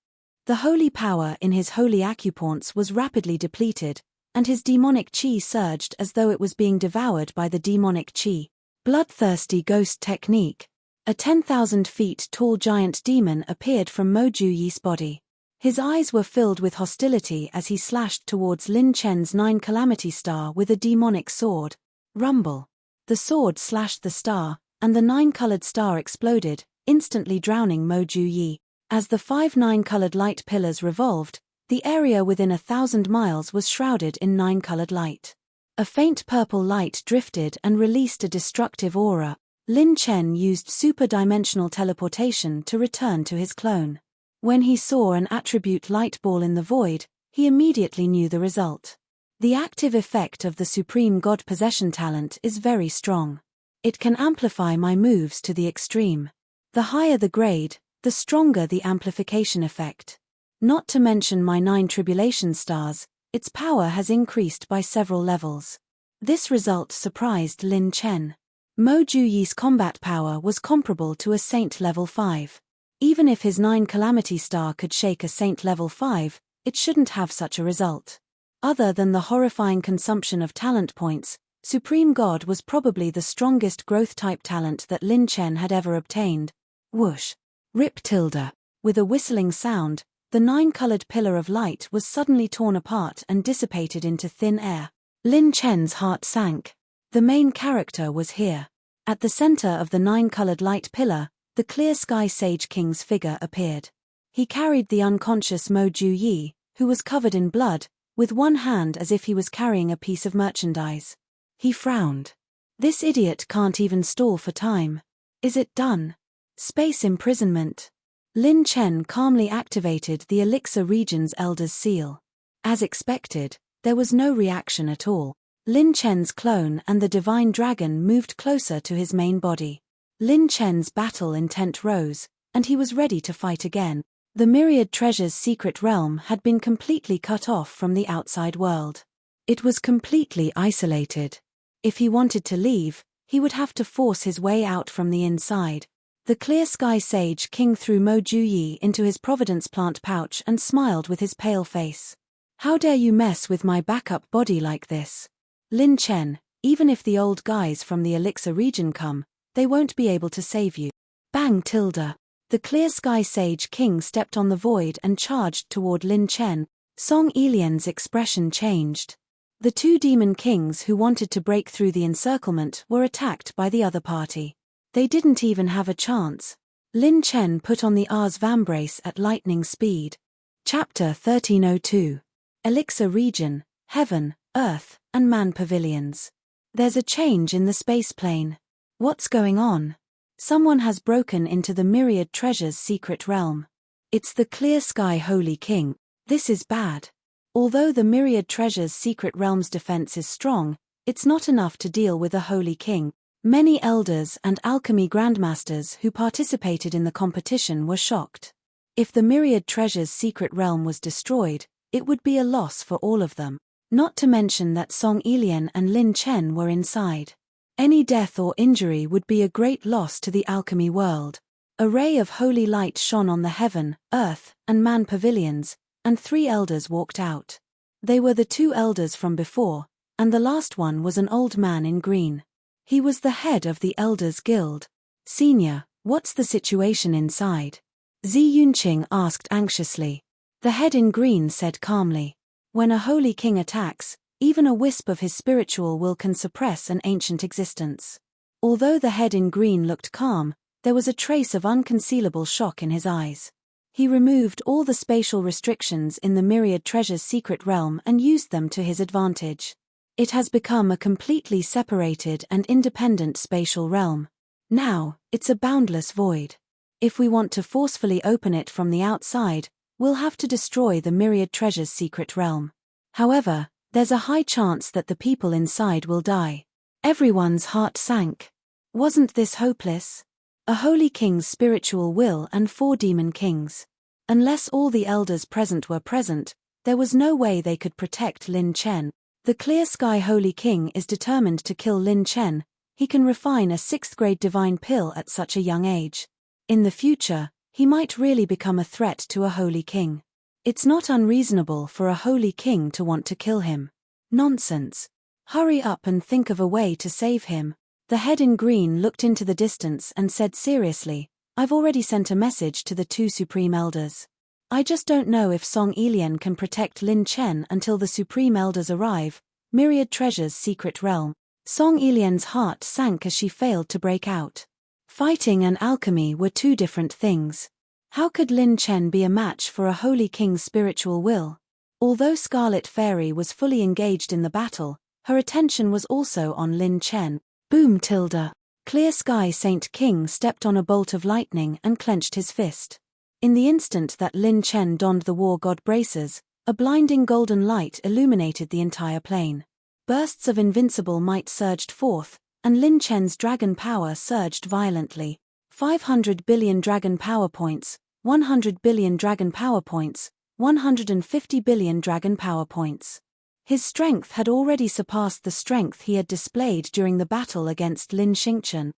The holy power in his holy acupoints was rapidly depleted, and his demonic chi surged as though it was being devoured by the demonic chi. Bloodthirsty ghost technique. A 10,000 feet tall giant demon appeared from Mo Juyi's body. His eyes were filled with hostility as he slashed towards Lin Chen's 9 calamity star with a demonic sword. Rumble. The sword slashed the star, and the 9-colored star exploded, instantly drowning Mo Juyi. As the 5 9-colored light pillars revolved, the area within 1,000 miles was shrouded in 9-colored light. A faint purple light drifted and released a destructive aura. Lin Chen used super-dimensional teleportation to return to his clone. When he saw an attribute light ball in the void, he immediately knew the result. The active effect of the Supreme God possession talent is very strong. It can amplify my moves to the extreme. The higher the grade, the stronger the amplification effect. Not to mention my 9 tribulation stars, its power has increased by several levels. This result surprised Lin Chen. Mo Juyi's combat power was comparable to a Saint level 5. Even if his 9 calamity star could shake a Saint level 5, it shouldn't have such a result. Other than the horrifying consumption of talent points, Supreme God was probably the strongest growth-type talent that Lin Chen had ever obtained. Whoosh! Rip tilde. With a whistling sound, the 9-colored pillar of light was suddenly torn apart and dissipated into thin air. Lin Chen's heart sank. The main character was here. At the center of the 9-colored light pillar, the clear sky sage king's figure appeared. He carried the unconscious Mo Juyi, who was covered in blood, with one hand as if he was carrying a piece of merchandise. He frowned. This idiot can't even stall for time. Is it done? Space imprisonment. Lin Chen calmly activated the Elixir region's Elder's Seal. As expected, there was no reaction at all. Lin Chen's clone and the divine dragon moved closer to his main body. Lin Chen's battle intent rose, and he was ready to fight again. The myriad treasure's secret realm had been completely cut off from the outside world. It was completely isolated. If he wanted to leave, he would have to force his way out from the inside. The Clear Sky Sage King threw Mo Juyi into his Providence plant pouch and smiled with his pale face. How dare you mess with my backup body like this? Lin Chen, even if the old guys from the Elixir region come, they won't be able to save you. Bang tilde. The Clear Sky Sage King stepped on the void and charged toward Lin Chen. Song Ilian's expression changed. The two demon kings who wanted to break through the encirclement were attacked by the other party. They didn't even have a chance. Lin Chen put on the Ars Vambrace at lightning speed. Chapter 1302. Elixir Region, Heaven, Earth, and Man Pavilions. There's a change in the space plane. What's going on? Someone has broken into the Myriad Treasure's secret realm. It's the Clear Sky Holy King. This is bad. Although the Myriad Treasure's secret realm's defense is strong, it's not enough to deal with a Holy King. Many elders and alchemy grandmasters who participated in the competition were shocked. If the Myriad Treasure's secret realm was destroyed, it would be a loss for all of them. Not to mention that Song Ilian and Lin Chen were inside. Any death or injury would be a great loss to the alchemy world. A ray of holy light shone on the Heaven, Earth, and Man pavilions, and 3 elders walked out. They were the 2 elders from before, and the last one was an old man in green. He was the head of the Elders Guild. Senior, what's the situation inside? Zi Yunqing asked anxiously. The head in green said calmly. When a holy king attacks, even a wisp of his spiritual will can suppress an ancient existence. Although the head in green looked calm, there was a trace of unconcealable shock in his eyes. He removed all the spatial restrictions in the Myriad Treasure's secret realm and used them to his advantage. It has become a completely separated and independent spatial realm. Now, it's a boundless void. If we want to forcefully open it from the outside, we'll have to destroy the Myriad Treasure's secret realm. However, there's a high chance that the people inside will die. Everyone's heart sank. Wasn't this hopeless? A holy king's spiritual will and 4 demon kings. Unless all the elders present were present, there was no way they could protect Lin Chen. The Clear Sky Holy King is determined to kill Lin Chen. He can refine a 6th-grade divine pill at such a young age. In the future, he might really become a threat to a holy king. It's not unreasonable for a holy king to want to kill him. Nonsense. Hurry up and think of a way to save him. The head in green looked into the distance and said seriously, I've already sent a message to the 2 supreme elders. I just don't know if Song Ilian can protect Lin Chen until the supreme elders arrive. Myriad Treasure's secret realm. Song Ilian's heart sank as she failed to break out. Fighting and alchemy were 2 different things. How could Lin Chen be a match for a holy king's spiritual will? Although Scarlet Fairy was fully engaged in the battle, her attention was also on Lin Chen. Boom tilde. Clear Sky Saint King stepped on a bolt of lightning and clenched his fist. In the instant that Lin Chen donned the war god braces, a blinding golden light illuminated the entire plane. Bursts of invincible might surged forth, and Lin Chen's dragon power surged violently. 500 billion dragon power points, 100 billion dragon power points, 150 billion dragon power points. His strength had already surpassed the strength he had displayed during the battle against Lin Xingchen.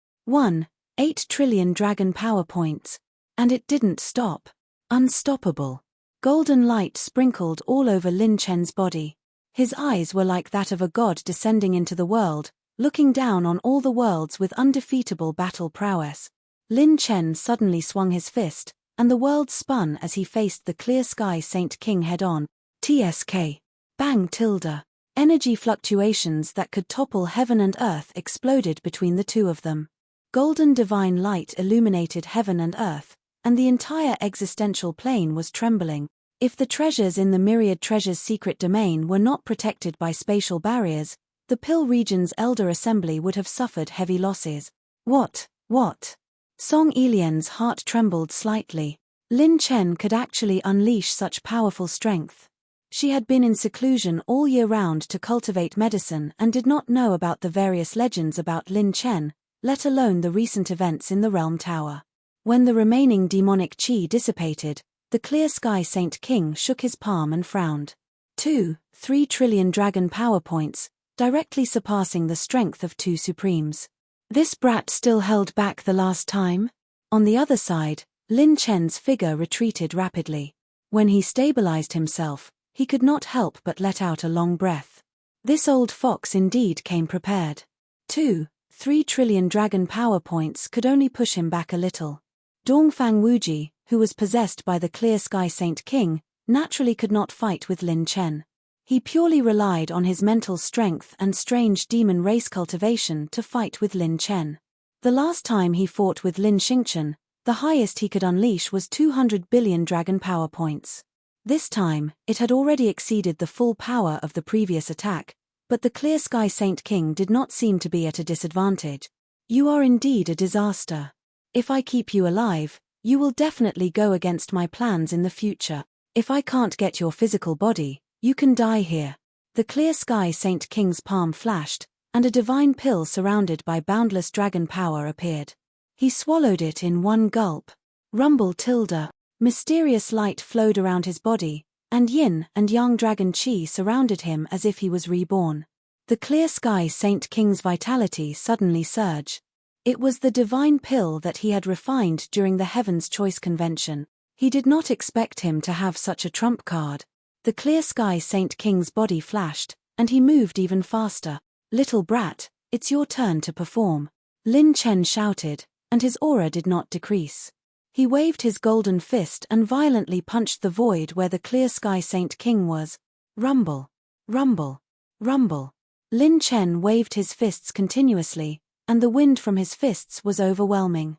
8 trillion dragon power points. And it didn't stop. Unstoppable. Golden light sprinkled all over Lin Chen's body. His eyes were like that of a god descending into the world, looking down on all the worlds with undefeatable battle prowess. Lin Chen suddenly swung his fist, and the world spun as he faced the Clear Sky Saint King head-on. TSK. Bang tilde. Energy fluctuations that could topple heaven and earth exploded between the 2 of them. Golden divine light illuminated heaven and earth, and the entire existential plane was trembling. If the treasures in the Myriad Treasure's secret domain were not protected by spatial barriers, the Pill region's Elder Assembly would have suffered heavy losses. What? Song Ilian's heart trembled slightly. Lin Chen could actually unleash such powerful strength. She had been in seclusion all year round to cultivate medicine and did not know about the various legends about Lin Chen, let alone the recent events in the Realm Tower. When the remaining demonic chi dissipated, the Clear Sky Saint King shook his palm and frowned. 3 trillion dragon power points, directly surpassing the strength of 2 supremes. This brat still held back the last time? On the other side, Lin Chen's figure retreated rapidly. When he stabilized himself, he could not help but let out a long breath. This old fox indeed came prepared. 3 trillion dragon power points could only push him back a little. Dongfang Wuji, who was possessed by the Clear Sky Saint King, naturally could not fight with Lin Chen. He purely relied on his mental strength and strange demon race cultivation to fight with Lin Chen. The last time he fought with Lin Xingchen, the highest he could unleash was 200 billion dragon power points. This time, it had already exceeded the full power of the previous attack, but the Clear Sky Saint King did not seem to be at a disadvantage. You are indeed a disaster. If I keep you alive, you will definitely go against my plans in the future. If I can't get your physical body, you can die here. The Clear Sky Saint King's palm flashed, and a divine pill surrounded by boundless dragon power appeared. He swallowed it in one gulp. Rumble tilde. Mysterious light flowed around his body, and yin and yang dragon chi surrounded him as if he was reborn. The Clear Sky Saint King's vitality suddenly surged. It was the divine pill that he had refined during the Heaven's Choice Convention. He did not expect him to have such a trump card. The Clear Sky Saint King's body flashed, and he moved even faster. Little brat, it's your turn to perform. Lin Chen shouted, and his aura did not decrease. He waved his golden fist and violently punched the void where the Clear Sky Saint King was. Rumble. Rumble. Rumble. Lin Chen waved his fists continuously, and the wind from his fists was overwhelming.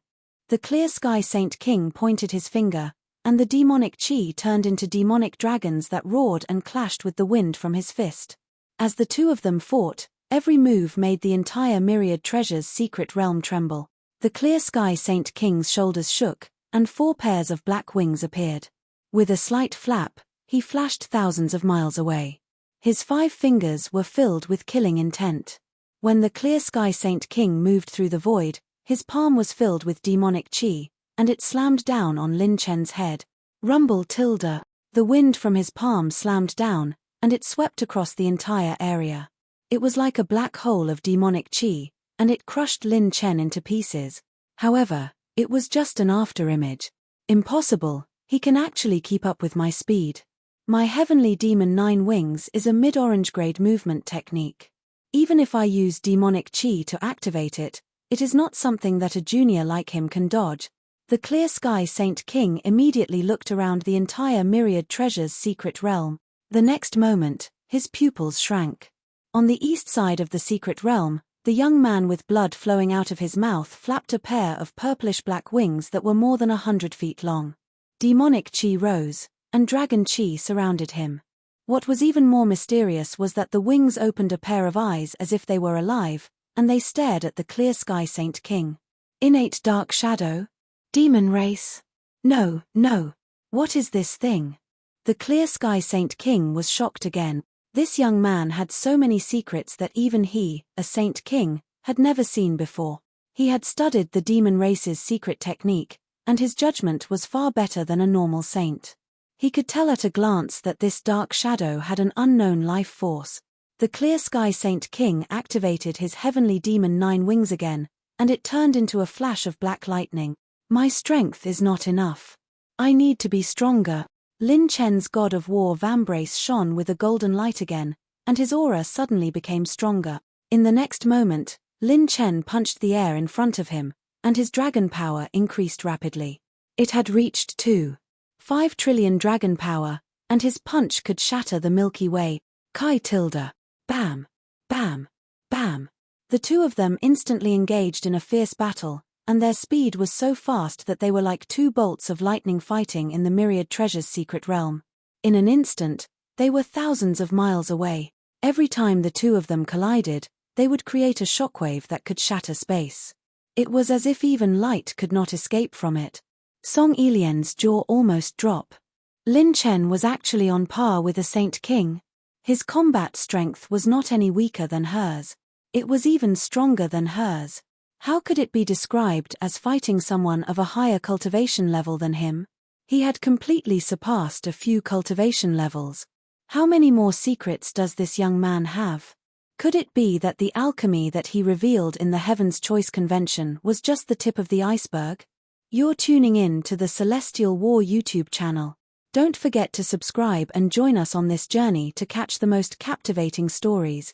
The Clear Sky Saint King pointed his finger, and the demonic chi turned into demonic dragons that roared and clashed with the wind from his fist. As the two of them fought, every move made the entire Myriad Treasure's secret realm tremble. The Clear Sky Saint King's shoulders shook, and 4 pairs of black wings appeared. With a slight flap, he flashed thousands of miles away. His 5 fingers were filled with killing intent. When the Clear Sky Saint King moved through the void, his palm was filled with demonic chi, and it slammed down on Lin Chen's head. Rumble tilde. The wind from his palm slammed down, and it swept across the entire area. It was like a black hole of demonic chi, and it crushed Lin Chen into pieces. However, it was just an afterimage. Impossible, he can actually keep up with my speed. My Heavenly Demon 9 Wings is a mid-orange grade movement technique. Even if I use demonic chi to activate it, it is not something that a junior like him can dodge. The Clear Sky Saint King immediately looked around the entire Myriad Treasure's secret realm. The next moment, his pupils shrank. On the east side of the secret realm, the young man with blood flowing out of his mouth flapped a pair of purplish-black wings that were more than 100 feet long. Demonic chi rose, and dragon chi surrounded him. What was even more mysterious was that the wings opened a pair of eyes as if they were alive, and they stared at the Clear Sky Saint King. Innate dark shadow? Demon race? No, no. What is this thing? The Clear Sky Saint King was shocked again. This young man had so many secrets that even he, a Saint King, had never seen before. He had studied the demon race's secret technique, and his judgment was far better than a normal saint. He could tell at a glance that this dark shadow had an unknown life force. The Clear Sky Saint King activated his Heavenly Demon 9 Wings again, and it turned into a flash of black lightning. My strength is not enough. I need to be stronger. Lin Chen's God of War vambrace shone with a golden light again, and his aura suddenly became stronger. In the next moment, Lin Chen punched the air in front of him, and his dragon power increased rapidly. It had reached 2.5 trillion dragon power, and his punch could shatter the Milky Way. Kai tilde. Bam. Bam. Bam. The two of them instantly engaged in a fierce battle, and their speed was so fast that they were like 2 bolts of lightning fighting in the Myriad Treasure's secret realm. In an instant, they were thousands of miles away. Every time the two of them collided, they would create a shockwave that could shatter space. It was as if even light could not escape from it. Song Ilien's jaw almost dropped. Lin Chen was actually on par with a Saint King. His combat strength was not any weaker than hers. It was even stronger than hers. How could it be described as fighting someone of a higher cultivation level than him? He had completely surpassed a few cultivation levels. How many more secrets does this young man have? Could it be that the alchemy that he revealed in the Heaven's Choice Convention was just the tip of the iceberg? You're tuning in to the Celestial War YouTube channel. Don't forget to subscribe and join us on this journey to catch the most captivating stories.